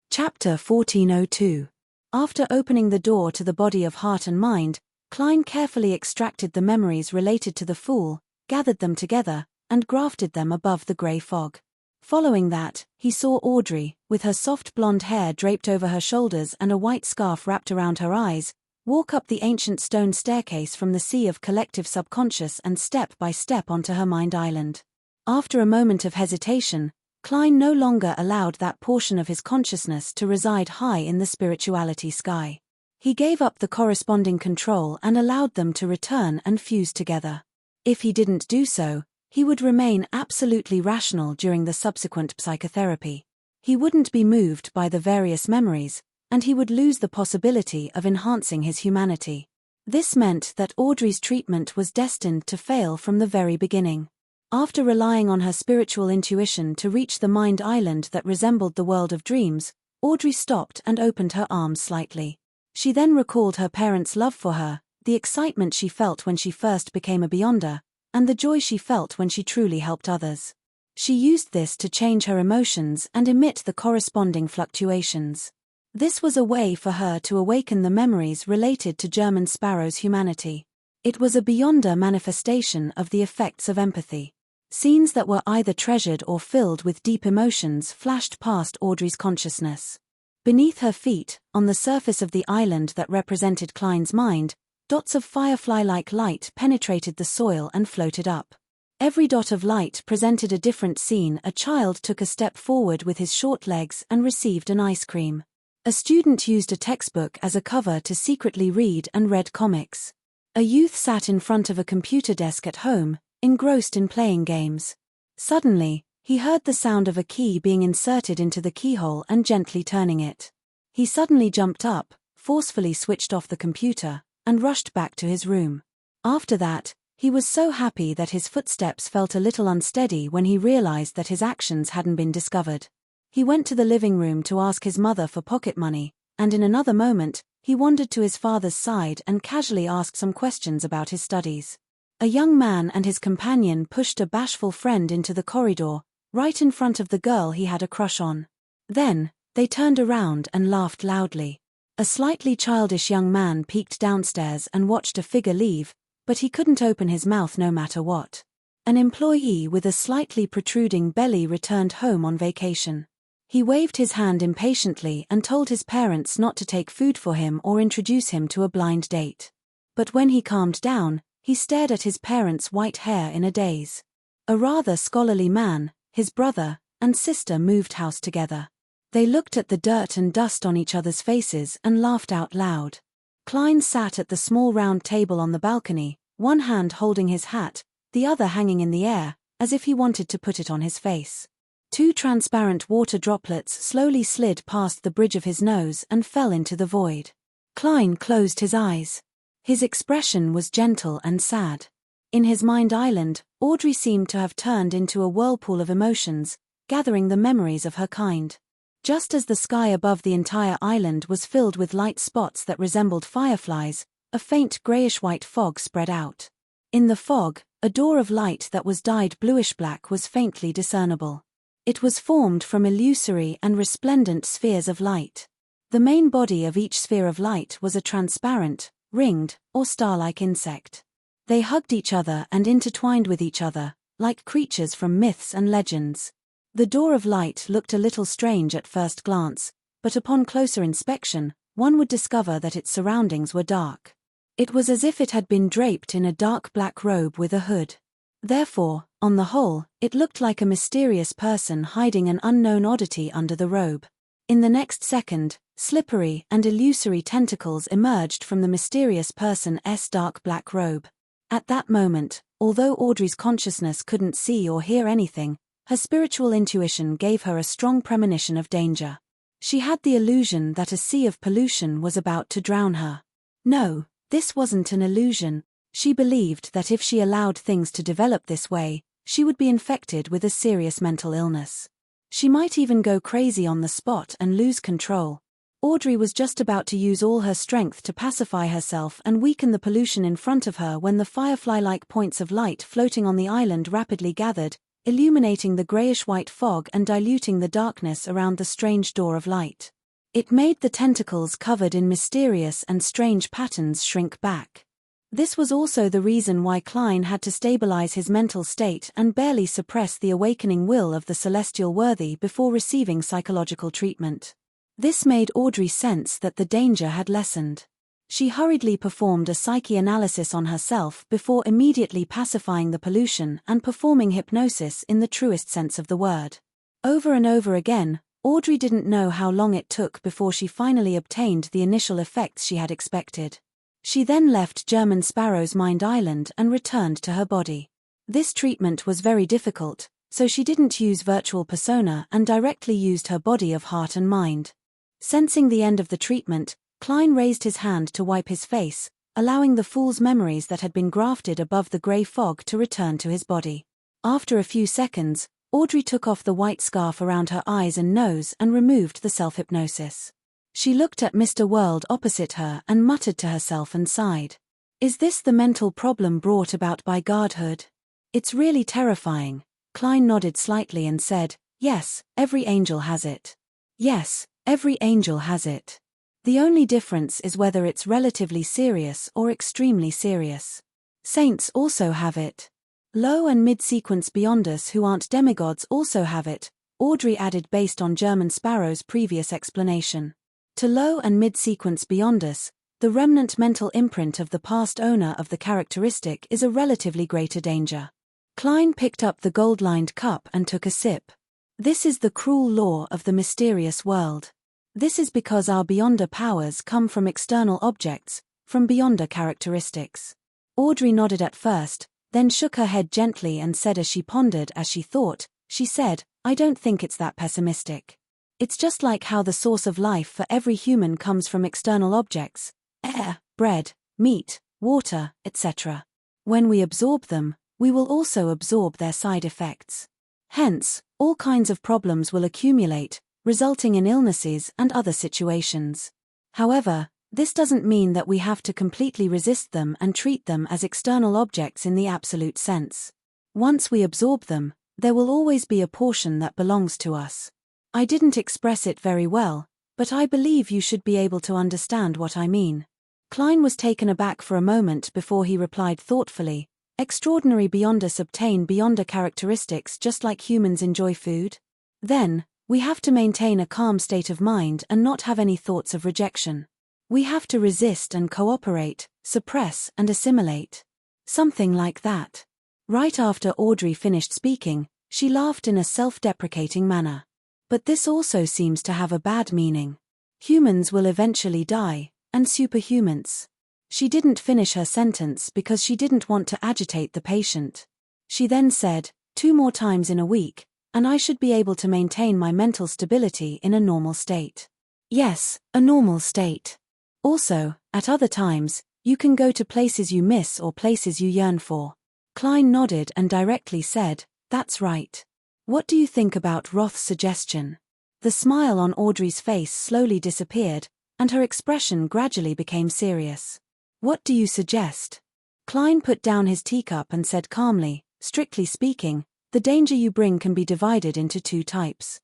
Chapter 1402. After opening the door to the body of heart and mind, Klein carefully extracted the memories related to the fool, gathered them together, and grafted them above the grey fog. Following that, he saw Audrey, with her soft blonde hair draped over her shoulders and a white scarf wrapped around her eyes, walk up the ancient stone staircase from the sea of collective subconscious and step by step onto her mind island. After a moment of hesitation, Klein no longer allowed that portion of his consciousness to reside high in the spirituality sky. He gave up the corresponding control and allowed them to return and fuse together. If he didn't do so, he would remain absolutely rational during the subsequent psychotherapy. He wouldn't be moved by the various memories, and he would lose the possibility of enhancing his humanity. This meant that Audrey's treatment was destined to fail from the very beginning. After relying on her spiritual intuition to reach the mind island that resembled the world of dreams, Audrey stopped and opened her arms slightly. She then recalled her parents' love for her, the excitement she felt when she first became a Beyonder, and the joy she felt when she truly helped others. She used this to change her emotions and emit the corresponding fluctuations. This was a way for her to awaken the memories related to German Sparrow's humanity. It was a Beyonder manifestation of the effects of empathy. Scenes that were either treasured or filled with deep emotions flashed past Audrey's consciousness. Beneath her feet, on the surface of the island that represented Klein's mind, dots of firefly-like light penetrated the soil and floated up. Every dot of light presented a different scene. A child took a step forward with his short legs and received an ice cream. A student used a textbook as a cover to secretly read and read comics. A youth sat in front of a computer desk at home, engrossed in playing games. Suddenly, he heard the sound of a key being inserted into the keyhole and gently turning it. He suddenly jumped up, forcefully switched off the computer, and rushed back to his room. After that, he was so happy that his footsteps felt a little unsteady when he realized that his actions hadn't been discovered. He went to the living room to ask his mother for pocket money, and in another moment, he wandered to his father's side and casually asked some questions about his studies. A young man and his companion pushed a bashful friend into the corridor, right in front of the girl he had a crush on. Then, they turned around and laughed loudly. A slightly childish young man peeked downstairs and watched a figure leave, but he couldn't open his mouth no matter what. An employee with a slightly protruding belly returned home on vacation. He waved his hand impatiently and told his parents not to take food for him or introduce him to a blind date. But when he calmed down, he stared at his parents' white hair in a daze. A rather scholarly man, his brother, and sister moved house together. They looked at the dirt and dust on each other's faces and laughed out loud. Klein sat at the small round table on the balcony, one hand holding his hat, the other hanging in the air, as if he wanted to put it on his face. Two transparent water droplets slowly slid past the bridge of his nose and fell into the void. Klein closed his eyes. His expression was gentle and sad. In his mind island, Audrey seemed to have turned into a whirlpool of emotions, gathering the memories of her kind. Just as the sky above the entire island was filled with light spots that resembled fireflies, a faint grayish-white fog spread out. In the fog, a door of light that was dyed bluish-black was faintly discernible. It was formed from illusory and resplendent spheres of light. The main body of each sphere of light was a transparent, ringed, or star-like insect. They hugged each other and intertwined with each other, like creatures from myths and legends. The door of light looked a little strange at first glance, but upon closer inspection, one would discover that its surroundings were dark. It was as if it had been draped in a dark black robe with a hood. Therefore, on the whole, it looked like a mysterious person hiding an unknown oddity under the robe. In the next second, slippery and illusory tentacles emerged from the mysterious person's dark black robe. At that moment, although Audrey's consciousness couldn't see or hear anything, her spiritual intuition gave her a strong premonition of danger. She had the illusion that a sea of pollution was about to drown her. No, this wasn't an illusion. She believed that if she allowed things to develop this way, she would be infected with a serious mental illness. She might even go crazy on the spot and lose control. Audrey was just about to use all her strength to pacify herself and weaken the pollution in front of her when the firefly-like points of light floating on the island rapidly gathered, illuminating the grayish-white fog and diluting the darkness around the strange door of light. It made the tentacles covered in mysterious and strange patterns shrink back. This was also the reason why Klein had to stabilize his mental state and barely suppress the awakening will of the celestial worthy before receiving psychological treatment. This made Audrey sense that the danger had lessened. She hurriedly performed a psyche analysis on herself before immediately pacifying the pollution and performing hypnosis in the truest sense of the word. Over and over again, Audrey didn't know how long it took before she finally obtained the initial effects she had expected. She then left German Sparrow's mind island and returned to her body. This treatment was very difficult, so she didn't use virtual persona and directly used her body of heart and mind. Sensing the end of the treatment, Klein raised his hand to wipe his face, allowing the fool's memories that had been grafted above the grey fog to return to his body. After a few seconds, Audrey took off the white scarf around her eyes and nose and removed the self-hypnosis. She looked at Mr. World opposite her and muttered to herself and sighed. Is this the mental problem brought about by godhood? It's really terrifying. Klein nodded slightly and said, yes, every angel has it. Yes, every angel has it. The only difference is whether it's relatively serious or extremely serious. Saints also have it. Low and mid-sequence beyonders who aren't demigods also have it, Audrey added based on German Sparrow's previous explanation. To low and mid-sequence beyonders, the remnant mental imprint of the past owner of the characteristic is a relatively greater danger. Klein picked up the gold-lined cup and took a sip. This is the cruel law of the mysterious world. This is because our beyonder powers come from external objects, from beyonder characteristics. Audrey nodded at first, then shook her head gently and said as she pondered as she thought, she said, I don't think it's that pessimistic. It's just like how the source of life for every human comes from external objects, air, bread, meat, water, etc. When we absorb them, we will also absorb their side effects. Hence, all kinds of problems will accumulate, resulting in illnesses and other situations. However, this doesn't mean that we have to completely resist them and treat them as external objects in the absolute sense. Once we absorb them, there will always be a portion that belongs to us. I didn't express it very well, but I believe you should be able to understand what I mean. Klein was taken aback for a moment before he replied thoughtfully, extraordinary beyonders obtain beyonder characteristics just like humans enjoy food? Then, we have to maintain a calm state of mind and not have any thoughts of rejection. We have to resist and cooperate, suppress and assimilate. Something like that. Right after Audrey finished speaking, she laughed in a self-deprecating manner. But this also seems to have a bad meaning. Humans will eventually die, and superhumans. She didn't finish her sentence because she didn't want to agitate the patient. She then said, 2 more times in a week, and I should be able to maintain my mental stability in a normal state. Yes, a normal state. Also, at other times, you can go to places you miss or places you yearn for. Klein nodded and directly said, that's right. What do you think about Roth's suggestion? The smile on Audrey's face slowly disappeared, and her expression gradually became serious. What do you suggest? Klein put down his teacup and said calmly, strictly speaking, the danger you bring can be divided into 2 types.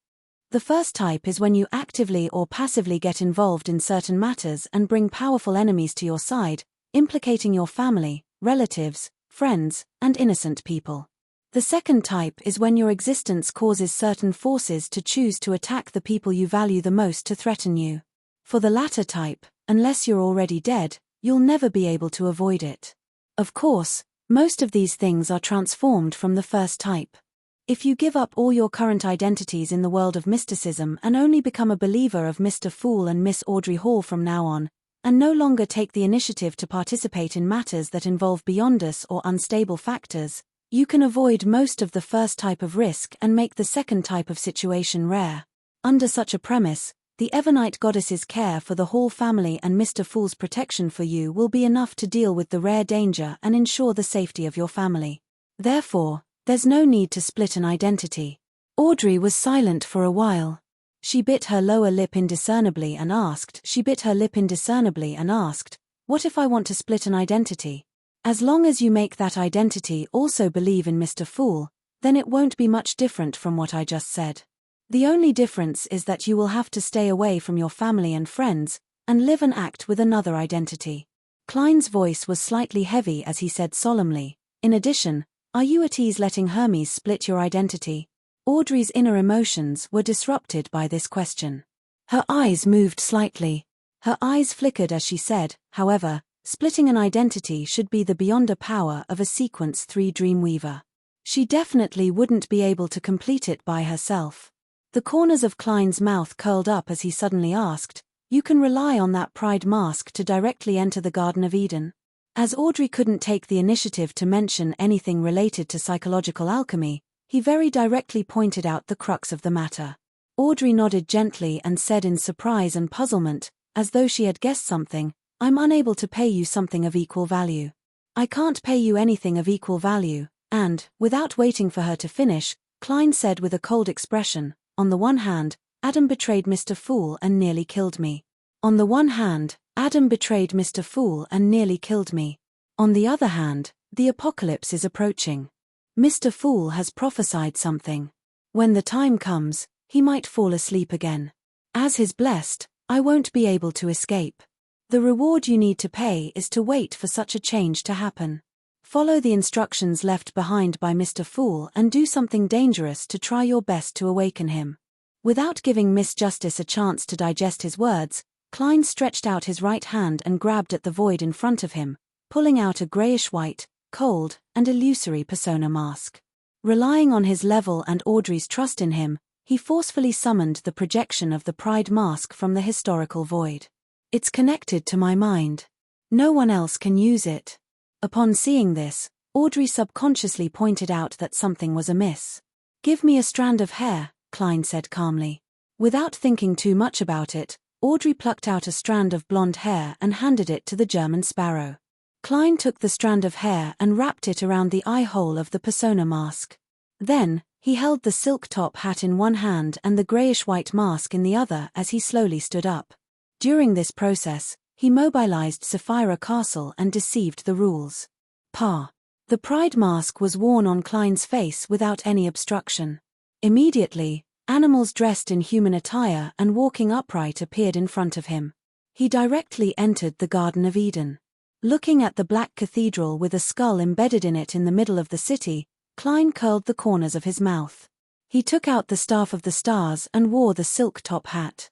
The first type is when you actively or passively get involved in certain matters and bring powerful enemies to your side, implicating your family, relatives, friends, and innocent people. The second type is when your existence causes certain forces to choose to attack the people you value the most to threaten you. For the latter type, unless you're already dead, you'll never be able to avoid it. Of course, most of these things are transformed from the first type. If you give up all your current identities in the world of mysticism and only become a believer of Mr. Fool and Miss Audrey Hall from now on, and no longer take the initiative to participate in matters that involve beyond us or unstable factors, you can avoid most of the first type of risk and make the second type of situation rare. Under such a premise, the Evernite goddess's care for the Hall family and Mr. Fool's protection for you will be enough to deal with the rare danger and ensure the safety of your family. Therefore, there's no need to split an identity. Audrey was silent for a while. She bit her lower lip indiscernibly and asked, what if I want to split an identity? As long as you make that identity also believe in Mr. Fool, then it won't be much different from what I just said. The only difference is that you will have to stay away from your family and friends, and live and act with another identity. Klein's voice was slightly heavy as he said solemnly, in addition, are you at ease letting Hermes split your identity? Audrey's inner emotions were disrupted by this question. Her eyes moved slightly. Her eyes flickered as she said, however, splitting an identity should be the beyonder power of a Sequence 3 Dreamweaver. She definitely wouldn't be able to complete it by herself. The corners of Klein's mouth curled up as he suddenly asked, you can rely on that pride mask to directly enter the Garden of Eden? As Audrey couldn't take the initiative to mention anything related to psychological alchemy, he very directly pointed out the crux of the matter. Audrey nodded gently and said in surprise and puzzlement, as though she had guessed something, I'm unable to pay you something of equal value. I can't pay you anything of equal value, and, without waiting for her to finish, Klein said with a cold expression, on the one hand, Adam betrayed Mr. Fool and nearly killed me. On the one hand, Adam betrayed Mr. Fool and nearly killed me. On the other hand, the apocalypse is approaching. Mr. Fool has prophesied something. When the time comes, he might fall asleep again. As his blessed, I won't be able to escape. The reward you need to pay is to wait for such a change to happen. Follow the instructions left behind by Mr. Fool and do something dangerous to try your best to awaken him. Without giving Miss Justice a chance to digest his words, Klein stretched out his right hand and grabbed at the void in front of him, pulling out a grayish-white, cold, and illusory persona mask. Relying on his level and Audrey's trust in him, he forcefully summoned the projection of the pride mask from the historical void. It's connected to my mind. No one else can use it. Upon seeing this, Audrey subconsciously pointed out that something was amiss. Give me a strand of hair, Klein said calmly. Without thinking too much about it, Audrey plucked out a strand of blonde hair and handed it to the German sparrow. Klein took the strand of hair and wrapped it around the eye hole of the persona mask. Then, he held the silk top hat in one hand and the grayish-white mask in the other as he slowly stood up. During this process, he mobilized Sapphira Castle and deceived the rules. The pride mask was worn on Klein's face without any obstruction. Immediately, animals dressed in human attire and walking upright appeared in front of him. He directly entered the Garden of Eden. Looking at the black cathedral with a skull embedded in it in the middle of the city, Klein curled the corners of his mouth. He took out the Staff of the Stars and wore the silk top hat.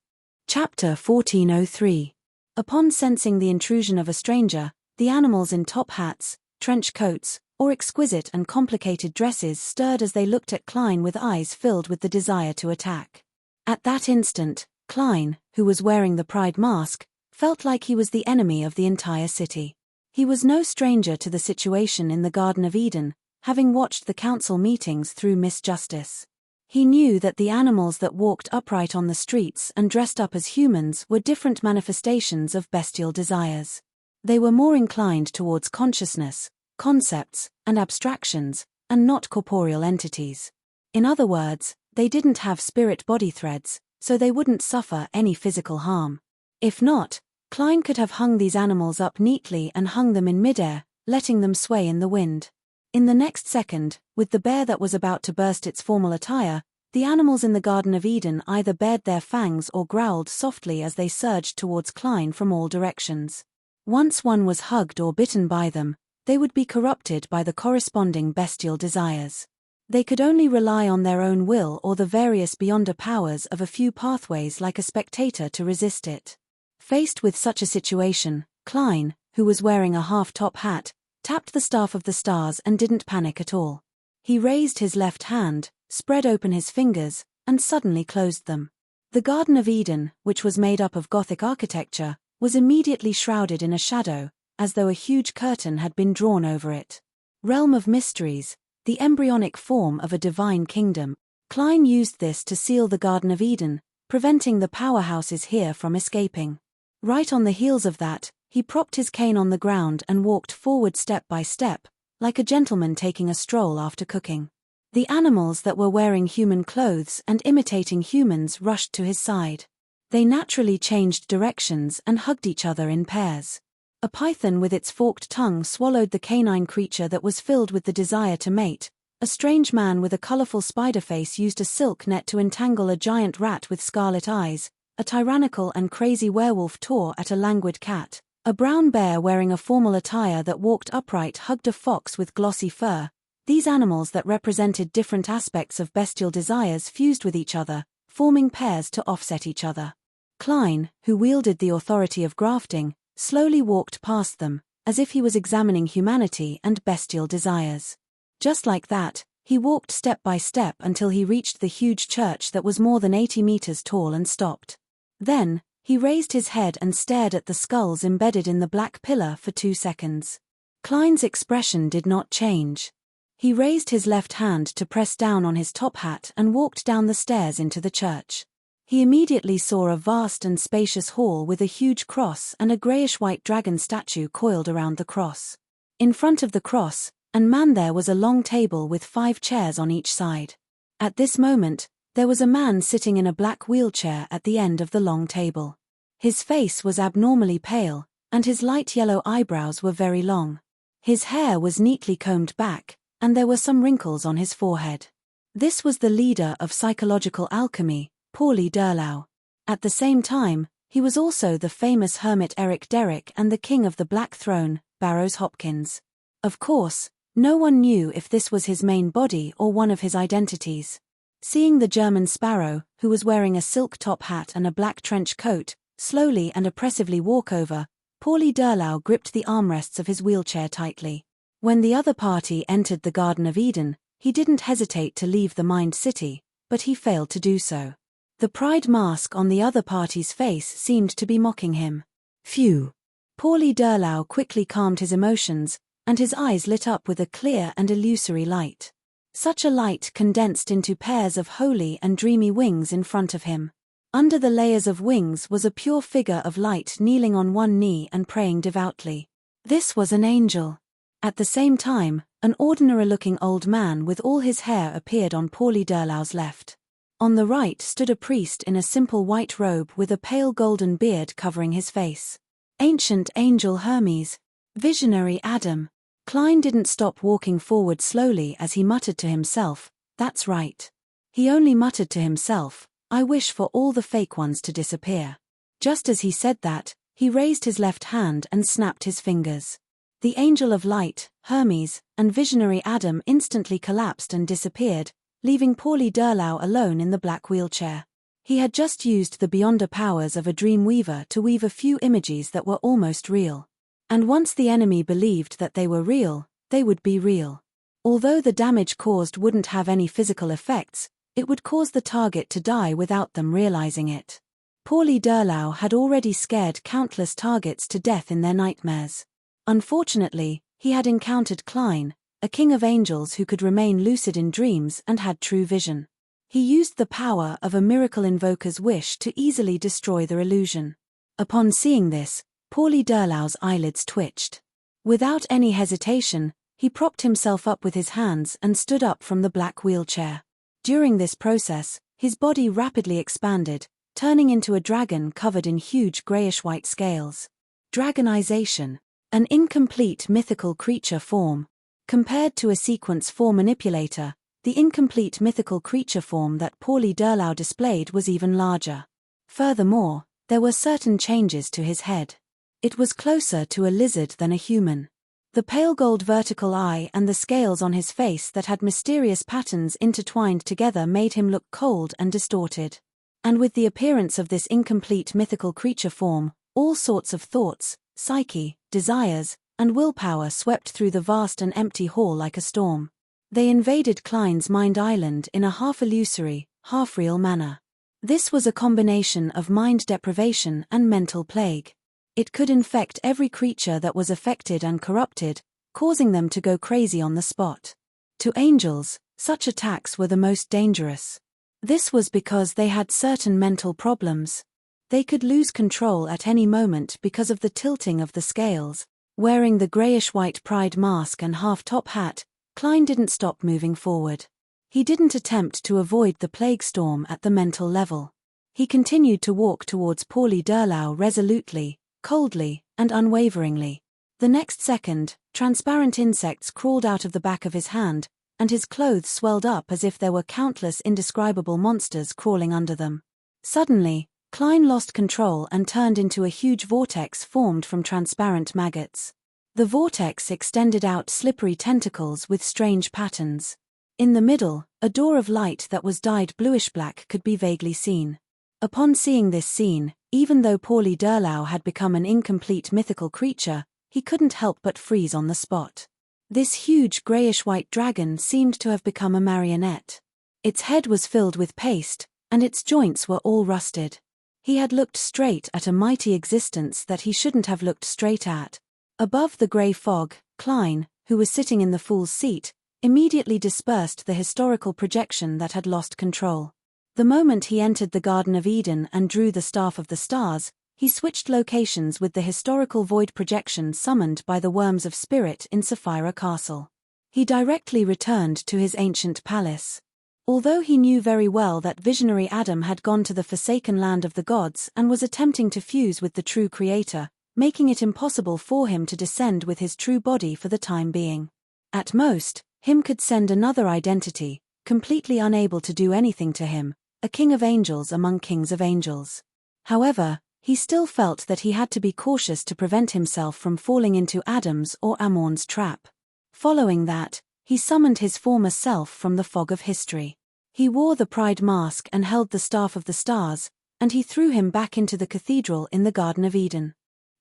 Chapter 1403. Upon sensing the intrusion of a stranger, the animals in top hats, trench coats, or exquisite and complicated dresses stirred as they looked at Klein with eyes filled with the desire to attack. At that instant, Klein, who was wearing the pride mask, felt like he was the enemy of the entire city. He was no stranger to the situation in the Garden of Eden, having watched the council meetings through Miss Justice. He knew that the animals that walked upright on the streets and dressed up as humans were different manifestations of bestial desires. They were more inclined towards consciousness, concepts, and abstractions, and not corporeal entities. In other words, they didn't have spirit-body threads, so they wouldn't suffer any physical harm. If not, Klein could have hung these animals up neatly and hung them in midair, letting them sway in the wind. In the next second, with the bear that was about to burst its formal attire, the animals in the Garden of Eden either bared their fangs or growled softly as they surged towards Klein from all directions. Once one was hugged or bitten by them, they would be corrupted by the corresponding bestial desires. They could only rely on their own will or the various beyonder powers of a few pathways like a spectator to resist it. Faced with such a situation, Klein, who was wearing a half-top hat, tapped the staff of the stars and didn't panic at all. He raised his left hand, spread open his fingers, and suddenly closed them. The Garden of Eden, which was made up of Gothic architecture, was immediately shrouded in a shadow, as though a huge curtain had been drawn over it. Realm of mysteries, the embryonic form of a divine kingdom. Klein used this to seal the Garden of Eden, preventing the powerhouses here from escaping. Right on the heels of that, he propped his cane on the ground and walked forward step by step, like a gentleman taking a stroll after cooking. The animals that were wearing human clothes and imitating humans rushed to his side. They naturally changed directions and hugged each other in pairs. A python with its forked tongue swallowed the canine creature that was filled with the desire to mate. A strange man with a colorful spider face used a silk net to entangle a giant rat with scarlet eyes. A tyrannical and crazy werewolf tore at a languid cat. A brown bear wearing a formal attire that walked upright hugged a fox with glossy fur. These animals that represented different aspects of bestial desires fused with each other, forming pairs to offset each other. Klein, who wielded the authority of grafting, slowly walked past them, as if he was examining humanity and bestial desires. Just like that, he walked step by step until he reached the huge church that was more than 80 meters tall and stopped. Then, he raised his head and stared at the skulls embedded in the black pillar for 2 seconds. Klein's expression did not change. He raised his left hand to press down on his top hat and walked down the stairs into the church. He immediately saw a vast and spacious hall with a huge cross and a grayish-white dragon statue coiled around the cross. In front of the cross, and man there was a long table with 5 chairs on each side. At this moment, there was a man sitting in a black wheelchair at the end of the long table. His face was abnormally pale, and his light yellow eyebrows were very long. His hair was neatly combed back, and there were some wrinkles on his forehead. This was the leader of psychological alchemy, Pauli Durlau. At the same time, he was also the famous hermit Eric Derrick and the king of the Black Throne, Barrows Hopkins. Of course, no one knew if this was his main body or one of his identities. Seeing the German sparrow, who was wearing a silk top hat and a black trench coat, slowly and oppressively walk over, Pauli Durlau gripped the armrests of his wheelchair tightly. When the other party entered the Garden of Eden, he didn't hesitate to leave the Mind City, but he failed to do so. The pride mask on the other party's face seemed to be mocking him. Phew! Pauli Durlau quickly calmed his emotions, and his eyes lit up with a clear and illusory light. Such a light condensed into pairs of holy and dreamy wings in front of him. Under the layers of wings was a pure figure of light kneeling on one knee and praying devoutly. This was an angel. At the same time, an ordinary-looking old man with all his hair appeared on Pauli Durlau's left. On the right stood a priest in a simple white robe with a pale golden beard covering his face. Ancient angel Hermes. Visionary Adam. Klein didn't stop walking forward slowly as he muttered to himself, "That's right." He only muttered to himself, "I wish for all the fake ones to disappear." Just as he said that, he raised his left hand and snapped his fingers. The angel of light, Hermes, and visionary Adam instantly collapsed and disappeared, leaving Pauli Durlau alone in the black wheelchair. He had just used the beyonder powers of a dream weaver to weave a few images that were almost real. And once the enemy believed that they were real, they would be real. Although the damage caused wouldn't have any physical effects, it would cause the target to die without them realizing it. Pauli Durlau had already scared countless targets to death in their nightmares. Unfortunately, he had encountered Klein, a king of angels who could remain lucid in dreams and had true vision. He used the power of a miracle invoker's wish to easily destroy their illusion. Upon seeing this, Pauli Durlau's eyelids twitched. Without any hesitation, he propped himself up with his hands and stood up from the black wheelchair. During this process, his body rapidly expanded, turning into a dragon covered in huge grayish-white scales. Dragonization. An incomplete mythical creature form. Compared to a sequence 4 manipulator, the incomplete mythical creature form that Pauli Durlau displayed was even larger. Furthermore, there were certain changes to his head. It was closer to a lizard than a human. The pale gold vertical eye and the scales on his face that had mysterious patterns intertwined together made him look cold and distorted. And with the appearance of this incomplete mythical creature form, All sorts of thoughts, psyche, desires, and willpower swept through the vast and empty hall like a storm. They invaded Klein's mind island in a half-illusory, half-real manner. This was a combination of mind deprivation and mental plague. It could infect every creature that was affected and corrupted, causing them to go crazy on the spot. To angels, such attacks were the most dangerous. This was because they had certain mental problems. They could lose control at any moment because of the tilting of the scales. Wearing the grayish-white pride mask and half-top hat, Klein didn't stop moving forward. He didn't attempt to avoid the plague storm at the mental level. He continued to walk towards Paulie Durlau resolutely, coldly, and unwaveringly. The next second, transparent insects crawled out of the back of his hand, and his clothes swelled up as if there were countless indescribable monsters crawling under them. Suddenly, Klein lost control and turned into a huge vortex formed from transparent maggots. The vortex extended out slippery tentacles with strange patterns. In the middle, a door of light that was dyed bluish-black could be vaguely seen. Upon seeing this scene, even though Paulie Durlau had become an incomplete mythical creature, he couldn't help but freeze on the spot. This huge grayish-white dragon seemed to have become a marionette. Its head was filled with paste, and its joints were all rusted. He had looked straight at a mighty existence that he shouldn't have looked straight at. Above the grey fog, Klein, who was sitting in the fool's seat, immediately dispersed the historical projection that had lost control. The moment he entered the Garden of Eden and drew the Staff of the Stars, he switched locations with the historical void projection summoned by the Worms of Spirit in Sapphira Castle. He directly returned to his ancient palace. Although he knew very well that visionary Adam had gone to the forsaken land of the gods and was attempting to fuse with the true Creator, making it impossible for him to descend with his true body for the time being. At most, him could send another identity, completely unable to do anything to him, a king of angels among kings of angels. However, he still felt that he had to be cautious to prevent himself from falling into Adam's or Amon's trap. Following that, he summoned his former self from the fog of history. He wore the pride mask and held the Staff of the Stars, and he threw him back into the cathedral in the Garden of Eden.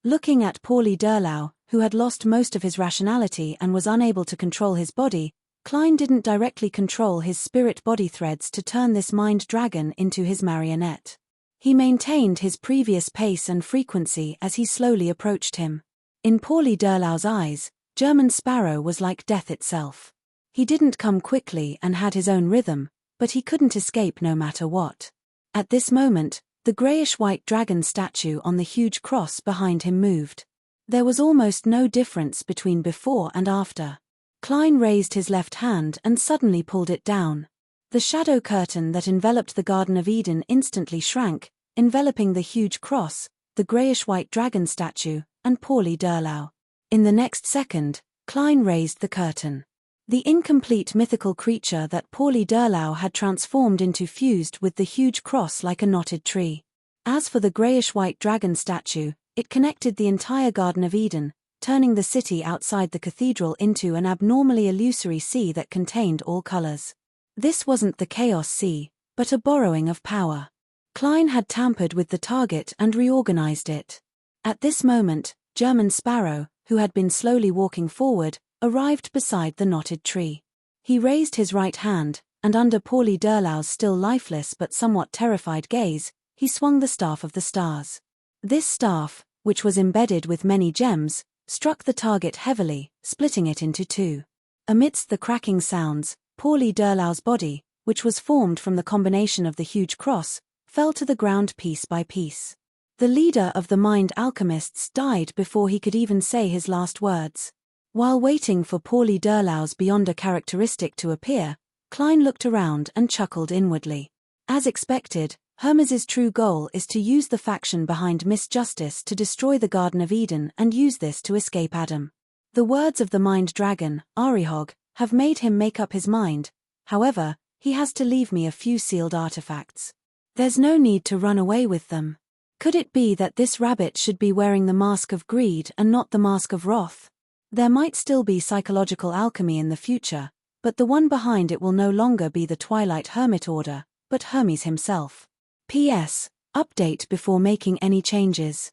Looking at Paulie Durlau, who had lost most of his rationality and was unable to control his body, Klein didn't directly control his spirit-body threads to turn this mind dragon into his marionette. He maintained his previous pace and frequency as he slowly approached him. In Paulie Durlau's eyes, German Sparrow was like death itself. He didn't come quickly and had his own rhythm, but he couldn't escape no matter what. At this moment, the grayish-white dragon statue on the huge cross behind him moved. There was almost no difference between before and after. Klein raised his left hand and suddenly pulled it down. The shadow curtain that enveloped the Garden of Eden instantly shrank, enveloping the huge cross, the grayish-white dragon statue, and Paulie Durlau. In the next second, Klein raised the curtain. The incomplete mythical creature that Paulie Durlau had transformed into fused with the huge cross like a knotted tree. As for the grayish-white dragon statue, it connected the entire Garden of Eden, turning the city outside the cathedral into an abnormally illusory sea that contained all colors. This wasn't the Chaos Sea, but a borrowing of power. Klein had tampered with the target and reorganized it. At this moment, German Sparrow, who had been slowly walking forward, arrived beside the knotted tree. He raised his right hand, and under Paulie Durlau's still lifeless but somewhat terrified gaze, he swung the Staff of the Stars. This staff, which was embedded with many gems, struck the target heavily, splitting it into two. Amidst the cracking sounds, Paulie Durlau's body, which was formed from the combination of the huge cross, fell to the ground piece by piece. The leader of the mind alchemists died before he could even say his last words. While waiting for Paulie Durlau's beyond a characteristic to appear, Klein looked around and chuckled inwardly. As expected, Hermes's true goal is to use the faction behind Miss Justice to destroy the Garden of Eden and use this to escape Adam. The words of the mind dragon, Arihog, have made him make up his mind. However, he has to leave me a few sealed artifacts. There's no need to run away with them. Could it be that this rabbit should be wearing the mask of greed and not the mask of wrath? There might still be psychological alchemy in the future, but the one behind it will no longer be the Twilight Hermit Order, but Hermes himself. P.S. Update before making any changes.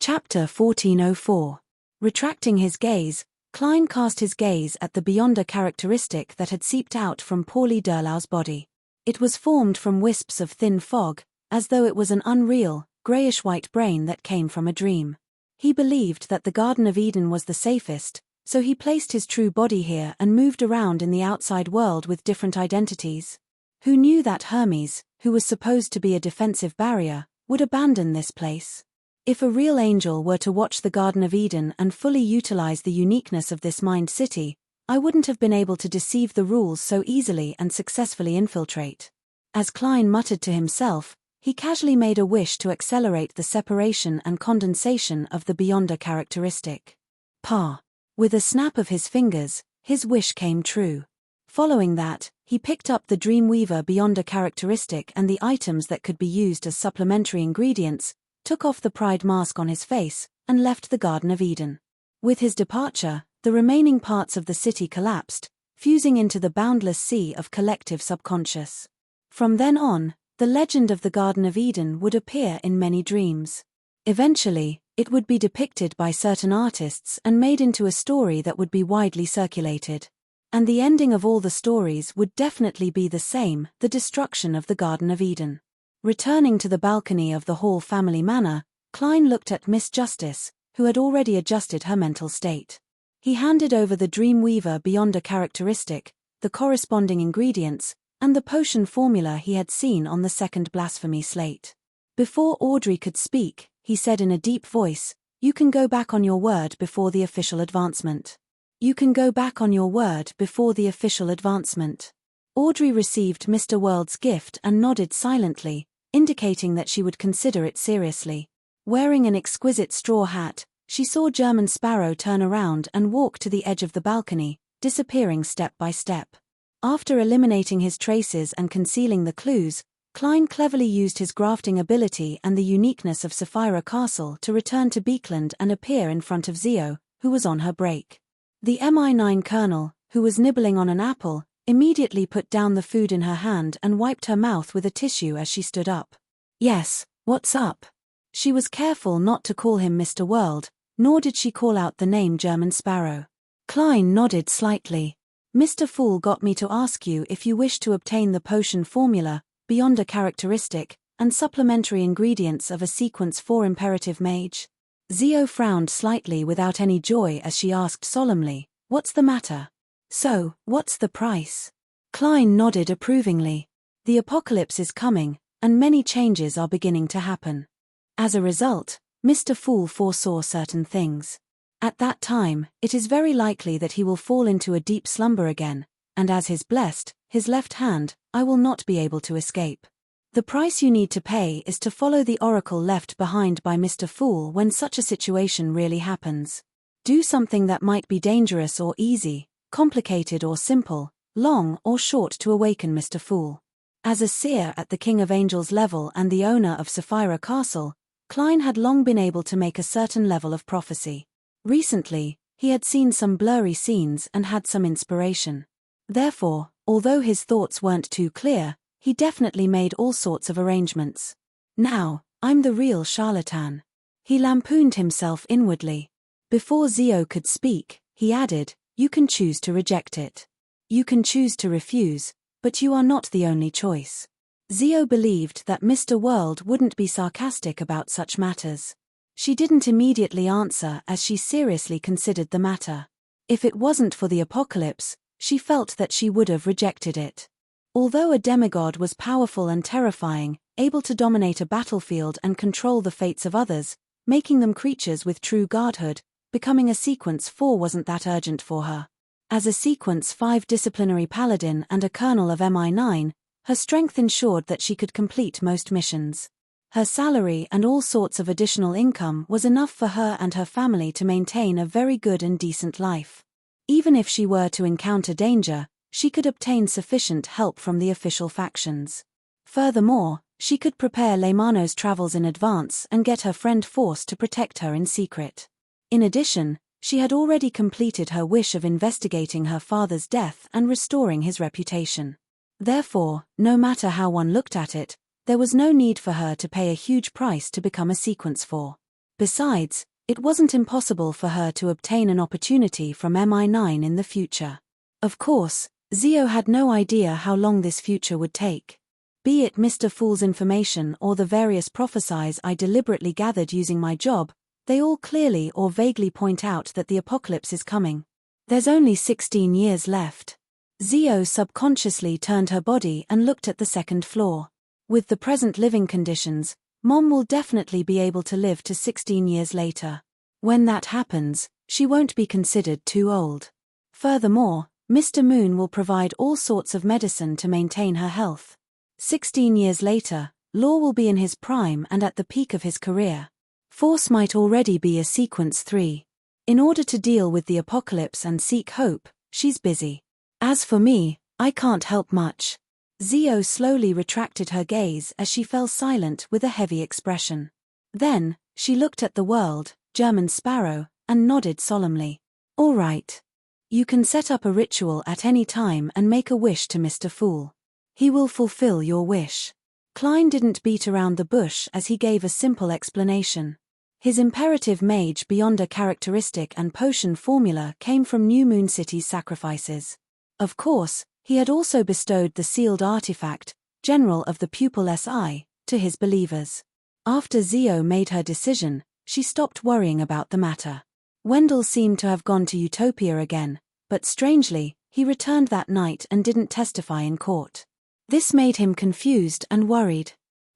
Chapter 1404. Retracting his gaze, Klein cast his gaze at the beyonder characteristic that had seeped out from Paulie Durlau's body. It was formed from wisps of thin fog, as though it was an unreal, greyish-white brain that came from a dream. He believed that the Garden of Eden was the safest, so he placed his true body here and moved around in the outside world with different identities. Who knew that Hermes, who was supposed to be a defensive barrier, would abandon this place? If a real angel were to watch the Garden of Eden and fully utilize the uniqueness of this mind city, I wouldn't have been able to deceive the rules so easily and successfully infiltrate. As Klein muttered to himself, he casually made a wish to accelerate the separation and condensation of the beyonder characteristic. With a snap of his fingers, his wish came true. Following that, he picked up the Dreamweaver beyonder characteristic and the items that could be used as supplementary ingredients, took off the pride mask on his face, and left the Garden of Eden. With his departure, the remaining parts of the city collapsed, fusing into the boundless sea of collective subconscious. From then on, the legend of the Garden of Eden would appear in many dreams. Eventually, it would be depicted by certain artists and made into a story that would be widely circulated. And the ending of all the stories would definitely be the same: the destruction of the Garden of Eden. Returning to the balcony of the Hall family manor, Klein looked at Miss Justice, who had already adjusted her mental state. He handed over the Dreamweaver beyonder characteristic, the corresponding ingredients, and the potion formula he had seen on the second blasphemy slate. Before Audrey could speak, he said in a deep voice, "You can go back on your word before the official advancement. You can go back on your word before the official advancement." Audrey received Mr. World's gift and nodded silently, indicating that she would consider it seriously. Wearing an exquisite straw hat, she saw German Sparrow turn around and walk to the edge of the balcony, disappearing step by step. After eliminating his traces and concealing the clues, Klein cleverly used his grafting ability and the uniqueness of Sapphira Castle to return to Beekland and appear in front of Zio, who was on her break. The MI9 colonel, who was nibbling on an apple, immediately put down the food in her hand and wiped her mouth with a tissue as she stood up. "Yes, what's up?" She was careful not to call him Mr. World, nor did she call out the name German Sparrow. Klein nodded slightly. "Mr. Fool got me to ask you if you wish to obtain the potion formula, beyonder characteristic, and supplementary ingredients of a sequence 4 imperative mage." Zio frowned slightly without any joy as she asked solemnly, "What's the matter?" "So, what's the price?" Klein nodded approvingly. "The apocalypse is coming, and many changes are beginning to happen. As a result, Mr. Fool foresaw certain things. At that time, it is very likely that he will fall into a deep slumber again, and as his blessed, his left hand, I will not be able to escape. The price you need to pay is to follow the oracle left behind by Mr. Fool when such a situation really happens. Do something that might be dangerous or easy, complicated or simple, long or short to awaken Mr. Fool." As a seer at the King of Angels level and the owner of Sapphira Castle, Klein had long been able to make a certain level of prophecy. Recently, he had seen some blurry scenes and had some inspiration. Therefore, although his thoughts weren't too clear, he definitely made all sorts of arrangements. "Now, I'm the real charlatan." He lampooned himself inwardly. Before Zio could speak, he added, "You can choose to reject it. You can choose to refuse, but you are not the only choice." Zio believed that Mr. World wouldn't be sarcastic about such matters. She didn't immediately answer as she seriously considered the matter. If it wasn't for the apocalypse, she felt that she would have rejected it. Although a demigod was powerful and terrifying, able to dominate a battlefield and control the fates of others, making them creatures with true godhood, becoming a Sequence 4 wasn't that urgent for her. As a Sequence 5 disciplinary paladin and a colonel of MI9, her strength ensured that she could complete most missions. Her salary and all sorts of additional income was enough for her and her family to maintain a very good and decent life. Even if she were to encounter danger, she could obtain sufficient help from the official factions. Furthermore, she could prepare Leymano's travels in advance and get her friend Force to protect her in secret. In addition, she had already completed her wish of investigating her father's death and restoring his reputation. Therefore, no matter how one looked at it, there was no need for her to pay a huge price to become a Sequence 4. Besides, it wasn't impossible for her to obtain an opportunity from MI9 in the future. Of course, Zio had no idea how long this future would take. Be it Mr. Fool's information or the various prophecies I deliberately gathered using my job, they all clearly or vaguely point out that the apocalypse is coming. There's only 16 years left. Zio subconsciously turned her body and looked at the second floor. With the present living conditions, Mom will definitely be able to live to 16 years later. When that happens, she won't be considered too old. Furthermore, Mr. Moon will provide all sorts of medicine to maintain her health. 16 years later, Law will be in his prime and at the peak of his career. Force might already be a sequence 3. In order to deal with the apocalypse and seek hope, she's busy. As for me, I can't help much. Zio slowly retracted her gaze as she fell silent with a heavy expression. Then, she looked at the world, German Sparrow, and nodded solemnly. All right. You can set up a ritual at any time and make a wish to Mr. Fool. He will fulfill your wish. Klein didn't beat around the bush as he gave a simple explanation. His imperative mage beyond a characteristic and potion formula came from New Moon City's sacrifices. Of course, he had also bestowed the sealed artifact, General of the Pupil SI, to his believers. After Zio made her decision, she stopped worrying about the matter. Wendell seemed to have gone to Utopia again, but strangely, he returned that night and didn't testify in court. This made him confused and worried.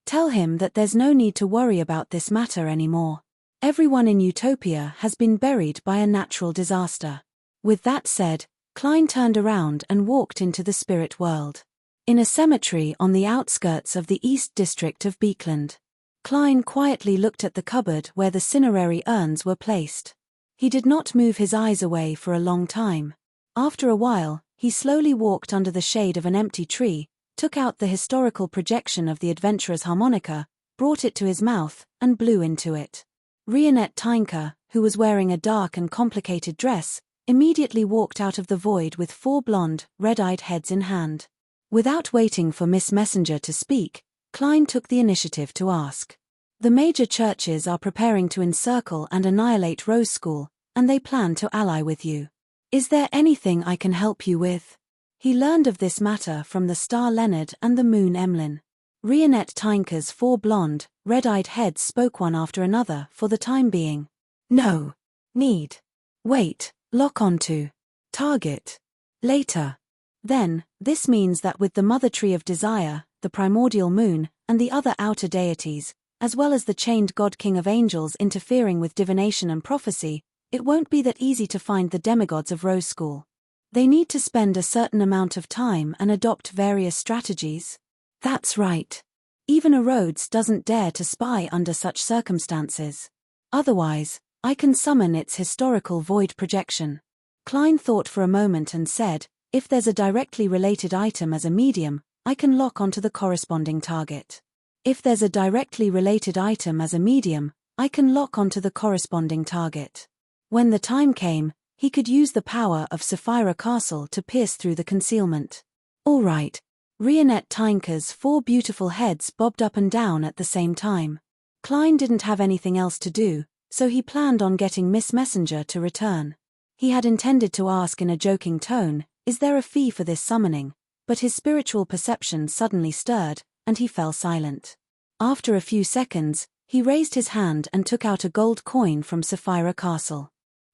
Tell him that there's no need to worry about this matter anymore. Everyone in Utopia has been buried by a natural disaster. With that said, Klein turned around and walked into the spirit world. In a cemetery on the outskirts of the East District of Beekland, Klein quietly looked at the cupboard where the cinerary urns were placed. He did not move his eyes away for a long time. After a while, he slowly walked under the shade of an empty tree, took out the historical projection of the adventurer's harmonica, brought it to his mouth, and blew into it. Rionette Tynker, who was wearing a dark and complicated dress, immediately walked out of the void with 4 blonde, red-eyed heads in hand. Without waiting for Miss Messenger to speak, Klein took the initiative to ask. The major churches are preparing to encircle and annihilate Rose School, and they plan to ally with you. Is there anything I can help you with? He learned of this matter from the Star Leonard and the Moon Emlyn. Rionette Tynker's 4 blonde, red-eyed heads spoke one after another for the time being. No. Need. Wait. Lock onto. Target. Later. Then, this means that with the Mother Tree of Desire, the primordial moon, and the other outer deities, as well as the chained God King of Angels interfering with divination and prophecy, it won't be that easy to find the demigods of Rose School. They need to spend a certain amount of time and adopt various strategies. That's right. Even a Rhodes doesn't dare to spy under such circumstances. Otherwise, I can summon its historical void projection. Klein thought for a moment and said, if there's a directly related item as a medium, I can lock onto the corresponding target. If there's a directly related item as a medium, I can lock onto the corresponding target. When the time came, he could use the power of Sapphira Castle to pierce through the concealment. All right. Rionette Tynker's 4 beautiful heads bobbed up and down at the same time. Klein didn't have anything else to do, so he planned on getting Miss Messenger to return. He had intended to ask in a joking tone, is there a fee for this summoning? But his spiritual perception suddenly stirred, and he fell silent. After a few seconds, he raised his hand and took out a gold coin from Sapphira Castle.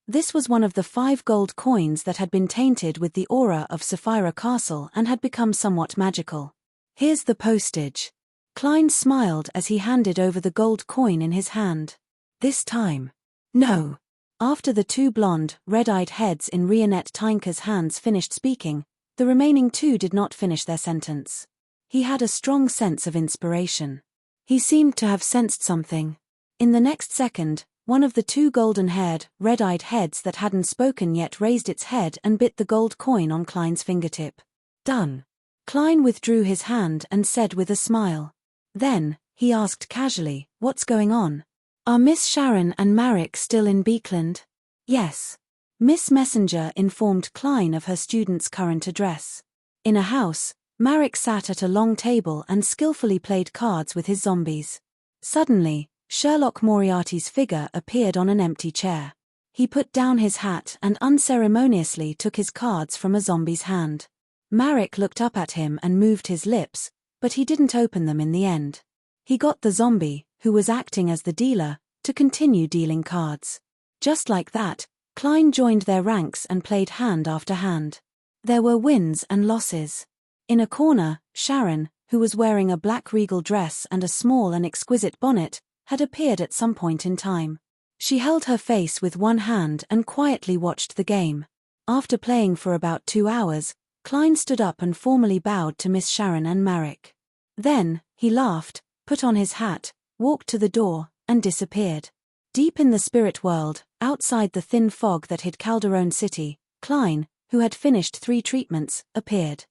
This was one of the 5 gold coins that had been tainted with the aura of Sapphira Castle and had become somewhat magical. Here's the postage. Klein smiled as he handed over the gold coin in his hand. This time. No. After the 2 blonde, red-eyed heads in Rionette Tynker's hands finished speaking, the remaining 2 did not finish their sentence. He had a strong sense of inspiration. He seemed to have sensed something. In the next second, one of the 2 golden-haired, red-eyed heads that hadn't spoken yet raised its head and bit the gold coin on Klein's fingertip. Done. Klein withdrew his hand and said with a smile. Then, he asked casually, what's going on? Are Miss Sharon and Marek still in Beekland? Yes. Miss Messenger informed Klein of her student's current address. In a house, Marek sat at a long table and skillfully played cards with his zombies. Suddenly, Sherlock Moriarty's figure appeared on an empty chair. He put down his hat and unceremoniously took his cards from a zombie's hand. Marek looked up at him and moved his lips, but he didn't open them in the end. He got the zombie, who was acting as the dealer, to continue dealing cards. Just like that, Klein joined their ranks and played hand after hand. There were wins and losses. In a corner, Sharon, who was wearing a black regal dress and a small and exquisite bonnet, had appeared at some point in time. She held her face with one hand and quietly watched the game. After playing for about 2 hours, Klein stood up and formally bowed to Miss Sharon and Marek. Then, he laughed, put on his hat, walked to the door, and disappeared. Deep in the spirit world, outside the thin fog that hid Calderon City, Klein, who had finished 3 treatments, appeared.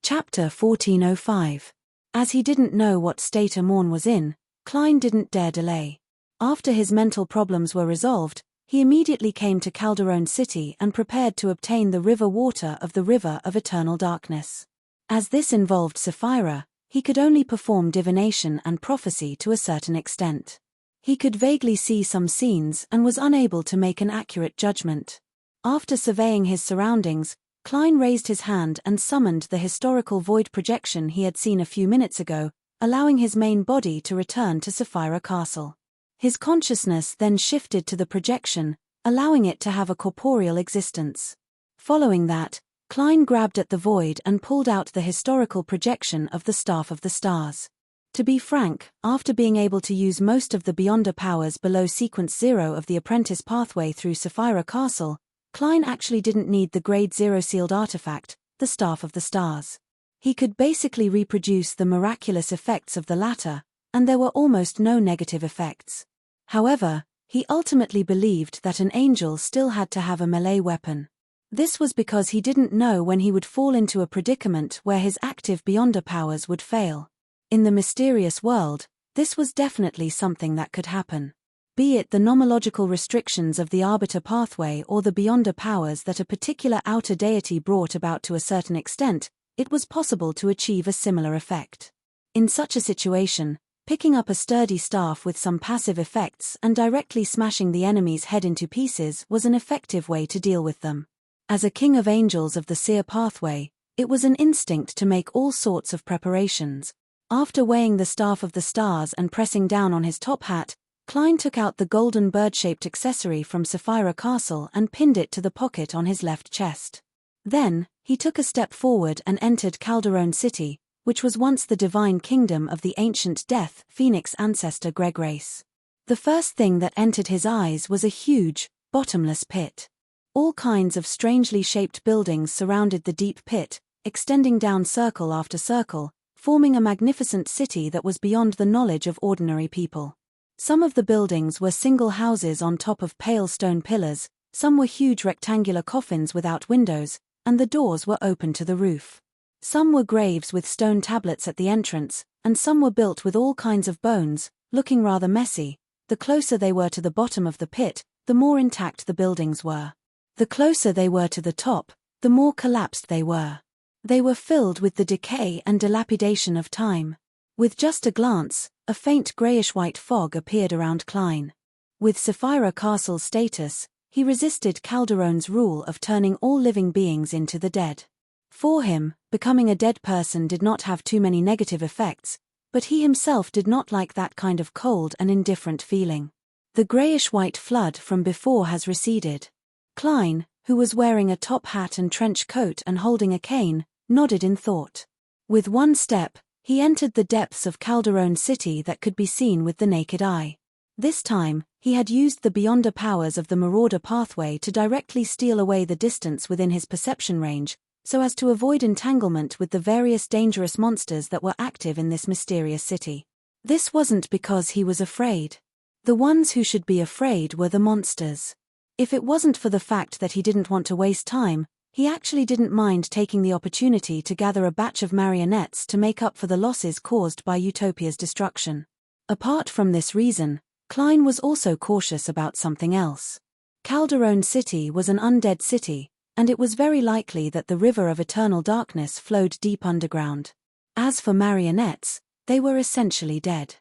Chapter 1405. As he didn't know what state Amorn was in, Klein didn't dare delay. After his mental problems were resolved, he immediately came to Calderon City and prepared to obtain the river water of the River of Eternal Darkness. As this involved Sapphira, he could only perform divination and prophecy to a certain extent. He could vaguely see some scenes and was unable to make an accurate judgment. After surveying his surroundings, Klein raised his hand and summoned the historical void projection he had seen a few minutes ago, allowing his main body to return to Sapphira Castle. His consciousness then shifted to the projection, allowing it to have a corporeal existence. Following that, Klein grabbed at the void and pulled out the historical projection of the Staff of the Stars. To be frank, after being able to use most of the Beyonder powers below Sequence 0 of the Apprentice pathway through Sapphira Castle, Klein actually didn't need the Grade 0 sealed artifact, the Staff of the Stars. He could basically reproduce the miraculous effects of the latter, and there were almost no negative effects. However, he ultimately believed that an angel still had to have a melee weapon. This was because he didn't know when he would fall into a predicament where his active Beyonder powers would fail. In the mysterious world, this was definitely something that could happen. Be it the nomological restrictions of the Arbiter pathway or the Beyonder powers that a particular outer deity brought about to a certain extent, it was possible to achieve a similar effect. In such a situation, picking up a sturdy staff with some passive effects and directly smashing the enemy's head into pieces was an effective way to deal with them. As a king of angels of the seer pathway, it was an instinct to make all sorts of preparations. After weighing the Staff of the Stars and pressing down on his top hat, Klein took out the golden bird-shaped accessory from Sapphira Castle and pinned it to the pocket on his left chest. Then, he took a step forward and entered Calderon City, which was once the divine kingdom of the ancient Death Phoenix ancestor Greg Race. The first thing that entered his eyes was a huge, bottomless pit. All kinds of strangely shaped buildings surrounded the deep pit, extending down circle after circle, forming a magnificent city that was beyond the knowledge of ordinary people. Some of the buildings were single houses on top of pale stone pillars, some were huge rectangular coffins without windows, and the doors were open to the roof. Some were graves with stone tablets at the entrance, and some were built with all kinds of bones, looking rather messy. The closer they were to the bottom of the pit, the more intact the buildings were. The closer they were to the top, the more collapsed they were. They were filled with the decay and dilapidation of time. With just a glance, a faint grayish-white fog appeared around Klein. With Sapphira Castle's status, he resisted Calderon's rule of turning all living beings into the dead. For him, becoming a dead person did not have too many negative effects, but he himself did not like that kind of cold and indifferent feeling. The grayish-white flood from before has receded. Klein, who was wearing a top hat and trench coat and holding a cane, nodded in thought. With one step, he entered the depths of Calderon City that could be seen with the naked eye. This time, he had used the Beyonder powers of the Marauder pathway to directly steal away the distance within his perception range, so as to avoid entanglement with the various dangerous monsters that were active in this mysterious city. This wasn't because he was afraid. The ones who should be afraid were the monsters. If it wasn't for the fact that he didn't want to waste time, he actually didn't mind taking the opportunity to gather a batch of marionettes to make up for the losses caused by Utopia's destruction. Apart from this reason, Klein was also cautious about something else. Calderon City was an undead city, and it was very likely that the River of Eternal Darkness flowed deep underground. As for marionettes, they were essentially dead.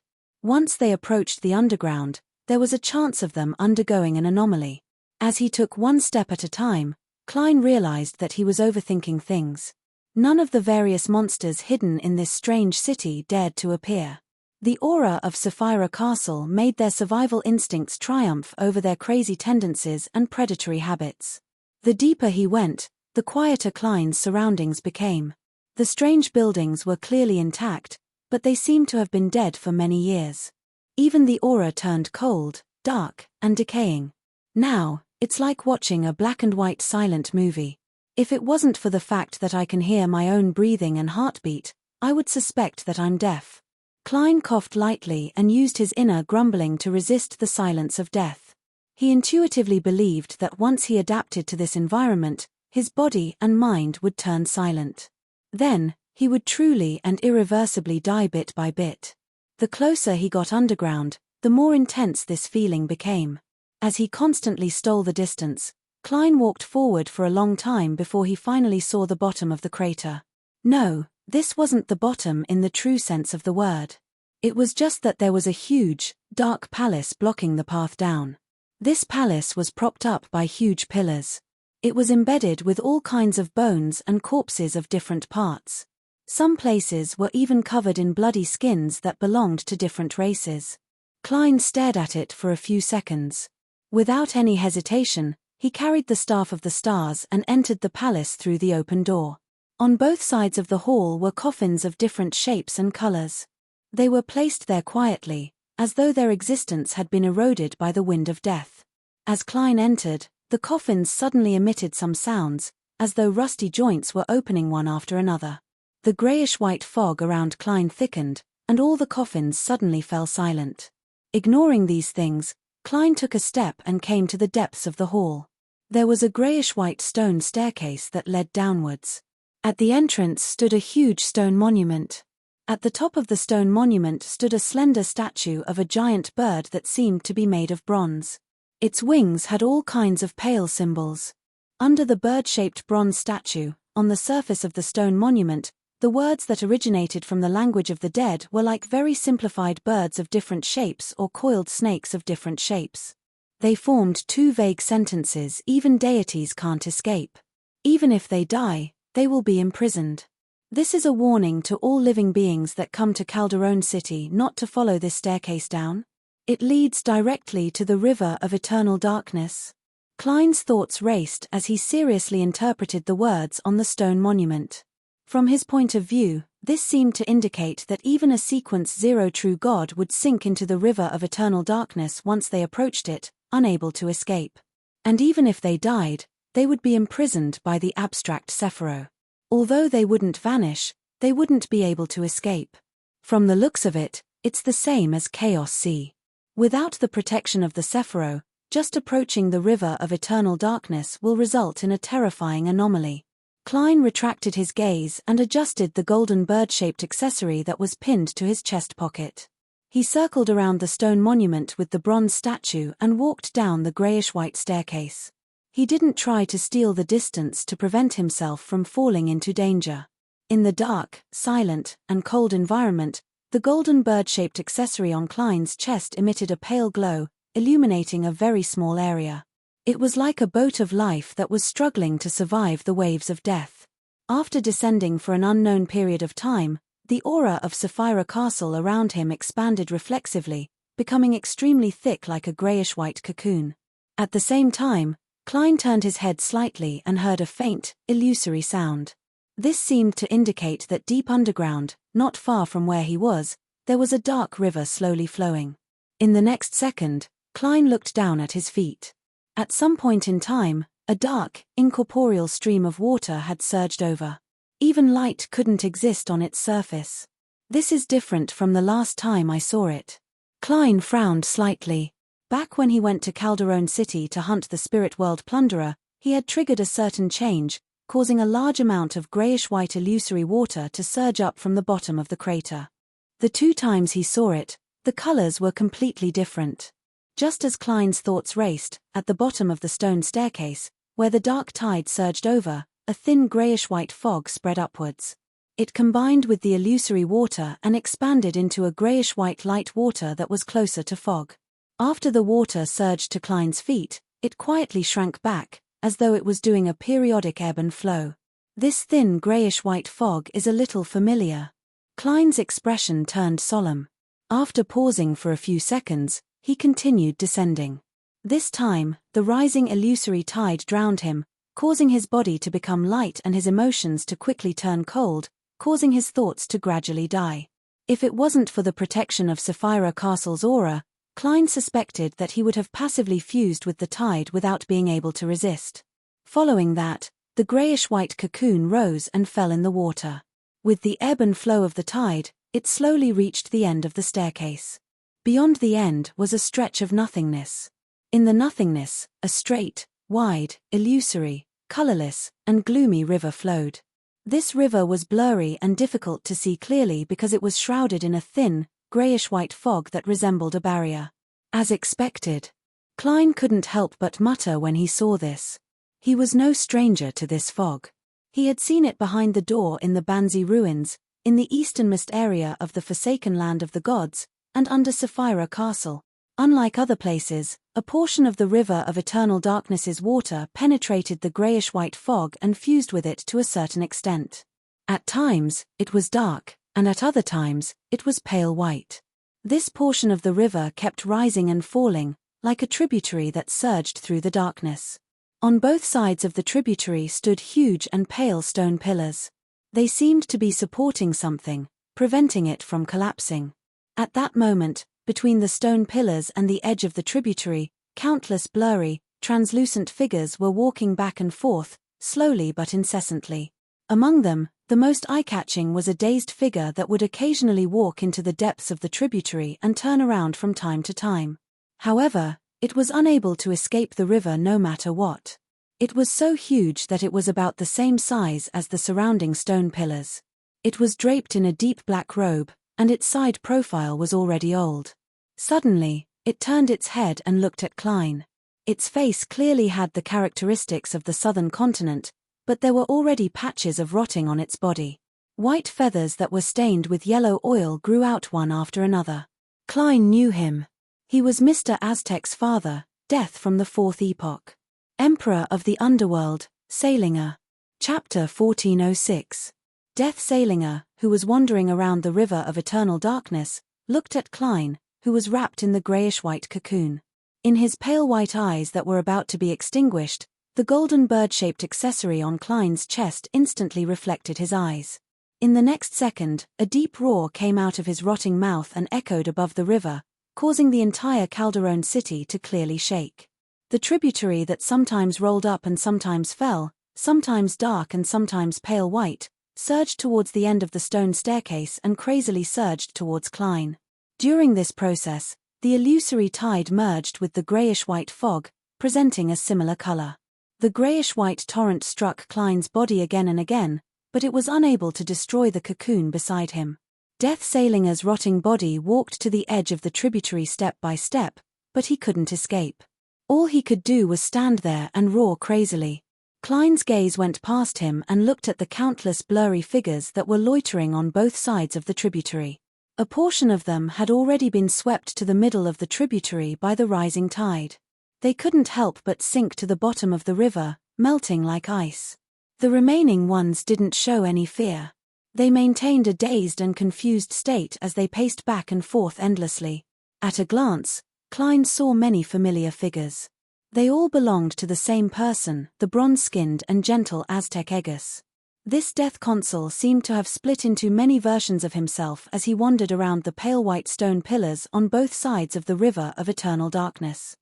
Once they approached the underground, there was a chance of them undergoing an anomaly. As he took one step at a time, Klein realized that he was overthinking things. None of the various monsters hidden in this strange city dared to appear. The aura of Sapphira Castle made their survival instincts triumph over their crazy tendencies and predatory habits. The deeper he went, the quieter Klein's surroundings became. The strange buildings were clearly intact, but they seemed to have been dead for many years. Even the aura turned cold, dark, and decaying. Now, it's like watching a black-and-white silent movie. If it wasn't for the fact that I can hear my own breathing and heartbeat, I would suspect that I'm deaf. Klein coughed lightly and used his inner grumbling to resist the silence of death. He intuitively believed that once he adapted to this environment, his body and mind would turn silent. Then, he would truly and irreversibly die bit by bit. The closer he got underground, the more intense this feeling became. As he constantly stole the distance, Klein walked forward for a long time before he finally saw the bottom of the crater. No, this wasn't the bottom in the true sense of the word. It was just that there was a huge, dark palace blocking the path down. This palace was propped up by huge pillars. It was embedded with all kinds of bones and corpses of different parts. Some places were even covered in bloody skins that belonged to different races. Klein stared at it for a few seconds. Without any hesitation, he carried the Staff of the Stars and entered the palace through the open door. On both sides of the hall were coffins of different shapes and colors. They were placed there quietly, as though their existence had been eroded by the wind of death. As Klein entered, the coffins suddenly emitted some sounds, as though rusty joints were opening one after another. The grayish-white fog around Klein thickened, and all the coffins suddenly fell silent. Ignoring these things, Klein took a step and came to the depths of the hall. There was a grayish-white stone staircase that led downwards. At the entrance stood a huge stone monument. At the top of the stone monument stood a slender statue of a giant bird that seemed to be made of bronze. Its wings had all kinds of pale symbols. Under the bird-shaped bronze statue, on the surface of the stone monument, the words that originated from the language of the dead were like very simplified birds of different shapes or coiled snakes of different shapes. They formed two vague sentences: even deities can't escape. Even if they die, they will be imprisoned. This is a warning to all living beings that come to Calderon City not to follow this staircase down. It leads directly to the river of eternal darkness. Klein's thoughts raced as he seriously interpreted the words on the stone monument. From his point of view, this seemed to indicate that even a sequence zero true God would sink into the river of eternal darkness once they approached it, unable to escape. And even if they died, they would be imprisoned by the abstract Sephiroth. Although they wouldn't vanish, they wouldn't be able to escape. From the looks of it, it's the same as Chaos Sea. Without the protection of the Sephiroth, just approaching the river of eternal darkness will result in a terrifying anomaly. Klein retracted his gaze and adjusted the golden bird-shaped accessory that was pinned to his chest pocket. He circled around the stone monument with the bronze statue and walked down the grayish-white staircase. He didn't try to steal the distance to prevent himself from falling into danger. In the dark, silent, and cold environment, the golden bird-shaped accessory on Klein's chest emitted a pale glow, illuminating a very small area. It was like a boat of life that was struggling to survive the waves of death. After descending for an unknown period of time, the aura of Sapphira Castle around him expanded reflexively, becoming extremely thick like a grayish-white cocoon. At the same time, Klein turned his head slightly and heard a faint, illusory sound. This seemed to indicate that deep underground, not far from where he was, there was a dark river slowly flowing. In the next second, Klein looked down at his feet. At some point in time, a dark, incorporeal stream of water had surged over. Even light couldn't exist on its surface. This is different from the last time I saw it. Klein frowned slightly. Back when he went to Calderon City to hunt the Spirit World Plunderer, he had triggered a certain change, causing a large amount of grayish-white illusory water to surge up from the bottom of the crater. The two times he saw it, the colors were completely different. Just as Klein's thoughts raced, at the bottom of the stone staircase, where the dark tide surged over, a thin grayish-white fog spread upwards. It combined with the illusory water and expanded into a grayish-white light water that was closer to fog. After the water surged to Klein's feet, it quietly shrank back, as though it was doing a periodic ebb and flow. This thin grayish-white fog is a little familiar. Klein's expression turned solemn. After pausing for a few seconds, he continued descending. This time, the rising illusory tide drowned him, causing his body to become light and his emotions to quickly turn cold, causing his thoughts to gradually die. If it wasn't for the protection of Sapphira Castle's aura, Klein suspected that he would have passively fused with the tide without being able to resist. Following that, the grayish-white cocoon rose and fell in the water. With the ebb and flow of the tide, it slowly reached the end of the staircase. Beyond the end was a stretch of nothingness. In the nothingness, a straight, wide, illusory, colorless, and gloomy river flowed. This river was blurry and difficult to see clearly because it was shrouded in a thin, grayish-white fog that resembled a barrier. As expected, Klein couldn't help but mutter when he saw this. He was no stranger to this fog. He had seen it behind the door in the Banzi ruins, in the easternmost area of the Forsaken Land of the Gods, and under Sapphira Castle. Unlike other places, a portion of the River of Eternal Darkness's water penetrated the grayish-white fog and fused with it to a certain extent. At times, it was dark, and at other times, it was pale white. This portion of the river kept rising and falling, like a tributary that surged through the darkness. On both sides of the tributary stood huge and pale stone pillars. They seemed to be supporting something, preventing it from collapsing. At that moment, between the stone pillars and the edge of the tributary, countless blurry, translucent figures were walking back and forth, slowly but incessantly. Among them, the most eye-catching was a dazed figure that would occasionally walk into the depths of the tributary and turn around from time to time. However, it was unable to escape the river no matter what. It was so huge that it was about the same size as the surrounding stone pillars. It was draped in a deep black robe, and its side profile was already old. Suddenly, it turned its head and looked at Klein. Its face clearly had the characteristics of the southern continent, but there were already patches of rotting on its body. White feathers that were stained with yellow oil grew out one after another. Klein knew him. He was Mr. Aztec's father, Death from the Fourth Epoch. Emperor of the Underworld, Salinger. Chapter 1406. Death Salinger, who was wandering around the River of Eternal Darkness, looked at Klein, who was wrapped in the grayish-white cocoon. In his pale white eyes that were about to be extinguished, the golden bird-shaped accessory on Klein's chest instantly reflected his eyes. In the next second, a deep roar came out of his rotting mouth and echoed above the river, causing the entire Calderon city to clearly shake. The tributary that sometimes rolled up and sometimes fell, sometimes dark and sometimes pale white, surged towards the end of the stone staircase and crazily surged towards Klein. During this process, the illusory tide merged with the grayish-white fog, presenting a similar color. The grayish-white torrent struck Klein's body again and again, but it was unable to destroy the cocoon beside him. Death Salinger's rotting body walked to the edge of the tributary step by step, but he couldn't escape. All he could do was stand there and roar crazily. Klein's gaze went past him and looked at the countless blurry figures that were loitering on both sides of the tributary. A portion of them had already been swept to the middle of the tributary by the rising tide. They couldn't help but sink to the bottom of the river, melting like ice. The remaining ones didn't show any fear. They maintained a dazed and confused state as they paced back and forth endlessly. At a glance, Klein saw many familiar figures. They all belonged to the same person, the bronze-skinned and gentle Aztec Egus. This death consul seemed to have split into many versions of himself as he wandered around the pale white stone pillars on both sides of the River of Eternal Darkness.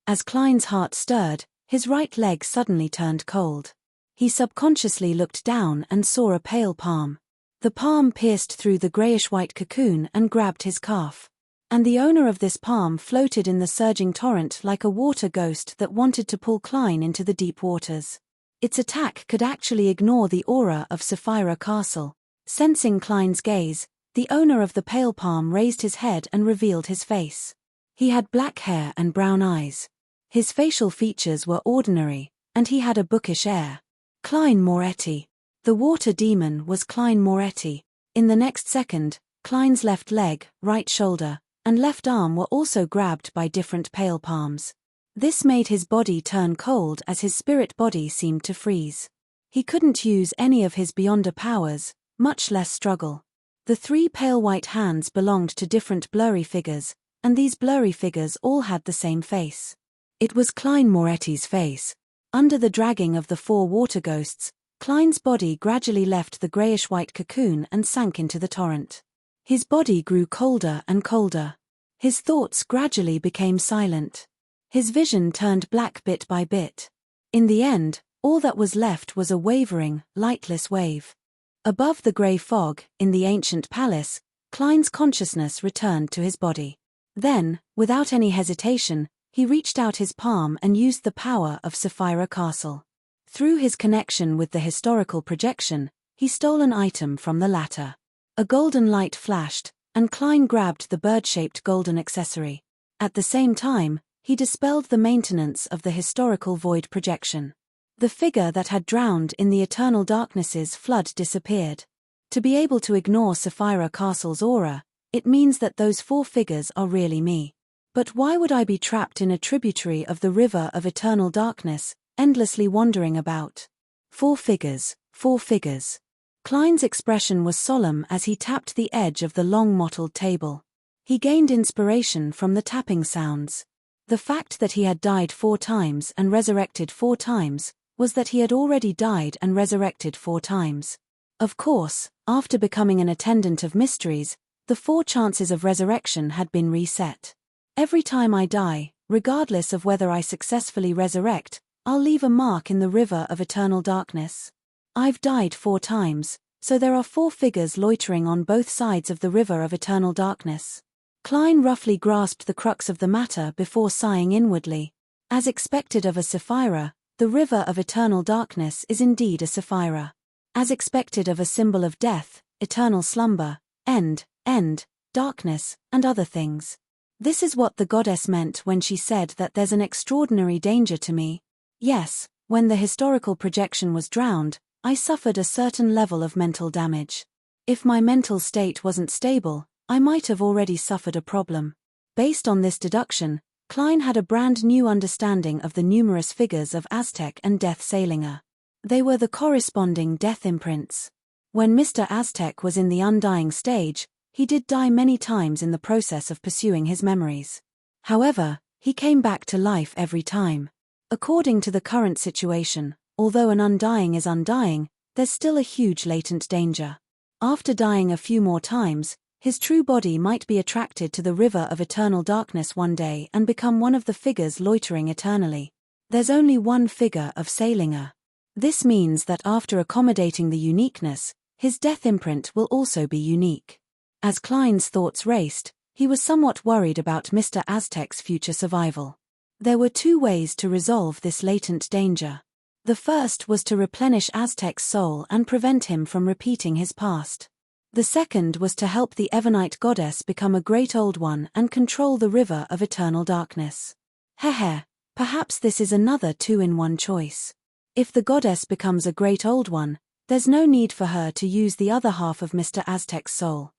As Klein's heart stirred, his right leg suddenly turned cold. He subconsciously looked down and saw a pale palm. The palm pierced through the grayish-white cocoon and grabbed his calf. And the owner of this palm floated in the surging torrent like a water ghost that wanted to pull Klein into the deep waters. Its attack could actually ignore the aura of Sapphira Castle. Sensing Klein's gaze, the owner of the pale palm raised his head and revealed his face. He had black hair and brown eyes. His facial features were ordinary, and he had a bookish air. Klein Moretti. The water demon was Klein Moretti. In the next second, Klein's left leg, right shoulder, and left arm were also grabbed by different pale palms. This made his body turn cold as his spirit body seemed to freeze. He couldn't use any of his Beyonder powers, much less struggle. The three pale white hands belonged to different blurry figures, and these blurry figures all had the same face. It was Klein Moretti's face. Under the dragging of the four water ghosts, Klein's body gradually left the greyish-white cocoon and sank into the torrent. His body grew colder and colder. His thoughts gradually became silent. His vision turned black bit by bit. In the end, all that was left was a wavering, lightless wave. Above the grey fog, in the ancient palace, Klein's consciousness returned to his body. Then, without any hesitation, he reached out his palm and used the power of Sapphira Castle. Through his connection with the historical projection, he stole an item from the latter. A golden light flashed, and Klein grabbed the bird-shaped golden accessory. At the same time, he dispelled the maintenance of the historical void projection. The figure that had drowned in the eternal darkness's flood disappeared. To be able to ignore Sapphira Castle's aura, it means that those four figures are really me. But why would I be trapped in a tributary of the river of eternal darkness, endlessly wandering about? Four figures, four figures. Klein's expression was solemn as he tapped the edge of the long mottled table. He gained inspiration from the tapping sounds. The fact that he had died 4 times and resurrected 4 times was that he had already died and resurrected 4 times. Of course, after becoming an attendant of mysteries, the 4 chances of resurrection had been reset. Every time I die, regardless of whether I successfully resurrect, I'll leave a mark in the river of eternal darkness. I've died 4 times, so there are 4 figures loitering on both sides of the river of eternal darkness. Klein roughly grasped the crux of the matter before sighing inwardly. As expected of a Sapphira, the river of eternal darkness is indeed a Sapphira. As expected of a symbol of death, eternal slumber, end, darkness, and other things. This is what the goddess meant when she said that there's an extraordinary danger to me. Yes, when the historical projection was drowned, I suffered a certain level of mental damage. If my mental state wasn't stable, I might have already suffered a problem. Based on this deduction, Klein had a brand new understanding of the numerous figures of Aztec and Death Salinger. They were the corresponding death imprints. When Mr. Aztec was in the undying stage, he did die many times in the process of pursuing his memories. However, he came back to life every time. According to the current situation, although an undying is undying, there's still a huge latent danger. After dying a few more times, his true body might be attracted to the river of eternal darkness one day and become one of the figures loitering eternally. There's only one figure of Salinger. This means that after accommodating the uniqueness, his death imprint will also be unique. As Klein's thoughts raced, he was somewhat worried about Mr. Aztec's future survival. There were 2 ways to resolve this latent danger. The first was to replenish Aztec's soul and prevent him from repeating his past. The second was to help the Evernite goddess become a great old one and control the river of eternal darkness. Perhaps this is another 2-in-1 choice. If the goddess becomes a great old one, there's no need for her to use the other half of Mr. Aztec's soul.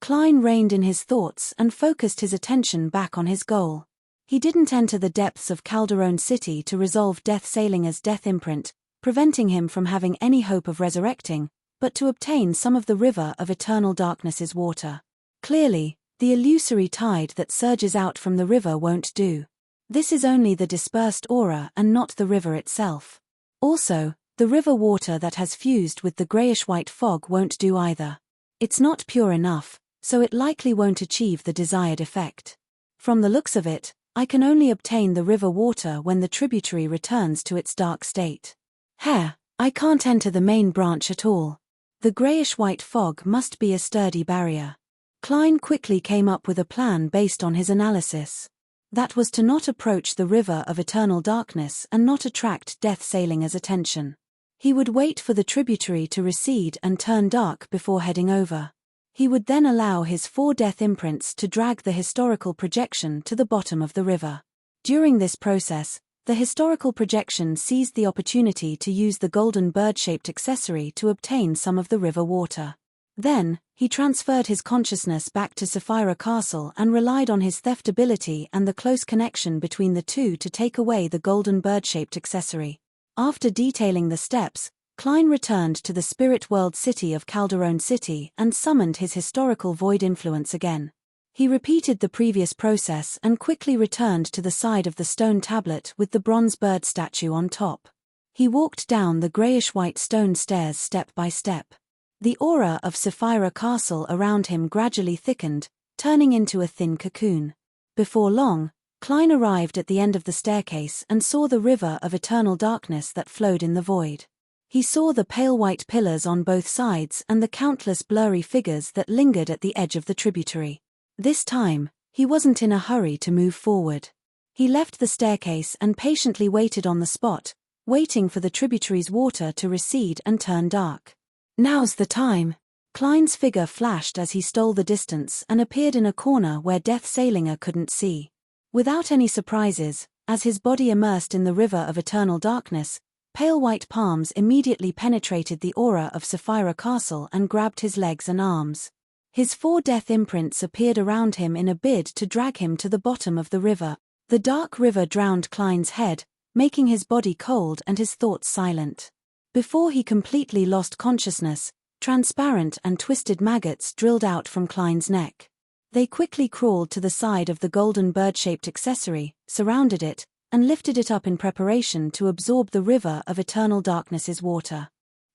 Klein reined in his thoughts and focused his attention back on his goal. He didn't enter the depths of Calderon City to resolve Death Salinger's death imprint, preventing him from having any hope of resurrecting, but to obtain some of the river of eternal darkness's water. Clearly, the illusory tide that surges out from the river won't do. This is only the dispersed aura and not the river itself. Also, the river water that has fused with the greyish-white fog won't do either. It's not pure enough, so it likely won't achieve the desired effect. From the looks of it, I can only obtain the river water when the tributary returns to its dark state. I can't enter the main branch at all. The greyish-white fog must be a sturdy barrier. Klein quickly came up with a plan based on his analysis. That was to not approach the river of eternal darkness and not attract Death Salinger's attention. He would wait for the tributary to recede and turn dark before heading over. He would then allow his 4 death imprints to drag the historical projection to the bottom of the river. During this process, The historical projection seized the opportunity to use the golden bird-shaped accessory to obtain some of the river water. Then, he transferred his consciousness back to Sapphira Castle and relied on his theft ability and the close connection between the two to take away the golden bird-shaped accessory. After detailing the steps, Klein returned to the spirit world city of Calderon City and summoned his historical void influence again. He repeated the previous process and quickly returned to the side of the stone tablet with the bronze bird statue on top. He walked down the grayish-white stone stairs step by step. The aura of Sapphira Castle around him gradually thickened, turning into a thin cocoon. Before long, Klein arrived at the end of the staircase and saw the river of eternal darkness that flowed in the void. He saw the pale white pillars on both sides and the countless blurry figures that lingered at the edge of the tributary. This time, he wasn't in a hurry to move forward. He left the staircase and patiently waited on the spot, waiting for the tributary's water to recede and turn dark. Now's the time. Klein's figure flashed as he stole the distance and appeared in a corner where Death Salinger couldn't see. Without any surprises, as his body immersed in the river of eternal darkness, pale white palms immediately penetrated the aura of Sapphira Castle and grabbed his legs and arms. His 4 death imprints appeared around him in a bid to drag him to the bottom of the river. The dark river drowned Klein's head, making his body cold and his thoughts silent. Before he completely lost consciousness, transparent and twisted maggots drilled out from Klein's neck. They quickly crawled to the side of the golden bird-shaped accessory, surrounded it, and lifted it up in preparation to absorb the river of eternal darkness's water.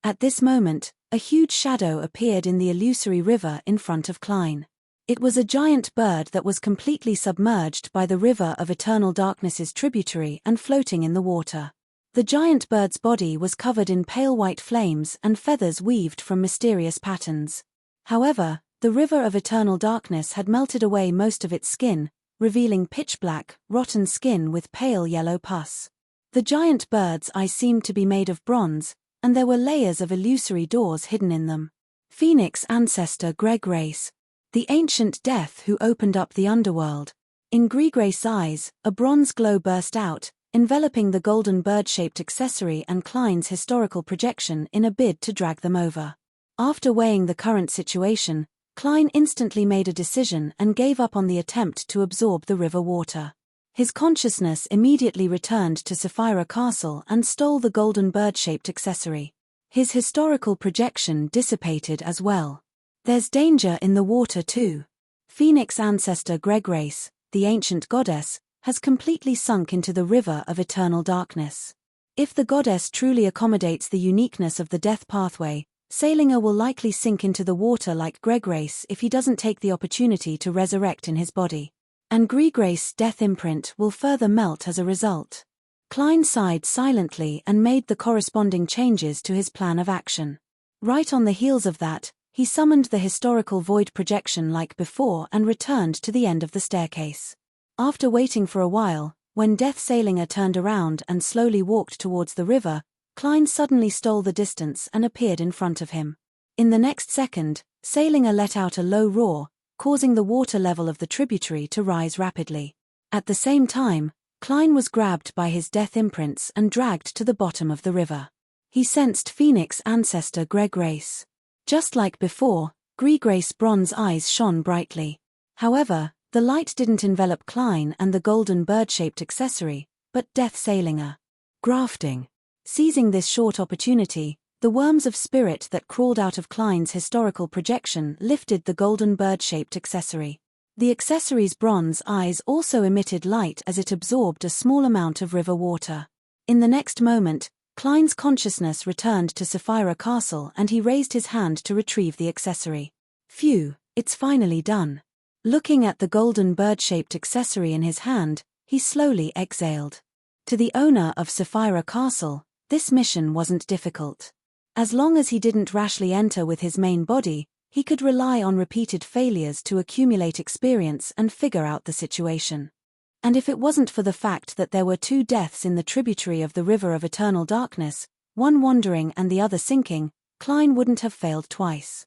At this moment, a huge shadow appeared in the illusory river in front of Klein. It was a giant bird that was completely submerged by the river of eternal darkness's tributary and floating in the water. The giant bird's body was covered in pale white flames and feathers weaved from mysterious patterns. However, the river of eternal darkness had melted away most of its skin, revealing pitch-black, rotten skin with pale yellow pus. The giant bird's eyes seemed to be made of bronze, and there were layers of illusory doors hidden in them. Phoenix ancestor Greggrace, the ancient death who opened up the underworld. In Greggrace's eyes, a bronze glow burst out, enveloping the golden bird-shaped accessory and Klein's historical projection in a bid to drag them over. After weighing the current situation, Klein instantly made a decision and gave up on the attempt to absorb the river water. His consciousness immediately returned to Sapphira Castle and stole the golden bird-shaped accessory. His historical projection dissipated as well. There's danger in the water too. Phoenix ancestor Greggrace, the ancient goddess, has completely sunk into the river of eternal darkness. If the goddess truly accommodates the uniqueness of the death pathway, Salinger will likely sink into the water like Greggrace if he doesn't take the opportunity to resurrect in his body. And Greggrace's death imprint will further melt as a result. Klein sighed silently and made the corresponding changes to his plan of action. Right on the heels of that, he summoned the historical void projection like before and returned to the end of the staircase. After waiting for a while, when Death Salinger turned around and slowly walked towards the river, Klein suddenly stole the distance and appeared in front of him. In the next second, Salinger let out a low roar, causing the water level of the tributary to rise rapidly. At the same time, Klein was grabbed by his death imprints and dragged to the bottom of the river. He sensed Phoenix ancestor Greggrace. Just like before, Greggrace's bronze eyes shone brightly. However, the light didn't envelop Klein and the golden bird-shaped accessory, but Death Salinger. Grafting. Seizing this short opportunity, the worms of spirit that crawled out of Klein's historical projection lifted the golden bird-shaped accessory. The accessory's bronze eyes also emitted light as it absorbed a small amount of river water. In the next moment, Klein's consciousness returned to Sapphira Castle and he raised his hand to retrieve the accessory. Phew, it's finally done. Looking at the golden bird-shaped accessory in his hand, he slowly exhaled. To the owner of Sapphira Castle, this mission wasn't difficult. As long as he didn't rashly enter with his main body, he could rely on repeated failures to accumulate experience and figure out the situation. And if it wasn't for the fact that there were 2 deaths in the tributary of the River of Eternal Darkness, one wandering and the other sinking, Klein wouldn't have failed twice.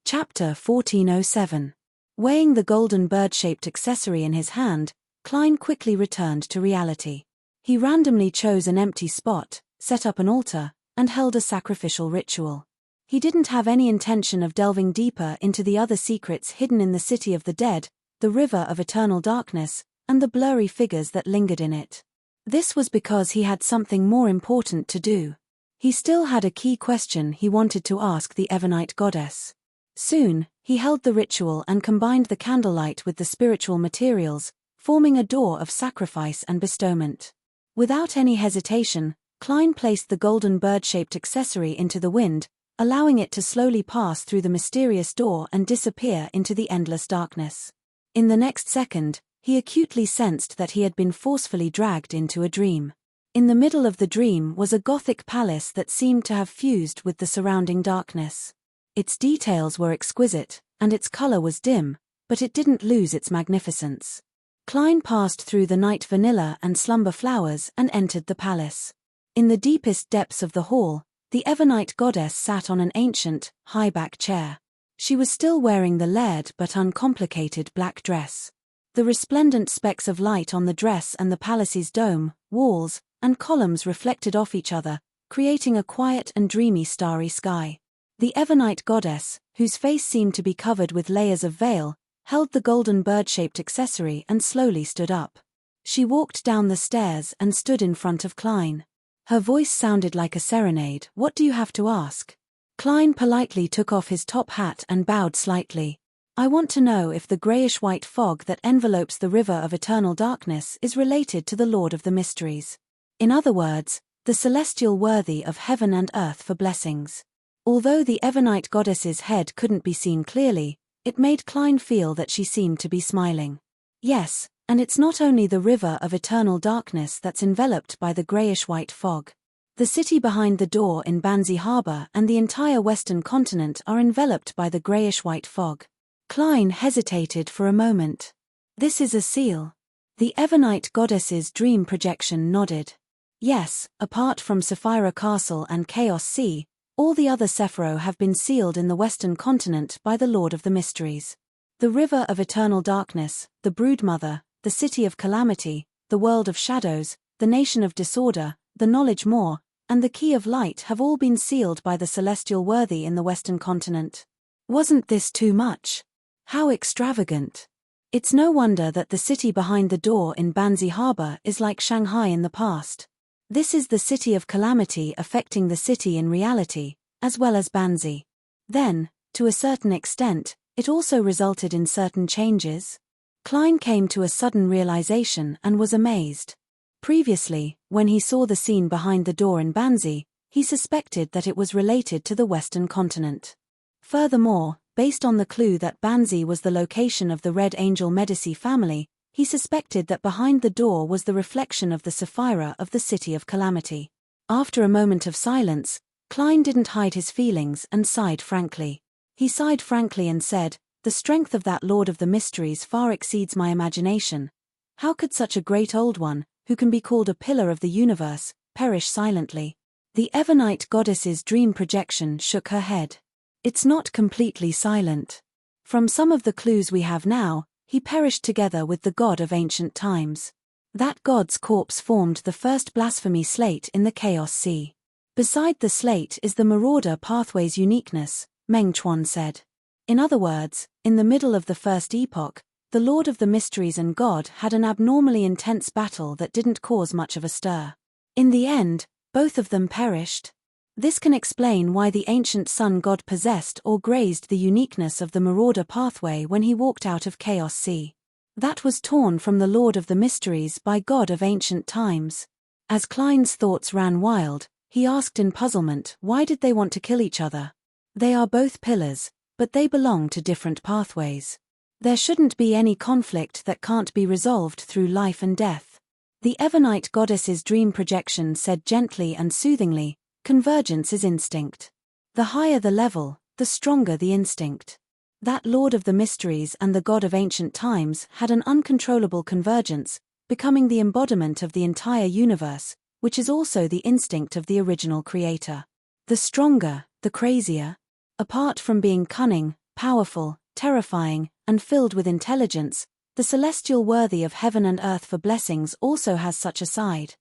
Chapter 1407. Weighing the golden bird-shaped accessory in his hand, Klein quickly returned to reality. He randomly chose an empty spot, set up an altar, and held a sacrificial ritual. He didn't have any intention of delving deeper into the other secrets hidden in the city of the dead, the river of eternal darkness, and the blurry figures that lingered in it. This was because he had something more important to do. He still had a key question he wanted to ask the Ebonite goddess. Soon, he held the ritual and combined the candlelight with the spiritual materials, forming a door of sacrifice and bestowment. Without any hesitation, Klein placed the golden bird-shaped accessory into the wind, allowing it to slowly pass through the mysterious door and disappear into the endless darkness. In the next second, he acutely sensed that he had been forcefully dragged into a dream. In the middle of the dream was a Gothic palace that seemed to have fused with the surrounding darkness. Its details were exquisite, and its color was dim, but it didn't lose its magnificence. Klein passed through the night vanilla and slumber flowers and entered the palace. In the deepest depths of the hall, the Ebonite goddess sat on an ancient, high-back chair. She was still wearing the layered but uncomplicated black dress. The resplendent specks of light on the dress and the palace's dome, walls, and columns reflected off each other, creating a quiet and dreamy starry sky. The Ebonite goddess, whose face seemed to be covered with layers of veil, held the golden bird-shaped accessory and slowly stood up. She walked down the stairs and stood in front of Klein. Her voice sounded like a serenade. "What do you have to ask?" Klein politely took off his top hat and bowed slightly. "I want to know if the grayish-white fog that envelopes the river of eternal darkness is related to the Lord of the Mysteries. In other words, the celestial worthy of heaven and earth for blessings." Although the Ebonite goddess's head couldn't be seen clearly, it made Klein feel that she seemed to be smiling. "Yes, and it's not only the river of eternal darkness that's enveloped by the grayish-white fog. The city behind the door in Banzi Harbor and the entire western continent are enveloped by the grayish-white fog." Klein hesitated for a moment. "This is a seal." The Ebonite goddess's dream projection nodded. "Yes, apart from Sapphira Castle and Chaos Sea, all the other Sephiroth have been sealed in the western continent by the Lord of the Mysteries. The river of eternal darkness, the broodmother, the city of calamity, the world of shadows, the nation of disorder, the knowledge more, and the key of light have all been sealed by the celestial worthy in the western continent." Wasn't this too much? How extravagant. It's no wonder that the city behind the door in Banzi Harbor is like Shanghai in the past. This is the city of calamity affecting the city in reality, as well as Banzi. Then, to a certain extent, it also resulted in certain changes. Klein came to a sudden realization and was amazed. Previously, when he saw the scene behind the door in Banzi, he suspected that it was related to the western continent. Furthermore, based on the clue that Banzi was the location of the Red Angel Medici family, he suspected that behind the door was the reflection of the Sapphira of the City of Calamity. After a moment of silence, Klein didn't hide his feelings and sighed frankly. He sighed frankly and said, "The strength of that Lord of the Mysteries far exceeds my imagination. How could such a great old one, who can be called a pillar of the universe, perish silently?" The Ebonite goddess's dream projection shook her head. "It's not completely silent. From some of the clues we have now, he perished together with the god of ancient times. That god's corpse formed the first blasphemy slate in the Chaos Sea. Beside the slate is the Marauder Pathway's uniqueness," Meng Chuan said. "In other words, in the middle of the first epoch, the Lord of the Mysteries and God had an abnormally intense battle that didn't cause much of a stir. In the end, both of them perished. This can explain why the ancient sun god possessed or grazed the uniqueness of the Marauder Pathway when he walked out of Chaos Sea. That was torn from the Lord of the Mysteries by God of ancient times." As Klein's thoughts ran wild, he asked in puzzlement, why did they want to kill each other? They are both pillars, but they belong to different pathways. There shouldn't be any conflict that can't be resolved through life and death. The Ebonite goddess's dream projection said gently and soothingly, "Convergence is instinct. The higher the level, the stronger the instinct." That Lord of the Mysteries and the God of ancient times had an uncontrollable convergence, becoming the embodiment of the entire universe, which is also the instinct of the original creator. The stronger, the crazier. Apart from being cunning, powerful, terrifying, and filled with intelligence, the celestial worthy of heaven and earth for blessings also has such a side.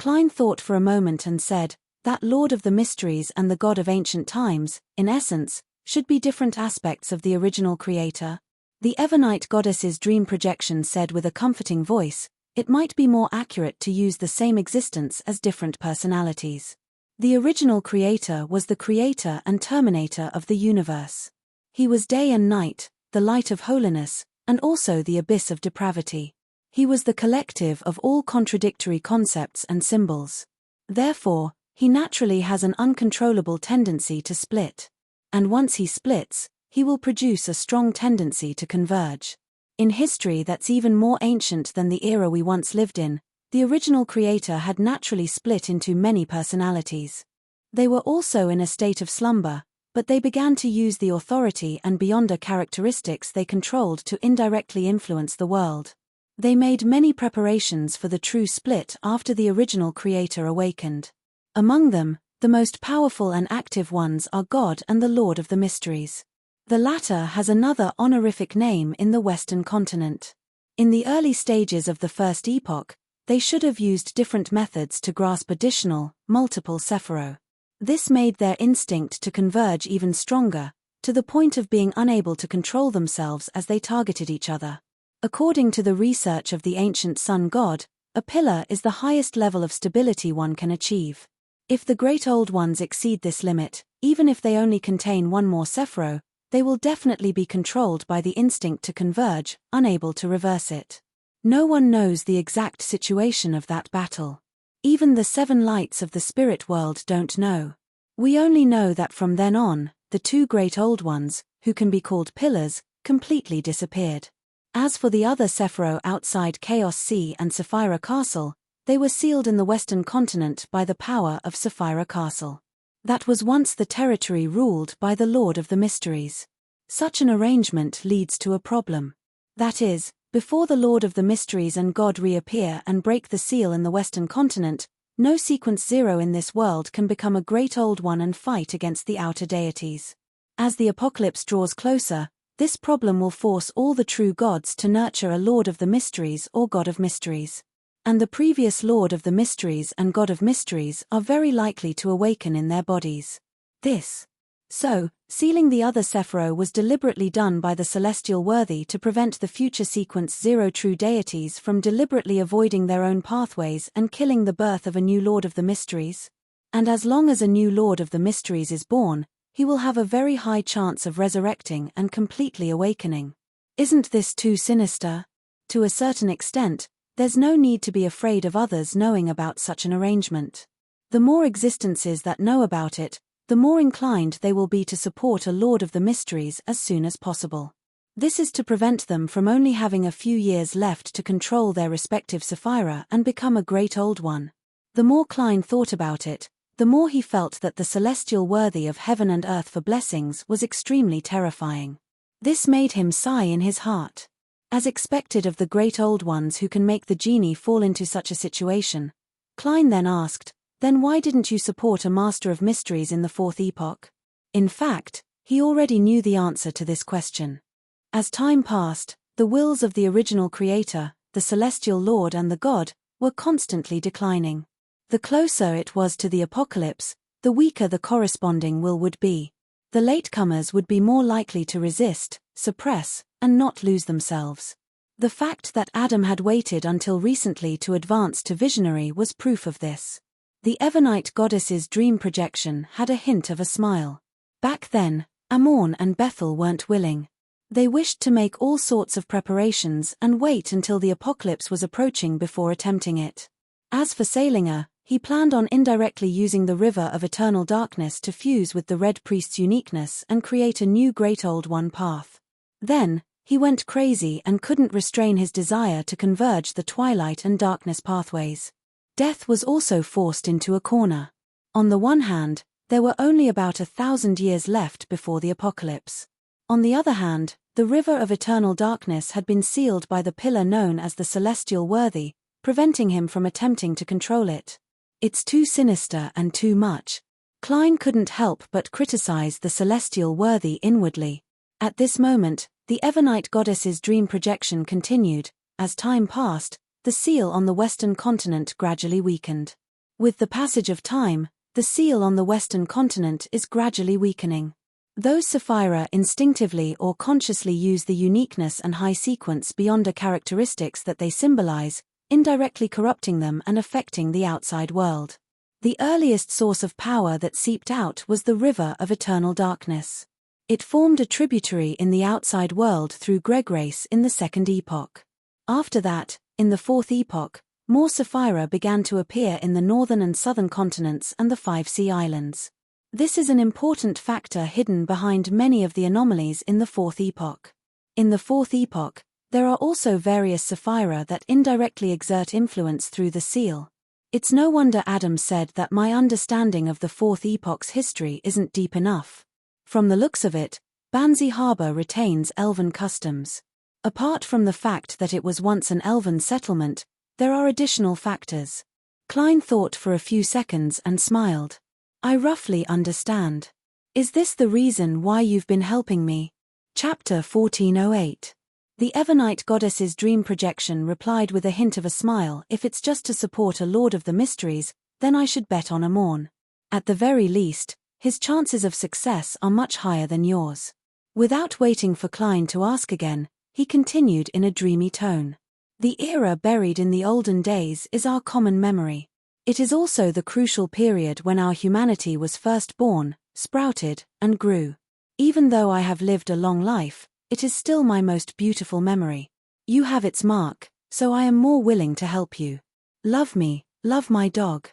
Klein thought for a moment and said, that Lord of the Mysteries and the God of ancient times, in essence, should be different aspects of the original creator. The Evernite goddess's dream projection said with a comforting voice, it might be more accurate to use the same existence as different personalities. The original creator was the creator and terminator of the universe. He was day and night, the light of holiness, and also the abyss of depravity. He was the collective of all contradictory concepts and symbols. Therefore, he naturally has an uncontrollable tendency to split. And once he splits, he will produce a strong tendency to converge. In history that's even more ancient than the era we once lived in, the original creator had naturally split into many personalities. They were also in a state of slumber, but they began to use the authority and beyonder characteristics they controlled to indirectly influence the world. They made many preparations for the true split after the original creator awakened. Among them, the most powerful and active ones are God and the Lord of the Mysteries. The latter has another honorific name in the Western continent. In the early stages of the First Epoch, they should have used different methods to grasp additional, multiple Sephiro. This made their instinct to converge even stronger, to the point of being unable to control themselves as they targeted each other. According to the research of the ancient sun god, a pillar is the highest level of stability one can achieve. If the great old ones exceed this limit, even if they only contain one more Sephiro, they will definitely be controlled by the instinct to converge, unable to reverse it. No one knows the exact situation of that battle. Even the seven lights of the spirit world don't know. We only know that from then on, the two great old ones, who can be called pillars, completely disappeared. As for the other Sephiro outside Chaos Sea and Sapphira Castle, they were sealed in the Western continent by the power of Sapphira Castle. That was once the territory ruled by the Lord of the Mysteries. Such an arrangement leads to a problem. That is, before the Lord of the Mysteries and God reappear and break the seal in the Western continent, no sequence 0 in this world can become a great old one and fight against the outer deities. As the apocalypse draws closer, this problem will force all the true gods to nurture a Lord of the Mysteries or God of Mysteries. And the previous Lord of the Mysteries and God of Mysteries are very likely to awaken in their bodies. Sealing the other Sephiro was deliberately done by the celestial worthy to prevent the future sequence 0 true deities from deliberately avoiding their own pathways and killing the birth of a new Lord of the Mysteries. And as long as a new Lord of the Mysteries is born, he will have a very high chance of resurrecting and completely awakening. Isn't this too sinister? To a certain extent, there's no need to be afraid of others knowing about such an arrangement. The more existences that know about it, the more inclined they will be to support a Lord of the Mysteries as soon as possible. This is to prevent them from only having a few years left to control their respective Sapphira and become a great old one. The more Klein thought about it, the more he felt that the celestial worthy of heaven and earth for blessings was extremely terrifying. This made him sigh in his heart. As expected of the great old ones who can make the genie fall into such a situation, Klein then asked, then why didn't you support a Master of Mysteries in the Fourth Epoch? In fact, he already knew the answer to this question. As time passed, the wills of the original creator, the celestial Lord and the God, were constantly declining. The closer it was to the apocalypse, the weaker the corresponding will would be. The latecomers would be more likely to resist, suppress, and not lose themselves. The fact that Adam had waited until recently to advance to visionary was proof of this. The Evernite goddess's dream projection had a hint of a smile. Back then, Ammon and Bethel weren't willing. They wished to make all sorts of preparations and wait until the apocalypse was approaching before attempting it. As for Salinger, he planned on indirectly using the river of eternal darkness to fuse with the Red Priest's uniqueness and create a new Great Old One path. Then, he went crazy and couldn't restrain his desire to converge the twilight and darkness pathways. Death was also forced into a corner. On the one hand, there were only about 1,000 years left before the apocalypse. On the other hand, the river of eternal darkness had been sealed by the pillar known as the Celestial Worthy, preventing him from attempting to control it. It's too sinister and too much. Klein couldn't help but criticize the Celestial Worthy inwardly. At this moment, the Evernite goddess's dream projection continued. As time passed, the seal on the western continent gradually weakened. With the passage of time, the seal on the western continent is gradually weakening. Those Sapphira instinctively or consciously use the uniqueness and high sequence beyond the characteristics that they symbolize, indirectly corrupting them and affecting the outside world. The earliest source of power that seeped out was the river of eternal darkness. It formed a tributary in the outside world through Gregrace in the second epoch. After that, in the fourth epoch, more Sapphira began to appear in the northern and southern continents and the 5 sea islands. This is an important factor hidden behind many of the anomalies in the fourth epoch. In the fourth epoch, there are also various Sapphira that indirectly exert influence through the seal. It's no wonder Adam said that my understanding of the fourth epoch's history isn't deep enough. From the looks of it, Banzi Harbor retains elven customs. Apart from the fact that it was once an elven settlement, there are additional factors. Klein thought for a few seconds and smiled. I roughly understand. Is this the reason why you've been helping me? Chapter 1408. The Evernite goddess's dream projection replied with a hint of a smile. If it's just to support a lord of the mysteries, then I should bet on Amorn. At the very least, his chances of success are much higher than yours. Without waiting for Klein to ask again, he continued in a dreamy tone. The era buried in the olden days is our common memory. It is also the crucial period when our humanity was first born, sprouted, and grew. Even though I have lived a long life, it is still my most beautiful memory. You have its mark, so I am more willing to help you. Love me, love my dog.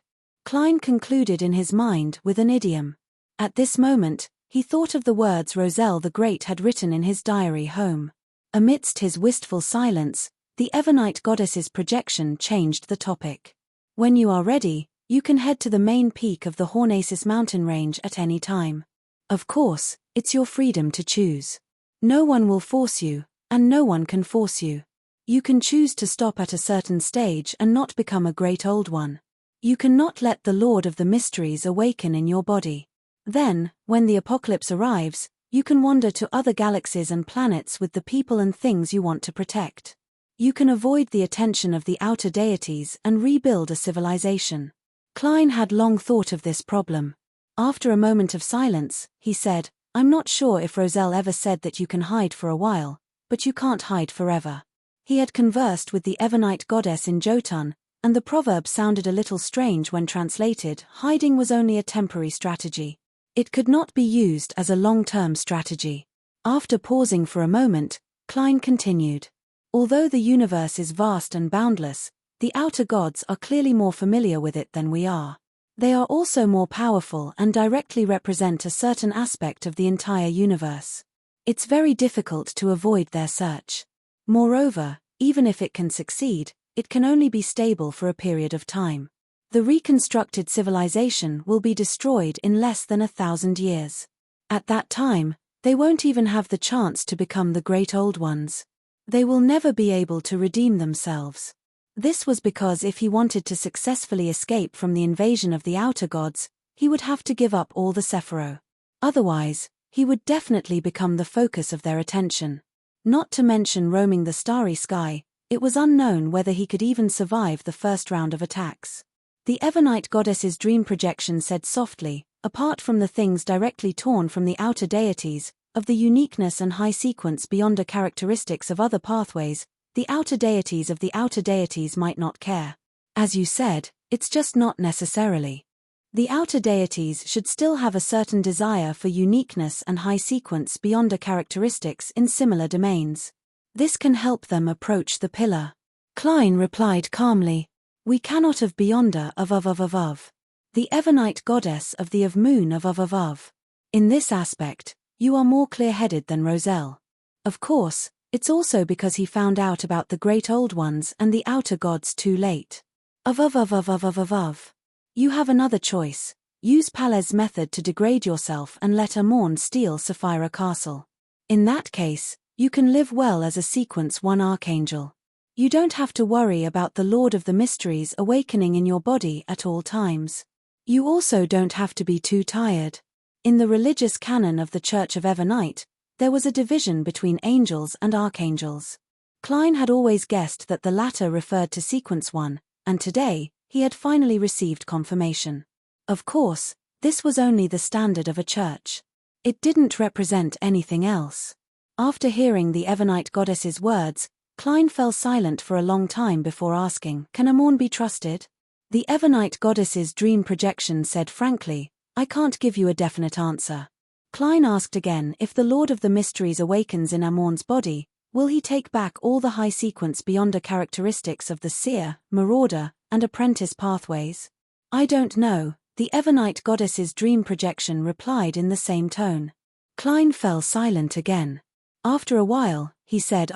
Klein concluded in his mind with an idiom. At this moment, he thought of the words Roselle the Great had written in his diary home. Amidst his wistful silence, the Evernite goddess's projection changed the topic. When you are ready, you can head to the main peak of the Hornacis mountain range at any time. Of course, it's your freedom to choose. No one will force you, and no one can force you. You can choose to stop at a certain stage and not become a great old one. You cannot let the Lord of the Mysteries awaken in your body. Then, when the apocalypse arrives, you can wander to other galaxies and planets with the people and things you want to protect. You can avoid the attention of the outer deities and rebuild a civilization. Klein had long thought of this problem. After a moment of silence, he said, I'm not sure if Roselle ever said that you can hide for a while, but you can't hide forever. He had conversed with the Evernite goddess in Jotun, and the proverb sounded a little strange when translated. Hiding was only a temporary strategy. It could not be used as a long-term strategy. After pausing for a moment, Klein continued. Although the universe is vast and boundless, the outer gods are clearly more familiar with it than we are. They are also more powerful and directly represent a certain aspect of the entire universe. It's very difficult to avoid their search. Moreover, even if it can succeed, it can only be stable for a period of time. The reconstructed civilization will be destroyed in less than 1,000 years. At that time, they won't even have the chance to become the great old ones. They will never be able to redeem themselves. This was because if he wanted to successfully escape from the invasion of the outer gods, he would have to give up all the Sephiro. Otherwise, he would definitely become the focus of their attention. Not to mention roaming the starry sky, it was unknown whether he could even survive the first round of attacks. The Evernite goddess's dream projection said softly, apart from the things directly torn from the outer deities, of the uniqueness and high sequence beyond the characteristics of other pathways, the outer deities might not care. As you said, it's just not necessarily. The outer deities should still have a certain desire for uniqueness and high sequence beyond the characteristics in similar domains. This can help them approach the pillar. Klein replied calmly, we cannot have beyonder of. The Evernite goddess of the moon of. In this aspect, you are more clear-headed than Roselle. Of course, it's also because he found out about the great old ones and the outer gods too late. You have another choice. Use Palez's method to degrade yourself and let Amorn steal Sapphira Castle. In that case, you can live well as a Sequence 1 Archangel. You don't have to worry about the Lord of the Mysteries awakening in your body at all times. You also don't have to be too tired. In the religious canon of the Church of Evernite, there was a division between angels and archangels. Klein had always guessed that the latter referred to Sequence 1, and today, he had finally received confirmation. Of course, this was only the standard of a church. It didn't represent anything else. After hearing the Evernite goddess's words, Klein fell silent for a long time before asking, "Can Amorn be trusted?" The Evernite goddess's dream projection said frankly, "I can't give you a definite answer." Klein asked again, "If the Lord of the Mysteries awakens in Amorn's body, will he take back all the high sequence beyonder characteristics of the seer, marauder, and apprentice pathways?" "I don't know," the Evernite goddess's dream projection replied in the same tone. Klein fell silent again. After a while, he said,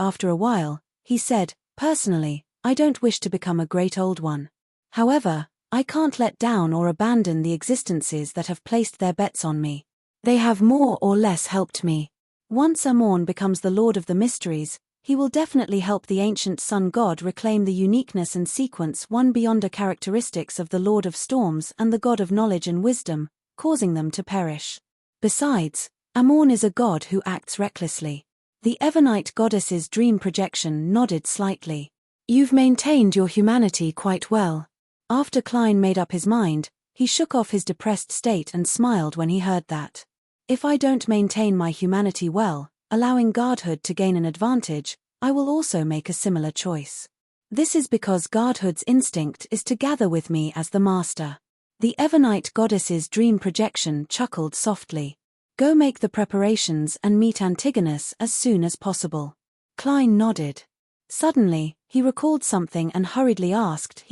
"Personally, I don't wish to become a great old one. However, I can't let down or abandon the existences that have placed their bets on me. They have more or less helped me. Once Amorn becomes the Lord of the Mysteries, he will definitely help the ancient sun god reclaim the uniqueness and sequence won beyond the characteristics of the Lord of Storms and the God of Knowledge and Wisdom, causing them to perish. Besides, Amorn is a god who acts recklessly." The Evernite goddess's dream projection nodded slightly. "You've maintained your humanity quite well." After Klein made up his mind, he shook off his depressed state and smiled when he heard that. "If I don't maintain my humanity well, allowing godhood to gain an advantage, I will also make a similar choice. This is because godhood's instinct is to gather with me as the master." The Evernite goddess's dream projection chuckled softly. "Go make the preparations and meet Antigonus as soon as possible." Klein nodded. Suddenly, he recalled something and hurriedly asked,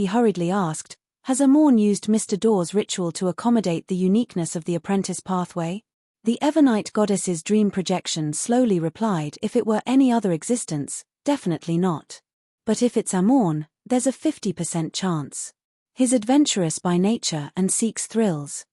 "Has Amorn used Mr. Dawes' ritual to accommodate the uniqueness of the apprentice pathway?" The Evernite goddess's dream projection slowly replied, "If it were any other existence, definitely not. But if it's Amorn, there's a 50% chance. He's adventurous by nature and seeks thrills."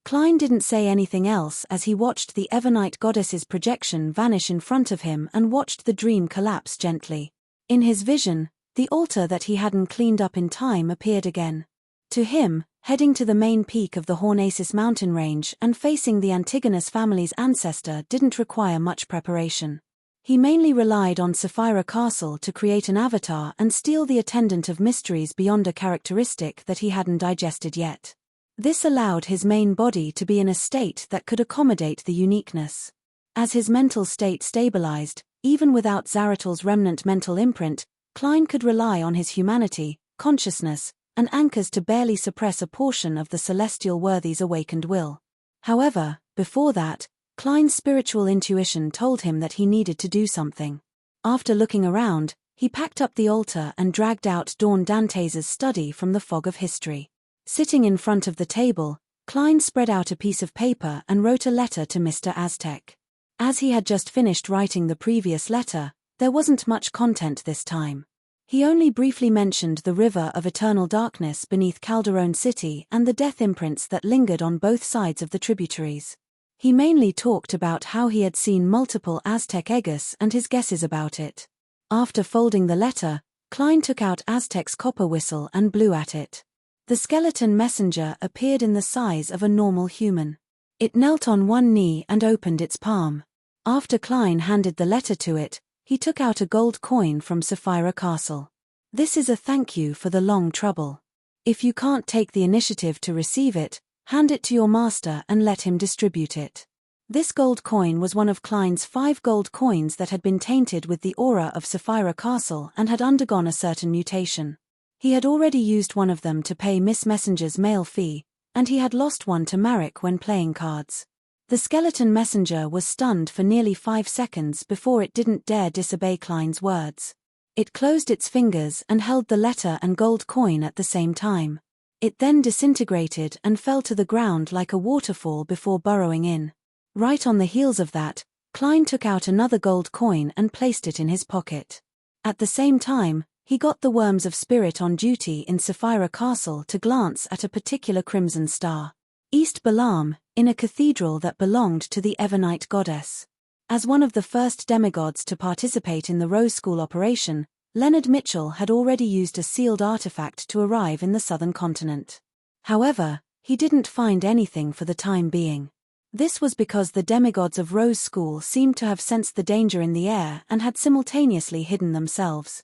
Klein didn't say anything else as he watched the Evernite goddess's projection vanish in front of him and watched the dream collapse gently. In his vision, the altar that he hadn't cleaned up in time appeared again. To him, heading to the main peak of the Hornacis mountain range and facing the Antigonus family's ancestor didn't require much preparation. He mainly relied on Sapphira Castle to create an avatar and steal the attendant of mysteries beyond a characteristic that he hadn't digested yet. This allowed his main body to be in a state that could accommodate the uniqueness. As his mental state stabilized, even without Zaratel's remnant mental imprint, Klein could rely on his humanity, consciousness, and anchors to barely suppress a portion of the celestial worthy's awakened will. However, before that, Klein's spiritual intuition told him that he needed to do something. After looking around, he packed up the altar and dragged out Dawn Dantes' study from the fog of history. Sitting in front of the table, Klein spread out a piece of paper and wrote a letter to Mr. Aztec. As he had just finished writing the previous letter, there wasn't much content this time. He only briefly mentioned the river of eternal darkness beneath Calderon City and the death imprints that lingered on both sides of the tributaries. He mainly talked about how he had seen multiple Aztec eggers and his guesses about it. After folding the letter, Klein took out Aztec's copper whistle and blew at it. The skeleton messenger appeared in the size of a normal human. It knelt on one knee and opened its palm. After Klein handed the letter to it, he took out a gold coin from Sapphira Castle. "This is a thank you for the long trouble. If you can't take the initiative to receive it, hand it to your master and let him distribute it." This gold coin was one of Klein's 5 gold coins that had been tainted with the aura of Sapphira Castle and had undergone a certain mutation. He had already used one of them to pay Miss Messenger's mail fee, and he had lost one to Marek when playing cards. The skeleton messenger was stunned for nearly 5 seconds before it didn't dare disobey Klein's words. It closed its fingers and held the letter and gold coin at the same time. It then disintegrated and fell to the ground like a waterfall before burrowing in. Right on the heels of that, Klein took out another gold coin and placed it in his pocket. At the same time, he got the Worms of Spirit on duty in Sapphira Castle to glance at a particular crimson star. East Balaam, in a cathedral that belonged to the Evernite goddess. As one of the first demigods to participate in the Rose School operation, Leonard Mitchell had already used a sealed artifact to arrive in the southern continent. However, he didn't find anything for the time being. This was because the demigods of Rose School seemed to have sensed the danger in the air and had simultaneously hidden themselves.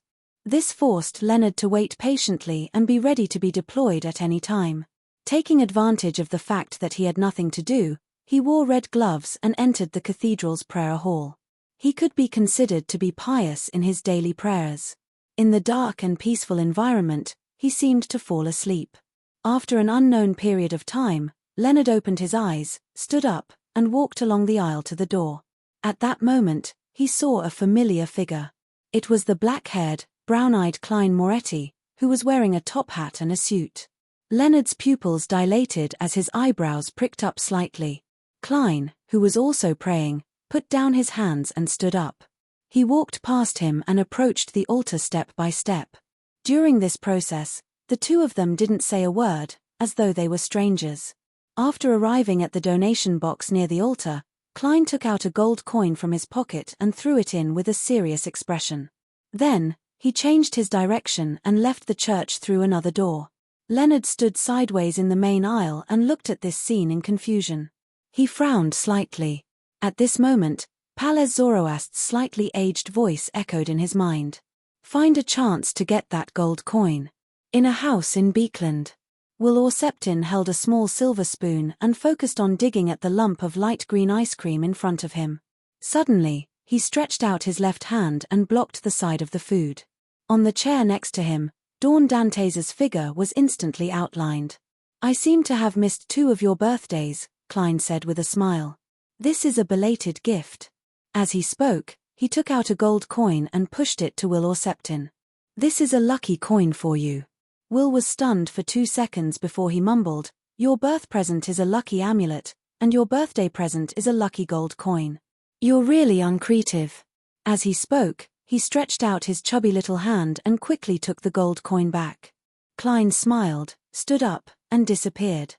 This forced Leonard to wait patiently and be ready to be deployed at any time. Taking advantage of the fact that he had nothing to do, he wore red gloves and entered the cathedral's prayer hall. He could be considered to be pious in his daily prayers. In the dark and peaceful environment, he seemed to fall asleep. After an unknown period of time, Leonard opened his eyes, stood up, and walked along the aisle to the door. At that moment, he saw a familiar figure. It was the black-haired, brown-eyed Klein Moretti, who was wearing a top hat and a suit. Leonard's pupils dilated as his eyebrows pricked up slightly. Klein, who was also praying, put down his hands and stood up. He walked past him and approached the altar step by step. During this process, the two of them didn't say a word, as though they were strangers. After arriving at the donation box near the altar, Klein took out a gold coin from his pocket and threw it in with a serious expression. Then, he changed his direction and left the church through another door. Leonard stood sideways in the main aisle and looked at this scene in confusion. He frowned slightly. At this moment, Palez Zoroast's slightly aged voice echoed in his mind. "Find a chance to get that gold coin. In a house in Beekland." Will Orseptin held a small silver spoon and focused on digging at the lump of light green ice cream in front of him. Suddenly, he stretched out his left hand and blocked the side of the food. On the chair next to him, Dawn Dantes' figure was instantly outlined. "I seem to have missed 2 of your birthdays," Klein said with a smile. "This is a belated gift." As he spoke, he took out a gold coin and pushed it to Will Orseptin. "This is a lucky coin for you." Will was stunned for 2 seconds before he mumbled, "Your birth present is a lucky amulet, and your birthday present is a lucky gold coin. You're really uncreative." As he spoke, he stretched out his chubby little hand and quickly took the gold coin back. Klein smiled, stood up, and disappeared.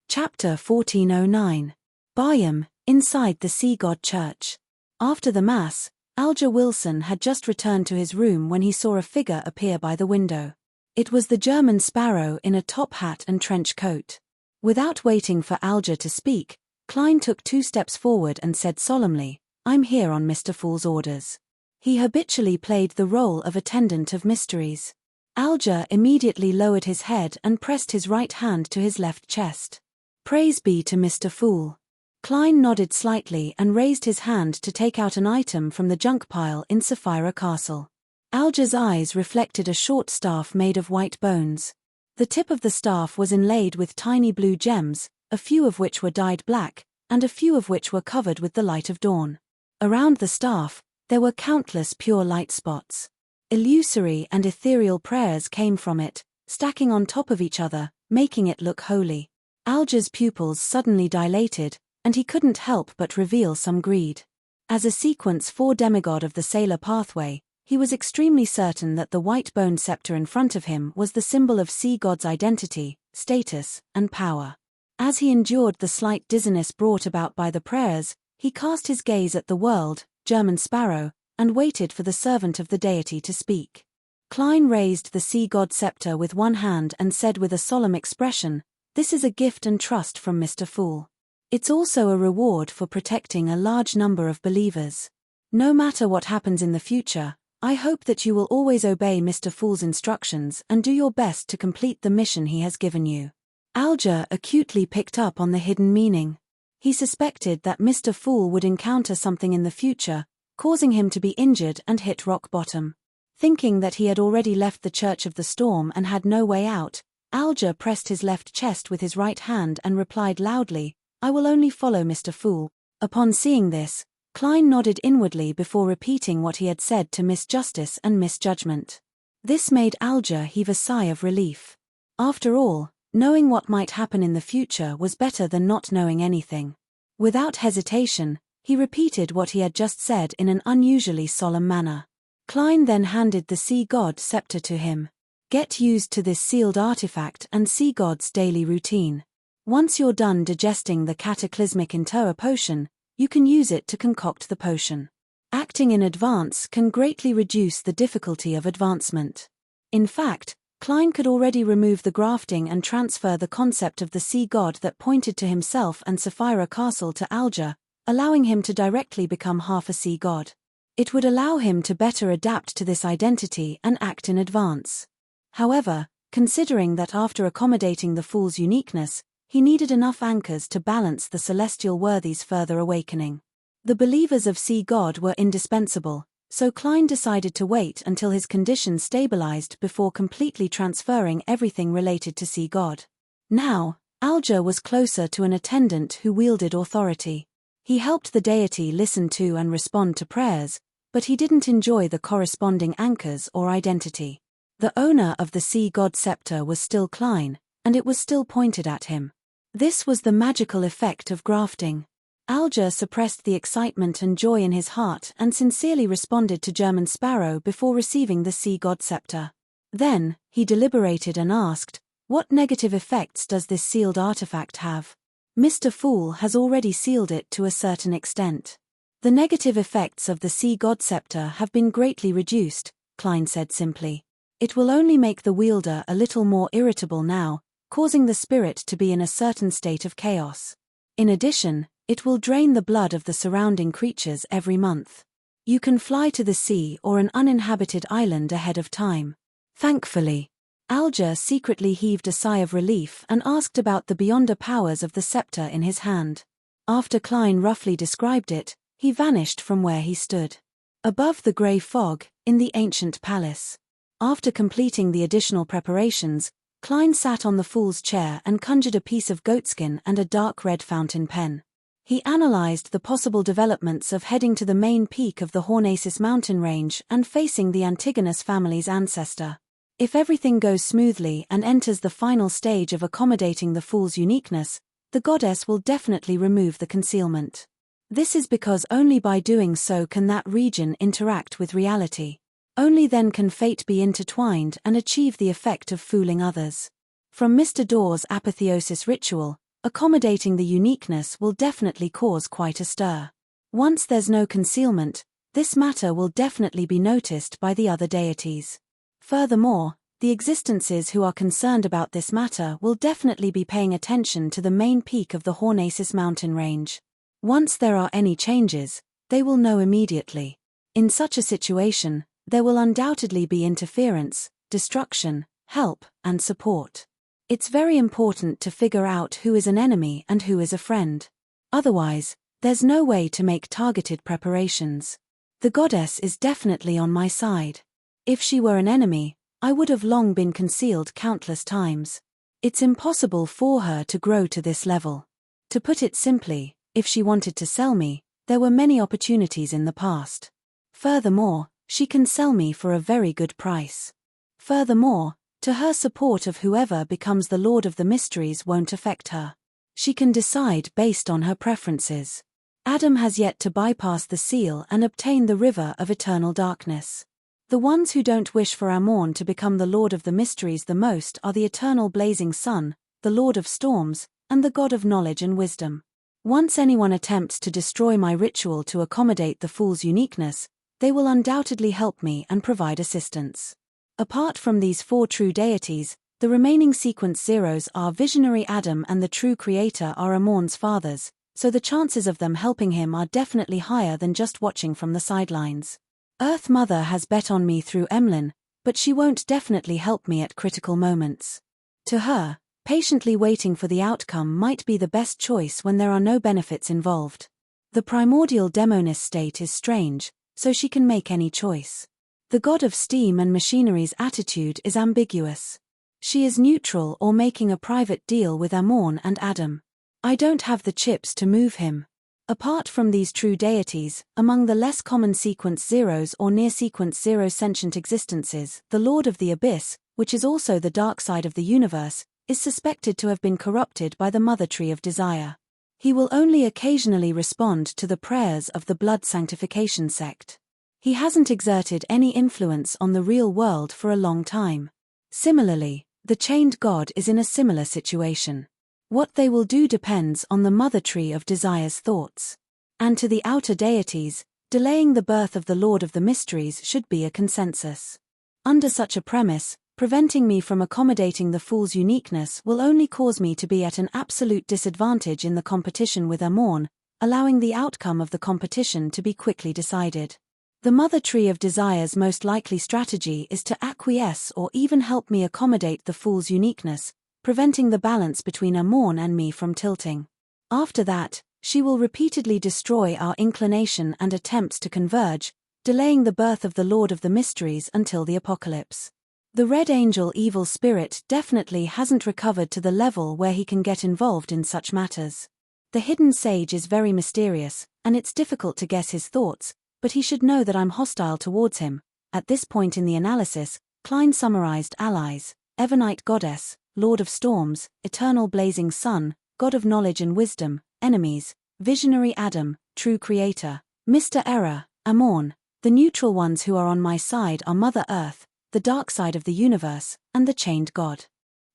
Chapter 1409. Bayam, inside the Sea God Church. After the Mass, Alger Wilson had just returned to his room when he saw a figure appear by the window. It was the German sparrow in a top hat and trench coat. Without waiting for Alger to speak, Klein took 2 steps forward and said solemnly, "I'm here on Mr. Fool's orders." He habitually played the role of attendant of mysteries. Alger immediately lowered his head and pressed his right hand to his left chest. "Praise be to Mr. Fool." Klein nodded slightly and raised his hand to take out an item from the junk pile in Sapphira Castle. Alger's eyes reflected a short staff made of white bones. The tip of the staff was inlaid with tiny blue gems, a few of which were dyed black, and a few of which were covered with the light of dawn. Around the staff, there were countless pure light spots. Illusory and ethereal prayers came from it, stacking on top of each other, making it look holy. Alger's pupils suddenly dilated, and he couldn't help but reveal some greed. As a sequence 4 demigod of the Sailor Pathway, he was extremely certain that the white-boned scepter in front of him was the symbol of Sea God's identity, status, and power. As he endured the slight dizziness brought about by the prayers, he cast his gaze at the world, German sparrow, and waited for the servant of the deity to speak. Klein raised the Sea God scepter with one hand and said with a solemn expression, "This is a gift and trust from Mr. Fool. It's also a reward for protecting a large number of believers. No matter what happens in the future, I hope that you will always obey Mr. Fool's instructions and do your best to complete the mission he has given you." Alger acutely picked up on the hidden meaning. He suspected that Mr. Fool would encounter something in the future, causing him to be injured and hit rock bottom. Thinking that he had already left the Church of the Storm and had no way out, Alger pressed his left chest with his right hand and replied loudly, "I will only follow Mr. Fool." Upon seeing this, Klein nodded inwardly before repeating what he had said to Miss Justice and Miss Judgment. This made Alger heave a sigh of relief. After all, knowing what might happen in the future was better than not knowing anything. Without hesitation, he repeated what he had just said in an unusually solemn manner. Klein then handed the Sea God scepter to him. "Get used to this sealed artifact and Sea God's daily routine. Once you're done digesting the cataclysmic Interra potion, you can use it to concoct the potion. Acting in advance can greatly reduce the difficulty of advancement." In fact, Klein could already remove the grafting and transfer the concept of the Sea God that pointed to himself and Sapphira Castle to Alger, allowing him to directly become half a Sea God. It would allow him to better adapt to this identity and act in advance. However, considering that after accommodating the fool's uniqueness, he needed enough anchors to balance the celestial worthy's further awakening. The believers of Sea God were indispensable, so Klein decided to wait until his condition stabilized before completely transferring everything related to Sea God. Now, Alger was closer to an attendant who wielded authority. He helped the deity listen to and respond to prayers, but he didn't enjoy the corresponding anchors or identity. The owner of the Sea God scepter was still Klein, and it was still pointed at him. This was the magical effect of grafting. Alger suppressed the excitement and joy in his heart and sincerely responded to German Sparrow before receiving the Sea God scepter. Then, he deliberated and asked, "What negative effects does this sealed artifact have?" Mr. Fool has already sealed it to a certain extent. "The negative effects of the Sea God scepter have been greatly reduced," Klein said simply. "It will only make the wielder a little more irritable now, causing the spirit to be in a certain state of chaos. In addition, it will drain the blood of the surrounding creatures every month. You can fly to the sea or an uninhabited island ahead of time." Thankfully, Alger secretly heaved a sigh of relief and asked about the beyonder powers of the scepter in his hand. After Klein roughly described it, he vanished from where he stood. Above the grey fog, in the ancient palace. After completing the additional preparations, Klein sat on the fool's chair and conjured a piece of goatskin and a dark red fountain pen. He analyzed the possible developments of heading to the main peak of the Hornacis mountain range and facing the Antigonus family's ancestor. If everything goes smoothly and enters the final stage of accommodating the fool's uniqueness, the goddess will definitely remove the concealment. This is because only by doing so can that region interact with reality. Only then can fate be intertwined and achieve the effect of fooling others. From Mr. Dawes' apotheosis ritual, accommodating the uniqueness will definitely cause quite a stir. Once there's no concealment, this matter will definitely be noticed by the other deities. Furthermore, the existences who are concerned about this matter will definitely be paying attention to the main peak of the Hornacis mountain range. Once there are any changes, they will know immediately. In such a situation, there will undoubtedly be interference, destruction, help, and support. It's very important to figure out who is an enemy and who is a friend. Otherwise, there's no way to make targeted preparations. The goddess is definitely on my side. If she were an enemy, I would have long been concealed countless times. It's impossible for her to grow to this level. To put it simply, if she wanted to sell me, there were many opportunities in the past. Furthermore, she can sell me for a very good price. Furthermore, to her support of whoever becomes the Lord of the Mysteries won't affect her. She can decide based on her preferences. Adam has yet to bypass the seal and obtain the river of eternal darkness. The ones who don't wish for Amorn to become the Lord of the Mysteries the most are the eternal blazing sun, the Lord of Storms, and the God of Knowledge and Wisdom. Once anyone attempts to destroy my ritual to accommodate the fool's uniqueness, they will undoubtedly help me and provide assistance. Apart from these four true deities, the remaining sequence zeros are Visionary Adam and the true creator are Amorn's fathers, so the chances of them helping him are definitely higher than just watching from the sidelines. Earth Mother has bet on me through Emlyn, but she won't definitely help me at critical moments. To her, patiently waiting for the outcome might be the best choice when there are no benefits involved. The primordial demoness state is strange, so she can make any choice. The god of steam and machinery's attitude is ambiguous. She is neutral or making a private deal with Amorn and Adam. I don't have the chips to move him. Apart from these true deities, among the less common sequence zeros or near sequence zero sentient existences, the Lord of the Abyss, which is also the dark side of the universe, is suspected to have been corrupted by the Mother Tree of Desire. He will only occasionally respond to the prayers of the Blood Sanctification sect. He hasn't exerted any influence on the real world for a long time. Similarly, the Chained God is in a similar situation. What they will do depends on the Mother Tree of Desire's thoughts. And to the outer deities, delaying the birth of the Lord of the Mysteries should be a consensus. Under such a premise, preventing me from accommodating the fool's uniqueness will only cause me to be at an absolute disadvantage in the competition with Amorn, allowing the outcome of the competition to be quickly decided. The Mother Tree of Desire's most likely strategy is to acquiesce or even help me accommodate the Fool's uniqueness, preventing the balance between Amorn and me from tilting. After that, she will repeatedly destroy our inclination and attempts to converge, delaying the birth of the Lord of the Mysteries until the apocalypse. The Red Angel evil spirit definitely hasn't recovered to the level where he can get involved in such matters. The hidden sage is very mysterious, and it's difficult to guess his thoughts, but he should know that I'm hostile towards him. At this point in the analysis, Klein summarized allies: Evernite Goddess, Lord of Storms, Eternal Blazing Sun, God of Knowledge and Wisdom; enemies: Visionary Adam, True Creator, Mr. Error, Amorn. The neutral ones who are on my side are Mother Earth, the dark side of the universe, and the Chained God.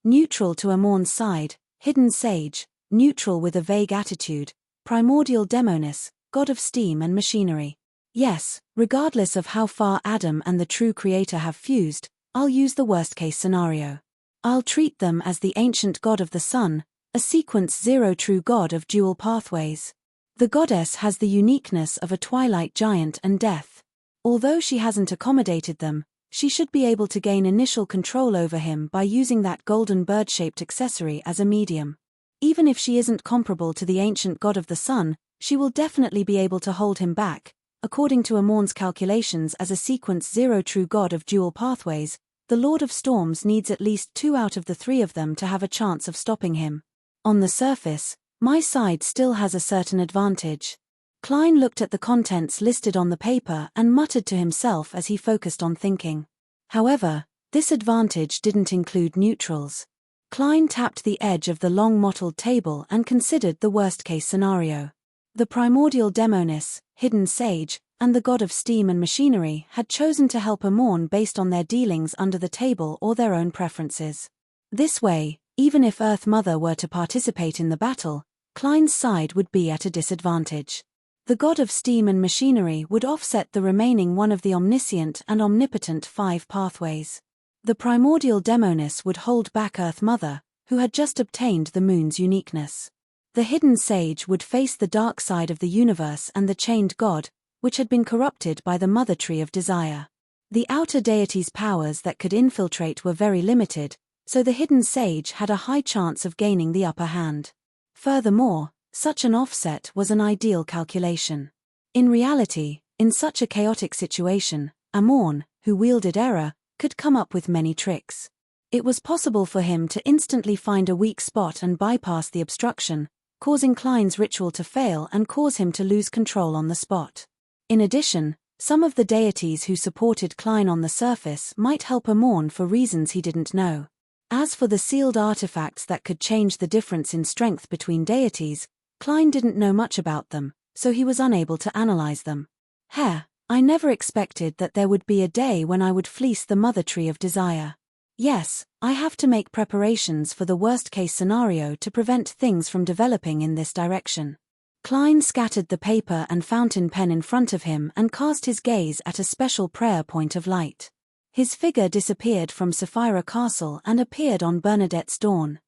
Neutral to Amorn's side: Hidden Sage, neutral with a vague attitude; Primordial Demonis, God of Steam and Machinery. Yes, regardless of how far Adam and the True Creator have fused, I'll use the worst-case scenario. I'll treat them as the ancient God of the Sun, a sequence zero true God of dual pathways. The goddess has the uniqueness of a twilight giant and death. Although she hasn't accommodated them, she should be able to gain initial control over him by using that golden bird-shaped accessory as a medium. Even if she isn't comparable to the ancient God of the Sun, she will definitely be able to hold him back. According to Amorn's calculations, as a sequence zero true God of dual pathways, the Lord of Storms needs at least 2 out of the 3 of them to have a chance of stopping him. On the surface, my side still has a certain advantage. Klein looked at the contents listed on the paper and muttered to himself as he focused on thinking. However, this advantage didn't include neutrals. Klein tapped the edge of the long mottled table and considered the worst-case scenario. The Primordial Demonis, Hidden Sage, and the God of Steam and Machinery had chosen to help Amorn based on their dealings under the table or their own preferences. This way, even if Earth Mother were to participate in the battle, Klein's side would be at a disadvantage. The God of Steam and Machinery would offset the remaining one of the omniscient and omnipotent 5 pathways. The Primordial Demonis would hold back Earth Mother, who had just obtained the moon's uniqueness. The Hidden Sage would face the dark side of the universe and the Chained God, which had been corrupted by the Mother Tree of Desire. The outer deity's powers that could infiltrate were very limited, so the Hidden Sage had a high chance of gaining the upper hand. Furthermore, such an offset was an ideal calculation. In reality, in such a chaotic situation, Amorn, who wielded error, could come up with many tricks. It was possible for him to instantly find a weak spot and bypass the obstruction, causing Klein's ritual to fail and cause him to lose control on the spot. In addition, some of the deities who supported Klein on the surface might help Amorn for reasons he didn't know. As for the sealed artifacts that could change the difference in strength between deities, Klein didn't know much about them, so he was unable to analyze them. I never expected that there would be a day when I would fleece the Mother Tree of Desire. Yes, I have to make preparations for the worst-case scenario to prevent things from developing in this direction. Klein scattered the paper and fountain pen in front of him and cast his gaze at a special prayer point of light. His figure disappeared from Sapphira Castle and appeared on Bernadette's dawn.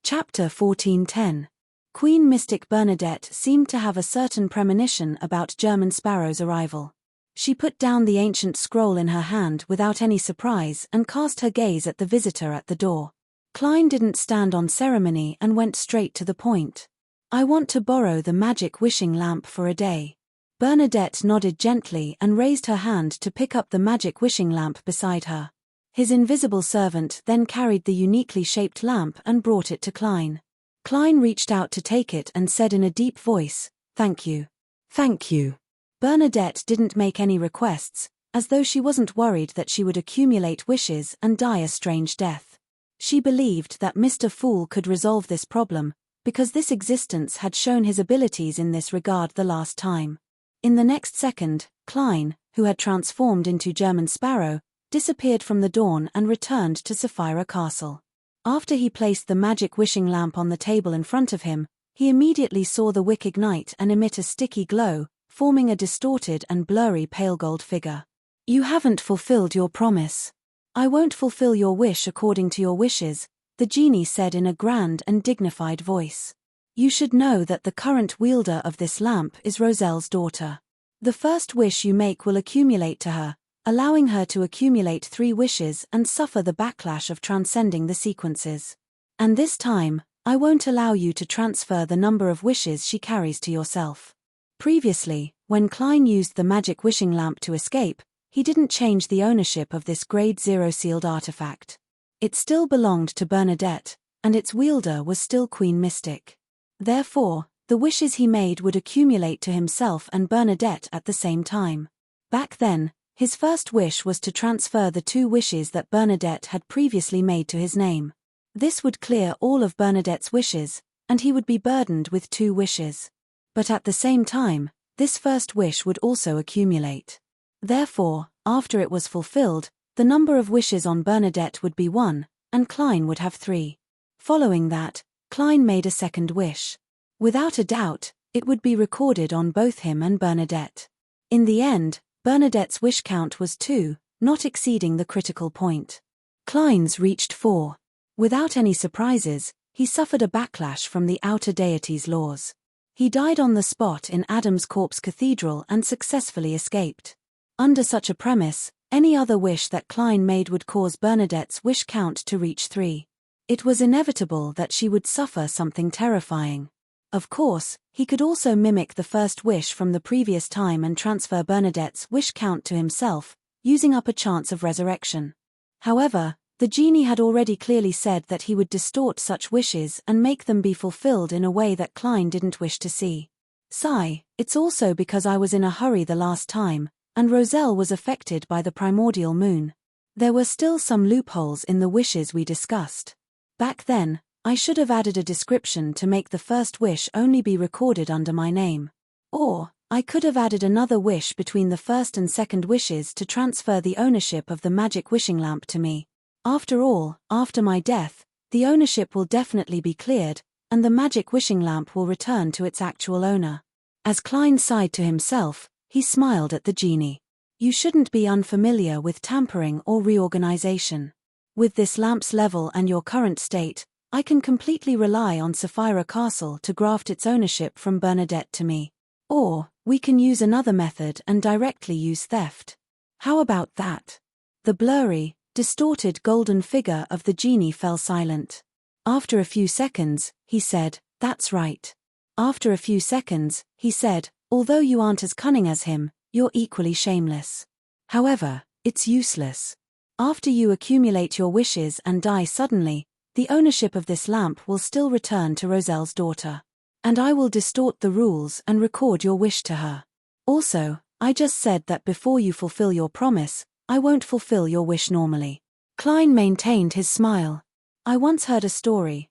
Chapter 1410. Queen Mystic Bernadette seemed to have a certain premonition about German Sparrow's arrival. She put down the ancient scroll in her hand without any surprise and cast her gaze at the visitor at the door. Klein didn't stand on ceremony and went straight to the point. I want to borrow the magic wishing lamp for a day. Bernadette nodded gently and raised her hand to pick up the magic wishing lamp beside her. His invisible servant then carried the uniquely shaped lamp and brought it to Klein. Klein reached out to take it and said in a deep voice, "Thank you." "Thank you." Bernadette didn't make any requests, as though she wasn't worried that she would accumulate wishes and die a strange death. She believed that Mr. Fool could resolve this problem, because this existence had shown his abilities in this regard the last time. In the next second, Klein, who had transformed into German Sparrow, disappeared from the dawn and returned to Sapphira Castle. After he placed the magic wishing lamp on the table in front of him, he immediately saw the wick ignite and emit a sticky glow, forming a distorted and blurry pale gold figure. "You haven't fulfilled your promise. I won't fulfill your wish according to your wishes," the genie said in a grand and dignified voice. "You should know that the current wielder of this lamp is Roselle's daughter. The first wish you make will accumulate to her, allowing her to accumulate 3 wishes and suffer the backlash of transcending the sequences. And this time, I won't allow you to transfer the number of wishes she carries to yourself. Previously, when Klein used the magic wishing lamp to escape, he didn't change the ownership of this Grade 0 sealed artifact. It still belonged to Bernadette, and its wielder was still Queen Mystic. Therefore, the wishes he made would accumulate to himself and Bernadette at the same time. Back then, his first wish was to transfer the 2 wishes that Bernadette had previously made to his name. This would clear all of Bernadette's wishes, and he would be burdened with 2 wishes. But at the same time, this first wish would also accumulate. Therefore, after it was fulfilled, the number of wishes on Bernadette would be 1, and Klein would have 3. Following that, Klein made a second wish. Without a doubt, it would be recorded on both him and Bernadette. In the end, Bernadette's wish count was 2, not exceeding the critical point. Klein's reached 4. Without any surprises, he suffered a backlash from the outer deity's laws. He died on the spot in Adam's Corpse Cathedral and successfully escaped. Under such a premise, any other wish that Klein made would cause Bernadette's wish count to reach 3. It was inevitable that she would suffer something terrifying. Of course, he could also mimic the first wish from the previous time and transfer Bernadette's wish count to himself, using up a chance of resurrection. However, the genie had already clearly said that he would distort such wishes and make them be fulfilled in a way that Klein didn't wish to see. Sigh, it's also because I was in a hurry the last time, and Roselle was affected by the primordial moon. There were still some loopholes in the wishes we discussed. Back then, I should have added a description to make the first wish only be recorded under my name. Or, I could have added another wish between the first and second wishes to transfer the ownership of the magic wishing lamp to me. After all, after my death, the ownership will definitely be cleared, and the magic wishing lamp will return to its actual owner. As Klein sighed to himself, he smiled at the genie. You shouldn't be unfamiliar with tampering or reorganization. With this lamp's level and your current state, I can completely rely on Sapphira Castle to graft its ownership from Bernadette to me. Or, we can use another method and directly use theft. How about that? The blurry, distorted golden figure of the genie fell silent. After a few seconds, he said, "That's right." After a few seconds, he said, "Although you aren't as cunning as him, you're equally shameless. However, it's useless. After you accumulate your wishes and die suddenly, the ownership of this lamp will still return to Roselle's daughter. And I will distort the rules and record your wish to her. Also, I just said that before you fulfill your promise, I won't fulfill your wish normally." Klein maintained his smile. "I once heard a story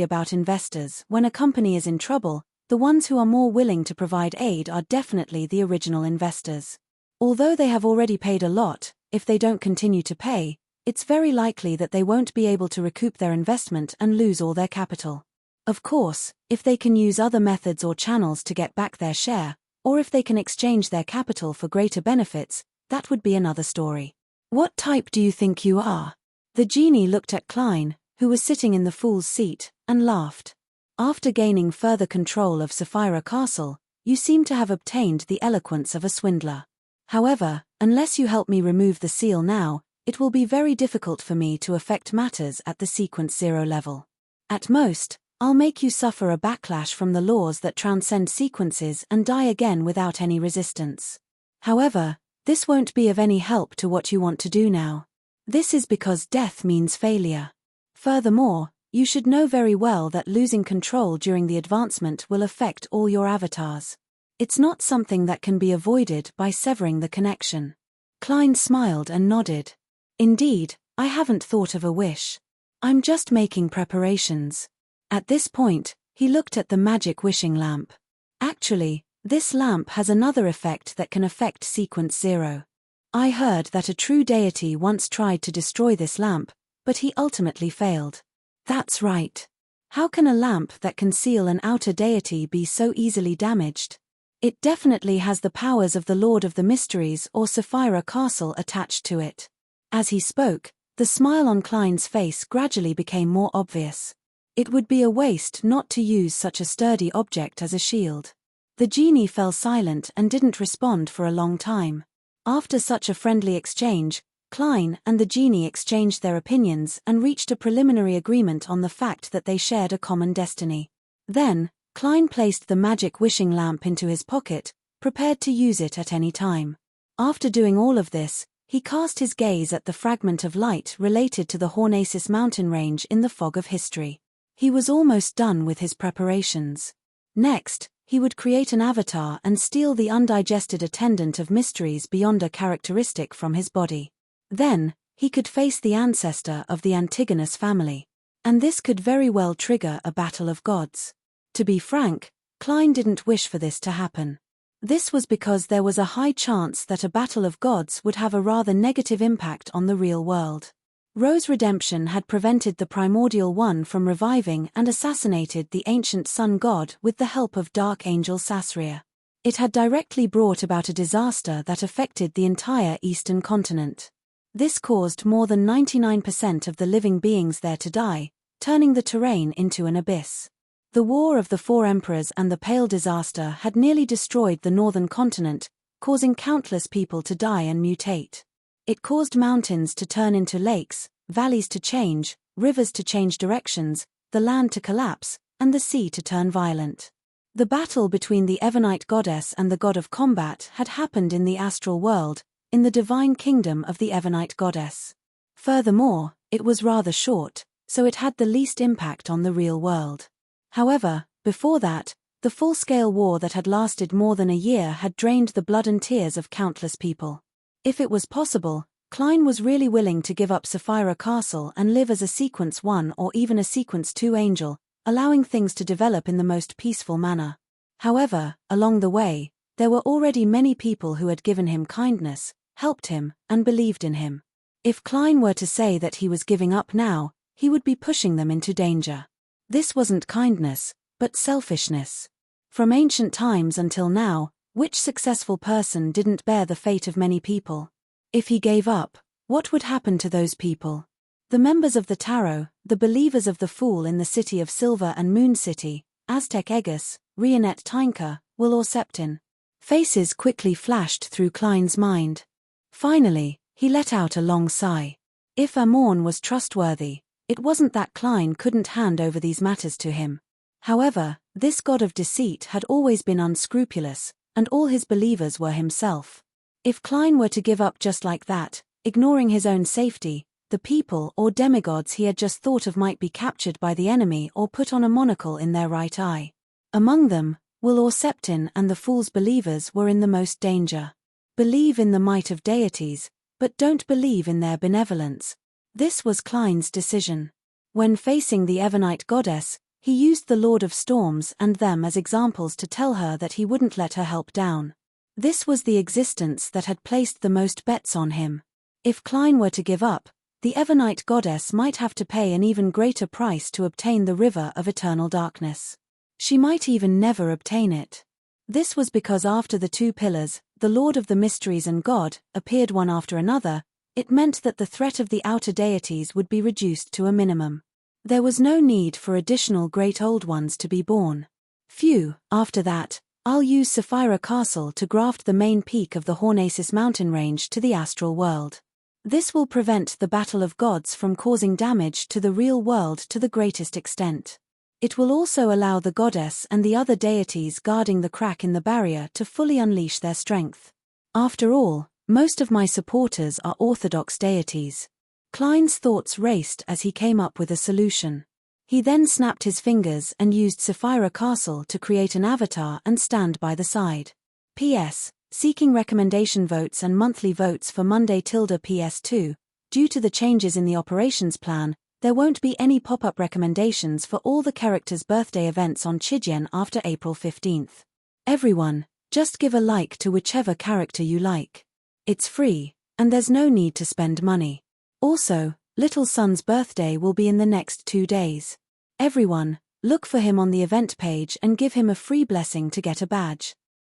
about investors. When a company is in trouble, the ones who are more willing to provide aid are definitely the original investors. Although they have already paid a lot, if they don't continue to pay, it's very likely that they won't be able to recoup their investment and lose all their capital. Of course, if they can use other methods or channels to get back their share, or if they can exchange their capital for greater benefits, that would be another story. What type do you think you are?" The genie looked at Klein, who was sitting in the fool's seat, and laughed. "After gaining further control of Sapphira Castle, you seem to have obtained the eloquence of a swindler. However, unless you help me remove the seal now, it will be very difficult for me to affect matters at the Sequence 0 level. At most, I'll make you suffer a backlash from the laws that transcend sequences and die again without any resistance. However, this won't be of any help to what you want to do now. This is because death means failure. Furthermore, you should know very well that losing control during the advancement will affect all your avatars. It's not something that can be avoided by severing the connection." Klein smiled and nodded. "Indeed, I haven't thought of a wish. I'm just making preparations." At this point, he looked at the magic wishing lamp. "Actually, this lamp has another effect that can affect Sequence 0. I heard that a true deity once tried to destroy this lamp, but he ultimately failed." "That's right. How can a lamp that can seal an outer deity be so easily damaged? It definitely has the powers of the Lord of the Mysteries or Sapphira Castle attached to it." As he spoke, the smile on Klein's face gradually became more obvious. It would be a waste not to use such a sturdy object as a shield. The genie fell silent and didn't respond for a long time. After such a friendly exchange, Klein and the genie exchanged their opinions and reached a preliminary agreement on the fact that they shared a common destiny. Then, Klein placed the magic wishing lamp into his pocket, prepared to use it at any time. After doing all of this, he cast his gaze at the fragment of light related to the Hornacis mountain range in the fog of history. He was almost done with his preparations. Next, he would create an avatar and steal the undigested attendant of mysteries beyond a characteristic from his body. Then, he could face the ancestor of the Antigonus family. And this could very well trigger a battle of gods. To be frank, Klein didn't wish for this to happen. This was because there was a high chance that a battle of gods would have a rather negative impact on the real world. Ro's redemption had prevented the Primordial One from reviving and assassinated the ancient sun god with the help of Dark Angel Sasria. It had directly brought about a disaster that affected the entire eastern continent. This caused more than 99% of the living beings there to die, turning the terrain into an abyss. The War of the Four Emperors and the Pale Disaster had nearly destroyed the northern continent, causing countless people to die and mutate. It caused mountains to turn into lakes, valleys to change, rivers to change directions, the land to collapse, and the sea to turn violent. The battle between the Evernite goddess and the god of combat had happened in the astral world, in the divine kingdom of the Evernite goddess. Furthermore, it was rather short, so it had the least impact on the real world. However, before that, the full-scale war that had lasted more than a year had drained the blood and tears of countless people. If it was possible, Klein was really willing to give up Sapphira Castle and live as a Sequence 1 or even a Sequence 2 angel, allowing things to develop in the most peaceful manner. However, along the way, there were already many people who had given him kindness, helped him, and believed in him. If Klein were to say that he was giving up now, he would be pushing them into danger. This wasn't kindness, but selfishness. From ancient times until now, which successful person didn't bear the fate of many people? If he gave up, what would happen to those people? The members of the Tarot, the believers of the Fool in the city of Silver and Moon City, Aztec Egus, Rionet Tinker, Will or Septin. Faces quickly flashed through Klein's mind. Finally, he let out a long sigh. If Amorn was trustworthy, it wasn't that Klein couldn't hand over these matters to him. However, this god of deceit had always been unscrupulous, and all his believers were himself. If Klein were to give up just like that, ignoring his own safety, the people or demigods he had just thought of might be captured by the enemy or put on a monocle in their right eye. Among them, Will or Septin and the Fool's believers were in the most danger. Believe in the might of deities, but don't believe in their benevolence. This was Klein's decision. When facing the Evernite goddess, he used the Lord of Storms and them as examples to tell her that he wouldn't let her help down. This was the existence that had placed the most bets on him. If Klein were to give up, the Evernite goddess might have to pay an even greater price to obtain the river of eternal darkness. She might even never obtain it. This was because after the two pillars, the Lord of the Mysteries and God, appeared one after another, it meant that the threat of the outer deities would be reduced to a minimum. There was no need for additional great old ones to be born. Phew, after that, I'll use Sapphira Castle to graft the main peak of the Hornacis mountain range to the astral world. This will prevent the battle of gods from causing damage to the real world to the greatest extent. It will also allow the goddess and the other deities guarding the crack in the barrier to fully unleash their strength. After all, most of my supporters are orthodox deities. Klein's thoughts raced as he came up with a solution. He then snapped his fingers and used Sapphira Castle to create an avatar and stand by the side. P.S. Seeking recommendation votes and monthly votes for Monday PS2. Due to the changes in the operations plan, there won't be any pop-up recommendations for all the characters' birthday events on Chijien after April 15th. Everyone, just give a like to whichever character you like. It's free, and there's no need to spend money. Also, Little Son's birthday will be in the next 2 days. Everyone, look for him on the event page and give him a free blessing to get a badge.